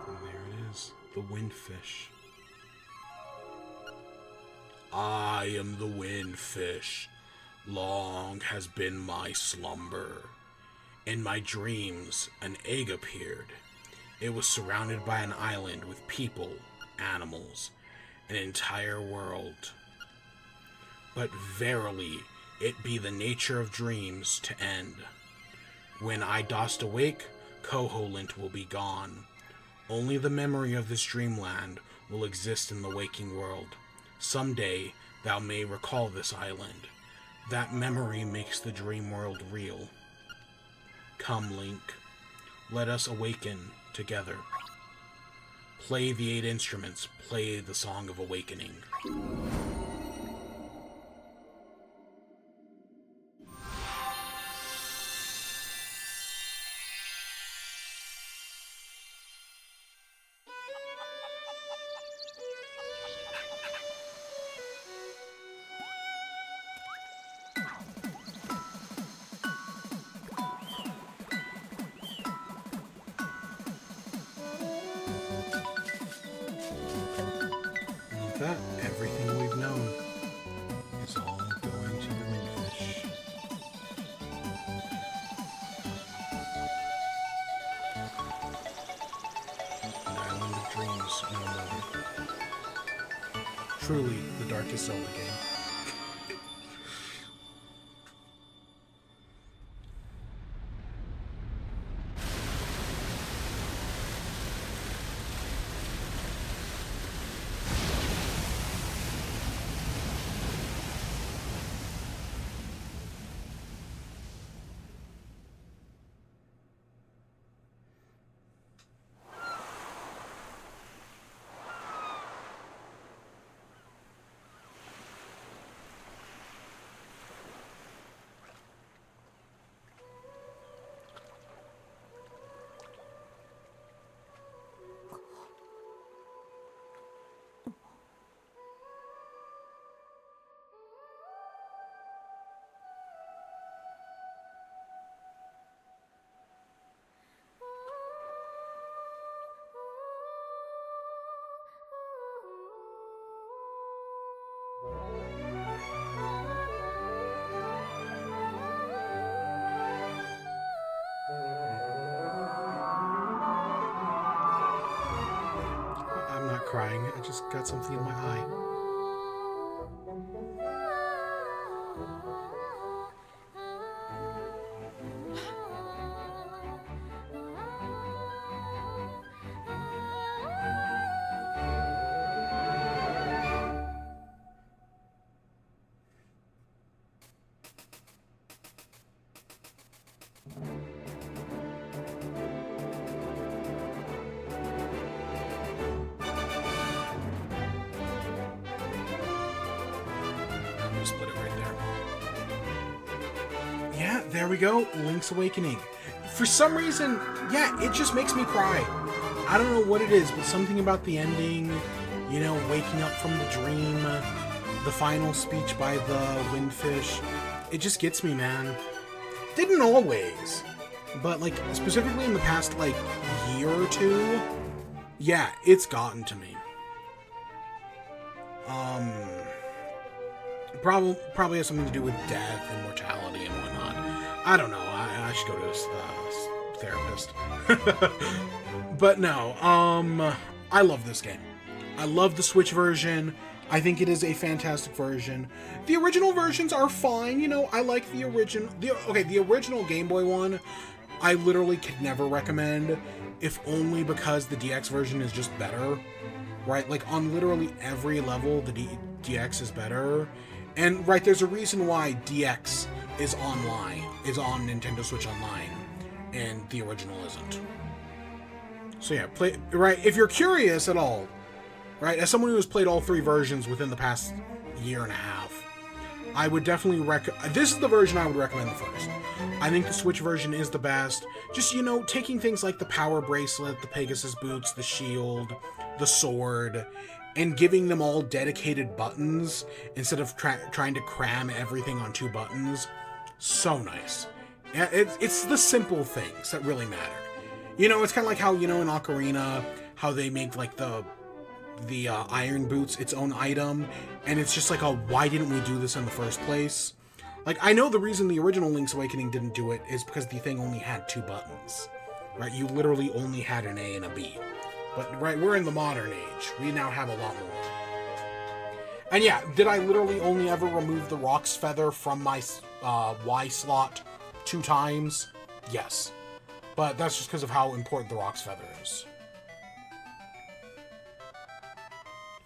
S1: And there it is. The Windfish. I am the Windfish. Long has been my slumber. In my dreams, an egg appeared. It was surrounded by an island with people, animals, an entire world. But verily, it be the nature of dreams to end. When I dost awake, Koholint will be gone. Only the memory of this dreamland will exist in the waking world. Someday, thou may recall this island. That memory makes the dream world real. Come, Link. Let us awaken together. Play the 8 instruments. Play the Song of Awakening. That everything we've known is all going to the Windfish. An island of dreams no more. Truly the darkest Zelda game. I'm not crying, I just got something in my eye. Split it right there. Yeah, there we go. Link's Awakening. For some reason, yeah, it just makes me cry. I don't know what it is, but something about the ending, you know, waking up from the dream, the final speech by the Windfish, it just gets me, man. Didn't always, but, like, specifically in the past, like, year or two, yeah, it's gotten to me. Probably has something to do with death and mortality and whatnot. I don't know. I should go to a therapist. But no, I love this game. I love the Switch version. I think it is a fantastic version. The original versions are fine. You know, I like the original. The original Game Boy one, I literally could never recommend, if only because the DX version is just better. Right? Like, on literally every level, the DX is better. And, right, there's a reason why DX is online, is on Nintendo Switch Online, and the original isn't. So yeah, right, if you're curious at all, right, as someone who has played all 3 versions within the past year and a half, I would definitely this is the version I would recommend the first. I think the Switch version is the best. Just, you know, taking things like the power bracelet, the Pegasus boots, the shield, the sword, and giving them all dedicated buttons instead of trying to cram everything on 2 buttons. So nice. Yeah, it's the simple things that really matter. You know, it's kind of like how, you know, in Ocarina, how they make, like, the iron boots its own item, and it's just like, oh, why didn't we do this in the first place? Like, I know the reason the original Link's Awakening didn't do it is because the thing only had 2 buttons. Right? You literally only had an A and a B. But, right, we're in the modern age. We now have a lot more. And yeah, did I literally only ever remove the Rock's Feather from my Y slot 2 times? Yes. But that's just because of how important the Rock's Feather is.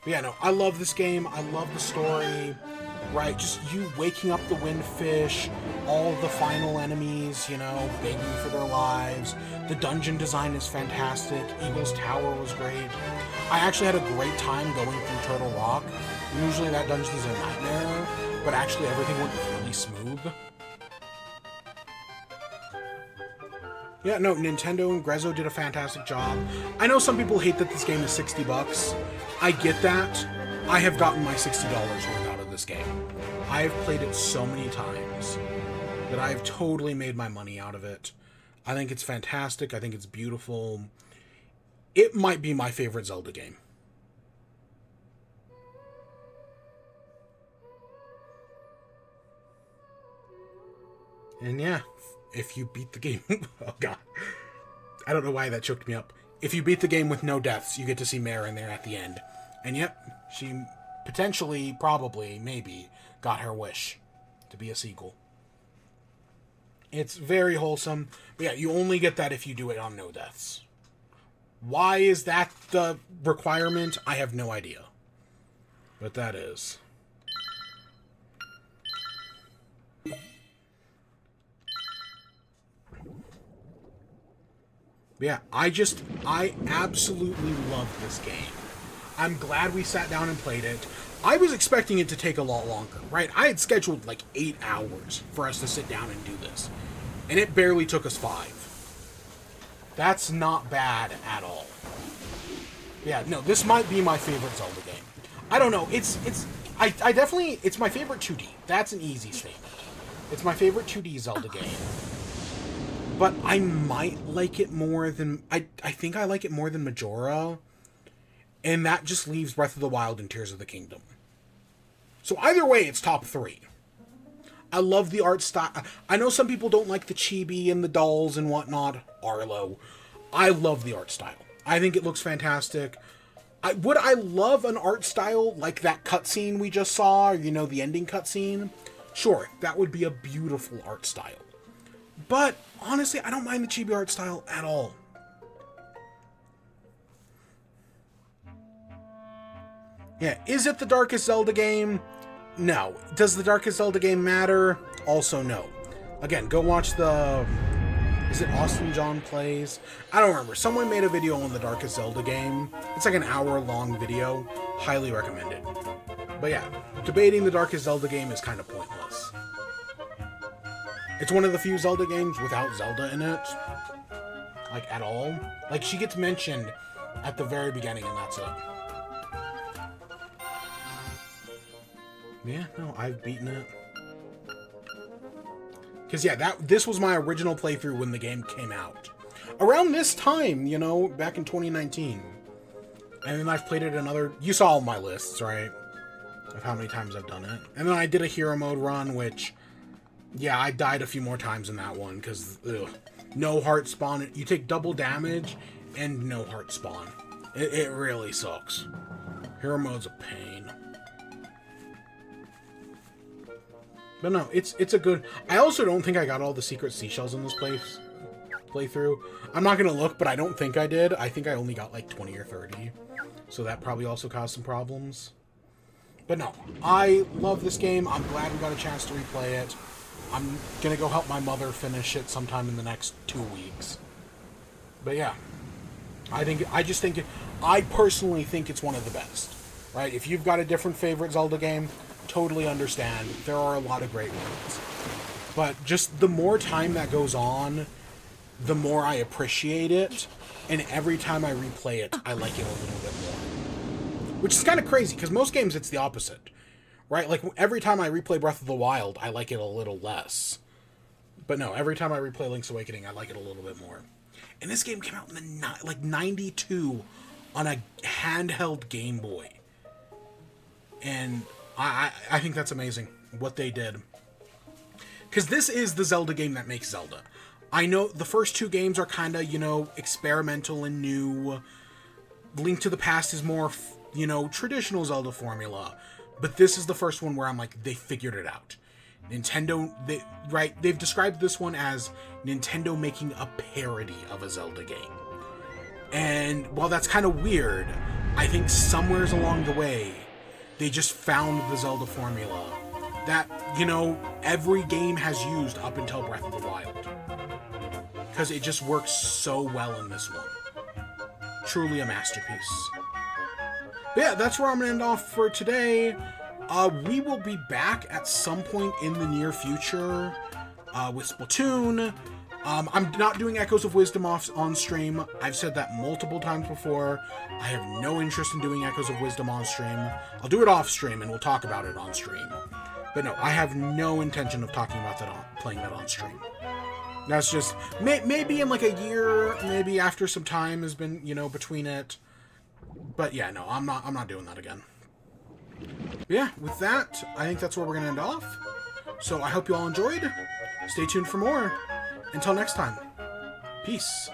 S1: But yeah, no, I love this game. I love the story. Right, just you waking up the Windfish, all the final enemies, you know, begging for their lives. The dungeon design is fantastic. Eagle's Tower was great. I actually had a great time going through Turtle Rock. Usually that dungeon is a nightmare, but actually everything went really smooth. Yeah, no, Nintendo and Grezzo did a fantastic job. I know some people hate that this game is $60. I get that. I have gotten my $60 worth out of this game. I have played it so many times that I have totally made my money out of it. I think it's fantastic. I think it's beautiful. It might be my favorite Zelda game. And yeah, if you beat the game... oh god. I don't know why that choked me up. If you beat the game with no deaths, you get to see Mare in there at the end. And yep, she potentially, probably, maybe, got her wish to be a sequel. It's very wholesome. But yeah, you only get that if you do it on no deaths. Why is that the requirement? I have no idea. But that is. Yeah, I absolutely love this game. I'm glad we sat down and played it. I was expecting it to take a lot longer, right? I had scheduled like 8 hours for us to sit down and do this. And it barely took us 5. That's not bad at all. Yeah, no, this might be my favorite Zelda game. I don't know, I definitely, it's my favorite 2D. That's an easy statement. It's my favorite 2D Zelda game. But I might like it more than... I think I like it more than Majora. And that just leaves Breath of the Wild and Tears of the Kingdom. So either way, it's top 3. I love the art style. I know some people don't like the chibi and the dolls and whatnot. Arlo. I love the art style. I think it looks fantastic. Would I love an art style like that cutscene we just saw? You know, the ending cutscene? Sure, that would be a beautiful art style. But, honestly, I don't mind the chibi art style at all. Yeah, is it the darkest Zelda game? No. Does the darkest Zelda game matter? Also no. Again, go watch the... Is it Austin John Plays? I don't remember. Someone made a video on the darkest Zelda game. It's like an hour-long video. Highly recommended. But yeah, debating the darkest Zelda game is kind of pointless. It's one of the few Zelda games without Zelda in it. Like, at all. Like, she gets mentioned at the very beginning, and that's it. Yeah, no, I've beaten it. Because, yeah, this was my original playthrough when the game came out. Around this time, you know, back in 2019. And then I've played it another... You saw all my lists, right? of how many times I've done it. And then I did a hero mode run, which, yeah, I died a few more times in that one, because, no heart spawn. You take double damage and no heart spawn. It really sucks. Hero mode's a pain. But no, it's a good... I also don't think I got all the secret seashells in this playthrough. I'm not going to look, but I don't think I did. I think I only got like 20 or 30. So that probably also caused some problems. But no, I love this game. I'm glad we got a chance to replay it. I'm going to go help my mother finish it sometime in the next 2 weeks. But yeah, I personally think it's one of the best. Right? If you've got a different favorite Zelda game, totally understand. There are a lot of great ones. But just the more time that goes on, the more I appreciate it. And every time I replay it, I like it a little bit more. Which is kind of crazy, because most games it's the opposite. Right? Like, every time I replay Breath of the Wild, I like it a little less. But no, every time I replay Link's Awakening, I like it a little bit more. And this game came out in the 92 on a handheld Game Boy. And I think that's amazing, what they did. Because this is the Zelda game that makes Zelda. I know the first two games are kind of, experimental and new. Link to the Past is more, traditional Zelda formula. But this is the first one where I'm like, they figured it out. Nintendo, they've described this one as Nintendo making a parody of a Zelda game. And while that's kind of weird, I think somewheres along the way, they just found the Zelda formula that, every game has used up until Breath of the Wild. Because it just works so well in this one. Truly a masterpiece. But yeah, that's where I'm going to end off for today. We will be back at some point in the near future with Splatoon. I'm not doing Echoes of Wisdom on stream. I've said that multiple times before. I have no interest in doing Echoes of Wisdom on stream. I'll do it off stream, and we'll talk about it on stream. But no, I have no intention of talking about that playing that on stream. That's just maybe in like a year, maybe after some time has been between it. But yeah, no, I'm not doing that again. But yeah, with that, I think that's where we're gonna end off. So I hope you all enjoyed. Stay tuned for more. Until next time, peace.